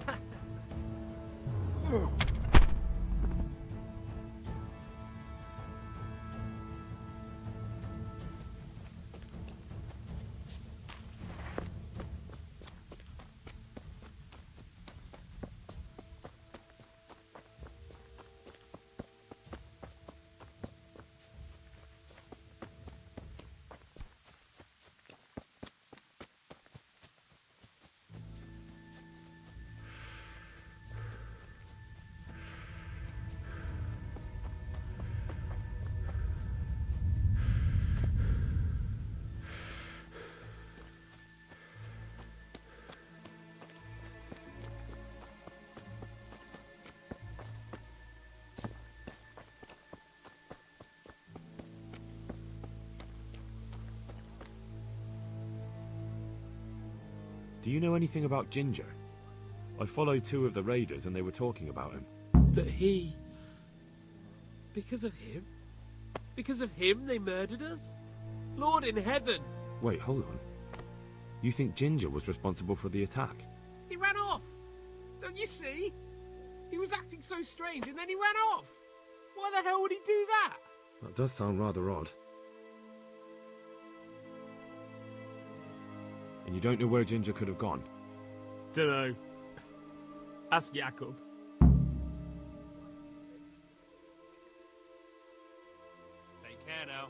Do you know anything about Ginger? I followed 2 of the raiders and they were talking about him. But he... Because of him? Because of him they murdered us? Lord in heaven! Wait, hold on. You think Ginger was responsible for the attack? He ran off! Don't you see? He was acting so strange and then he ran off! Why the hell would he do that? That does sound rather odd. And you don't know where Ginger could have gone? Dunno. Ask Jakob. Take care now.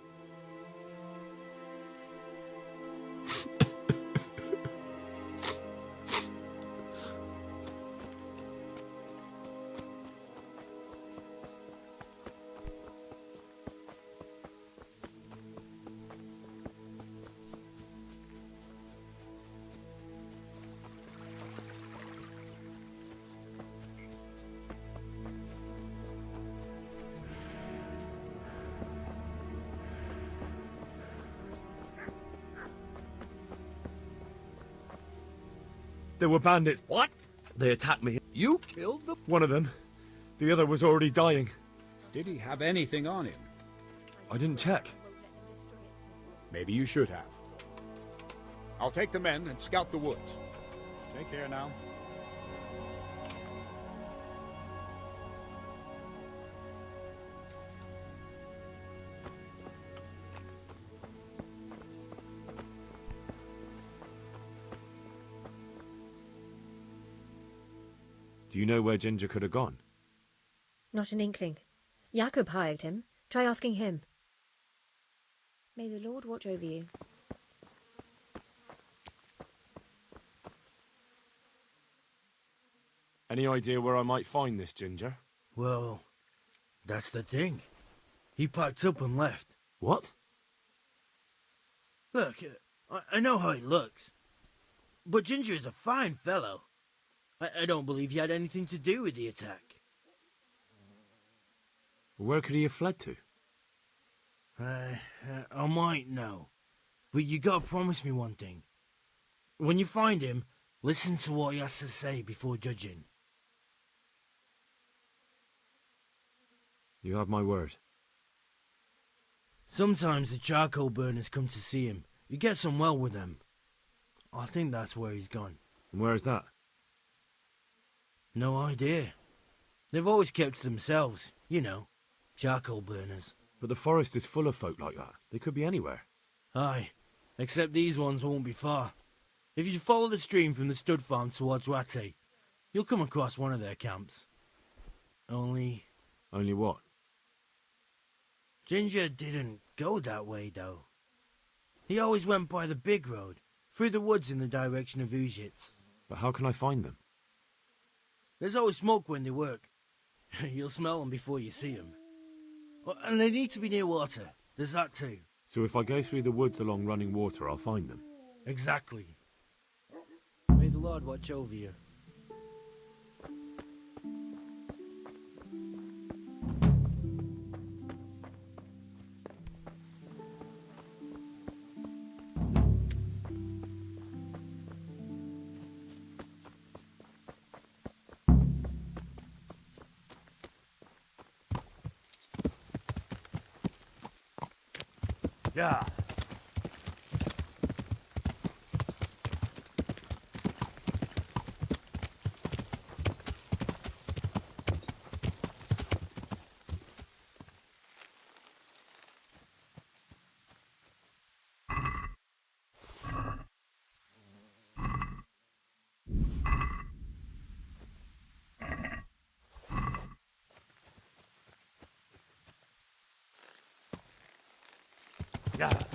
There were bandits. What? They attacked me. You killed them? One of them. The other was already dying. Did he have anything on him? I didn't check. Maybe you should have. I'll take the men and scout the woods. Take care now. Do you know where Ginger could have gone? Not an inkling. Jakob hired him. Try asking him. May the Lord watch over you. Any idea where I might find this Ginger? Well, that's the thing. He packed up and left. What? Look, I know how he looks. But Ginger is a fine fellow. I don't believe he had anything to do with the attack. Where could he have fled to? I might know. But you gotta promise me one thing. When you find him, listen to what he has to say before judging. You have my word. Sometimes the charcoal burners come to see him. He gets on well with them. I think that's where he's gone. And where is that? No idea. They've always kept to themselves, you know, charcoal burners. But the forest is full of folk like that. They could be anywhere. Aye, except these ones won't be far. If you follow the stream from the stud farm towards Ratte, you'll come across one of their camps. Only what? Ginger didn't go that way, though. He always went by the big road, through the woods in the direction of Uzhitz. But how can I find them? There's always smoke when they work. You'll smell them before you see them. And they need to be near water. There's that too. So if I go through the woods along running water, I'll find them? Exactly. May the Lord watch over you. Yeah. Yeah.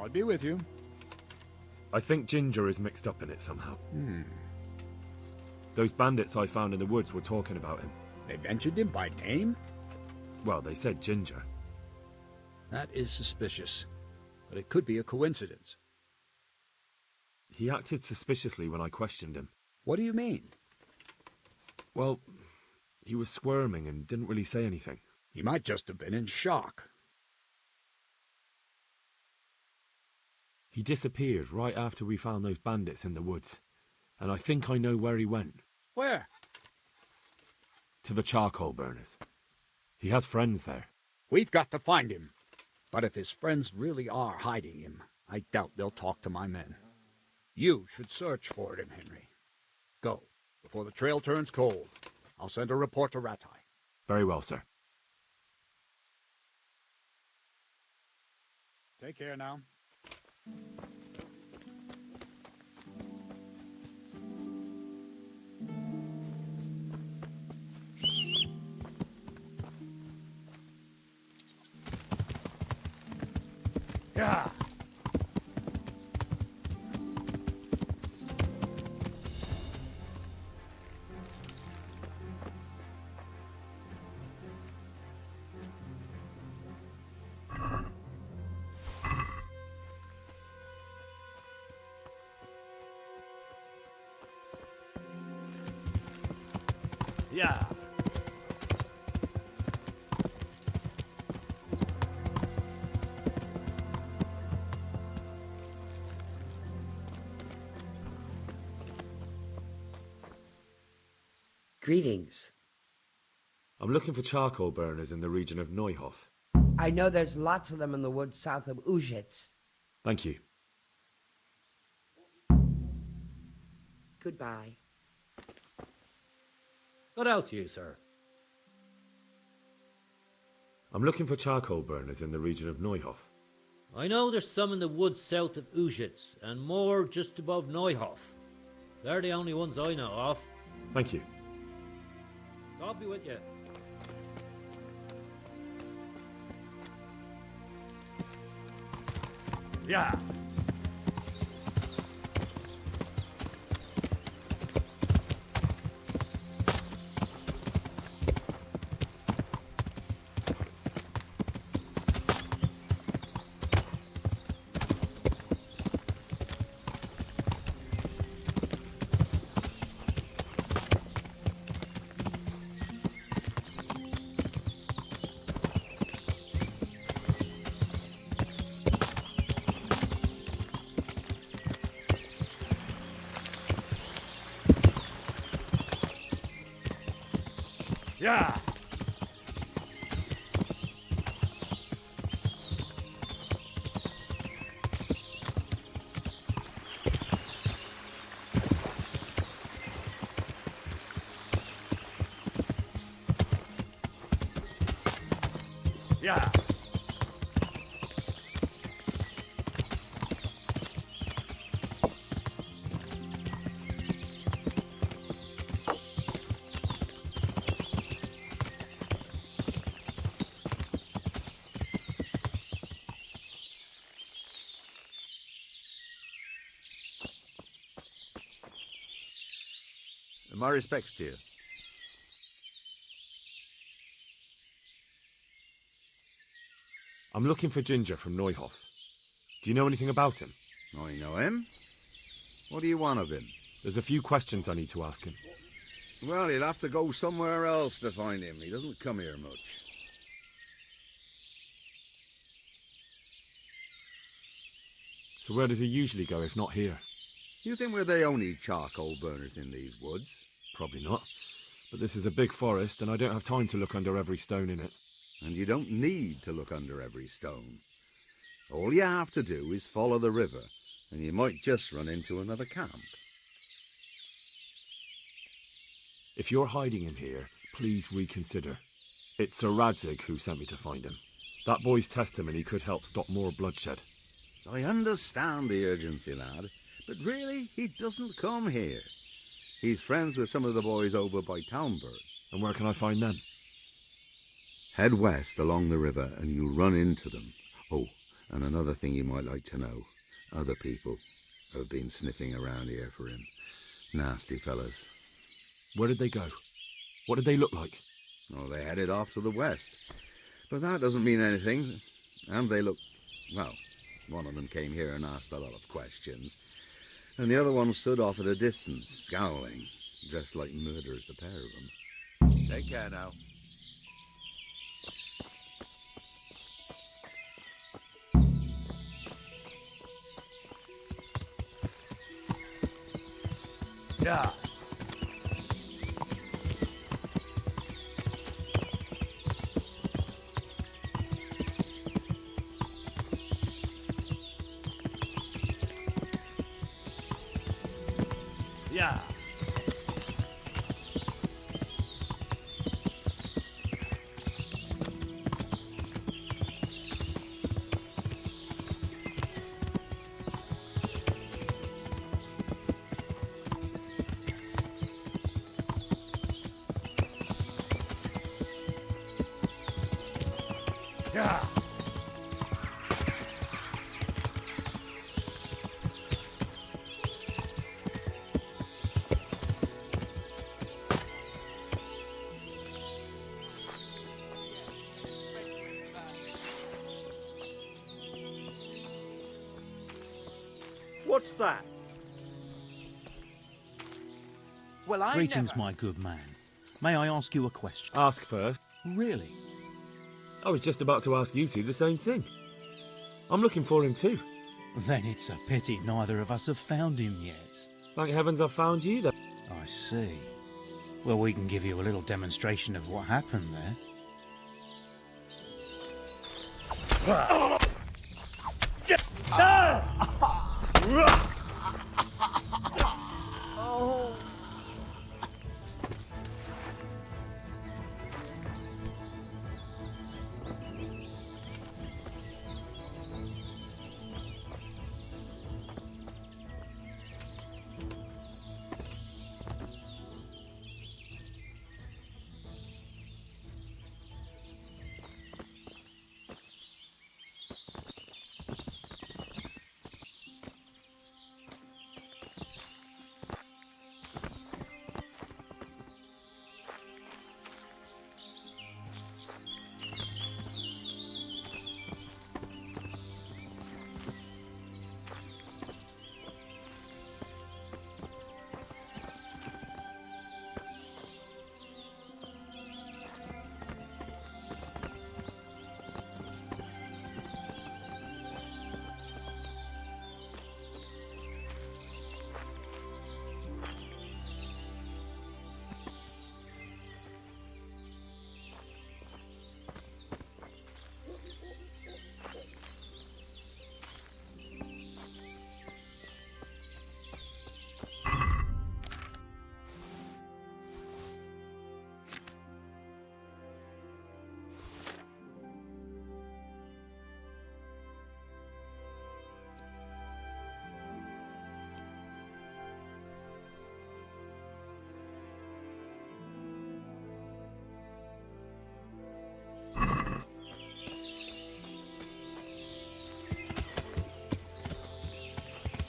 I'll be with you. I think Ginger is mixed up in it somehow. Hmm. Those bandits I found in the woods were talking about him. They mentioned him by name? Well, they said Ginger. That is suspicious. But it could be a coincidence. He acted suspiciously when I questioned him. What do you mean? Well, he was squirming and didn't really say anything. He might just have been in shock. He disappeared right after we found those bandits in the woods. And I think I know where he went. Where? To the charcoal burners. He has friends there. We've got to find him. But if his friends really are hiding him, I doubt they'll talk to my men. You should search for him, Henry. Go, before the trail turns cold. I'll send a report to Ratai. Very well, sir. Take care now. Yeah. Yeah. Greetings. I'm looking for charcoal burners in the region of Neuhof. I know there's lots of them in the woods south of Ujitz. Thank you. Goodbye. Good out to you, sir. I'm looking for charcoal burners in the region of Neuhof. I know there's some in the woods south of Ujitz, and more just above Neuhof. They're the only ones I know of. Thank you. God be with you. Yeah. Yeah. Yeah. My respects to you. I'm looking for Ginger from Neuhof. Do you know anything about him? I know him. What do you want of him? There's a few questions I need to ask him. Well, you'll have to go somewhere else to find him. He doesn't come here much. So where does he usually go if not here? You think we're the only charcoal burners in these woods? Probably not. But this is a big forest and I don't have time to look under every stone in it. And you don't need to look under every stone. All you have to do is follow the river, and you might just run into another camp. If you're hiding him here, please reconsider. It's Sir Radzig who sent me to find him. That boy's testimony could help stop more bloodshed. I understand the urgency, lad, but really, he doesn't come here. He's friends with some of the boys over by Townburg. And where can I find them? Head west along the river and you'll run into them. Oh, and another thing you might like to know. Other people have been sniffing around here for him. Nasty fellas. Where did they go? What did they look like? Oh, they headed off to the west. But that doesn't mean anything. And they look... well, one of them came here and asked a lot of questions. And the other one stood off at a distance, scowling. Dressed like murderers, the pair of them. Take care now. Yeah. Yeah. Yeah. What's that? Well, I Greetings, my good man. May I ask you a question? Ask first. Really? I was just about to ask you two the same thing. I'm looking for him too. Then it's a pity neither of us have found him yet. Thank heavens I've found you then. I see. Well, we can give you a little demonstration of what happened there. Oh.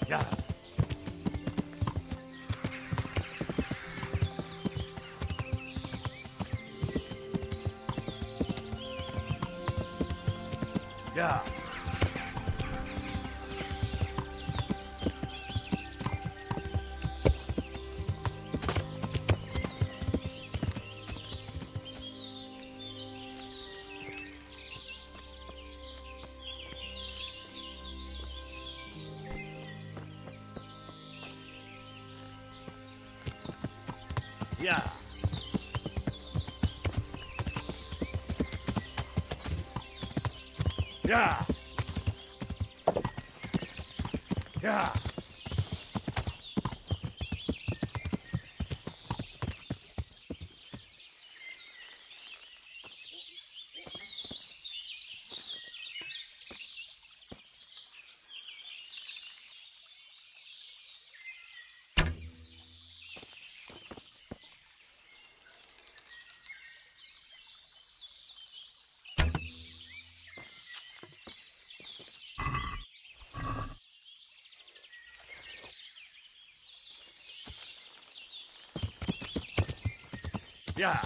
Yeah. Yeah. Yeah. Yeah. Yeah. Yeah.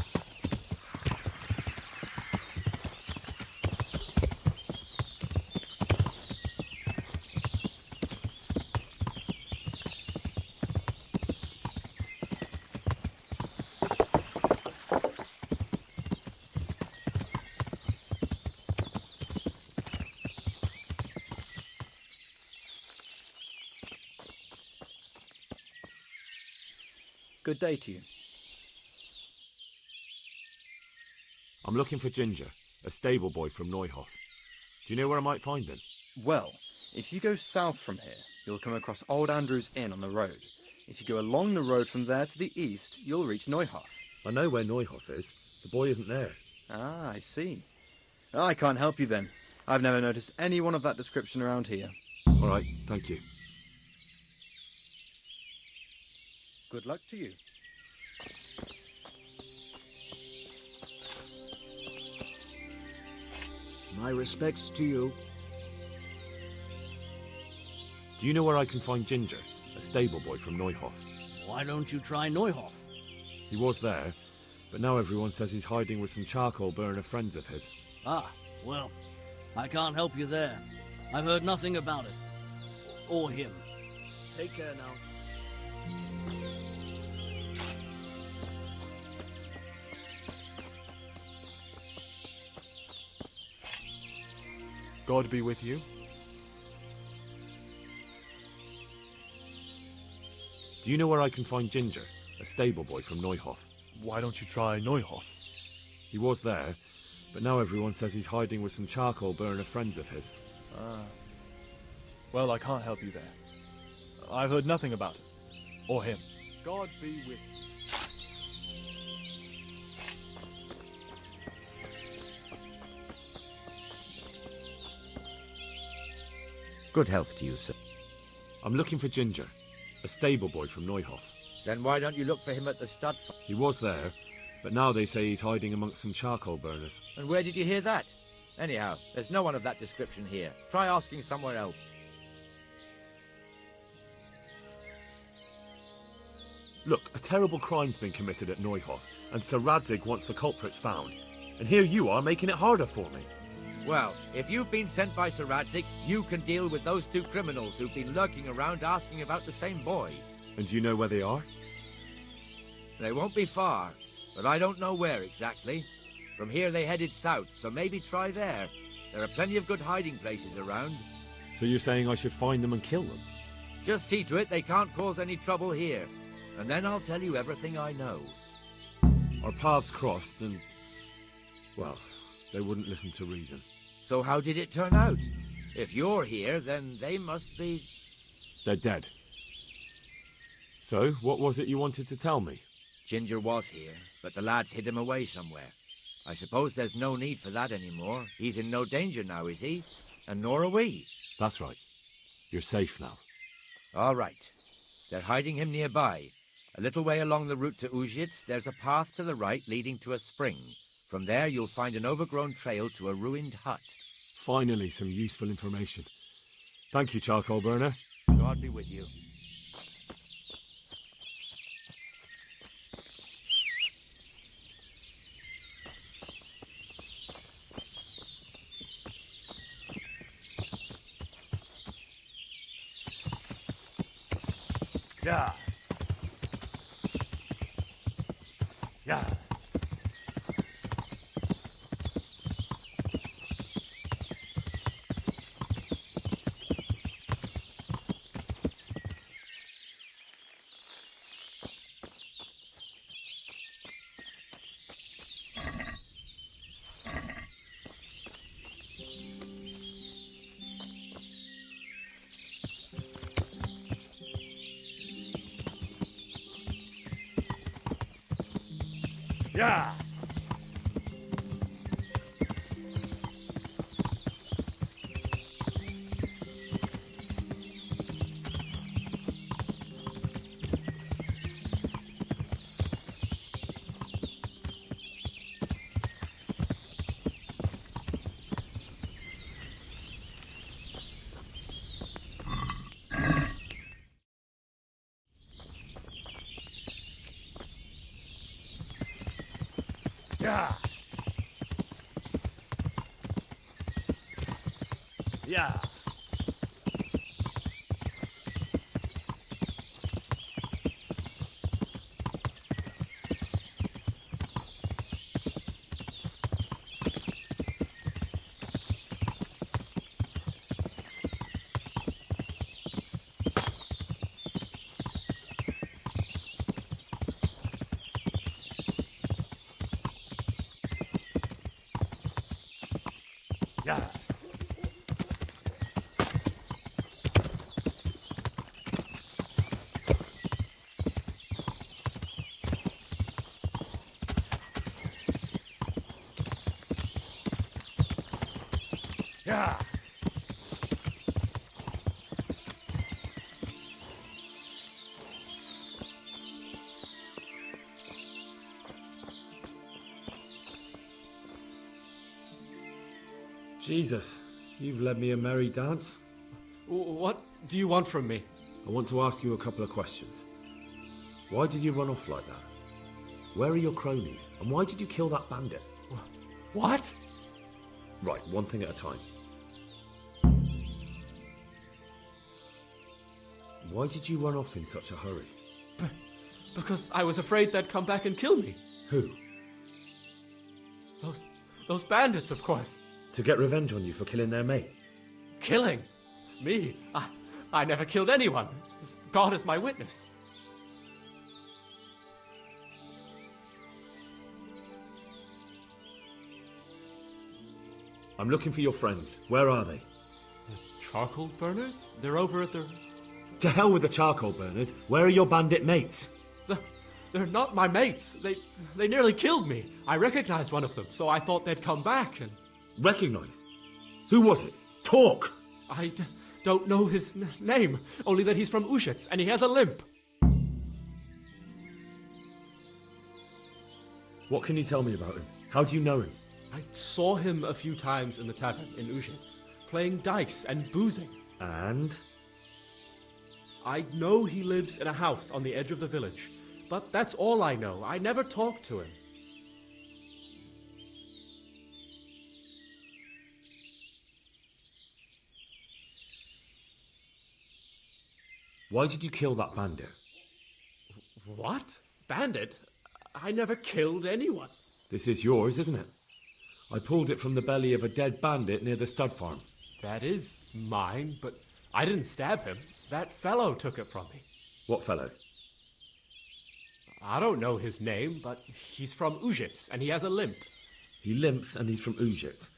Good day to you. I'm looking for Ginger, a stable boy from Neuhof. Do you know where I might find him? Well, if you go south from here, you'll come across Old Andrew's Inn on the road. If you go along the road from there to the east, you'll reach Neuhof. I know where Neuhof is. The boy isn't there. Ah, I see. I can't help you then. I've never noticed anyone of that description around here. All right, thank you. Good luck to you. My respects to you. Do you know where I can find Ginger, a stable boy from Neuhof? Why don't you try Neuhof? He was there, but now everyone says he's hiding with some charcoal burner friends of his. Ah, well, I can't help you there. I've heard nothing about it. Or him. Take care now. God be with you. Do you know where I can find Ginger, a stable boy from Neuhof? Why don't you try Neuhof? He was there, but now everyone says he's hiding with some charcoal burner friends of his. Ah. Well, I can't help you there. I've heard nothing about it. Or him. God be with you. Good health to you, sir. I'm looking for Ginger, a stable boy from Neuhof. Then why don't you look for him at the stud farm? He was there, but now they say he's hiding amongst some charcoal burners. And where did you hear that? Anyhow, there's no one of that description here. Try asking somewhere else. Look, a terrible crime's been committed at Neuhof, and Sir Radzig wants the culprits found. And here you are making it harder for me. Well, if you've been sent by Sir Radzig, you can deal with those two criminals who've been lurking around asking about the same boy. And do you know where they are? They won't be far, but I don't know where exactly. From here they headed south, so maybe try there. There are plenty of good hiding places around. So you're saying I should find them and kill them? Just see to it they can't cause any trouble here. And then I'll tell you everything I know. Our paths crossed and... well, they wouldn't listen to reason. So how did it turn out? If you're here, then they must be... They're dead. So, what was it you wanted to tell me? Ginger was here, but the lads hid him away somewhere. I suppose there's no need for that anymore. He's in no danger now, is he? And nor are we. That's right. You're safe now. All right. They're hiding him nearby. A little way along the route to Uzhitz, there's a path to the right leading to a spring. From there, you'll find an overgrown trail to a ruined hut. Finally, some useful information. Thank you, charcoal burner. God be with you. Yeah. Yeah. Yeah. Yeah. Yeah. Yeah. Yeah. Jesus, you've led me a merry dance. What do you want from me? I want to ask you a couple of questions. Why did you run off like that? Where are your cronies? And why did you kill that bandit? What? Right, one thing at a time. Why did you run off in such a hurry? Because I was afraid they'd come back and kill me. Who? Those bandits, of course. To get revenge on you for killing their mate? Killing? Me? I never killed anyone. God is my witness. I'm looking for your friends. Where are they? The charcoal burners? They're over at the... To hell with the charcoal burners. Where are your bandit mates? They're not my mates. They nearly killed me. I recognized one of them, so I thought they'd come back and... Recognized? Who was it? Talk! I don't know his name, only that he's from Ushitz, and he has a limp. What can you tell me about him? How do you know him? I saw him a few times in the tavern in Ushitz, playing dice and boozing. And? I know he lives in a house on the edge of the village, but that's all I know. I never talked to him. Why did you kill that bandit? What? Bandit? I never killed anyone. This is yours, isn't it? I pulled it from the belly of a dead bandit near the stud farm. That is mine, but I didn't stab him. That fellow took it from me. What fellow? I don't know his name, but he's from Ushitz, and he has a limp. He limps and he's from Ushitz.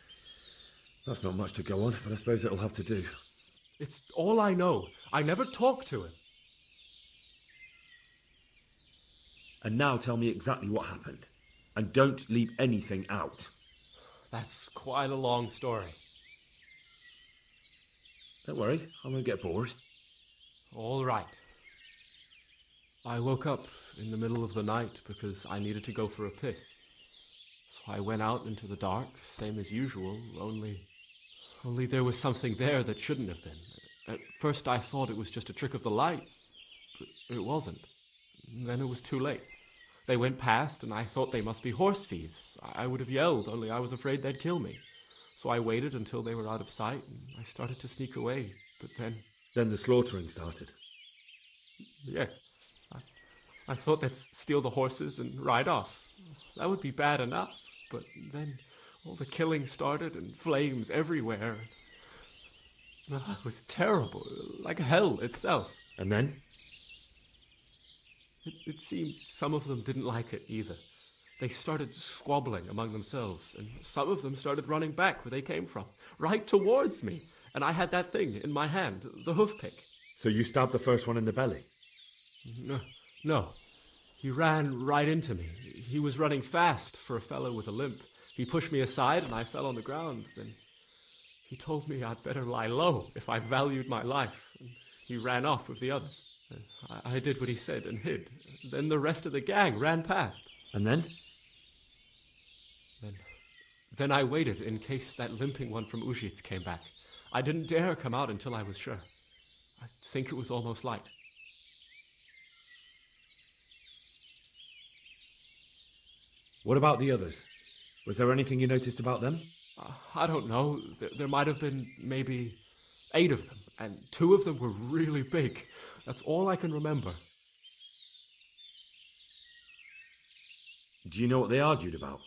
That's not much to go on, but I suppose it'll have to do. It's all I know. I never talked to him. And now tell me exactly what happened. And don't leave anything out. That's quite a long story. Don't worry, I won't get bored. All right. I woke up in the middle of the night because I needed to go for a piss. So I went out into the dark, same as usual, only there was something there that shouldn't have been. At first I thought it was just a trick of the light, but it wasn't. Then it was too late. They went past, and I thought they must be horse thieves. I would have yelled, only I was afraid they'd kill me. So I waited until they were out of sight, and I started to sneak away. But then... Then the slaughtering started. Yes. I thought they'd steal the horses and ride off. That would be bad enough. But then all the killing started, and flames everywhere. It was terrible, like hell itself. And then? It seemed some of them didn't like it either. They started squabbling among themselves, and some of them started running back where they came from, right towards me. And I had that thing in my hand, the hoof pick. So you stabbed the first one in the belly? No. He ran right into me. He was running fast for a fellow with a limp. He pushed me aside and I fell on the ground. Then he told me I'd better lie low if I valued my life. And he ran off with the others. I did what he said and hid. Then the rest of the gang ran past. And then? Then I waited in case that limping one from Ujits came back. I didn't dare come out until I was sure. I think it was almost light. What about the others? Was there anything you noticed about them? I don't know. There might have been maybe 8 of them, and 2 of them were really big. That's all I can remember. Do you know what they argued about?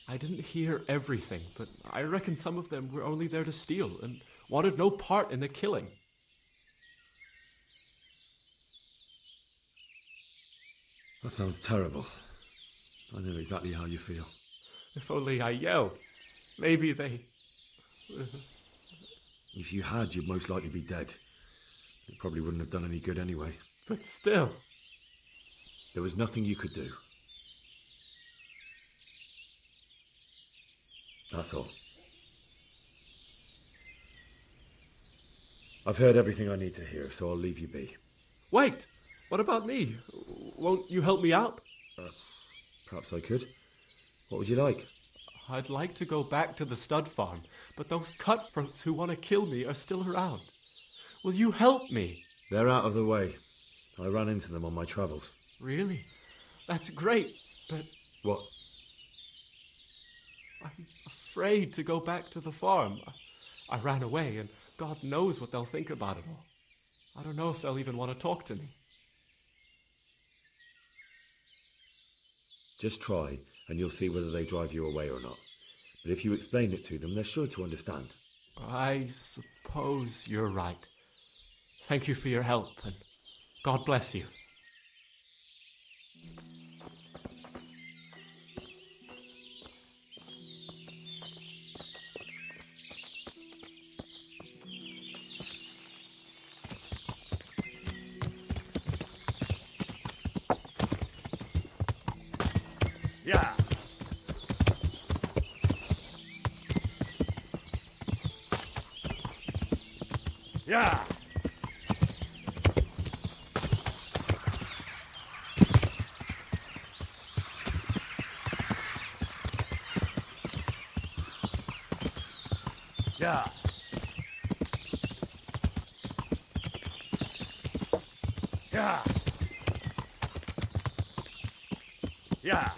I didn't hear everything, but I reckon some of them were only there to steal and wanted no part in the killing. That sounds terrible. I know exactly how you feel. If only I yelled. Maybe they... If you had, you'd most likely be dead. It probably wouldn't have done any good anyway. But still... There was nothing you could do. That's all. I've heard everything I need to hear, so I'll leave you be. Wait! What about me? Won't you help me out? Perhaps I could. What would you like? I'd like to go back to the stud farm, but those cutthroats who want to kill me are still around. Will you help me? They're out of the way. I ran into them on my travels. Really? That's great, but... What? I'm afraid to go back to the farm. I ran away, and God knows what they'll think about it all. I don't know if they'll even want to talk to me. Just try, and you'll see whether they drive you away or not. But if you explain it to them, they're sure to understand. I suppose you're right. Thank you for your help, and God bless you. Yeah. Yeah. Yeah. Yeah. Yeah.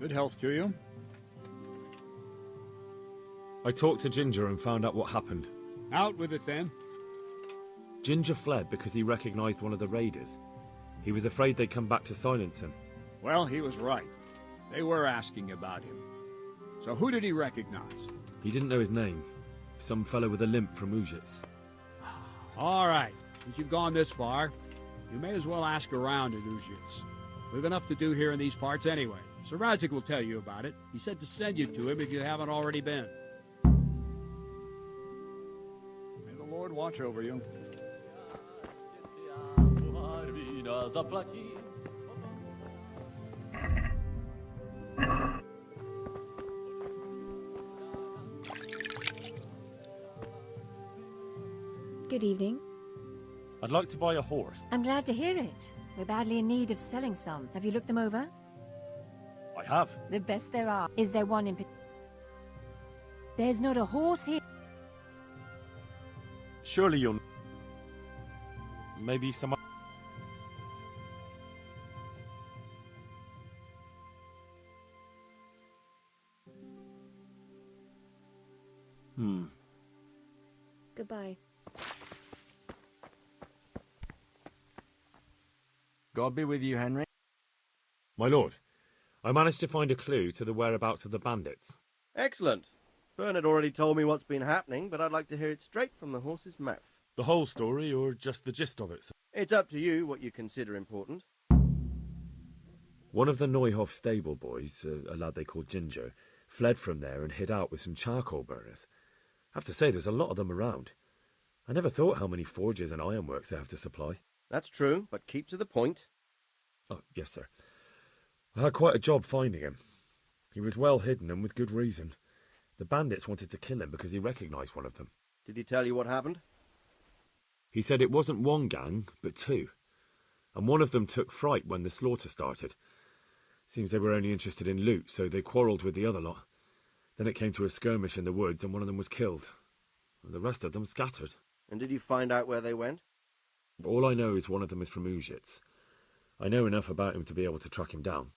Good health to you. I talked to Ginger and found out what happened. Out with it then. Ginger fled because he recognized one of the raiders. He was afraid they'd come back to silence him. Well, he was right. They were asking about him. So who did he recognize? He didn't know his name. Some fellow with a limp from Ujits. All right. Since you've gone this far, you may as well ask around at Ujits. We've enough to do here in these parts anyway. Sir Radzik will tell you about it. He said to send you to him if you haven't already been. May the Lord watch over you. Good evening. I'd like to buy a horse. I'm glad to hear it. We're badly in need of selling some. Have you looked them over? I have. The best there are. Is there one in particular? There's not a horse here. Surely you'll... Maybe some... Goodbye. God be with you, Henry. My lord, I managed to find a clue to the whereabouts of the bandits. Excellent. Bernard already told me what's been happening, but I'd like to hear it straight from the horse's mouth. The whole story, or just the gist of it? It's up to you what you consider important. One of the Neuhoff stable boys, a lad they called Ginger, fled from there and hid out with some charcoal burners. I have to say, there's a lot of them around. I never thought how many forges and ironworks they have to supply. That's true, but keep to the point. Oh, yes, sir. I had quite a job finding him. He was well hidden and with good reason. The bandits wanted to kill him because he recognised one of them. Did he tell you what happened? He said it wasn't one gang, but two. And one of them took fright when the slaughter started. Seems they were only interested in loot, so they quarrelled with the other lot. Then it came to a skirmish in the woods and one of them was killed. The rest of them scattered. And did you find out where they went? All I know is one of them is from Ujits. I know enough about him to be able to track him down.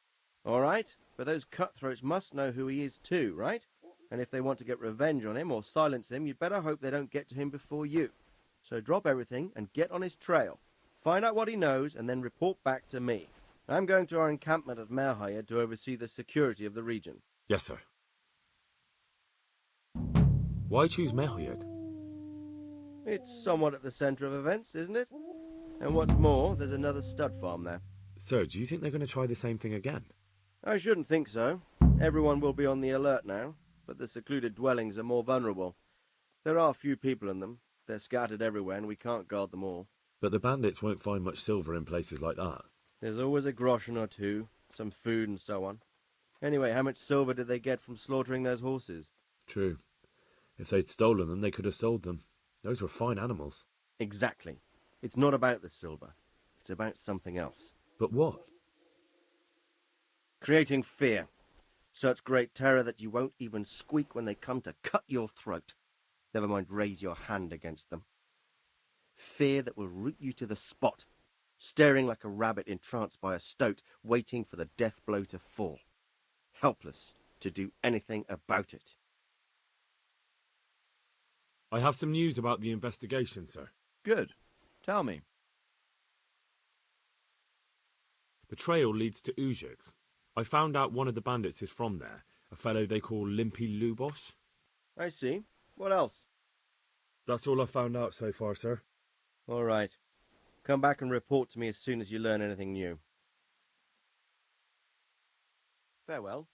All right, but those cutthroats must know who he is too, right? And if they want to get revenge on him or silence him, you'd better hope they don't get to him before you. So drop everything and get on his trail. Find out what he knows and then report back to me. I'm going to our encampment at Merhayed to oversee the security of the region. Yes, sir. Why choose Merhayed? It's somewhat at the centre of events, isn't it? And what's more, there's another stud farm there. Sir, do you think they're going to try the same thing again? I shouldn't think so. Everyone will be on the alert now, but the secluded dwellings are more vulnerable. There are few people in them. They're scattered everywhere and we can't guard them all. But the bandits won't find much silver in places like that. There's always a groschen or two, some food and so on. Anyway, how much silver did they get from slaughtering those horses? True. If they'd stolen them, they could have sold them. Those were fine animals. Exactly. It's not about the silver. It's about something else. But what? Creating fear. Such great terror that you won't even squeak when they come to cut your throat. Never mind raise your hand against them. Fear that will root you to the spot, staring like a rabbit entranced by a stoat, waiting for the death blow to fall. Helpless to do anything about it. I have some news about the investigation, sir. Good. Tell me. The trail leads to Ujits. I found out one of the bandits is from there, a fellow they call Limpy Lubosh. I see. What else? That's all I've found out so far, sir. All right. Come back and report to me as soon as you learn anything new. Farewell.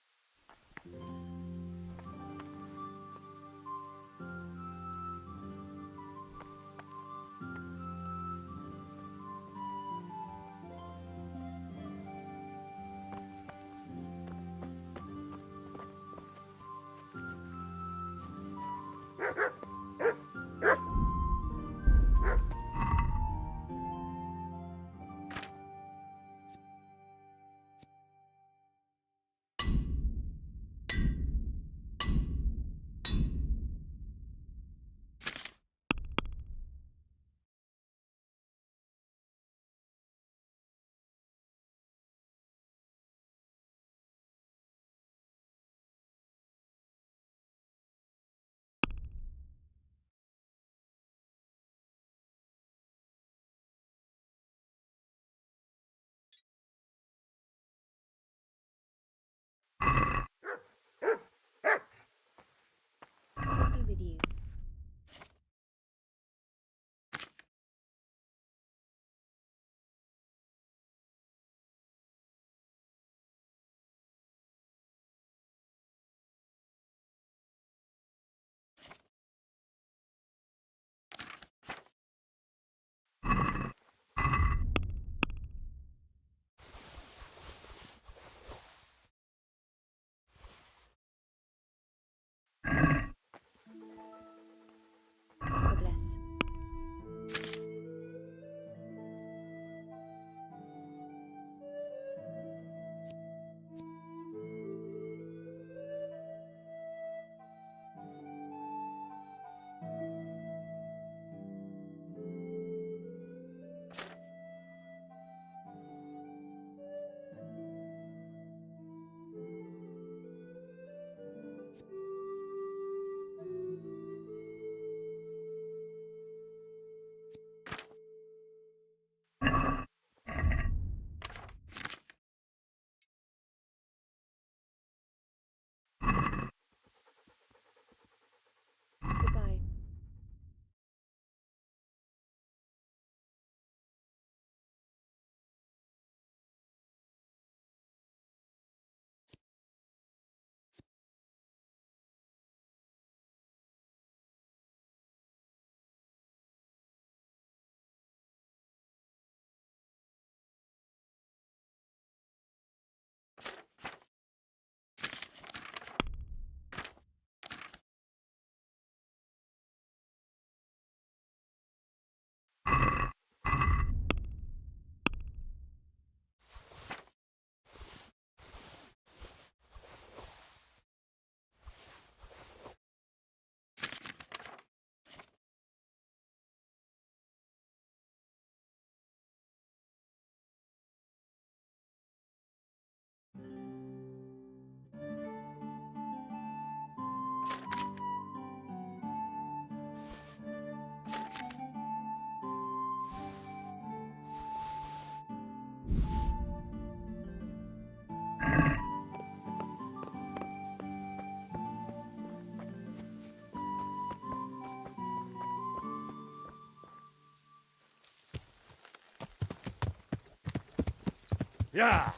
Yeah.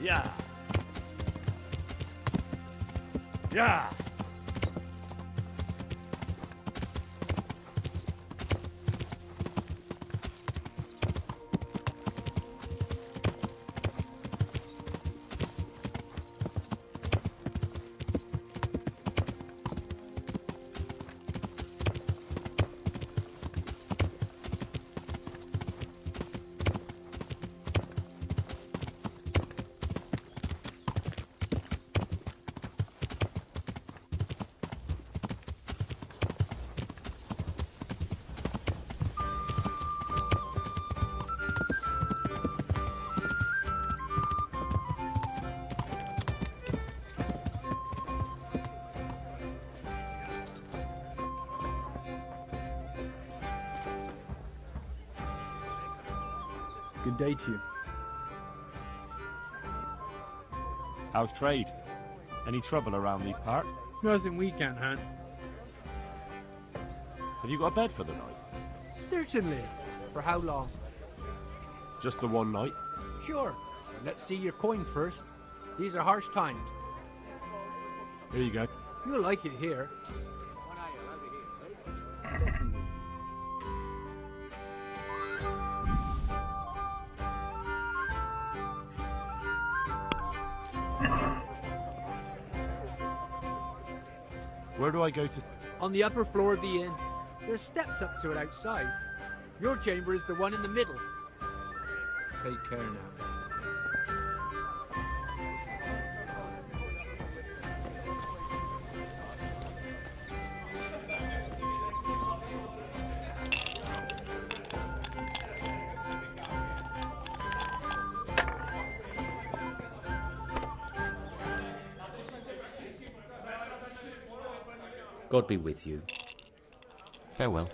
Yeah. Yeah. Good day to you. How's trade? Any trouble around these parts? Nothing we can't handle. Have you got a bed for the night? Certainly. For how long? Just the one night? Sure. Let's see your coin first. These are harsh times. Here you go. You'll like it here. Where do I go to? On the upper floor of the inn. There's steps up to it outside. Your chamber is the one in the middle. Take care now. God be with you. Farewell.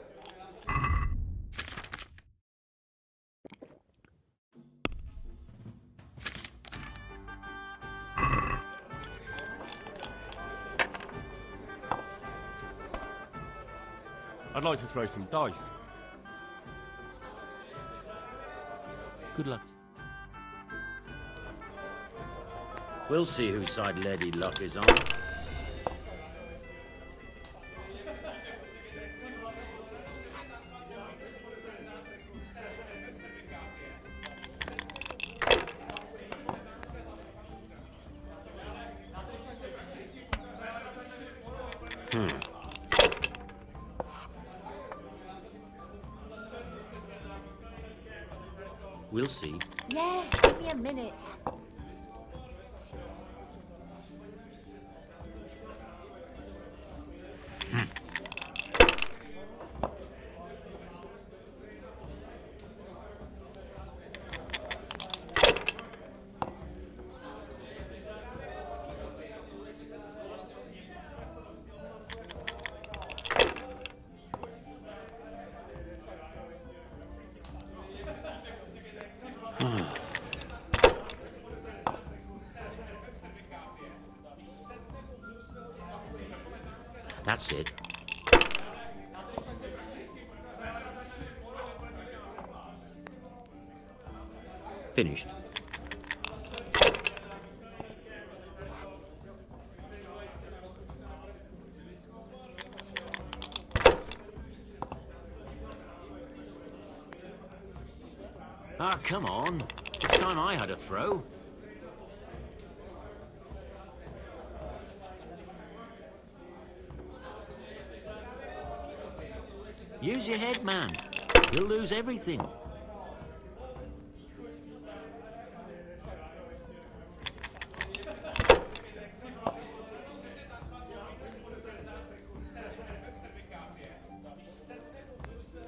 I'd like to throw some dice. Good luck. We'll see whose side Lady Luck is on. We'll see. Yeah, give me a minute. That's it. Finished. Ah, come on. It's time I had a throw. Use your head, man. You'll lose everything.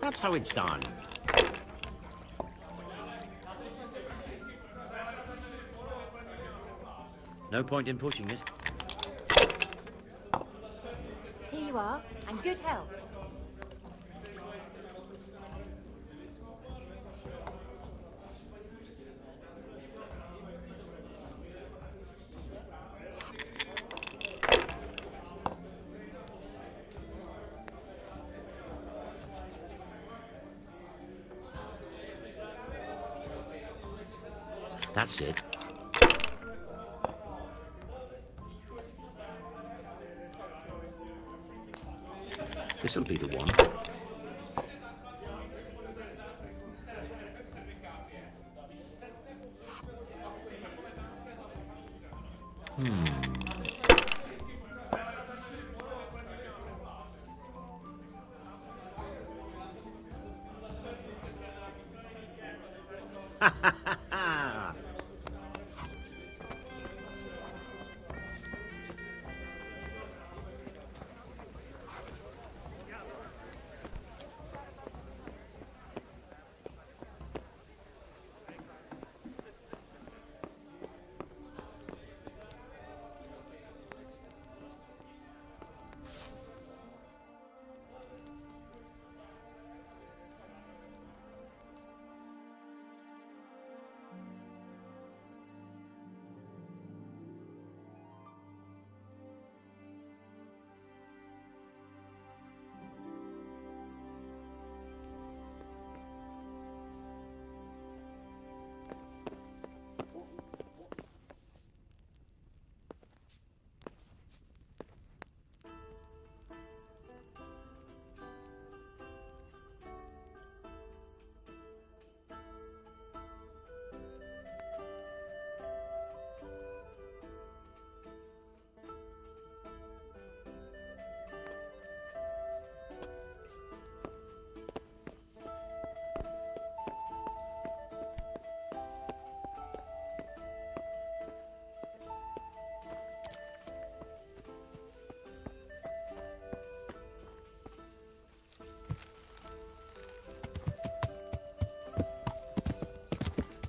That's how it's done. No point in pushing it. Here you are, and good health. That's it. This'll be the one.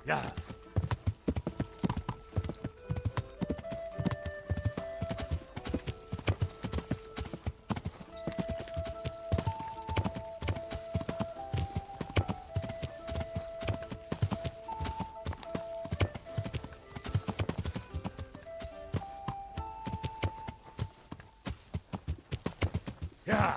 Yeah. Yeah.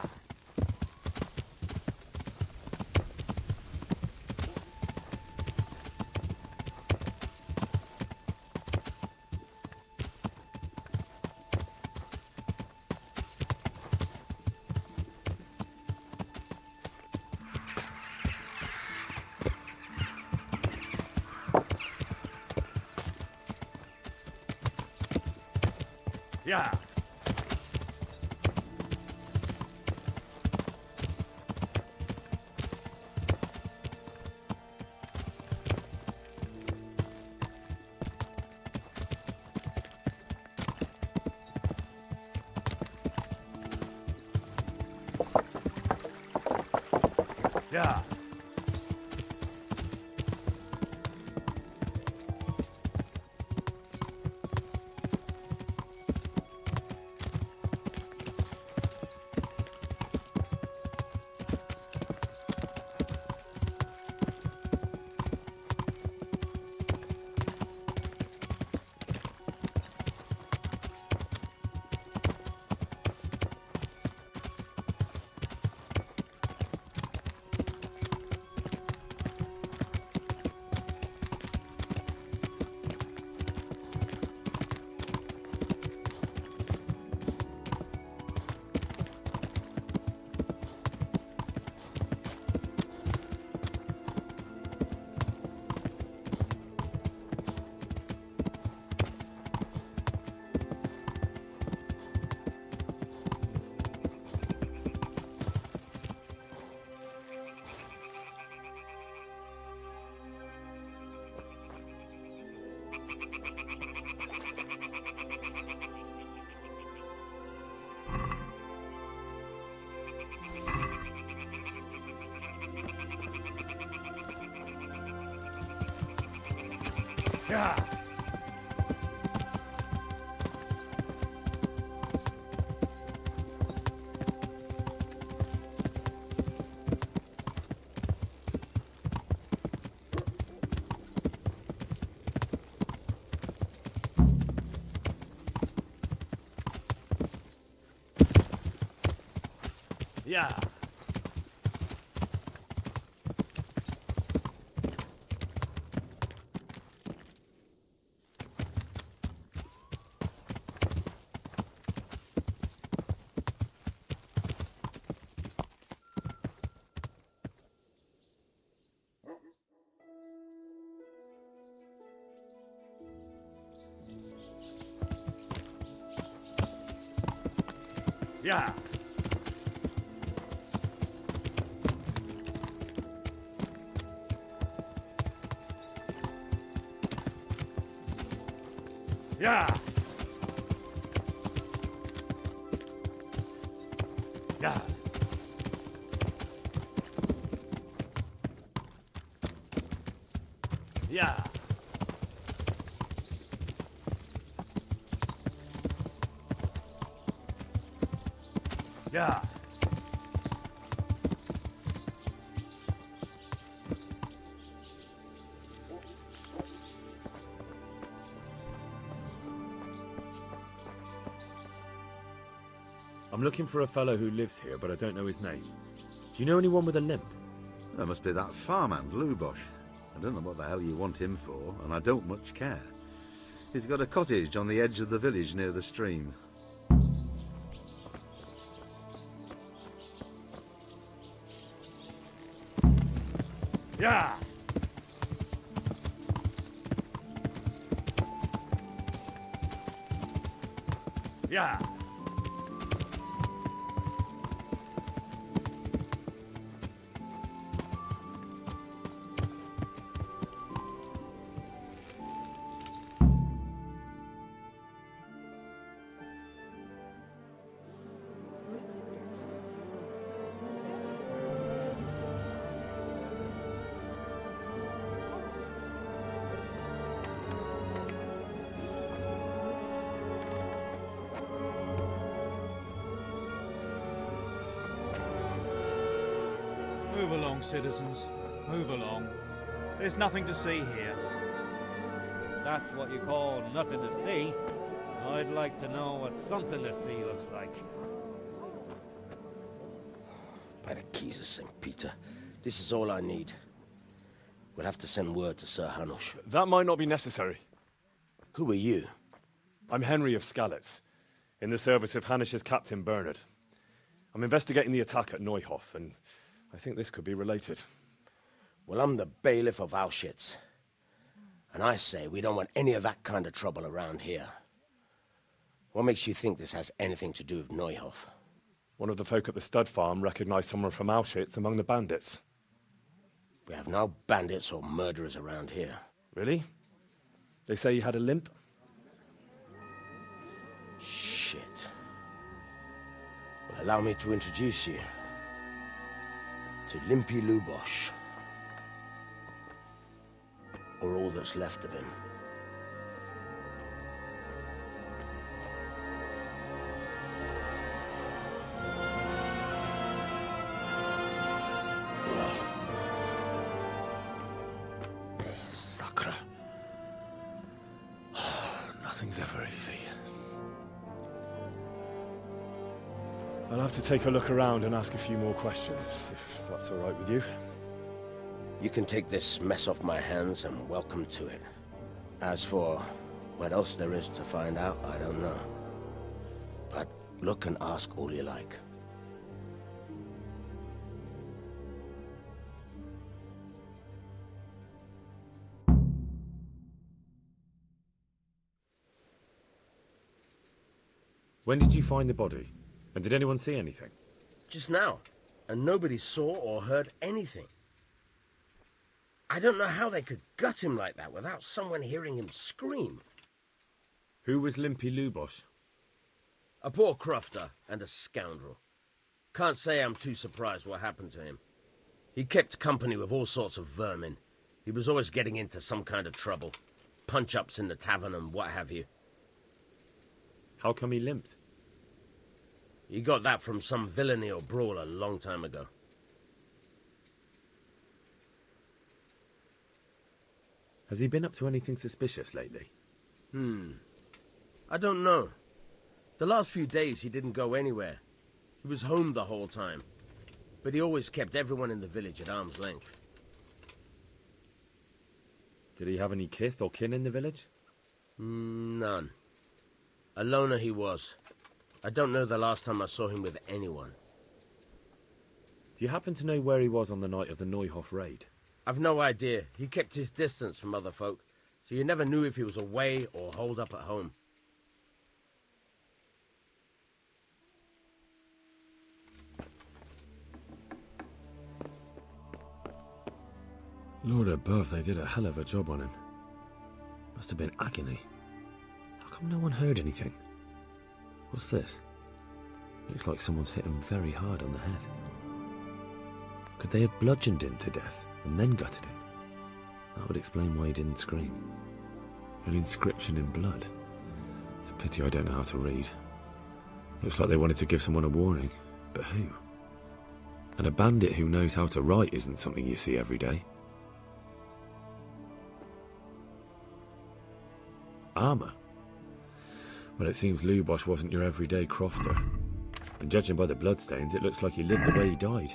Yeah. Yeah. Yeah. Yeah. Yeah. Yeah. Yeah. Yeah. I'm looking for a fellow who lives here, but I don't know his name. Do you know anyone with a limp? There must be that farmhand, Lubosh. I don't know what the hell you want him for, and I don't much care. He's got a cottage on the edge of the village near the stream. Yeah. Yeah. Move along, citizens. Move along. There's nothing to see here. That's what you call nothing to see. I'd like to know what something to see looks like. By the keys of St. Peter, this is all I need. We'll have to send word to Sir Hanush. That might not be necessary. Who are you? I'm Henry of Skalitz, in the service of Hanush's Captain Bernard. I'm investigating the attack at Neuhof, and I think this could be related. Well, I'm the bailiff of Auschwitz. And I say we don't want any of that kind of trouble around here. What makes you think this has anything to do with Neuhof? One of the folk at the stud farm recognized someone from Auschwitz among the bandits. We have no bandits or murderers around here. Really? They say he had a limp? Shit. Well, allow me to introduce you to Limpy Lubosh. Or all that's left of him. Sakra. Nothing's ever easy. I'll have to take a look around and ask a few more questions, if that's all right with you. You can take this mess off my hands and welcome to it. As for what else there is to find out, I don't know. But look and ask all you like. When did you find the body? And did anyone see anything? Just now. And nobody saw or heard anything. I don't know how they could gut him like that without someone hearing him scream. Who was Limpy Lubosh? A poor crofter and a scoundrel. Can't say I'm too surprised what happened to him. He kept company with all sorts of vermin. He was always getting into some kind of trouble. Punch-ups in the tavern and what have you. How come he limped? He got that from some villainy or brawl a long time ago. Has he been up to anything suspicious lately? I don't know. The last few days he didn't go anywhere. He was home the whole time. but he always kept everyone in the village at arm's length. Did he have any kith or kin in the village? None. A loner he was. I don't know the last time I saw him with anyone. Do you happen to know where he was on the night of the Neuhof raid? I've no idea. He kept his distance from other folk, so you never knew if he was away or holed up at home. Lord above, they did a hell of a job on him. Must have been agony. How come no one heard anything? What's this? Looks like someone's hit him very hard on the head. Could they have bludgeoned him to death and then gutted him? That would explain why he didn't scream. An inscription in blood. It's a pity I don't know how to read. Looks like they wanted to give someone a warning, but who? And a bandit who knows how to write isn't something you see every day. Armour? Well, it seems Lubosh wasn't your everyday crofter. And judging by the bloodstains, it looks like he lived the way he died.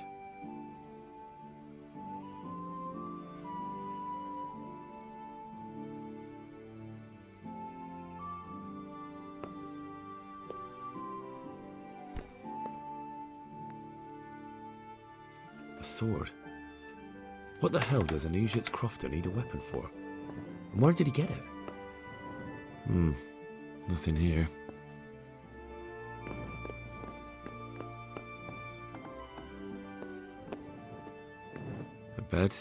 A sword? What the hell does an Ujit's crofter need a weapon for? And where did he get it? Nothing here. A bed.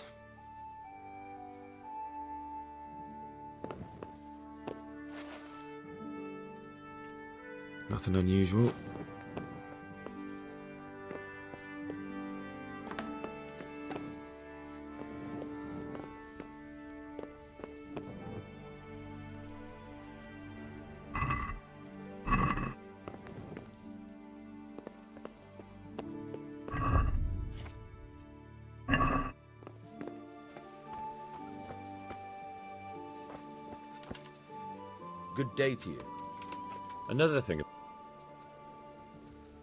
Nothing unusual. Good day to you. Another thing.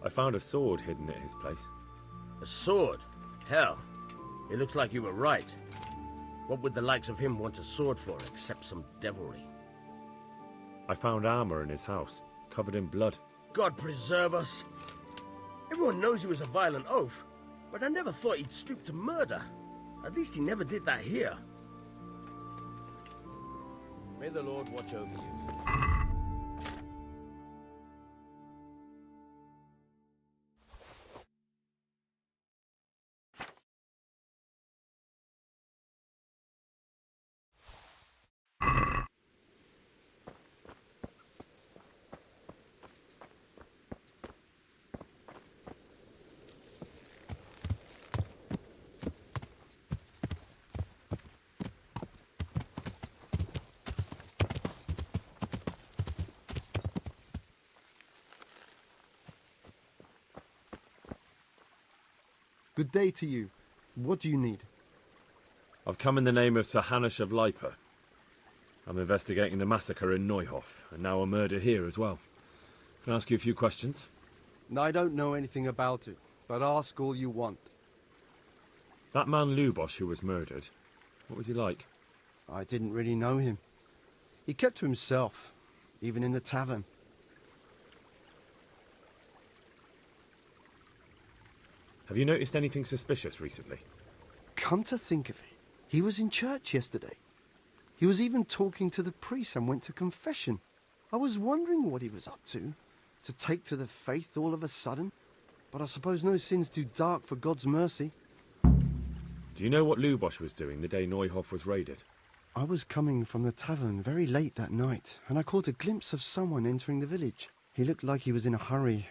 I found a sword hidden at his place. A sword? Hell, it looks like you were right. What would the likes of him want a sword for, except some devilry? I found armor in his house, covered in blood. God preserve us. Everyone knows he was a violent oaf, but I never thought he'd stoop to murder. At least he never did that here. May the Lord watch over you. Good day to you. What do you need? I've come in the name of Sir Hanush of Lipa. I'm investigating the massacre in Neuhof, and now a murder here as well. Can I ask you a few questions? I don't know anything about it, but ask all you want. That man Lubosh who was murdered, what was he like? I didn't really know him. He kept to himself, even in the tavern. Have you noticed anything suspicious recently? Come to think of it, he was in church yesterday. He was even talking to the priest and went to confession. I was wondering what he was up to take to the faith all of a sudden. But I suppose no sin's too dark for God's mercy. Do you know what Lubosh was doing the day Neuhof was raided? I was coming from the tavern very late that night, and I caught a glimpse of someone entering the village. He looked like he was in a hurry.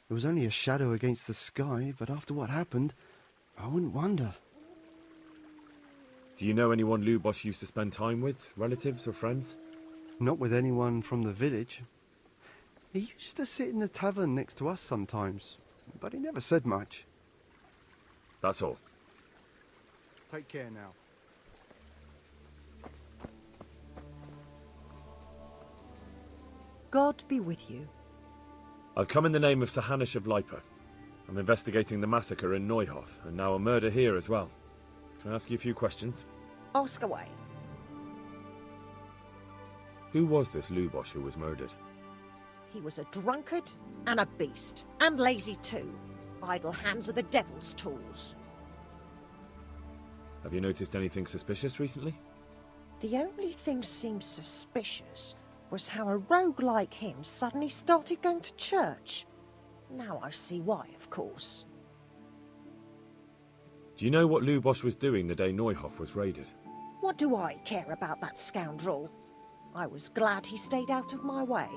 It was only a shadow against the sky, but after what happened, I wouldn't wonder. Do you know anyone Lubosh used to spend time with? Relatives or friends? Not with anyone from the village. He used to sit in the tavern next to us sometimes, but he never said much. That's all. Take care now. God be with you. I've come in the name of Sir Hanush of Lipa. I'm investigating the massacre in Neuhof, and now a murder here as well. Can I ask you a few questions? Ask away. Who was this Lubosh who was murdered? He was a drunkard and a beast, and lazy too. Idle hands are the devil's tools. Have you noticed anything suspicious recently? The only thing seemed suspicious was how a rogue like him suddenly started going to church. Now I see why, of course. Do you know what Lubosh was doing the day Neuhof was raided? What do I care about that scoundrel? I was glad he stayed out of my way.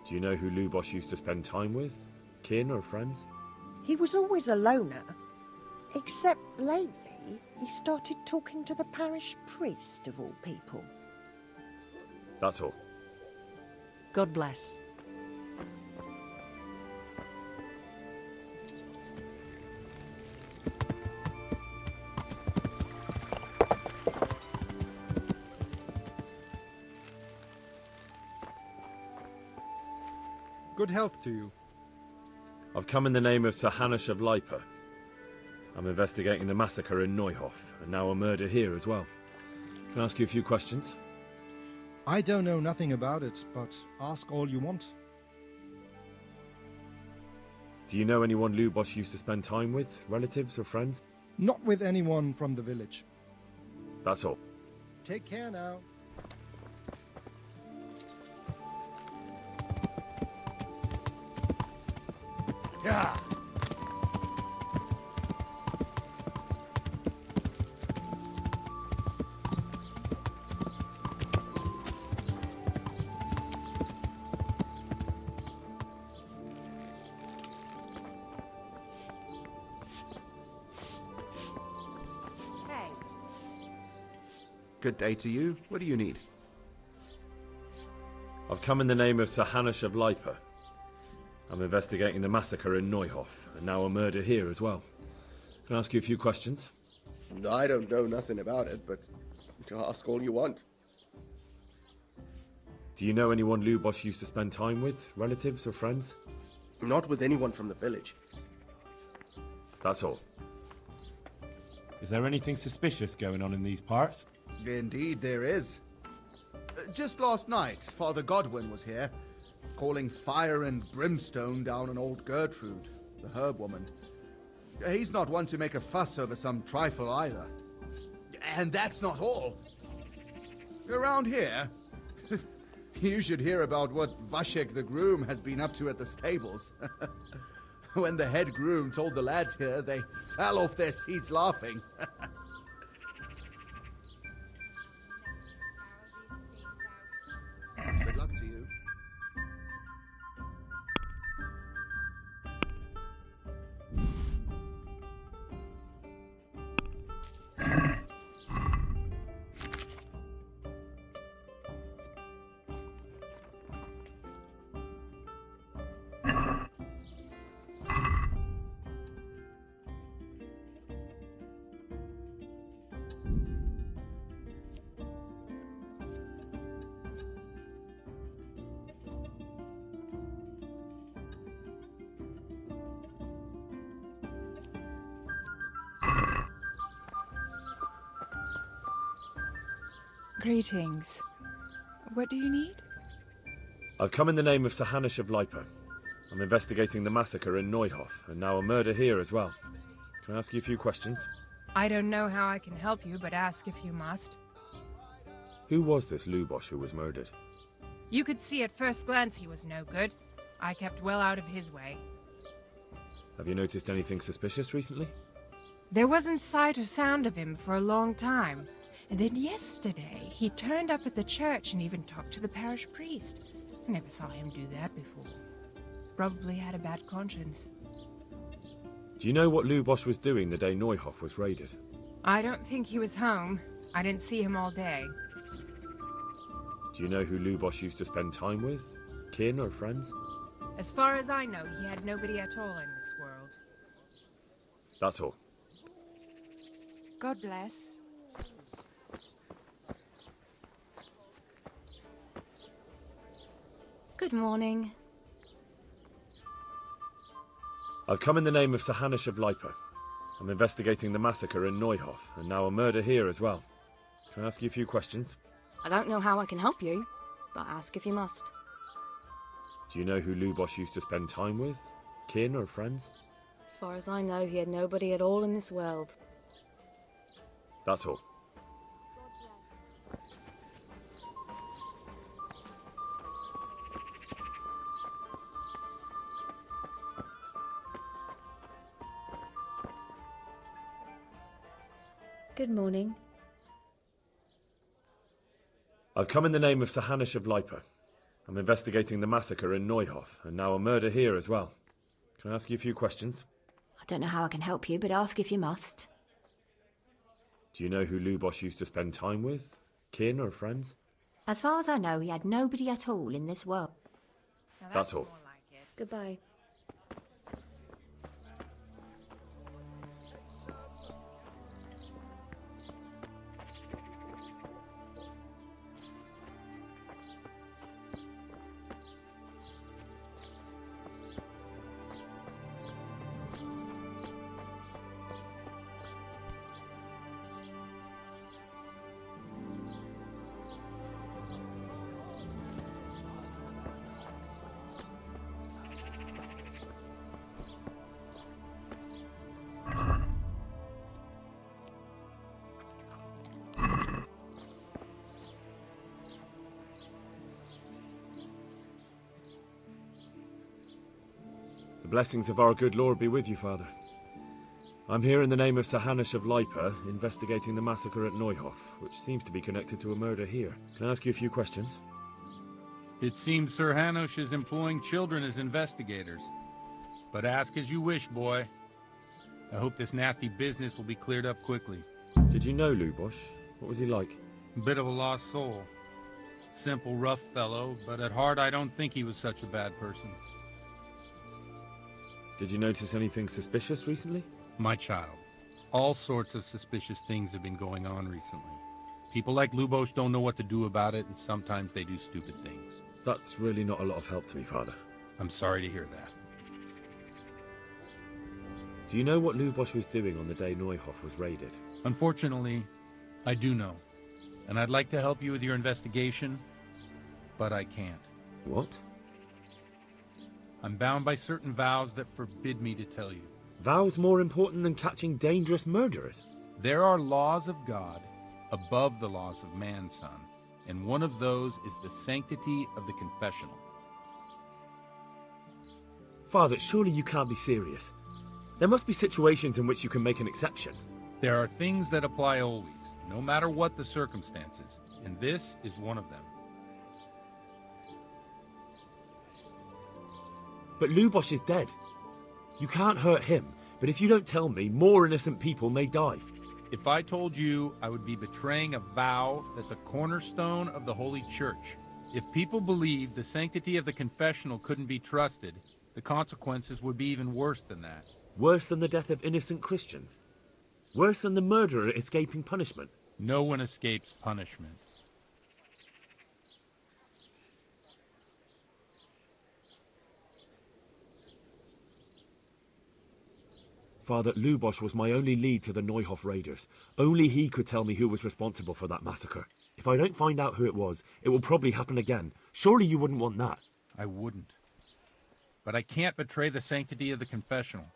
Do you know who Lubosh used to spend time with? Kin or friends? He was always a loner. Except lately, he started talking to the parish priest, of all people. That's all. God bless. Good health to you. I've come in the name of Sir Hanush of Lipa. I'm investigating the massacre in Neuhof, and now a murder here as well. Can I ask you a few questions? I don't know nothing about it, but ask all you want. Do you know anyone Lubosh used to spend time with? Relatives or friends? Not with anyone from the village. That's all. Take care now. Yeah. Hey. Good day to you. What do you need? I've come in the name of Sir Hanush of Lipa. I'm investigating the massacre in Neuhof, and now a murder here as well. Can I ask you a few questions? I don't know nothing about it, but ask all you want. Do you know anyone Lubosh used to spend time with? Relatives or friends? Not with anyone from the village. That's all. Is there anything suspicious going on in these parts? Indeed there is. Just last night, Father Godwin was here, calling fire and brimstone down on old Gertrude, the herb woman. He's not one to make a fuss over some trifle either. And that's not all. Around here, you should hear about what Vashek the groom has been up to at the stables. When the head groom told the lads here, they fell off their seats laughing. Good luck to you. Greetings. What do you need? I've come in the name of Sir Hanush of Lipa. I'm investigating the massacre in Neuhof, and now a murder here as well. Can I ask you a few questions? I don't know how I can help you, but ask if you must. Who was this Lubosh who was murdered? You could see at first glance he was no good. I kept well out of his way. Have you noticed anything suspicious recently? There wasn't sight or sound of him for a long time. And then yesterday, he turned up at the church and even talked to the parish priest. I never saw him do that before. Probably had a bad conscience. Do you know what Lubosh was doing the day Neuhof was raided? I don't think he was home. I didn't see him all day. Do you know who Lubosh used to spend time with? Kin or friends? As far as I know, he had nobody at all in this world. That's all. God bless. Good morning. I've come in the name of Sir Hanish of Lipa. I'm investigating the massacre in Neuhof, and now a murder here as well. Can I ask you a few questions? I don't know how I can help you, but ask if you must. Do you know who Lubosh used to spend time with? Kin or friends? As far as I know, he had nobody at all in this world. That's all. Good morning. I've come in the name of Sir Hanish of Lipa. I'm investigating the massacre in Neuhof, and now a murder here as well. Can I ask you a few questions? I don't know how I can help you, but ask if you must. Do you know who Lubosh used to spend time with? Kin or friends? As far as I know, he had nobody at all in this world. That's all. Goodbye. The blessings of our good Lord be with you, Father. I'm here in the name of Sir Hanish of Lipa, investigating the massacre at Neuhof, which seems to be connected to a murder here. Can I ask you a few questions? It seems Sir Hanish is employing children as investigators. But ask as you wish, boy. I hope this nasty business will be cleared up quickly. Did you know Lubosh? What was he like? Bit of a lost soul. Simple, rough fellow, but at heart I don't think he was such a bad person. Did you notice anything suspicious recently? My child, all sorts of suspicious things have been going on recently. People like Lubosh don't know what to do about it, and sometimes they do stupid things. That's really not a lot of help to me, Father. I'm sorry to hear that. Do you know what Lubosh was doing on the day Neuhof was raided? Unfortunately, I do know. And I'd like to help you with your investigation, but I can't. What? I'm bound by certain vows that forbid me to tell you. Vows more important than catching dangerous murderers? There are laws of God above the laws of man, son, and one of those is the sanctity of the confessional. Father, surely you can't be serious. There must be situations in which you can make an exception. There are things that apply always, no matter what the circumstances, and this is one of them. But Lubosh is dead. You can't hurt him, but if you don't tell me, more innocent people may die. If I told you, I would be betraying a vow that's a cornerstone of the Holy Church. If people believed the sanctity of the confessional couldn't be trusted, the consequences would be even worse than that. Worse than the death of innocent Christians? Worse than the murderer escaping punishment? No one escapes punishment. Father, Lubosh was my only lead to the Neuhof raiders. Only he could tell me who was responsible for that massacre. If I don't find out who it was, it will probably happen again. Surely you wouldn't want that. I wouldn't. But I can't betray the sanctity of the confessional.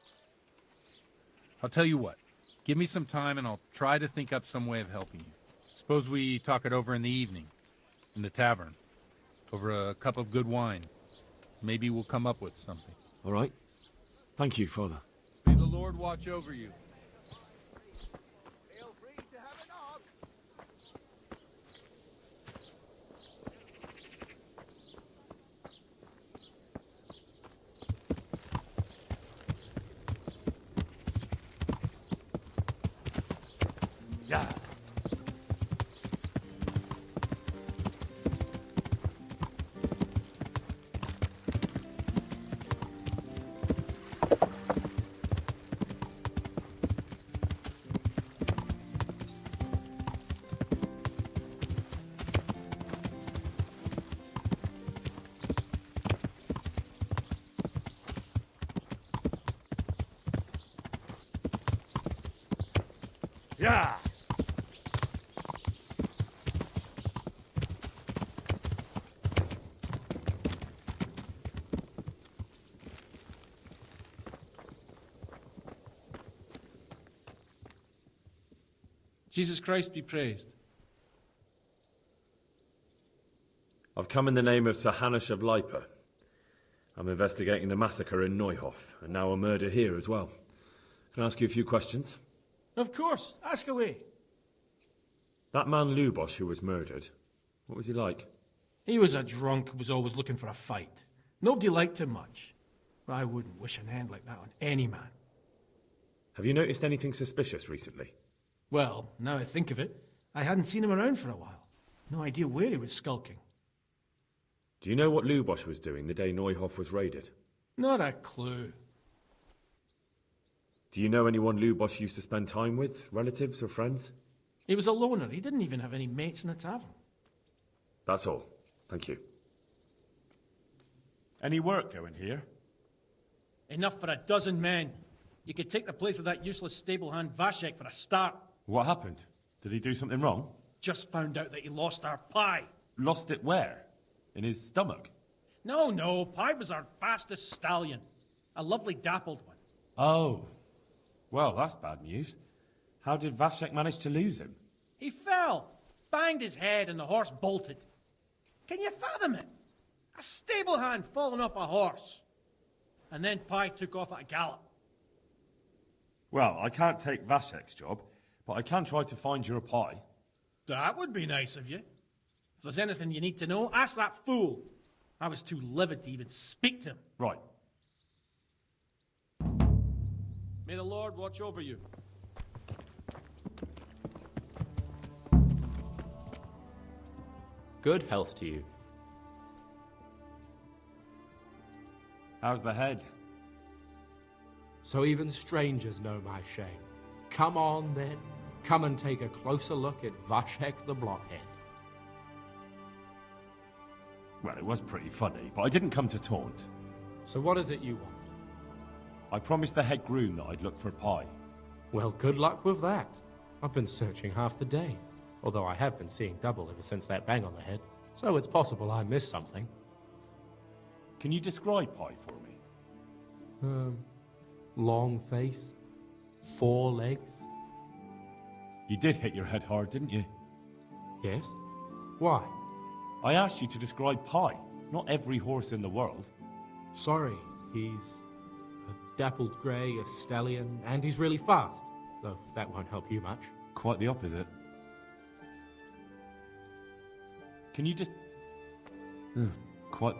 I'll tell you what. Give me some time and I'll try to think up some way of helping you. Suppose we talk it over in the evening, in the tavern, over a cup of good wine. Maybe we'll come up with something. All right. Thank you, Father. May the Lord watch over you. Feel free to have a knob. Yeah. Yeah. Jesus Christ be praised. I've come in the name of Sir Hanush of Lipa. I'm investigating the massacre in Neuhof, and now a murder here as well. Can I ask you a few questions? Of course, ask away. That man Lubosh who was murdered, what was he like? He was a drunk who was always looking for a fight. Nobody liked him much. But I wouldn't wish an end like that on any man. Have you noticed anything suspicious recently? Well, now I think of it, I hadn't seen him around for a while. No idea where he was skulking. Do you know what Lubosh was doing the day Neuhof was raided? Not a clue. Do you know anyone Lubosh used to spend time with? Relatives or friends? He was a loner. He didn't even have any mates in the tavern. That's all. Thank you. Any work going here? Enough for a dozen men. You could take the place of that useless stable hand Vashek for a start. What happened? Did he do something wrong? Just found out that he lost our pie. Lost it where? In his stomach? No, Pie was our fastest stallion. A lovely dappled one. Oh. Well, that's bad news. How did Vashek manage to lose him? He fell, banged his head, and the horse bolted. Can you fathom it? A stable hand falling off a horse. And then Pie took off at a gallop. Well, I can't take Vashek's job, but I can try to find your pie. That would be nice of you. If there's anything you need to know, ask that fool. I was too livid to even speak to him. Right. May the Lord watch over you. Good health to you. How's the head? So even strangers know my shame. Come on, then. Come and take a closer look at Vashek the Blockhead. Well, it was pretty funny, but I didn't come to taunt. So what is it you want? I promised the head groom that I'd look for pie. Well, good luck with that. I've been searching half the day. Although I have been seeing double ever since that bang on the head. So it's possible I missed something. Can you describe pie for me? Long face. 4 legs. You did hit your head hard, didn't you? Yes. Why? I asked you to describe Pie, not every horse in the world. Sorry, he's a dappled grey, a stallion, and he's really fast. Though that won't help you much. Quite the opposite. Can you just... Quite...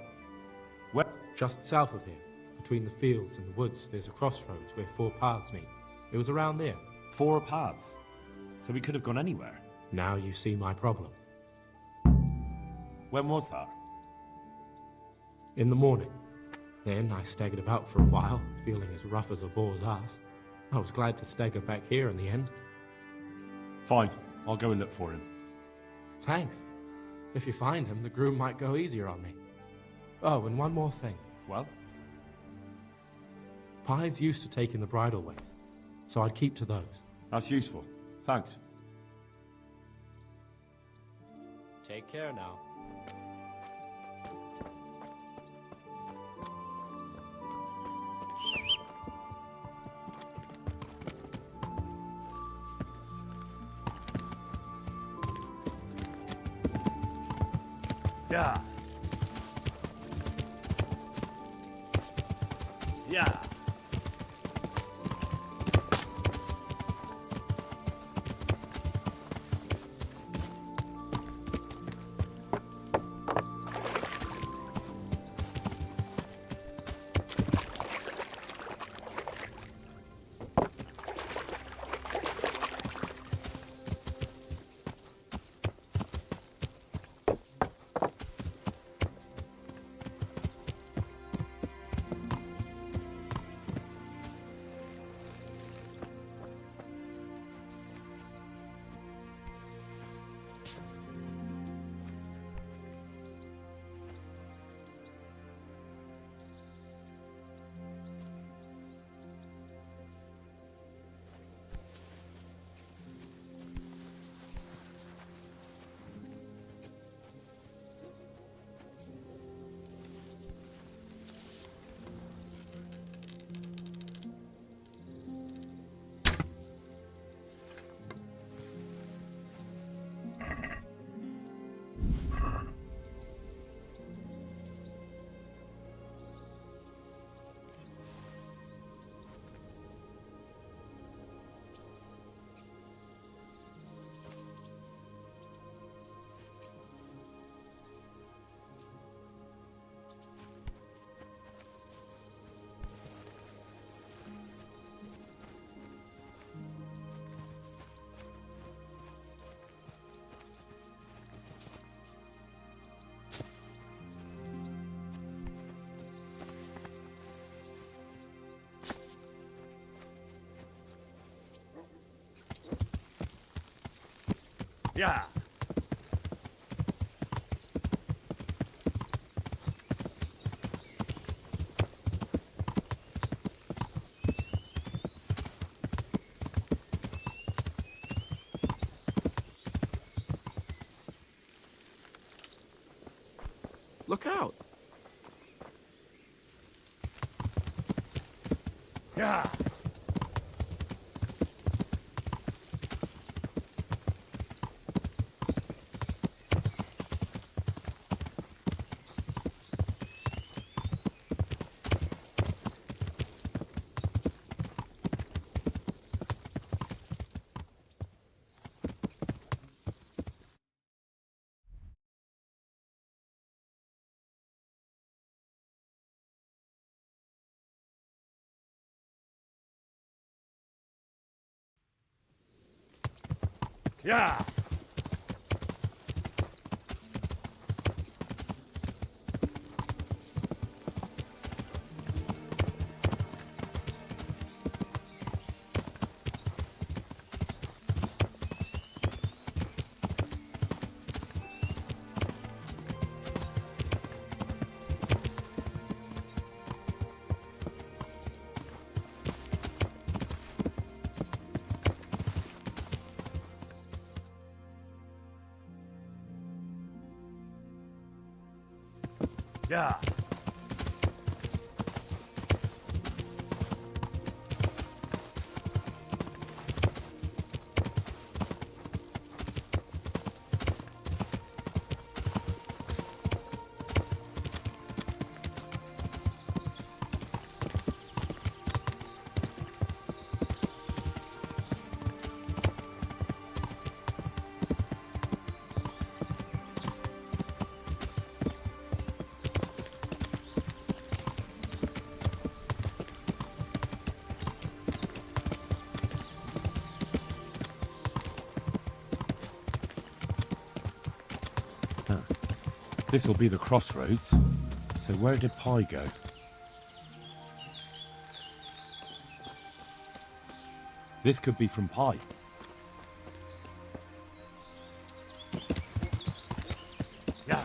Where? Just south of here, between the fields and the woods, there's a crossroads where 4 paths meet. It was around there. 4 paths? So we could have gone anywhere. Now you see my problem. When was that? In the morning. Then I staggered about for a while, feeling as rough as a boar's ass. I was glad to stagger back here in the end. Fine, I'll go and look for him. Thanks. If you find him, the groom might go easier on me. Oh, and one more thing. Well? Pie's used to taking the bridle ways, so I'd keep to those. That's useful. Thanks. Take care now. Yeah. Yeah. Yeah. Look out! Yeah. Yeah. Yeah. This'll be the crossroads. So where did Pi go? This could be from Pi. Yeah.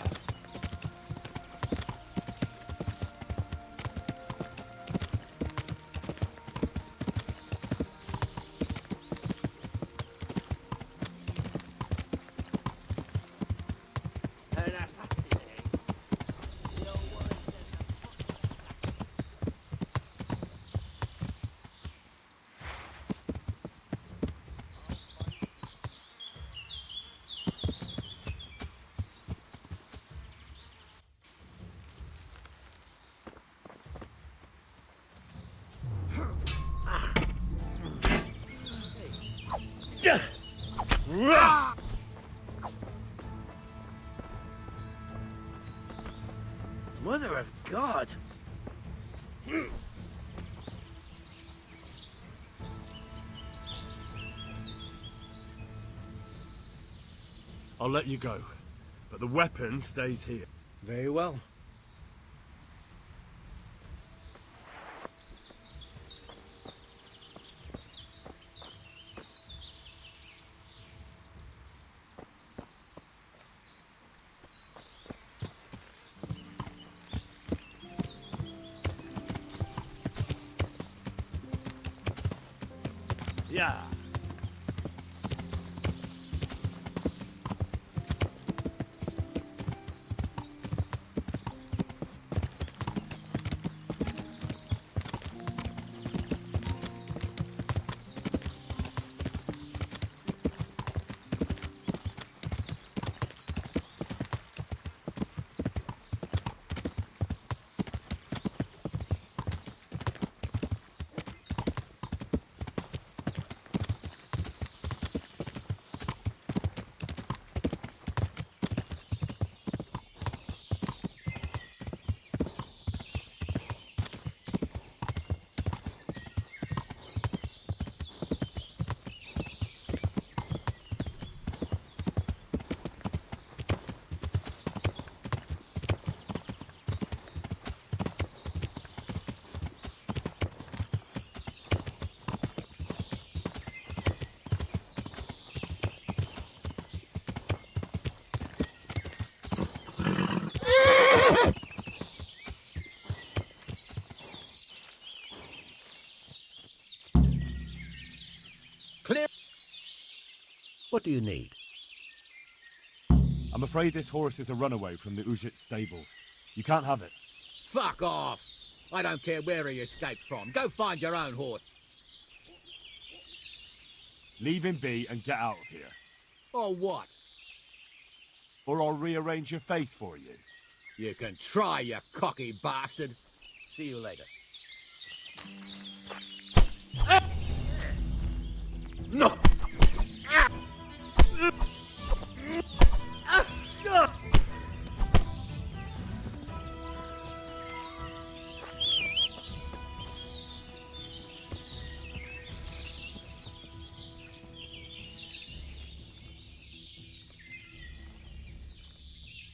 Mother of God! I'll let you go, but the weapon stays here. Very well. Yeah. What do you need? I'm afraid this horse is a runaway from the Ujit stables. You can't have it. Fuck off! I don't care where he escaped from. Go find your own horse. Leave him be and get out of here. Or what? Or I'll rearrange your face for you. You can try, you cocky bastard. See you later. No!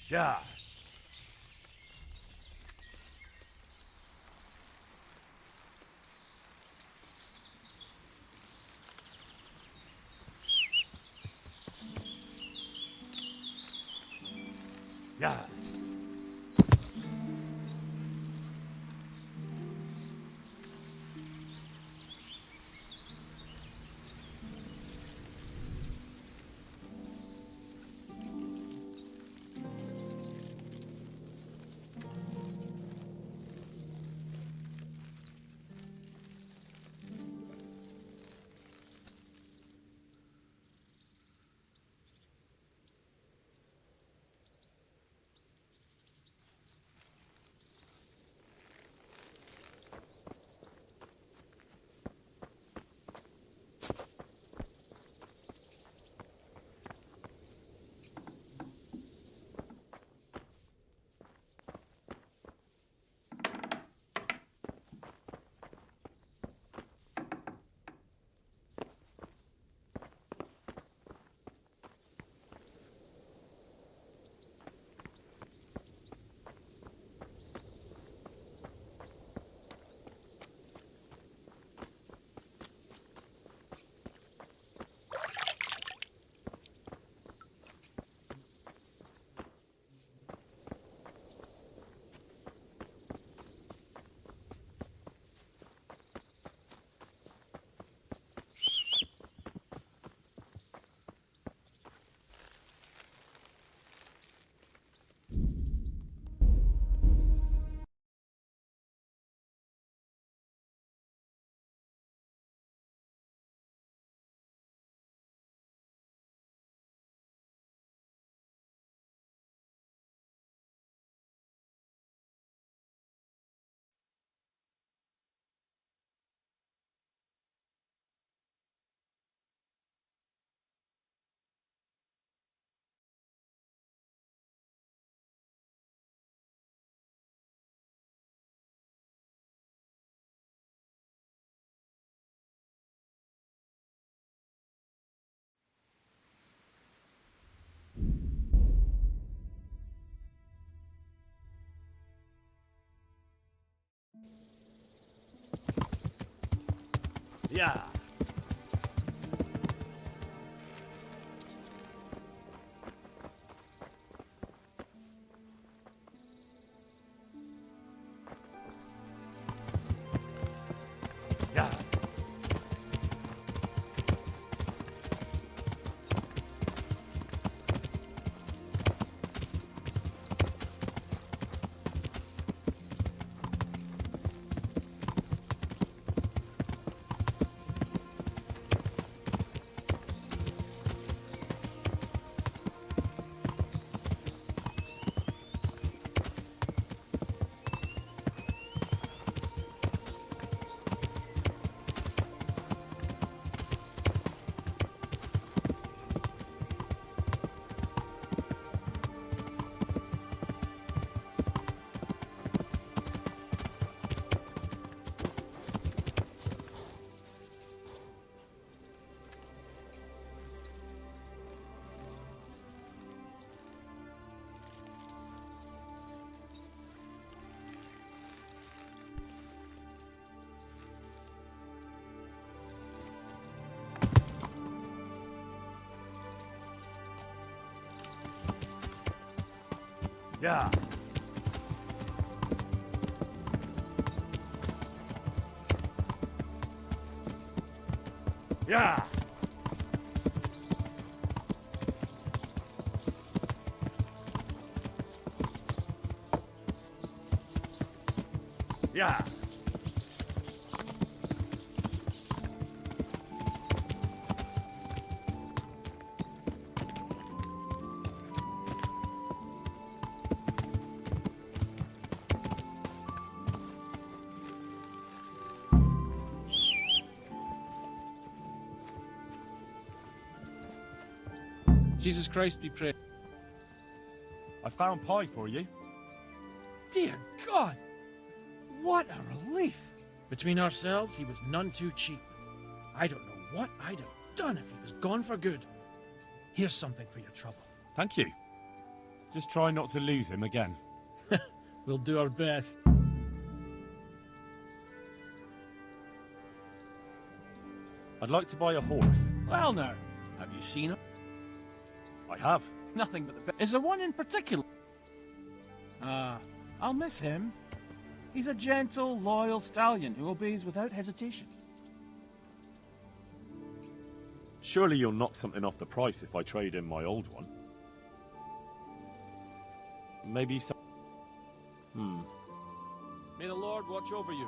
Yeah. Yeah. Yeah. Yeah. Yeah. Yeah. Yeah. Jesus Christ be praised. I found pie for you. Dear God! What a relief! Between ourselves, he was none too cheap. I don't know what I'd have done if he was gone for good. Here's something for your trouble. Thank you. Just try not to lose him again. We'll do our best. I'd like to buy a horse. Well now, have you seen him? I have. Nothing but the best. Is there one in particular? I'll miss him. He's a gentle, loyal stallion who obeys without hesitation. Surely you'll knock something off the price if I trade in my old one. Maybe some... May the Lord watch over you.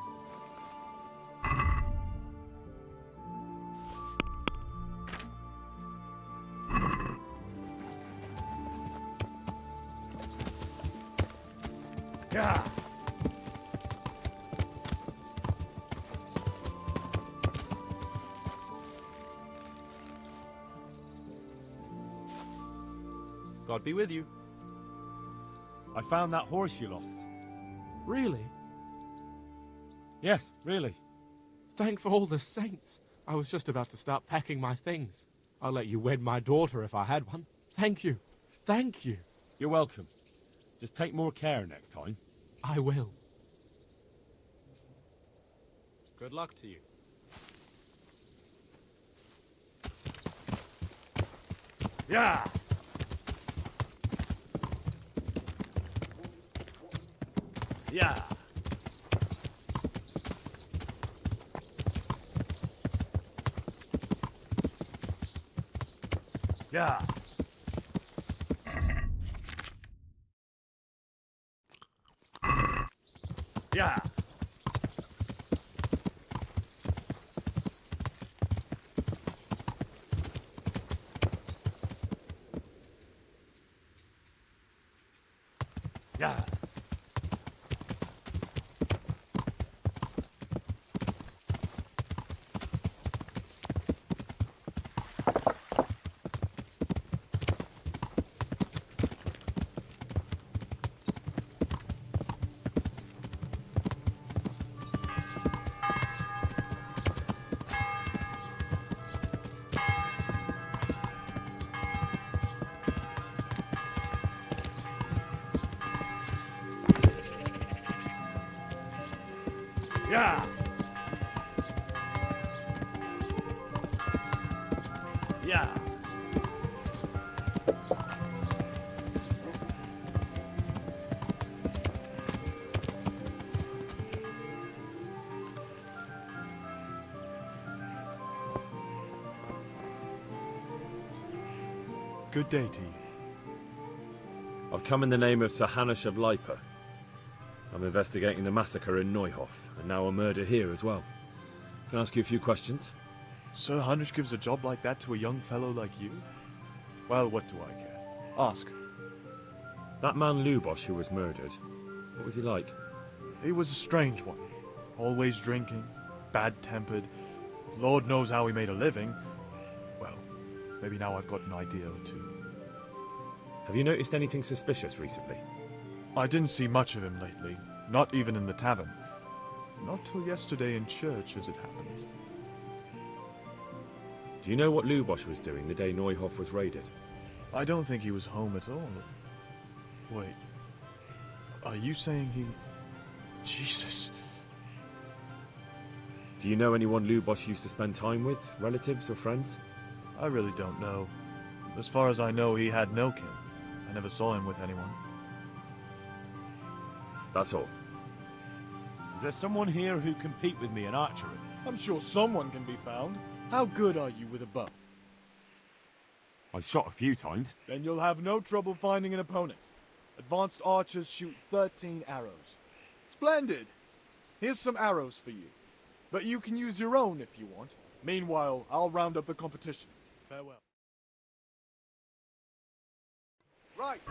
Yeah. God be with you. I found that horse you lost. Really? Yes, really. Thank all the saints. I was just about to start packing my things. I'll let you wed my daughter if I had one. Thank you. Thank you. You're welcome. Just take more care next time. I will. Good luck to you. Yeah. Yeah. Yeah. Yeah. Yeah. Yeah. Yeah. Good day to you. I've come in the name of Sir Hanush of Lipa. I'm investigating the massacre in Neuhof, and now a murder here as well. Can I ask you a few questions? Sir Hanush gives a job like that to a young fellow like you? Well, what do I care? Ask. That man Lubosh who was murdered, what was he like? He was a strange one. Always drinking, bad-tempered. Lord knows how he made a living. Well, maybe now I've got an idea or two. Have you noticed anything suspicious recently? I didn't see much of him lately, not even in the tavern. Not till yesterday in church, as it happens. Do you know what Lubosh was doing the day Neuhof was raided? I don't think he was home at all. Wait, are you saying he... Jesus. Do you know anyone Lubosh used to spend time with? Relatives or friends? I really don't know. As far as I know, he had no kin. I never saw him with anyone. That's all. Is there someone here who can compete with me in archery? I'm sure someone can be found. How good are you with a bow? I've shot a few times. Then you'll have no trouble finding an opponent. Advanced archers shoot 13 arrows. Splendid! Here's some arrows for you. But you can use your own if you want. Meanwhile, I'll round up the competition. Farewell. Right.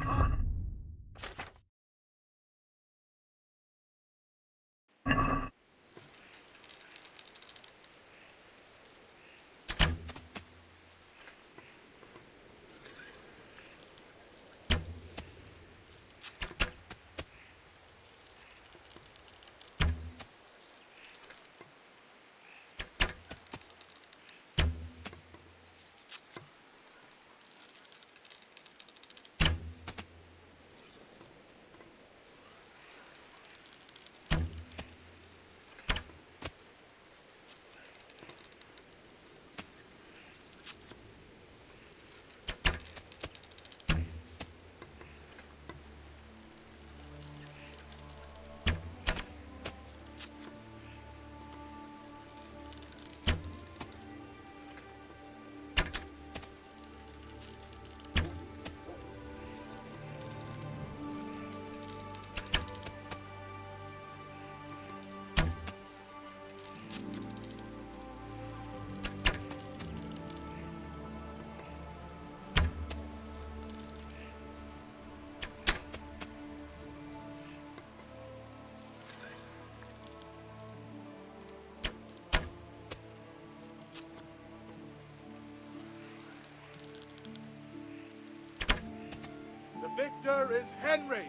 The victor is Henry.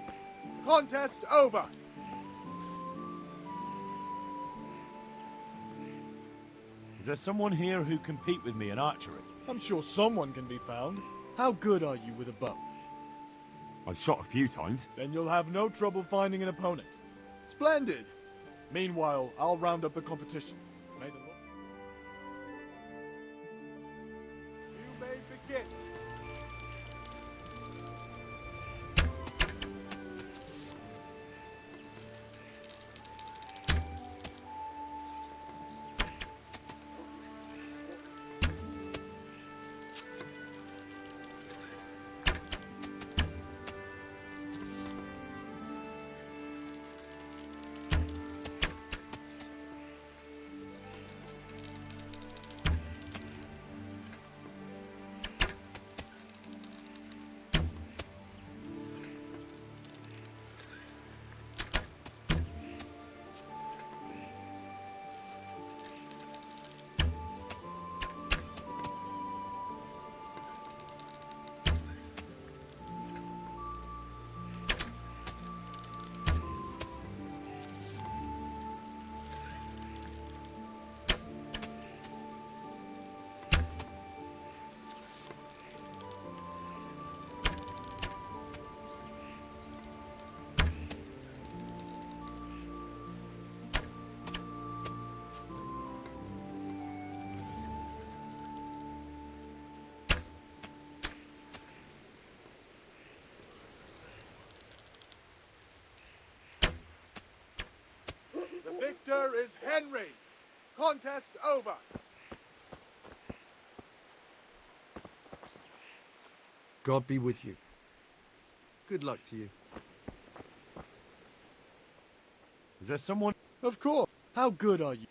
Contest over. Is there someone here who can compete with me in archery? I'm sure someone can be found. How good are you with a bow? I've shot a few times. Then you'll have no trouble finding an opponent. Splendid! Meanwhile, I'll round up the competition. May the Lord... You may begin. The victor is Henry. Contest over. God be with you. Good luck to you. Is there someone... Of course. How good are you?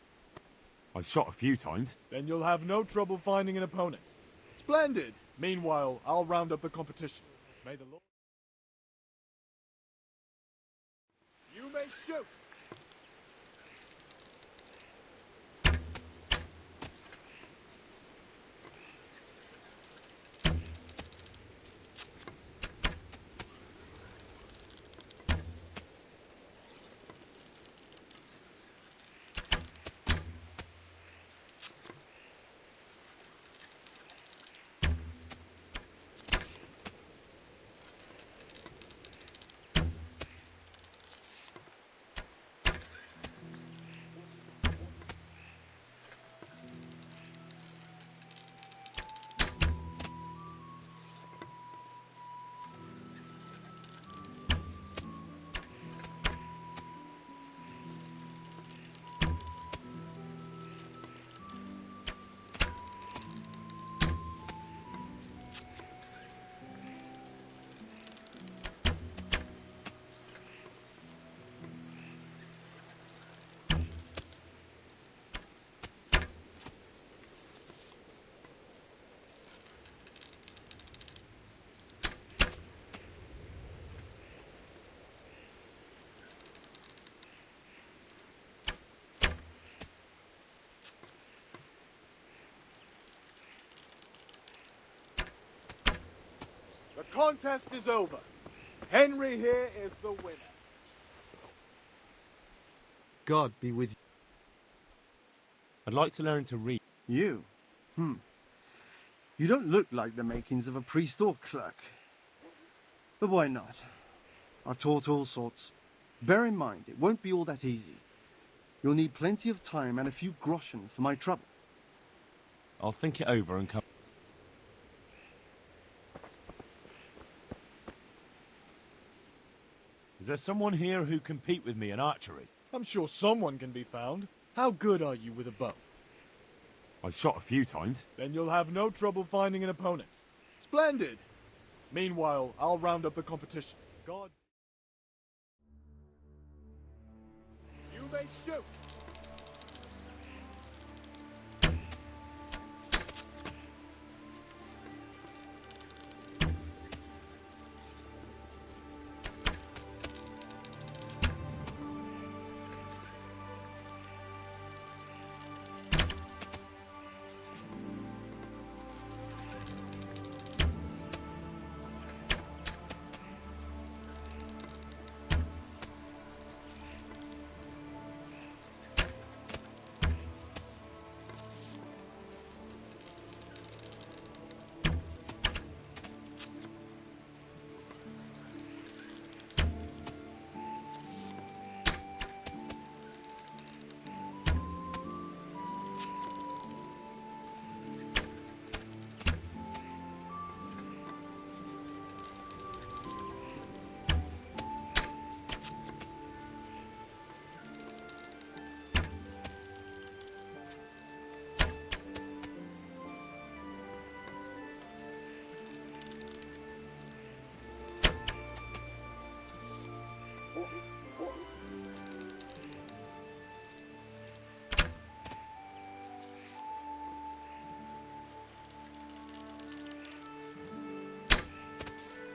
I've shot a few times. Then you'll have no trouble finding an opponent. Splendid! Meanwhile, I'll round up the competition. May the Lord... You may shoot! contest is over. Henry here is the winner. God be with you. I'd like to learn to read. You? You don't look like the makings of a priest or clerk. But why not? I've taught all sorts. Bear in mind, it won't be all that easy. You'll need plenty of time and a few groschen for my trouble. I'll think it over and come. Is there someone here who compete with me in archery? I'm sure someone can be found. How good are you with a bow? I've shot a few times. Then you'll have no trouble finding an opponent. Splendid! Meanwhile, I'll round up the competition. God... You may shoot!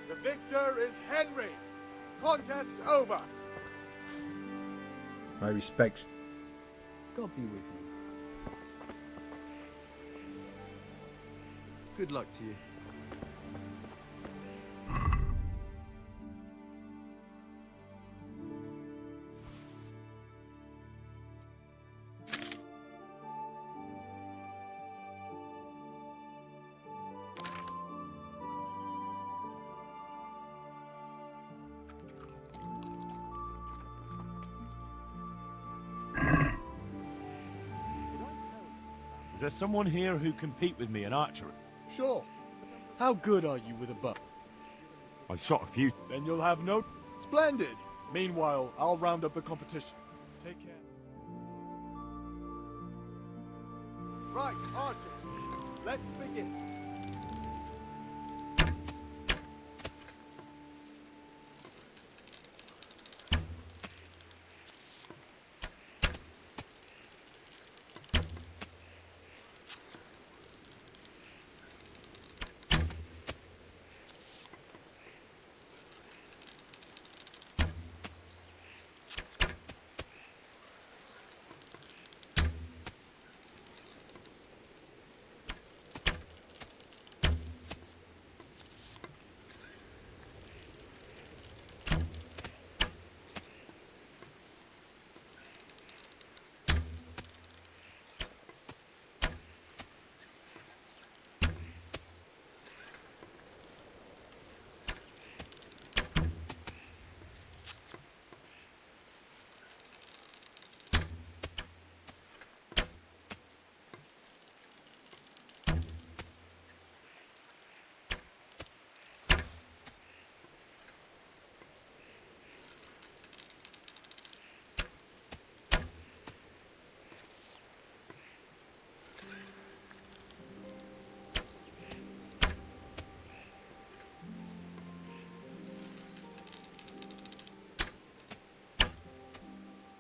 The victor is Henry. Contest over. My respects. God be with you. Good luck to you. Is there someone here who compete with me in archery? Sure. How good are you with a bow? I've shot a few. Then you'll have no... Splendid! Meanwhile, I'll round up the competition. Take care. Right, archers. Let's begin.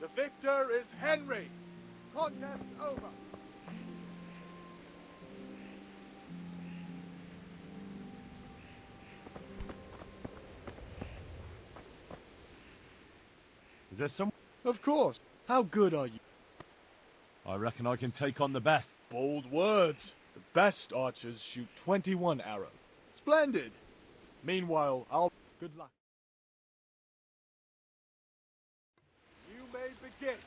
The victor is Henry. Contest over. Is there some... Of course. How good are you? I reckon I can take on the best. Bold words. The best archers shoot 21 arrows. Splendid. Meanwhile, I'll... Good luck. You may begin.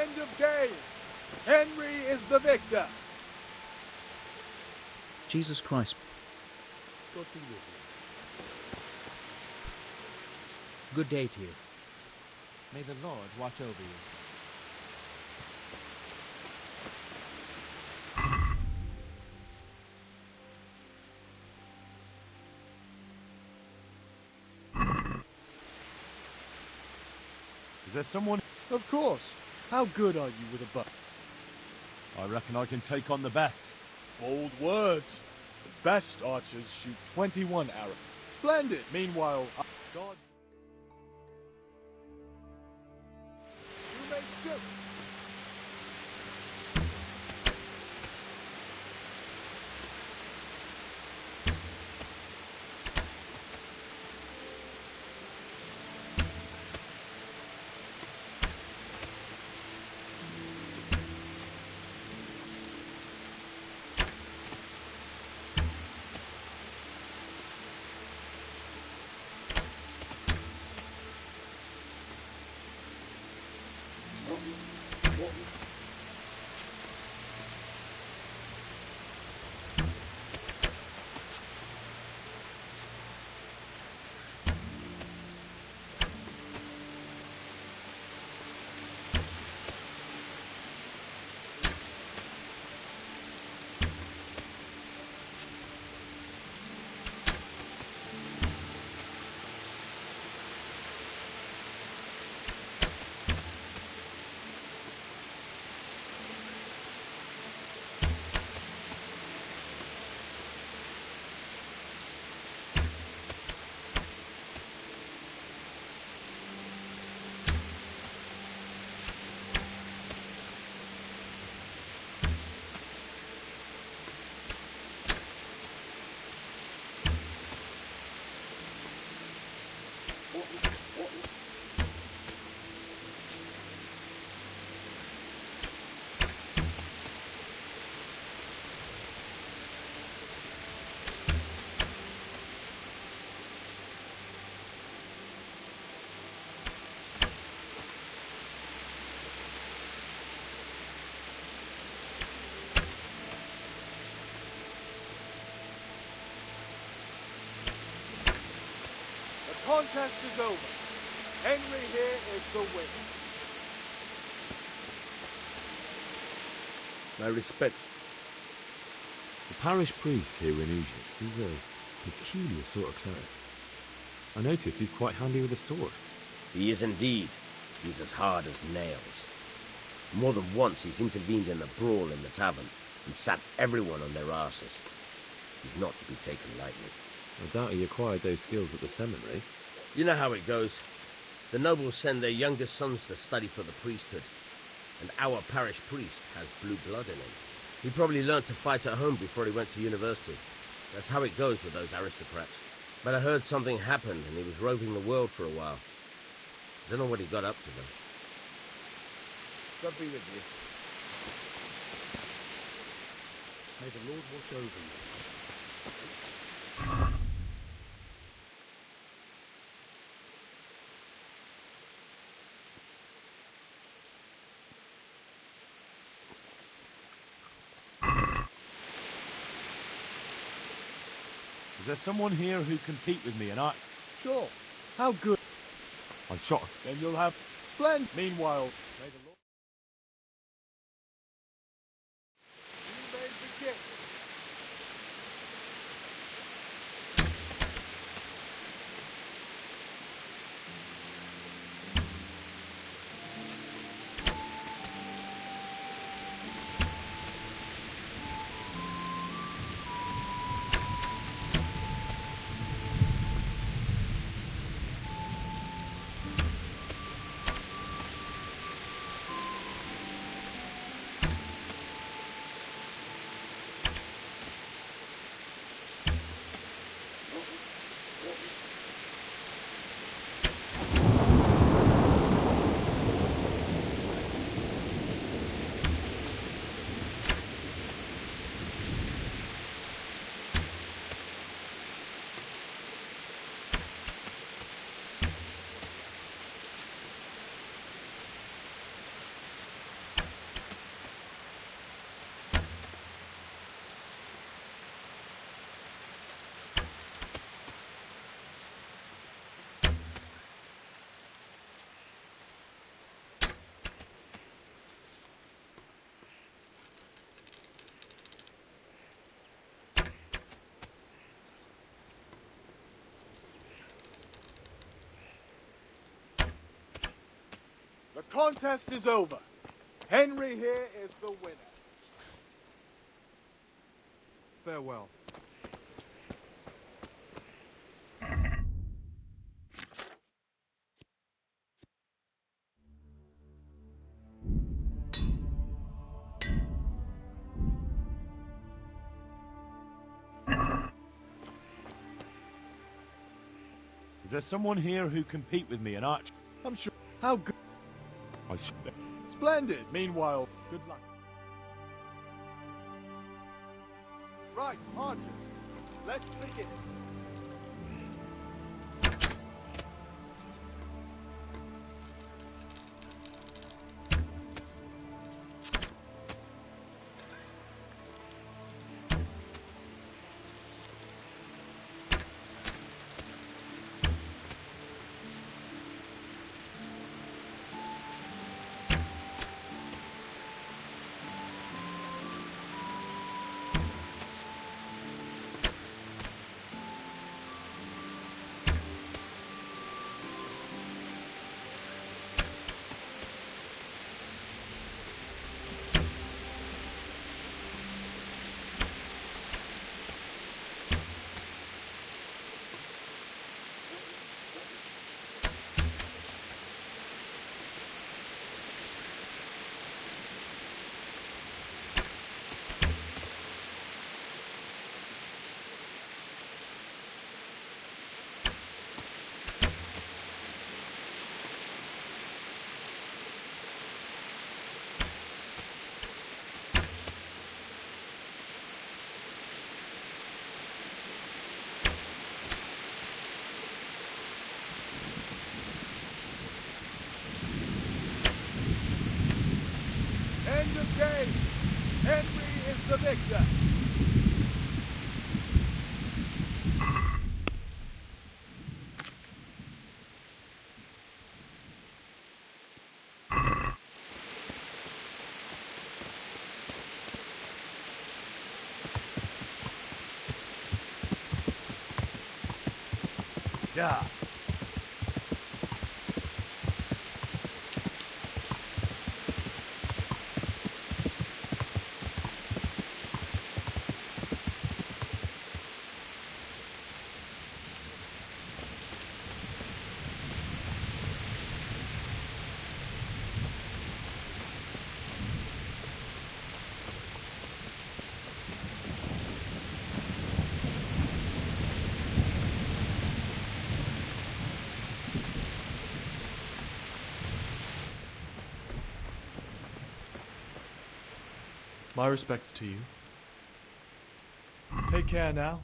End of game. Henry is the victor. Jesus Christ. God be with you. Good day to you. May the Lord watch over you. Is there someone... Of course. How good are you with a bow? I reckon I can take on the best. Bold words. The best archers shoot 21 arrows. Splendid. Meanwhile, God... You may shoot. The contest is over. Henry here is the winner. My respects. The parish priest here in Ujits is a peculiar sort of cleric. I noticed he's quite handy with a sword. He is indeed. He's as hard as nails. More than once he's intervened in a brawl in the tavern and sat everyone on their asses. He's not to be taken lightly. I doubt he acquired those skills at the seminary. You know how it goes. The nobles send their youngest sons to study for the priesthood, and our parish priest has blue blood in him. He probably learned to fight at home before he went to university. That's how it goes with those aristocrats. But I heard something happened and he was roving the world for a while. Don't know what he got up to though. God be with you. May the Lord watch over you. Is there someone here who can compete with me and I... Sure. How good? I shot her. Then you'll have plenty. Meanwhile, may the Lord... You may begin. The contest is over. Henry here is the winner. Farewell. Is there someone here who can compete with me and I... I'm sure. How good? I shot her. Splendid. Meanwhile, good luck. Right, archers. Let's begin. End of game. Henry is the victor. Yeah. My respects to you. Take care now.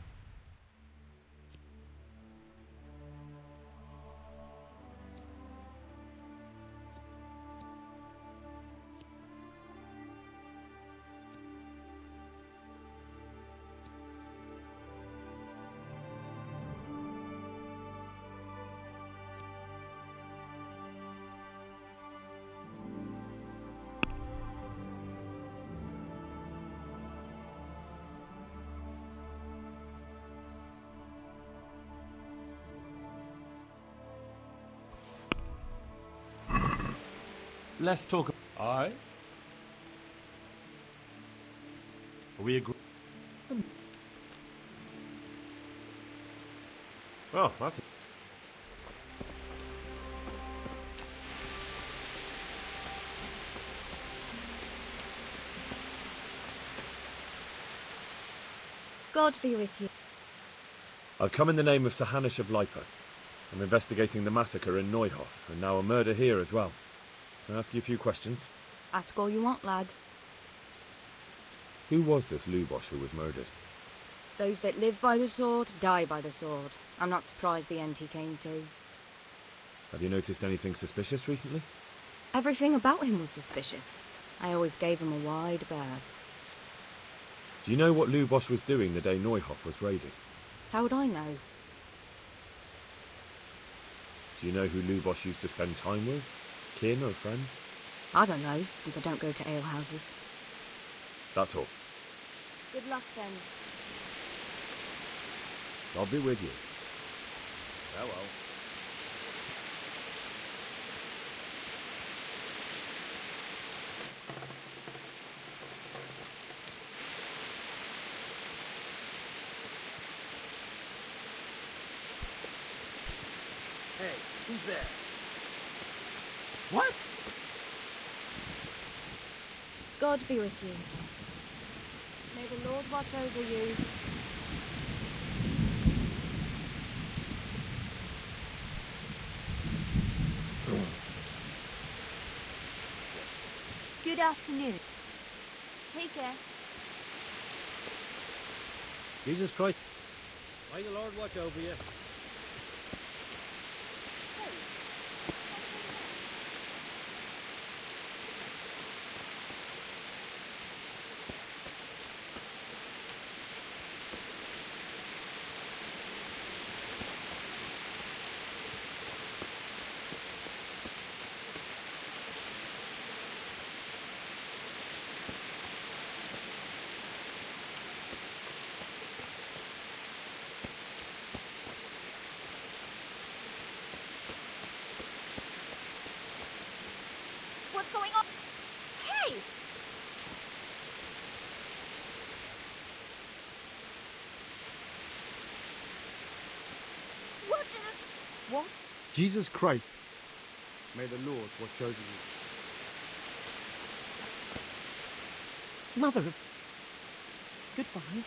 Let's talk. Aye. Are we agree? Oh, that's it. God be with you. I've come in the name of Sir Hanish of Lipa. I'm investigating the massacre in Neuhof, and now a murder here as well. Can I ask you a few questions? Ask all you want, lad. Who was this Lubosh who was murdered? Those that live by the sword, die by the sword. I'm not surprised the end he came to. Have you noticed anything suspicious recently? Everything about him was suspicious. I always gave him a wide berth. Do you know what Lubosh was doing the day Neuhof was raided? How would I know? Do you know who Lubosh used to spend time with? Kin or friends? I don't know, since I don't go to alehouses. That's all. Good luck, then. I'll be with you. Farewell. Hey, who's there? What? God be with you. May the Lord watch over you. Good afternoon. Take care. Jesus Christ. May the Lord watch over you. What's going on? Hey! What is... What? Jesus Christ. May the Lord watch over you. Mother of... Goodbye.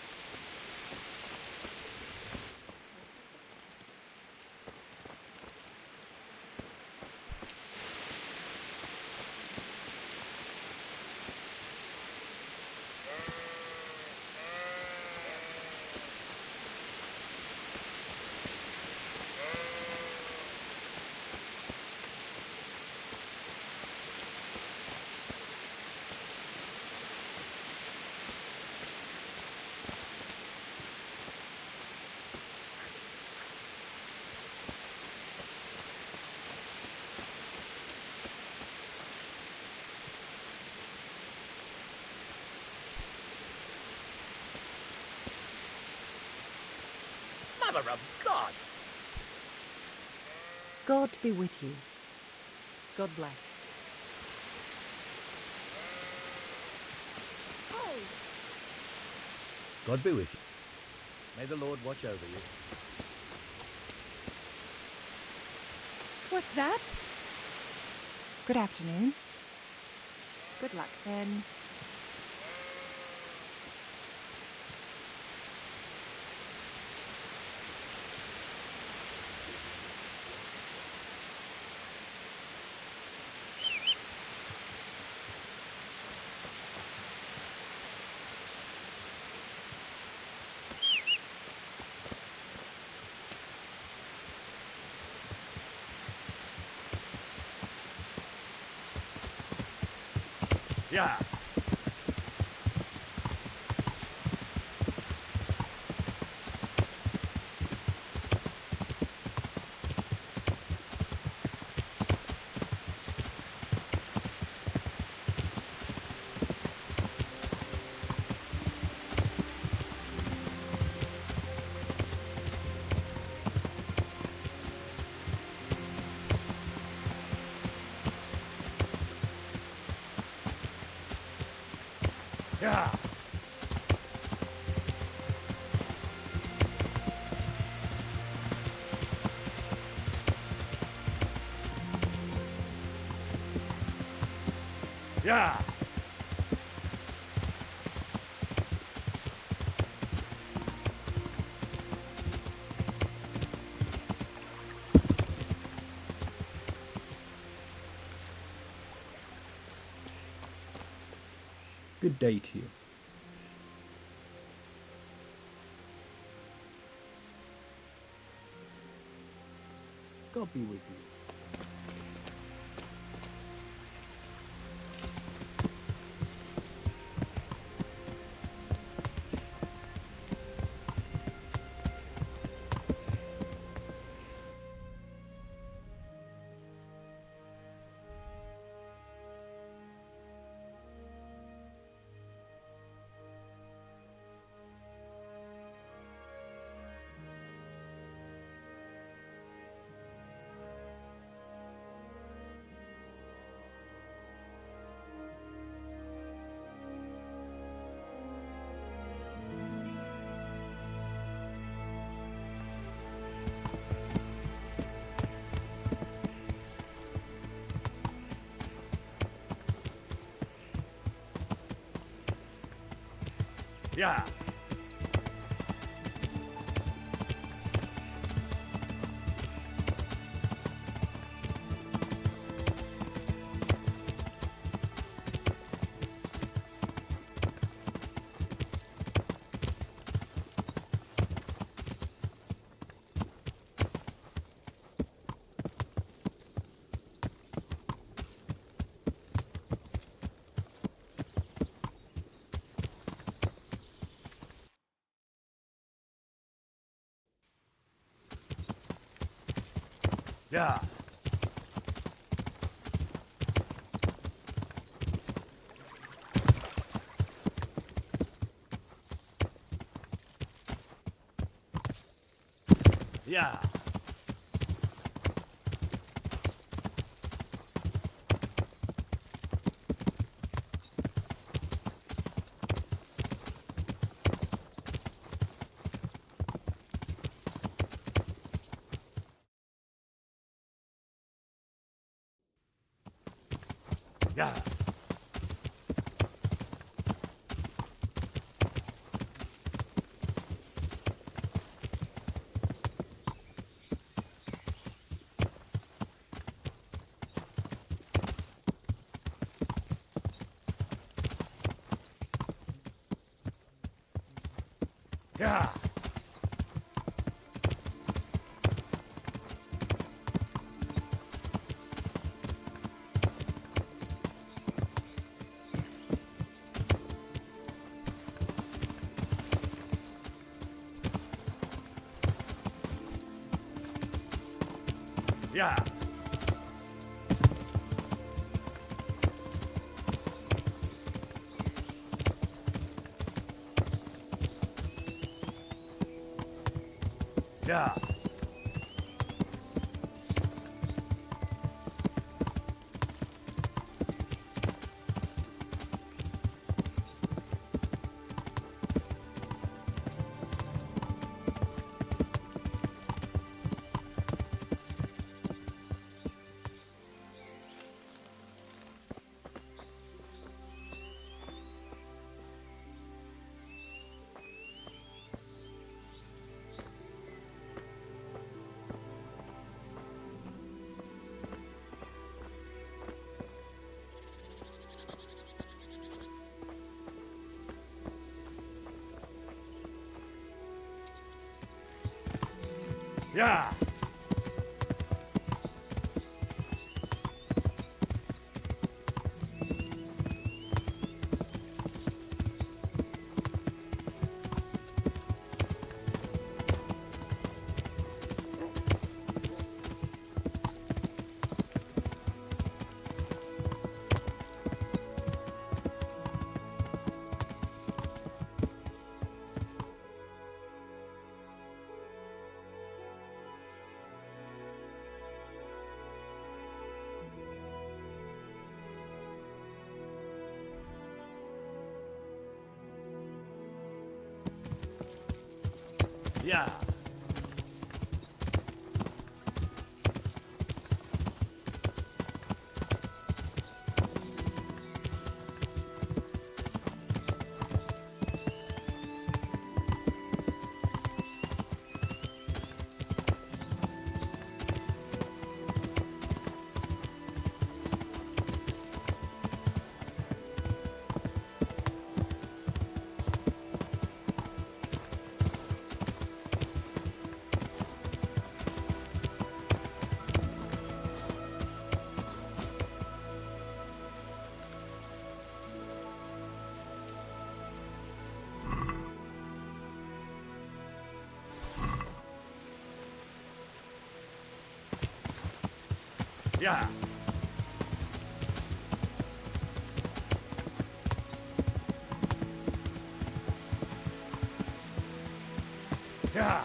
Mother of God! God be with you. God bless. God be with you. May the Lord watch over you. What's that? Good afternoon. Good luck, then. Yeah. Yeah. Yeah. Good day to you. God be with you. Yeah. Yeah. Yeah. Yeah. Yeah. Yeah. Yeah. Yeah. Yeah. Yeah. Yeah.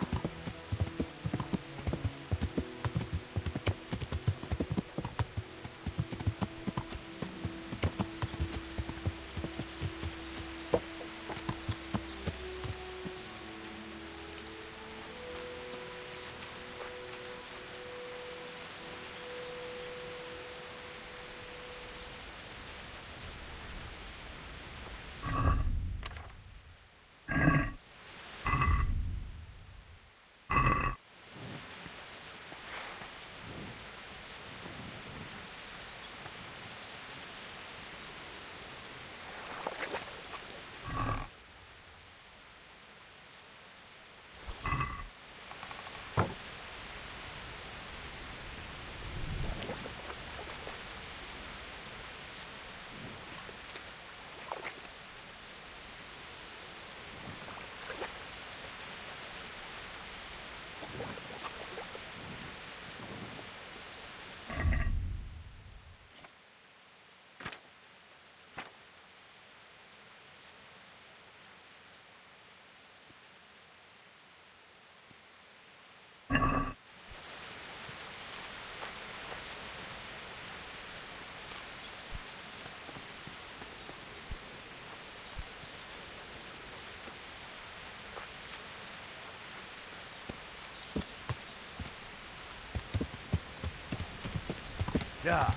Yeah.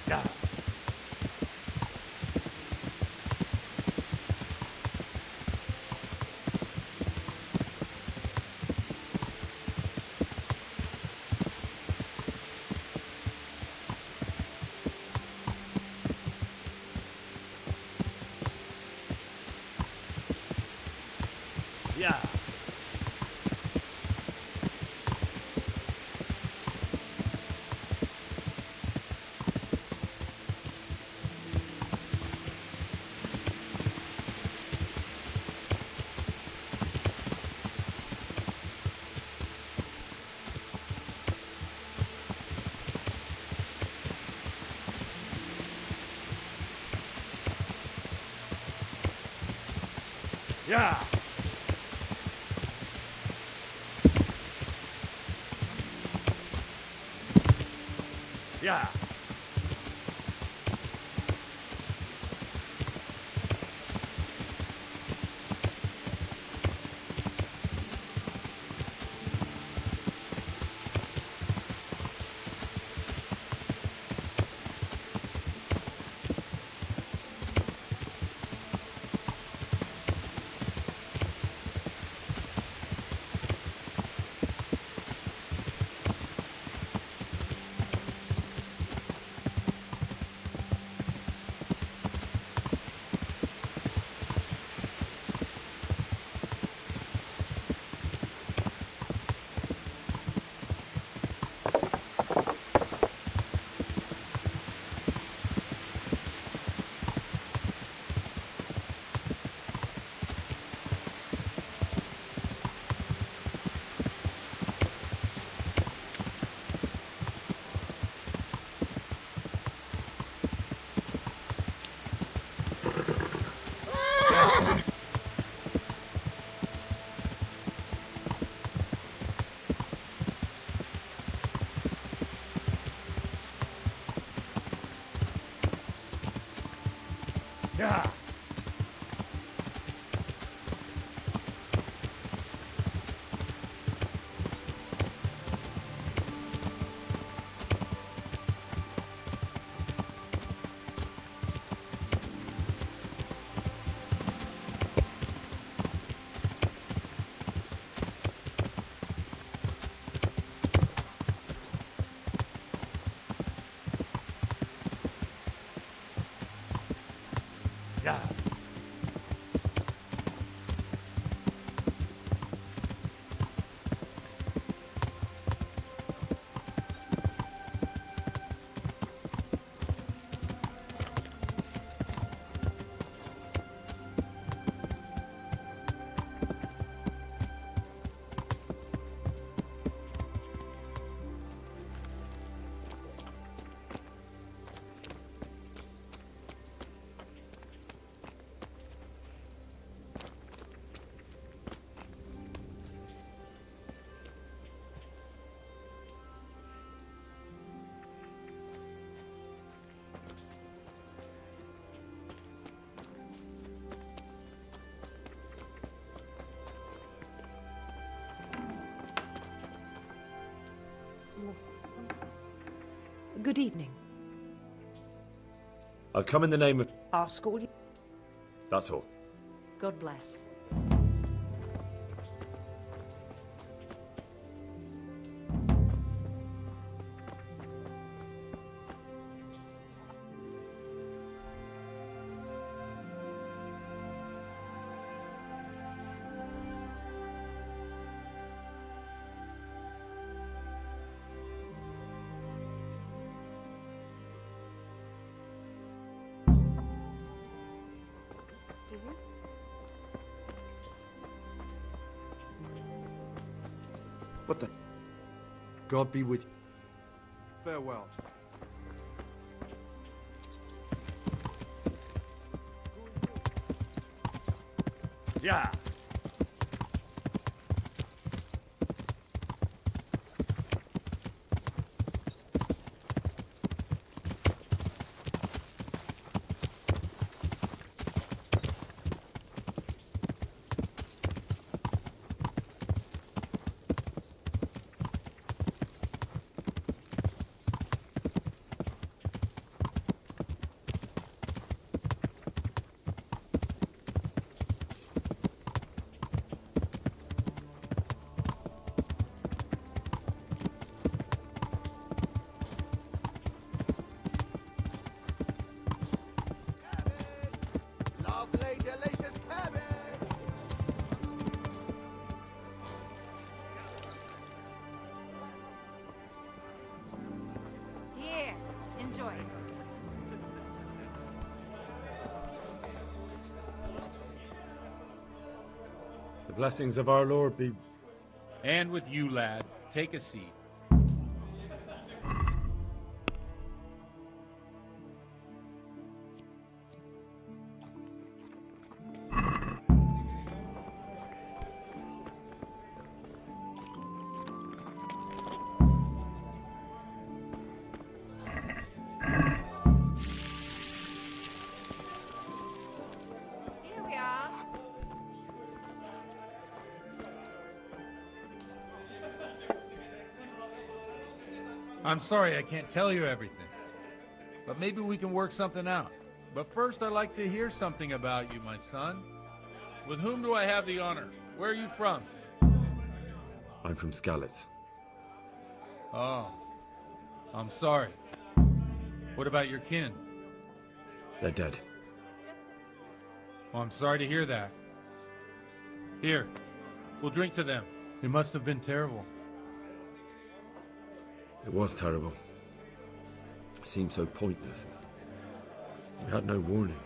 Yeah. Yeah. Yeah. Yeah. Yeah. Good evening. I've come in the name of... Ask all you... That's all. God bless. What the... God be with you. Farewell. Yeah. Lovely, delicious cabbage! Here, enjoy. The blessings of our Lord be... And with you, lad. Take a seat. Here we are. I'm sorry I can't tell you everything. But maybe we can work something out. But first I'd like to hear something about you, my son. With whom do I have the honor? Where are you from? I'm from Skalitz. Oh. I'm sorry. What about your kin? They're dead. Well, I'm sorry to hear that. Here, we'll drink to them. It must have been terrible. It was terrible. It seemed so pointless. We had no warning.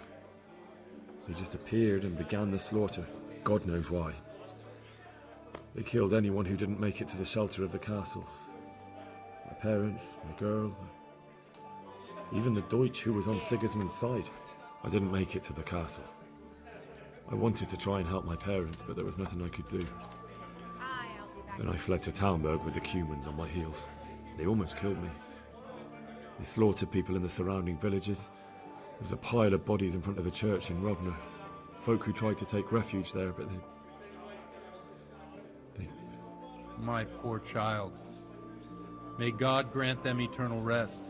They just appeared and began the slaughter. God knows why. They killed anyone who didn't make it to the shelter of the castle. My parents, my girl, even the Deutsch who was on Sigismund's side. I didn't make it to the castle. I wanted to try and help my parents, but there was nothing I could do. Then I fled to Talmberg with the Cumans on my heels. They almost killed me. They slaughtered people in the surrounding villages. There was a pile of bodies in front of the church in Rovno. Folk who tried to take refuge there, but they... My poor child. May God grant them eternal rest.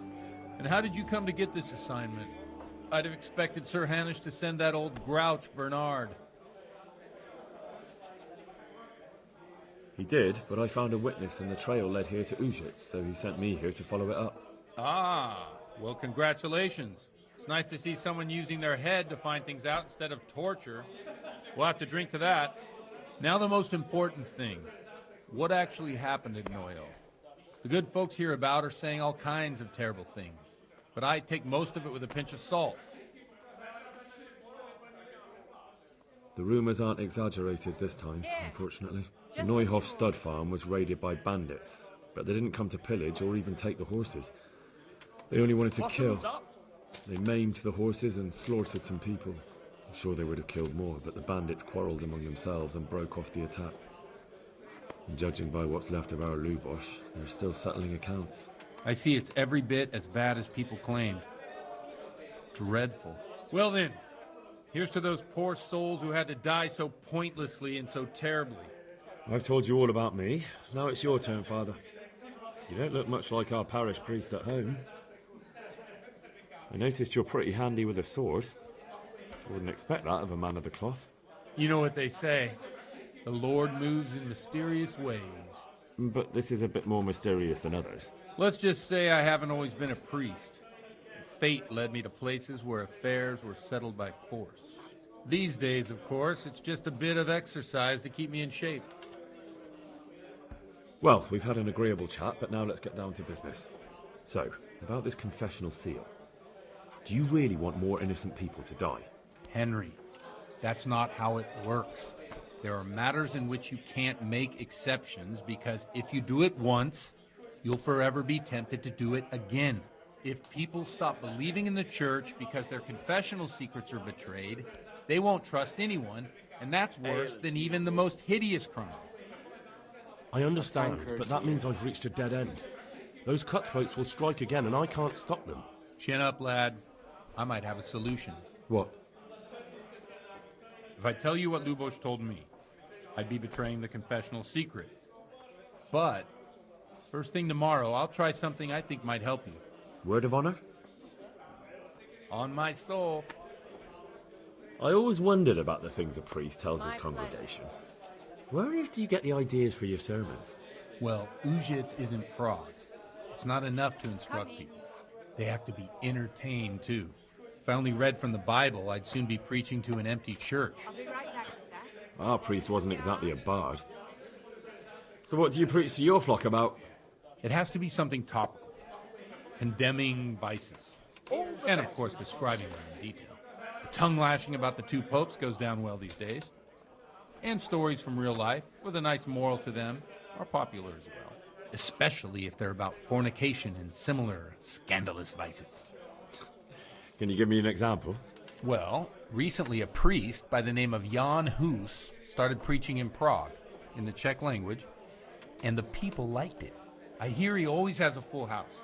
And how did you come to get this assignment? I'd have expected Sir Hanish to send that old grouch, Bernard. He did, but I found a witness and the trail led here to Ujitz, so he sent me here to follow it up. Ah, well, congratulations. It's nice to see someone using their head to find things out instead of torture. We'll have to drink to that. Now the most important thing. What actually happened at Noyo? The good folks hereabout are saying all kinds of terrible things, but I take most of it with a pinch of salt. The rumours aren't exaggerated this time, unfortunately. The Neuhof stud farm was raided by bandits, but they didn't come to pillage or even take the horses. They only wanted to kill. They maimed the horses and slaughtered some people. I'm sure they would have killed more, but the bandits quarrelled among themselves and broke off the attack. And judging by what's left of our Lubosh, they're still settling accounts. I see it's every bit as bad as people claimed. Dreadful. Well then, here's to those poor souls who had to die so pointlessly and so terribly. I've told you all about me. Now it's your turn, Father. You don't look much like our parish priest at home. I noticed you're pretty handy with a sword. I wouldn't expect that of a man of the cloth. You know what they say. The Lord moves in mysterious ways. But this is a bit more mysterious than others. Let's just say I haven't always been a priest. Fate led me to places where affairs were settled by force. These days, of course, it's just a bit of exercise to keep me in shape. Well, we've had an agreeable chat, but now let's get down to business. So, about this confessional seal. Do you really want more innocent people to die? Henry, that's not how it works. There are matters in which you can't make exceptions because if you do it once, you'll forever be tempted to do it again. If people stop believing in the church because their confessional secrets are betrayed, they won't trust anyone, and that's worse than even the most hideous crime. I understand, but that means I've reached a dead end. Those cutthroats will strike again, and I can't stop them. Chin up, lad. I might have a solution. What? If I tell you what Lubos told me, I'd be betraying the confessional secret. But, first thing tomorrow, I'll try something I think might help you. Word of honor? On my soul. I always wondered about the things a priest tells his congregation. Where on earth do you get the ideas for your sermons? Well, Ujits isn't Prague. It's not enough to instruct people. They have to be entertained, too. If I only read from the Bible, I'd soon be preaching to an empty church. I'll be right back with that. Our priest wasn't exactly a bard. So what do you preach to your flock about? It has to be something topical. Condemning vices. And, of course, describing them in detail. The tongue-lashing about the two popes goes down well these days. And stories from real life, with a nice moral to them, are popular as well. Especially if they're about fornication and similar scandalous vices. Can you give me an example? Well, recently a priest by the name of Jan Hus started preaching in Prague, in the Czech language, and the people liked it. I hear he always has a full house.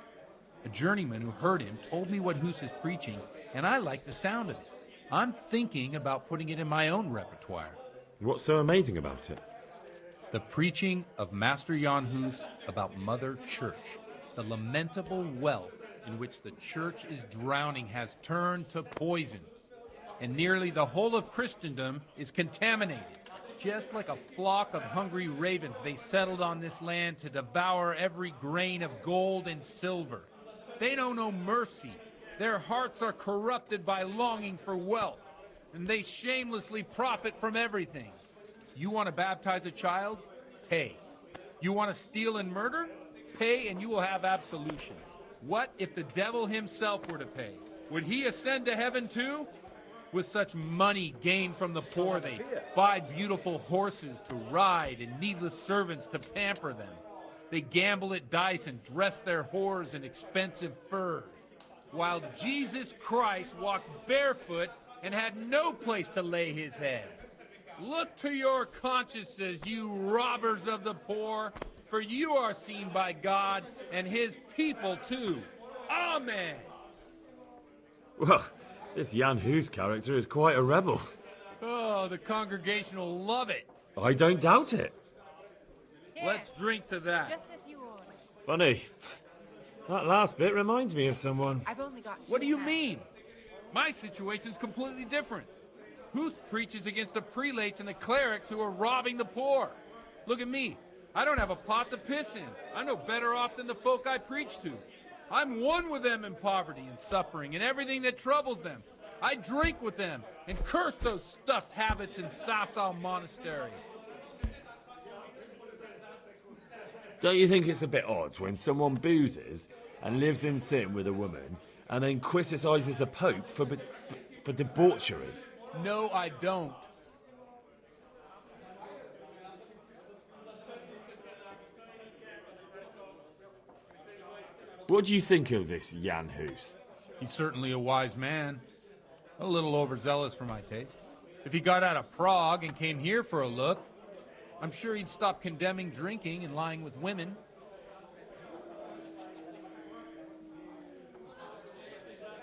A journeyman who heard him told me what Hus is preaching, and I like the sound of it. I'm thinking about putting it in my own repertoire. What's so amazing about it? The preaching of Master Jan Hus about Mother Church. The lamentable wealth in which the church is drowning has turned to poison. And nearly the whole of Christendom is contaminated. Just like a flock of hungry ravens, they settled on this land to devour every grain of gold and silver. They know no mercy. Their hearts are corrupted by longing for wealth, and they shamelessly profit from everything. You want to baptize a child? Pay. You want to steal and murder? Pay and you will have absolution. What if the devil himself were to pay? Would he ascend to heaven too? With such money gained from the poor, they buy beautiful horses to ride and needless servants to pamper them. They gamble at dice and dress their whores in expensive furs. While Jesus Christ walked barefoot and had no place to lay his head. Look to your consciences, you robbers of the poor, for you are seen by God and his people too. Amen. Well, this Jan Hus character is quite a rebel. Oh, the congregation will love it. I don't doubt it. Let's drink to that. Just as you ordered. Funny. That last bit reminds me of someone. I've only got 2 What do you hands. mean? My situation's completely different. Huth preaches against the prelates and the clerics who are robbing the poor. Look at me. I don't have a pot to piss in. I'm no better off than the folk I preach to. I'm one with them in poverty and suffering and everything that troubles them. I drink with them and curse those stuffed habits in Sasau Monastery. Don't you think it's a bit odd when someone boozes and lives in sin with a woman and then criticises the Pope for debauchery? No, I don't. What do you think of this Jan Hus? He's certainly a wise man. A little overzealous for my taste. If he got out of Prague and came here for a look, I'm sure he'd stop condemning drinking and lying with women.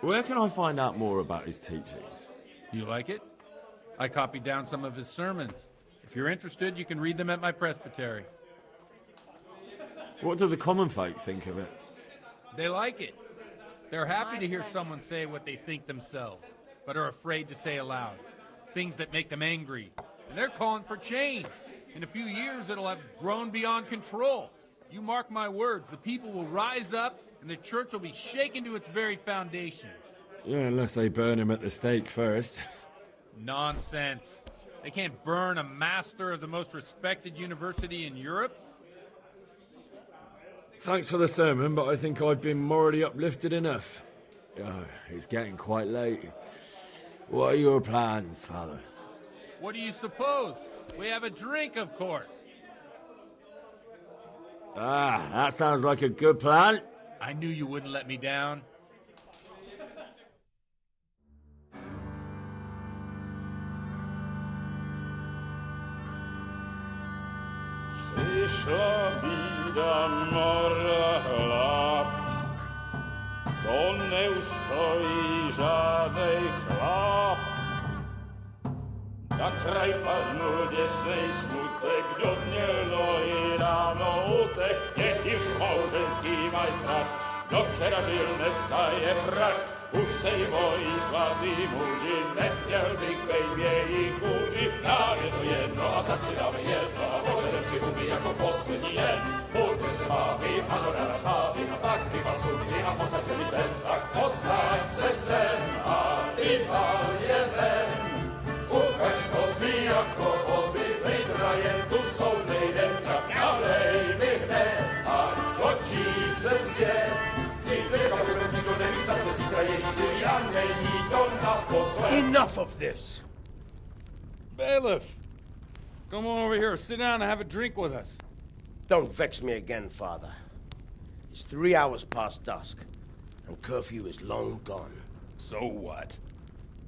Where can I find out more about his teachings? You like it? I copied down some of his sermons. If you're interested, you can read them at my presbytery. What do the common folk think of it? They like it. They're happy to hear someone say what they think themselves, but are afraid to say aloud. Things that make them angry. And they're calling for change. In a few years, it'll have grown beyond control. You mark my words, the people will rise up, and the church will be shaken to its very foundations. Yeah, unless they burn him at the stake first. Nonsense. They can't burn a master of the most respected university in Europe? Thanks for the sermon, but I think I've been morally uplifted enough. Oh, it's getting quite late. What are your plans, Father? What do you suppose? We have a drink, of course. Ah, that sounds like a good plan. I knew you wouldn't let me down. Przyszła mi do mora lat, to nie ustoi żadnej chlap. Na kraj padł dziesięć smutek, dnielo i rano utek, niech już małżeński majstak, do wczera żylne staje brak. Už sejmojí svatý muži, nechtěl bych bejbě jich kůži. Nám je to jedno a tak si dáme jedno a požadem si umí jako poslední jen. Buďme se mámy, panorama stávy a tak vypal sudny a posaď se mi sem. Tak posaď se sem a vypal je ven. Ukaž kozy jako vozy, zítra jen tu jsou nejdem, tak nalej mi hned a točí se svět. Enough of this! Bailiff! Come on over here, sit down and have a drink with us. Don't vex me again, Father. It's 3 hours past dusk, and curfew is long gone. So what?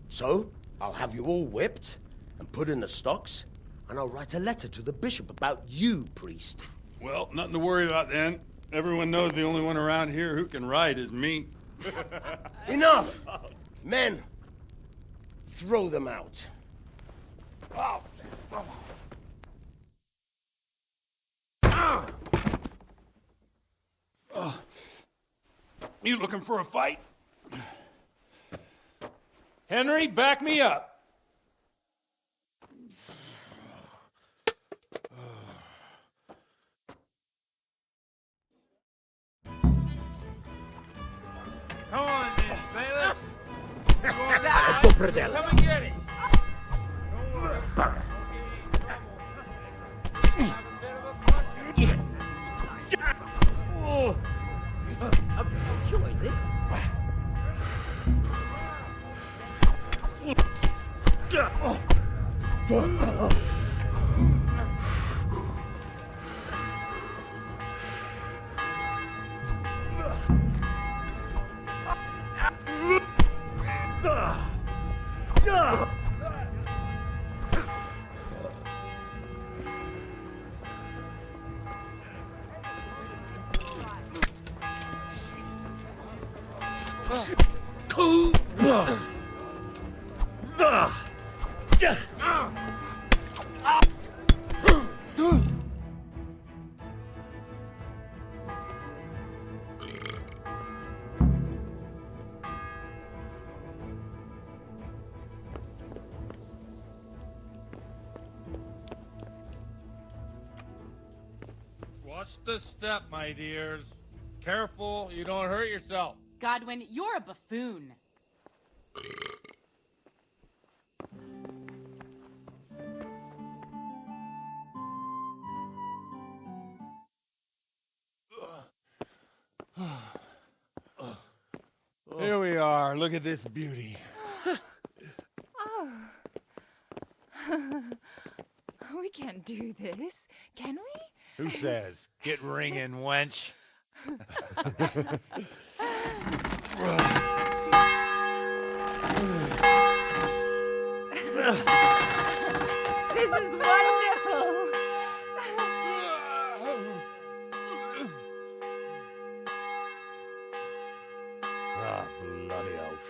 So, I'll have you all whipped and put in the stocks, and I'll write a letter to the bishop about you, priest. Well, nothing to worry about then. Everyone knows the only one around here who can ride is me. Enough! Men, throw them out. Oh. You looking for a fight? Henry, back me up. Come on, then, bailiff. Permadeath. Come and get him. Enjoy this. Watch the step, my dears. Careful, you don't hurt yourself. Godwin, you're a buffoon. Here we are. Look at this beauty. Oh. We can't do this, can we? Who says? Get ringing, wench. This is wonderful. Ah, bloody oath.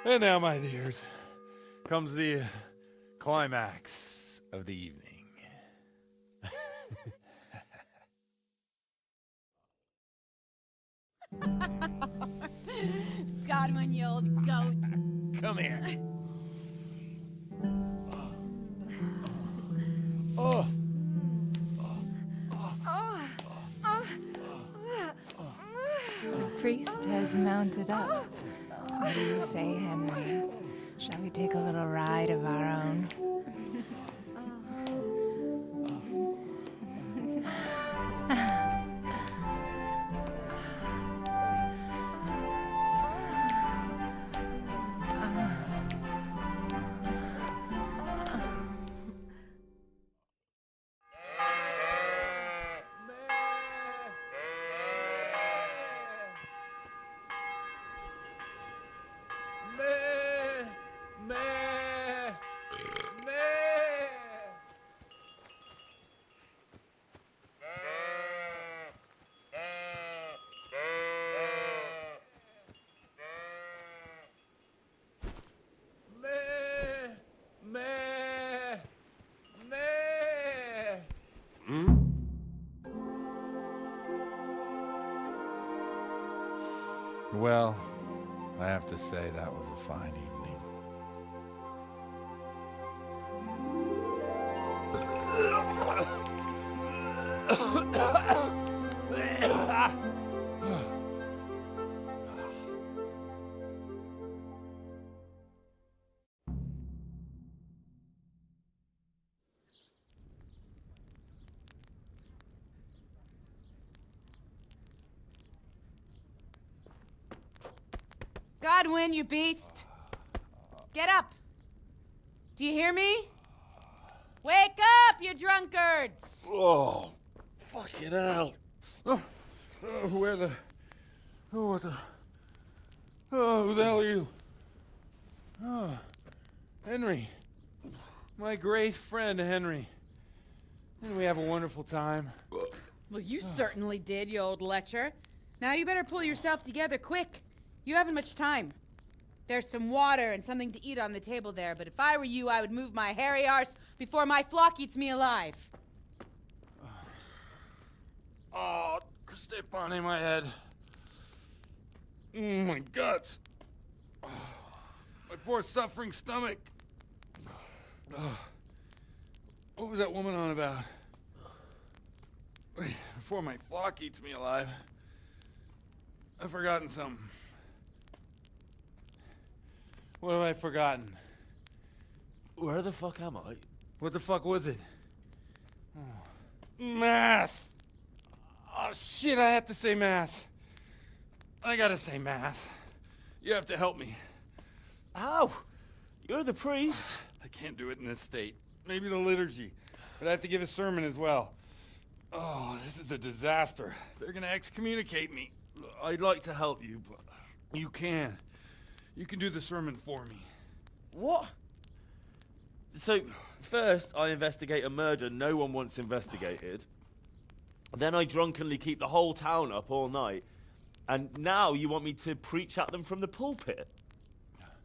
And now, my dears, comes the climax of the evening. priest has mounted up. What do you say, Henry? Shall we take a little ride of our own? Well, I have to say that was a fine evening. Godwin, you beast! Get up! Do you hear me? Wake up, you drunkards! Oh, fucking hell. Where the... Oh, what the... Oh, who the hell are you? Oh, Henry. My great friend, Henry. Didn't we have a wonderful time? Well, you certainly did, you old lecher. Now you better pull yourself together quick. You haven't much time. There's some water and something to eat on the table there, but if I were you, I would move my hairy arse before my flock eats me alive. Oh, step on in my head. My guts. Oh, my poor suffering stomach. Oh, what was that woman on about? Before my flock eats me alive. I've forgotten something. What have I forgotten? Where the fuck am I? What the fuck was it? Oh. Mass! Oh shit, I have to say mass. I gotta say mass. You have to help me. How? You're the priest. I can't do it in this state. Maybe the liturgy. But I have to give a sermon as well. Oh, this is a disaster. They're gonna excommunicate me. I'd like to help you, but... You can. You can do the sermon for me. What? So, first I investigate a murder no one wants investigated. Then I drunkenly keep the whole town up all night. And now you want me to preach at them from the pulpit?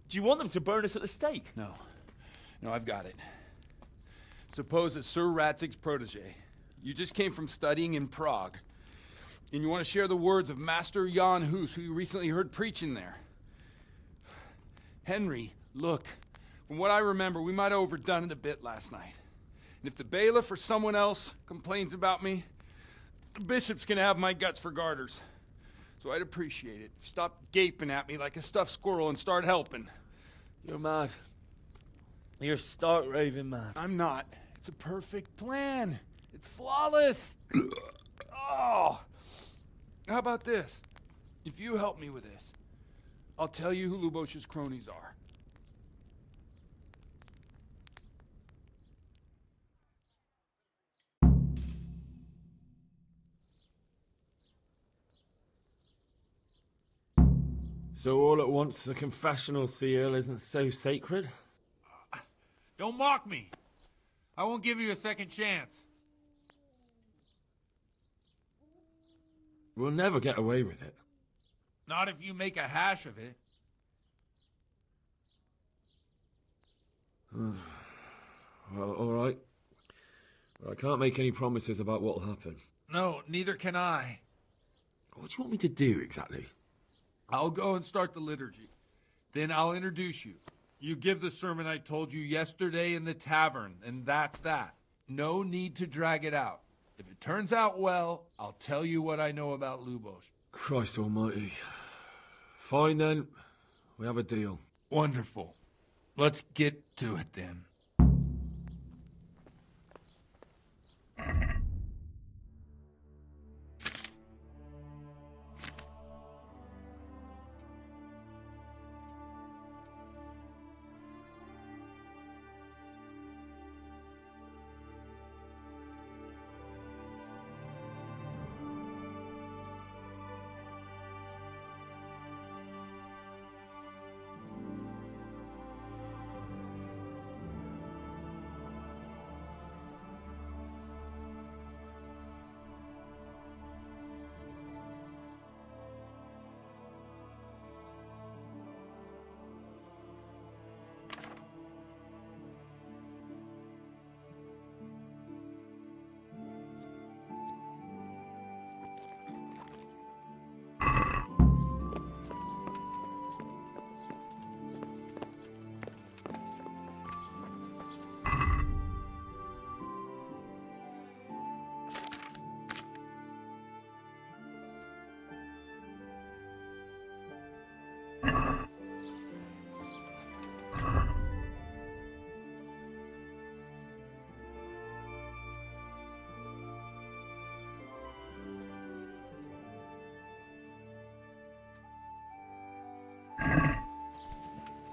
Do you want them to burn us at the stake? No. No, I've got it. Suppose that Sir Ratzig's protege. You just came from studying in Prague. And you want to share the words of Master Jan Hus, who you recently heard preaching there. Henry, look, from what I remember, we might have overdone it a bit last night. And if the bailiff or someone else complains about me, the bishop's gonna have my guts for garters. So I'd appreciate it. Stop gaping at me like a stuffed squirrel and start helping. You're mad. You're stark raving mad. I'm not. It's a perfect plan. It's flawless. Oh. How about this? If you help me with this, I'll tell you who Lubosh's cronies are. So all at once the confessional seal isn't so sacred? Don't mock me. I won't give you a second chance. We'll never get away with it. Not if you make a hash of it. Well, all right. But I can't make any promises about what'll happen. No, neither can I. What do you want me to do exactly? I'll go and start the liturgy. Then I'll introduce you. You give the sermon I told you yesterday in the tavern, and that's that. No need to drag it out. If it turns out well, I'll tell you what I know about Lubosh. Christ almighty. Fine then. We have a deal. Wonderful. Let's get to it then.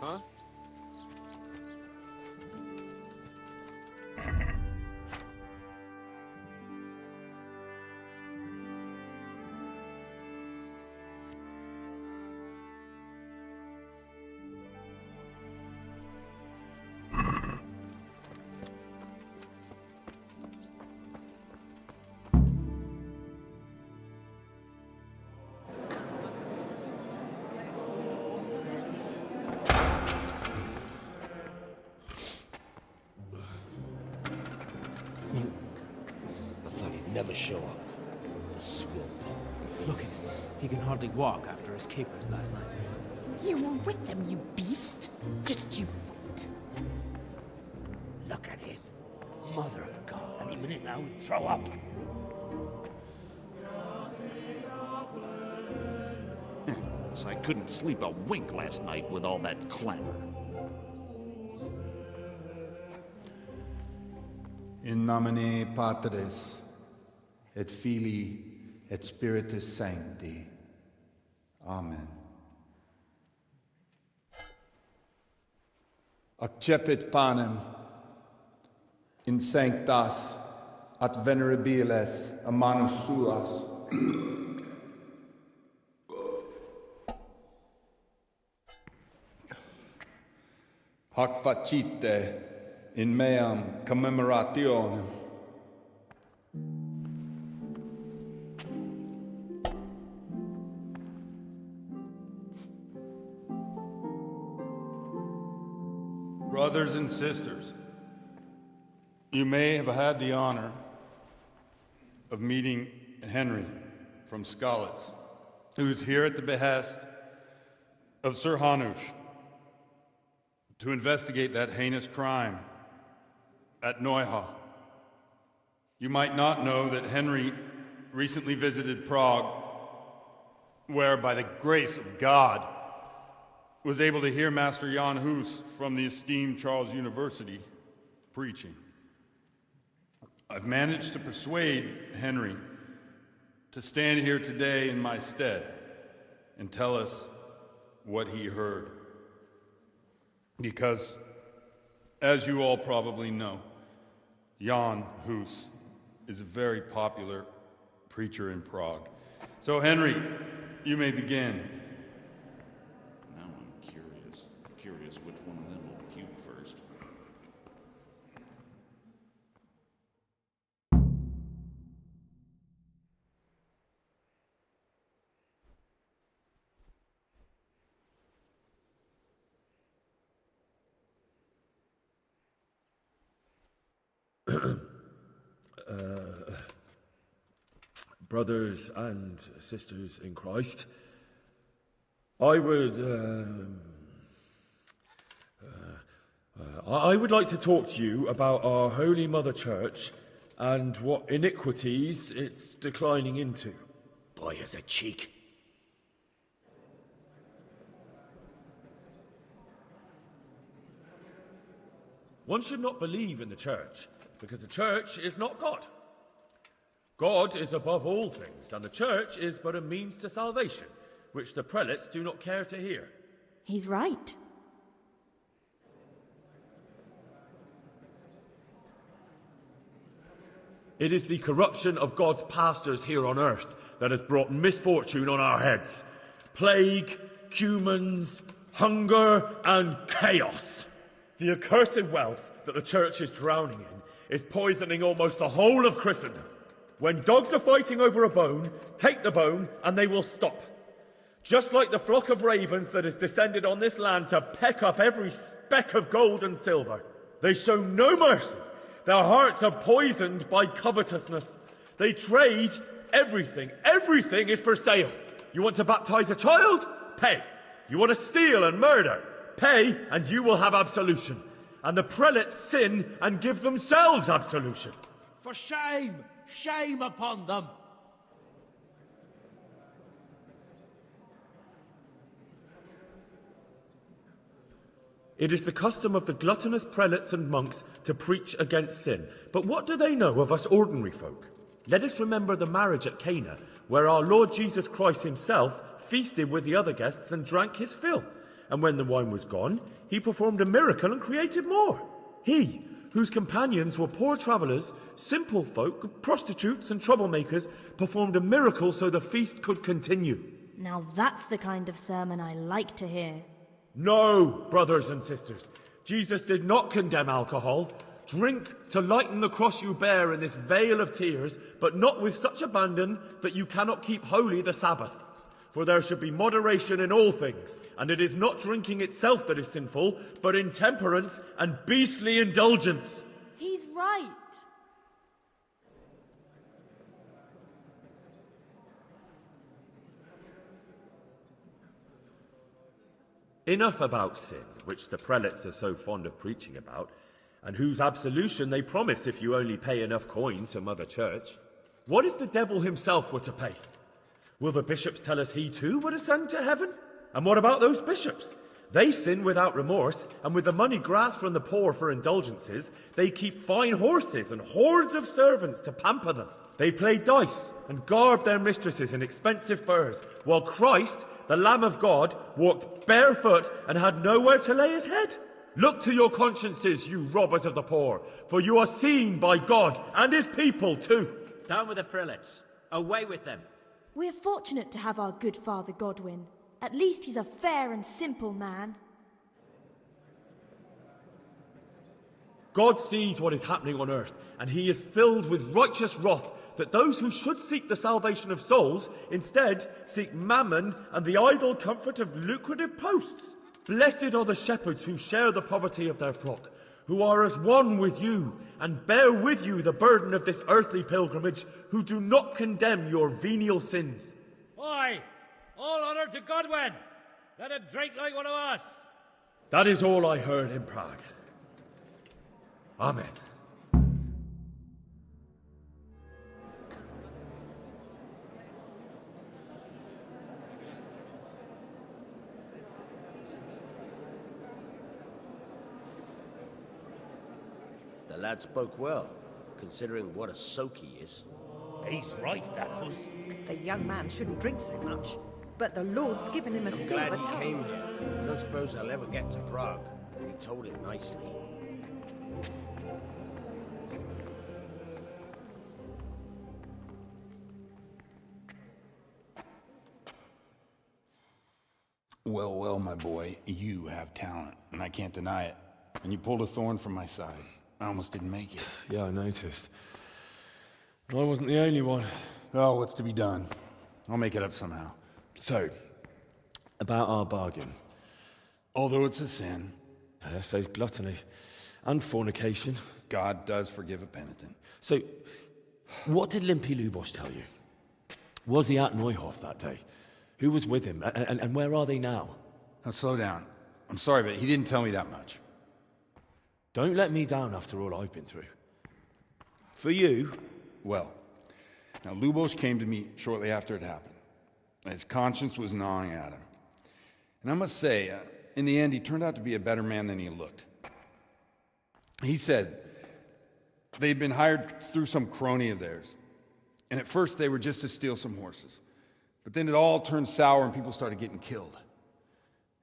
Huh? Never show up. The swimp. Look at him. He can hardly walk after his capers last night. You were with them, you beast. Just you wait. Look at him. Mother of God, any minute now he'll throw up. So I couldn't sleep a wink last night with all that clamor. In nomine Patris, et Filii, et Spiritus Sancti. Amen. Accepit panem in sanctas at venerabiles a manus suas. Hac facite in meam commemorationem. Brothers and sisters, you may have had the honor of meeting Henry from Skalitz, who is here at the behest of Sir Hanush to investigate that heinous crime at Neuhof. You might not know that Henry recently visited Prague, where, by the grace of God, was able to hear Master Jan Hus from the esteemed Charles University preaching. I've managed to persuade Henry to stand here today in my stead and tell us what he heard. Because, as you all probably know, Jan Hus is a very popular preacher in Prague. So, Henry, you may begin. Now I'm curious which one of them will puke first. Brothers and sisters in Christ, I would like to talk to you about our Holy Mother Church and what iniquities it's declining into. Boy has a cheek. One should not believe in the church, because the church is not God. God is above all things, and the church is but a means to salvation, which the prelates do not care to hear. He's right. It is the corruption of God's pastors here on earth that has brought misfortune on our heads. Plague, cumens, hunger, and chaos. The accursed wealth that the church is drowning in is poisoning almost the whole of Christendom. When dogs are fighting over a bone, take the bone and they will stop. Just like the flock of ravens that has descended on this land to peck up every speck of gold and silver. They show no mercy. Their hearts are poisoned by covetousness. They trade everything. Everything is for sale. You want to baptize a child? Pay. You want to steal and murder? Pay, and you will have absolution. And the prelates sin and give themselves absolution. For shame! Shame upon them! It is the custom of the gluttonous prelates and monks to preach against sin. But what do they know of us ordinary folk? Let us remember the marriage at Cana, where our Lord Jesus Christ himself feasted with the other guests and drank his fill. And when the wine was gone, he performed a miracle and created more. He, whose companions were poor travellers, simple folk, prostitutes and troublemakers, performed a miracle so the feast could continue. Now that's the kind of sermon I like to hear. No, brothers and sisters. Jesus did not condemn alcohol. Drink to lighten the cross you bear in this vale of tears, but not with such abandon that you cannot keep holy the Sabbath. For there should be moderation in all things, and it is not drinking itself that is sinful, but intemperance and beastly indulgence. He's right. Enough about sin, which the prelates are so fond of preaching about, and whose absolution they promise if you only pay enough coin to Mother Church. What if the devil himself were to pay? Will the bishops tell us he too would ascend to heaven? And what about those bishops? They sin without remorse, and with the money grasped from the poor for indulgences, they keep fine horses and hordes of servants to pamper them. They play dice and garb their mistresses in expensive furs, while Christ, the Lamb of God, walked barefoot and had nowhere to lay his head. Look to your consciences, you robbers of the poor, for you are seen by God and his people too. Down with the prelates. Away with them. We're fortunate to have our good Father Godwin. At least he's a fair and simple man. God sees what is happening on earth, and he is filled with righteous wrath that those who should seek the salvation of souls instead seek mammon and the idle comfort of lucrative posts. Blessed are the shepherds who share the poverty of their flock, who are as one with you and bear with you the burden of this earthly pilgrimage, who do not condemn your venial sins. Why? All honour to Godwin! Let him drink like one of us! That is all I heard in Prague. Amen. The lad spoke well, considering what a soak he is. He's right, that was. The young man shouldn't drink so much, but the Lord's given him a I'm silver glad he tongue. came here. I don't suppose I'll ever get to Prague, and he told it nicely. Well, well, my boy, you have talent, and I can't deny it. And you pulled a thorn from my side. I almost didn't make it. Yeah, I noticed. But I wasn't the only one. Oh, what's to be done? I'll make it up somehow. So, about our bargain. Although it's a sin. So gluttony and fornication. God does forgive a penitent. So, what did Limpy Lubosh tell you? Was he at Neuhof that day? Who was with him? And where are they now? Now, slow down. I'm sorry, but he didn't tell me that much. Don't let me down after all I've been through. For you... Well, now Lubosh came to me shortly after it happened. His conscience was gnawing at him. And I must say, in the end, he turned out to be a better man than he looked. He said they'd been hired through some crony of theirs. And at first they were just to steal some horses. But then it all turned sour and people started getting killed.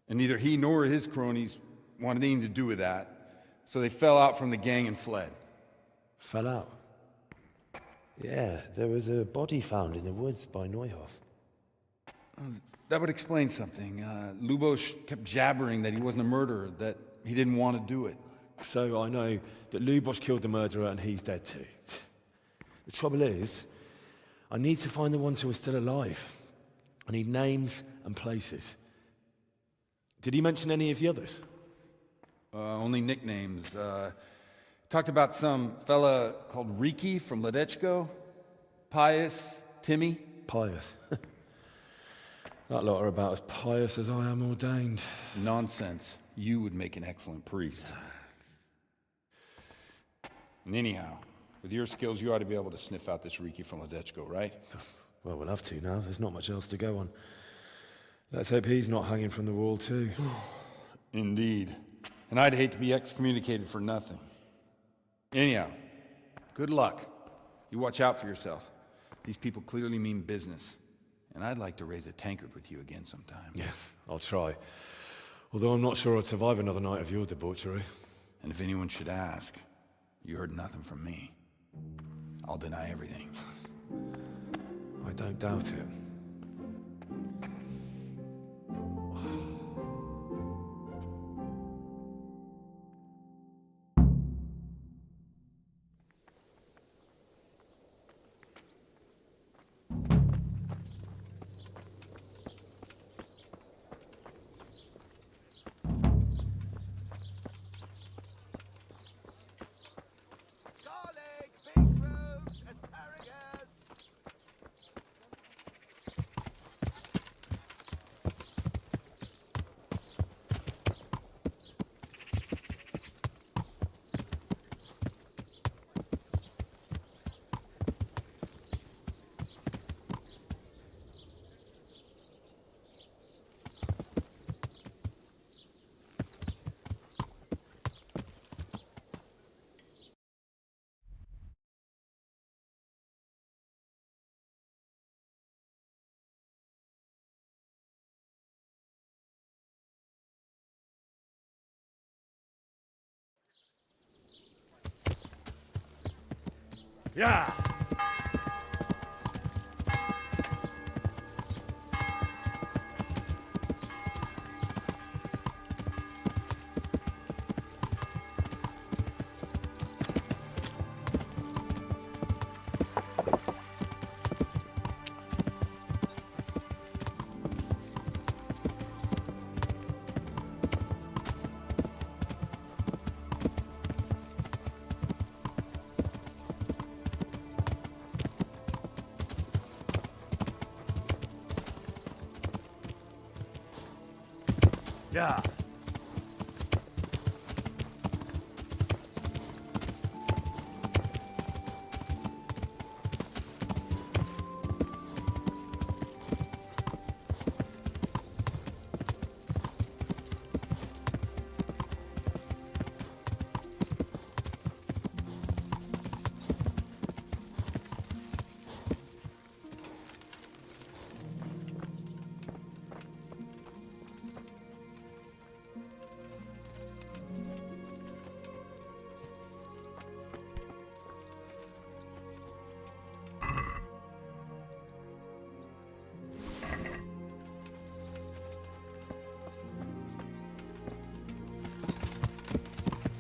And neither he nor his cronies wanted anything to do with that. So they fell out from the gang and fled. Fell out? Yeah, there was a body found in the woods by Neuhoff. That would explain something. Lubos kept jabbering that he wasn't a murderer, that he didn't want to do it. So I know that Lubos killed the murderer and he's dead too. The trouble is, I need to find the ones who are still alive. I need names and places. Did he mention any of the others? Only nicknames. Talked about some fella called Riki from Ledechko, Pius, Timmy. Pius. That lot are about as pious as I am ordained. Nonsense. You would make an excellent priest. And anyhow, with your skills, you ought to be able to sniff out this Riki from Ledechko, right? Well, we'll have to now. There's not much else to go on. Let's hope he's not hanging from the wall too. Indeed. And I'd hate to be excommunicated for nothing. Anyhow, good luck. You watch out for yourself. These people clearly mean business. And I'd like to raise a tankard with you again sometime. Yeah, I'll try. Although I'm not sure I'd survive another night of your debauchery. And if anyone should ask, you heard nothing from me. I'll deny everything. I don't doubt it. Yeah! Yeah.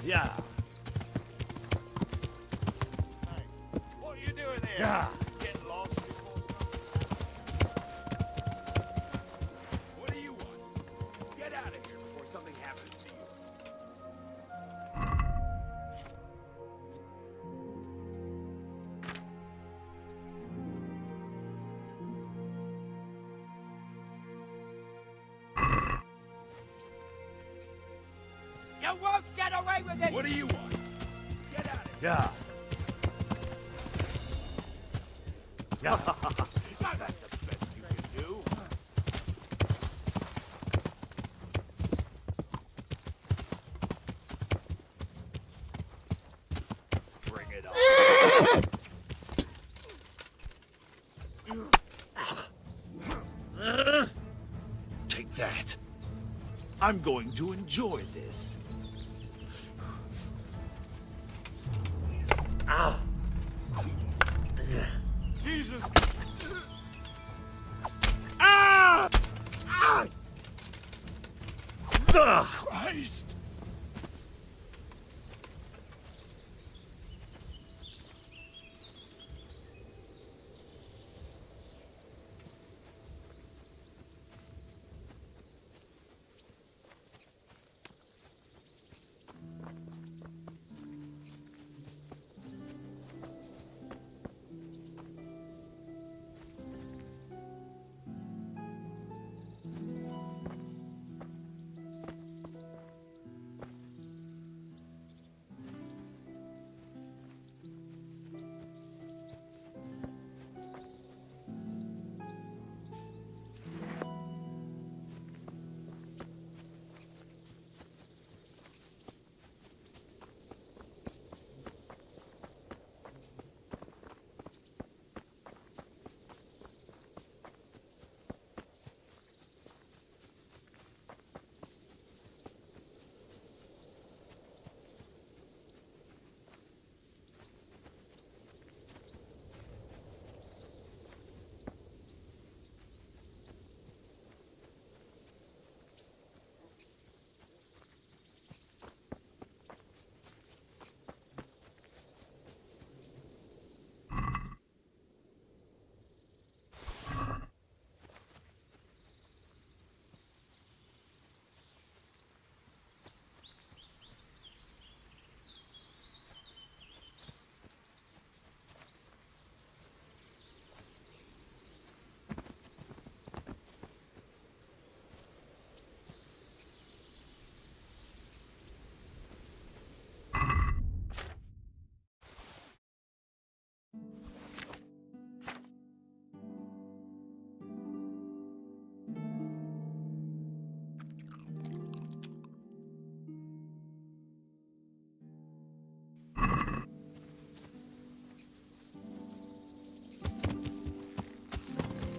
Yeah. What are you doing there? Yeah. Getting lost before What do you want? Get out of here before something happens to you. You won't get away with it! What do you want? Get out of here. Yeah. Yeah. That's the best you can do. Take that. I'm going to enjoy this. Ow. Jesus! Ah! Ah! Christ!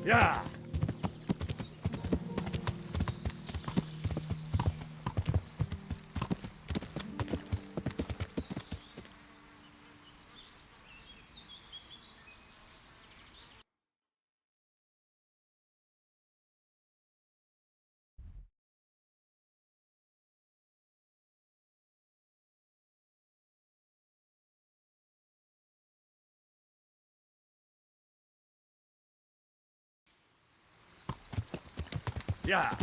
Yeah. Yeah.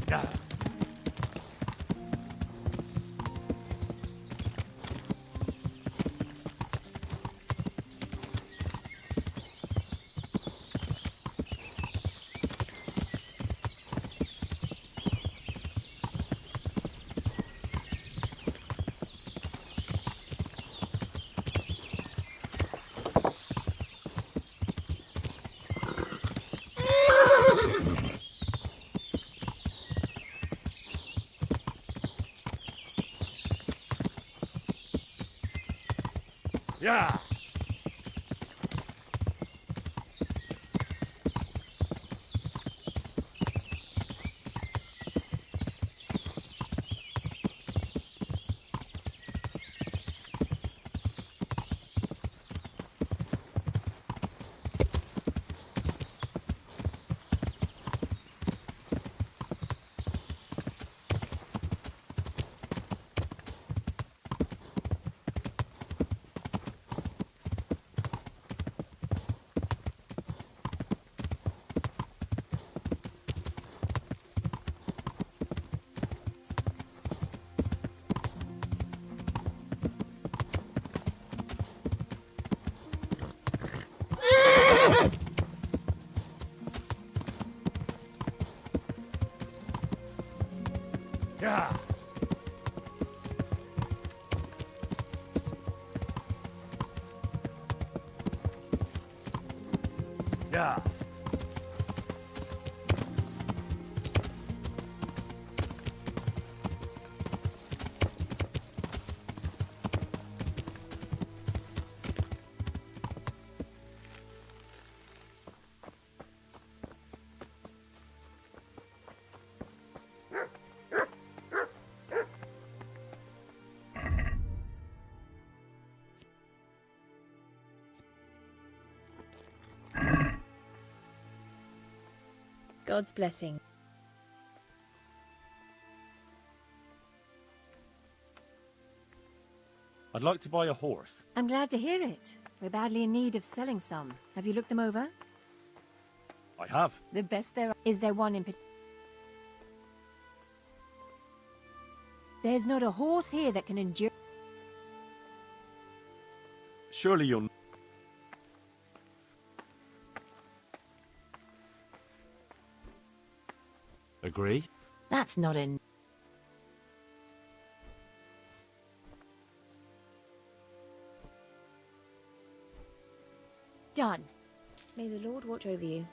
Yeah. Yeah. Yeah. God's blessing. I'd like to buy a horse. I'm glad to hear it. We're badly in need of selling some. Have you looked them over? I have. The best there is there one in particular? There's not a horse here that can endure. Surely you'll... Agree? That's not in. Done. May the Lord watch over you.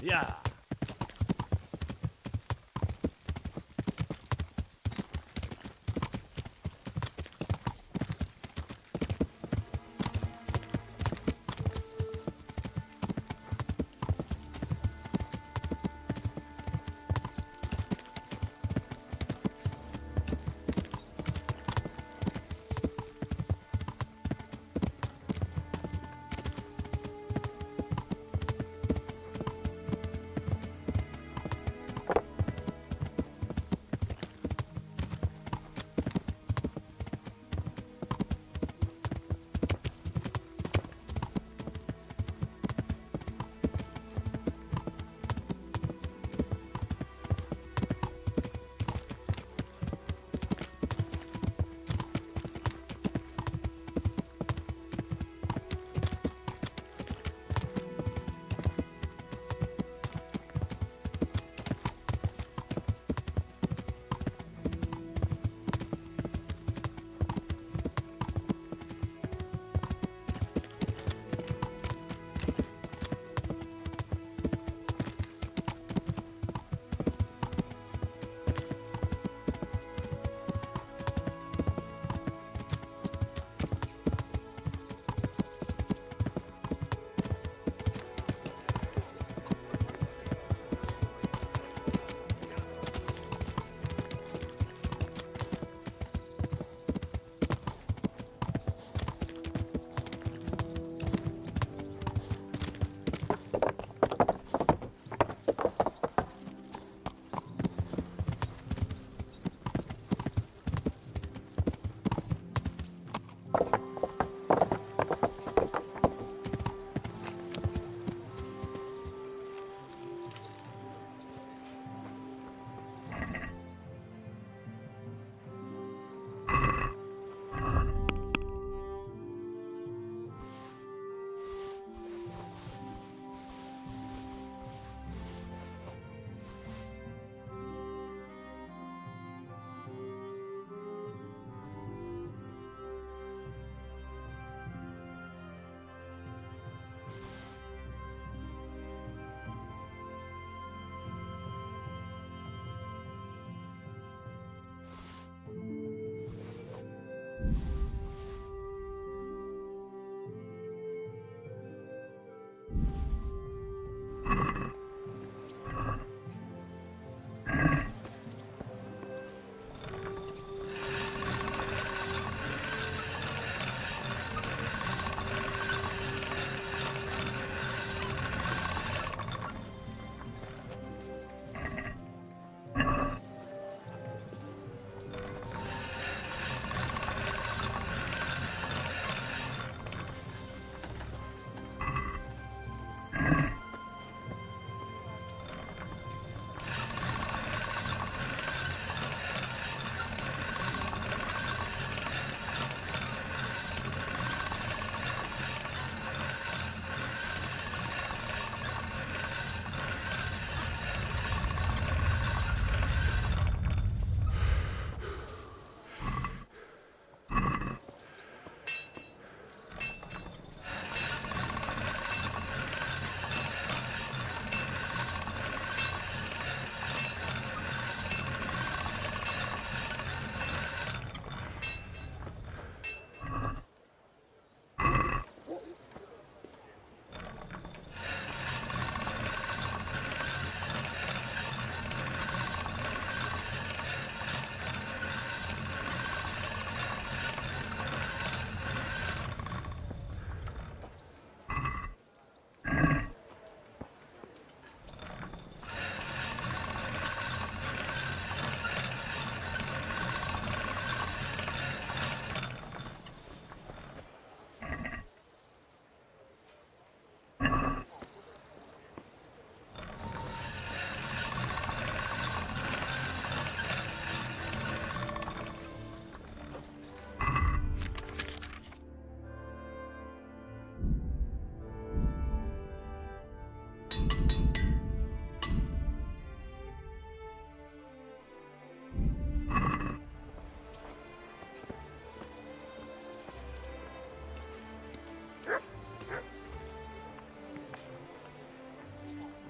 Yeah.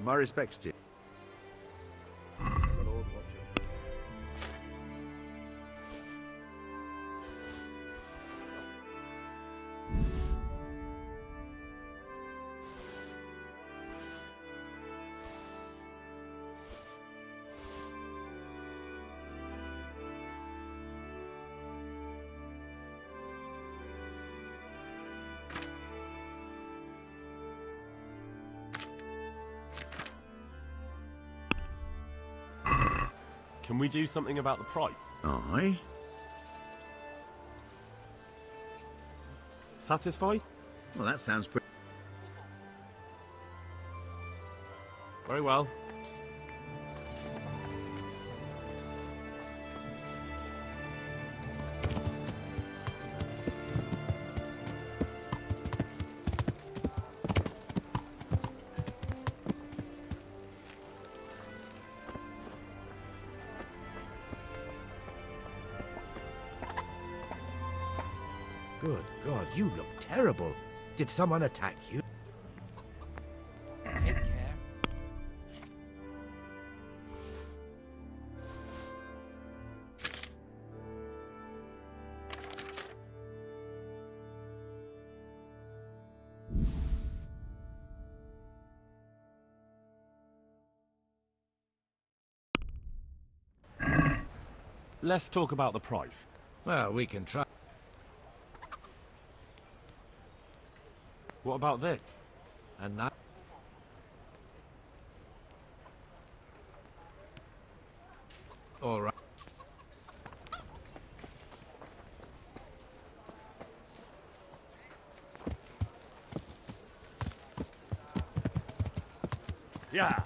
My respects to you. The Lord watch you. Can we do something about the price? Aye. Satisfied? Well, that sounds pretty. Very well. Good God, you look terrible. Did someone attack you? Take care. Let's talk about the price. Well, we can try. What about Vic? And that. All right. Yeah.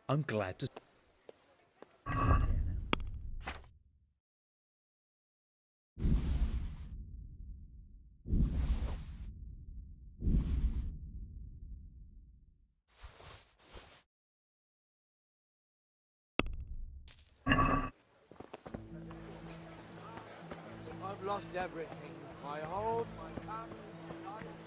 I'm glad to. I've lost everything. My home, my family, my life.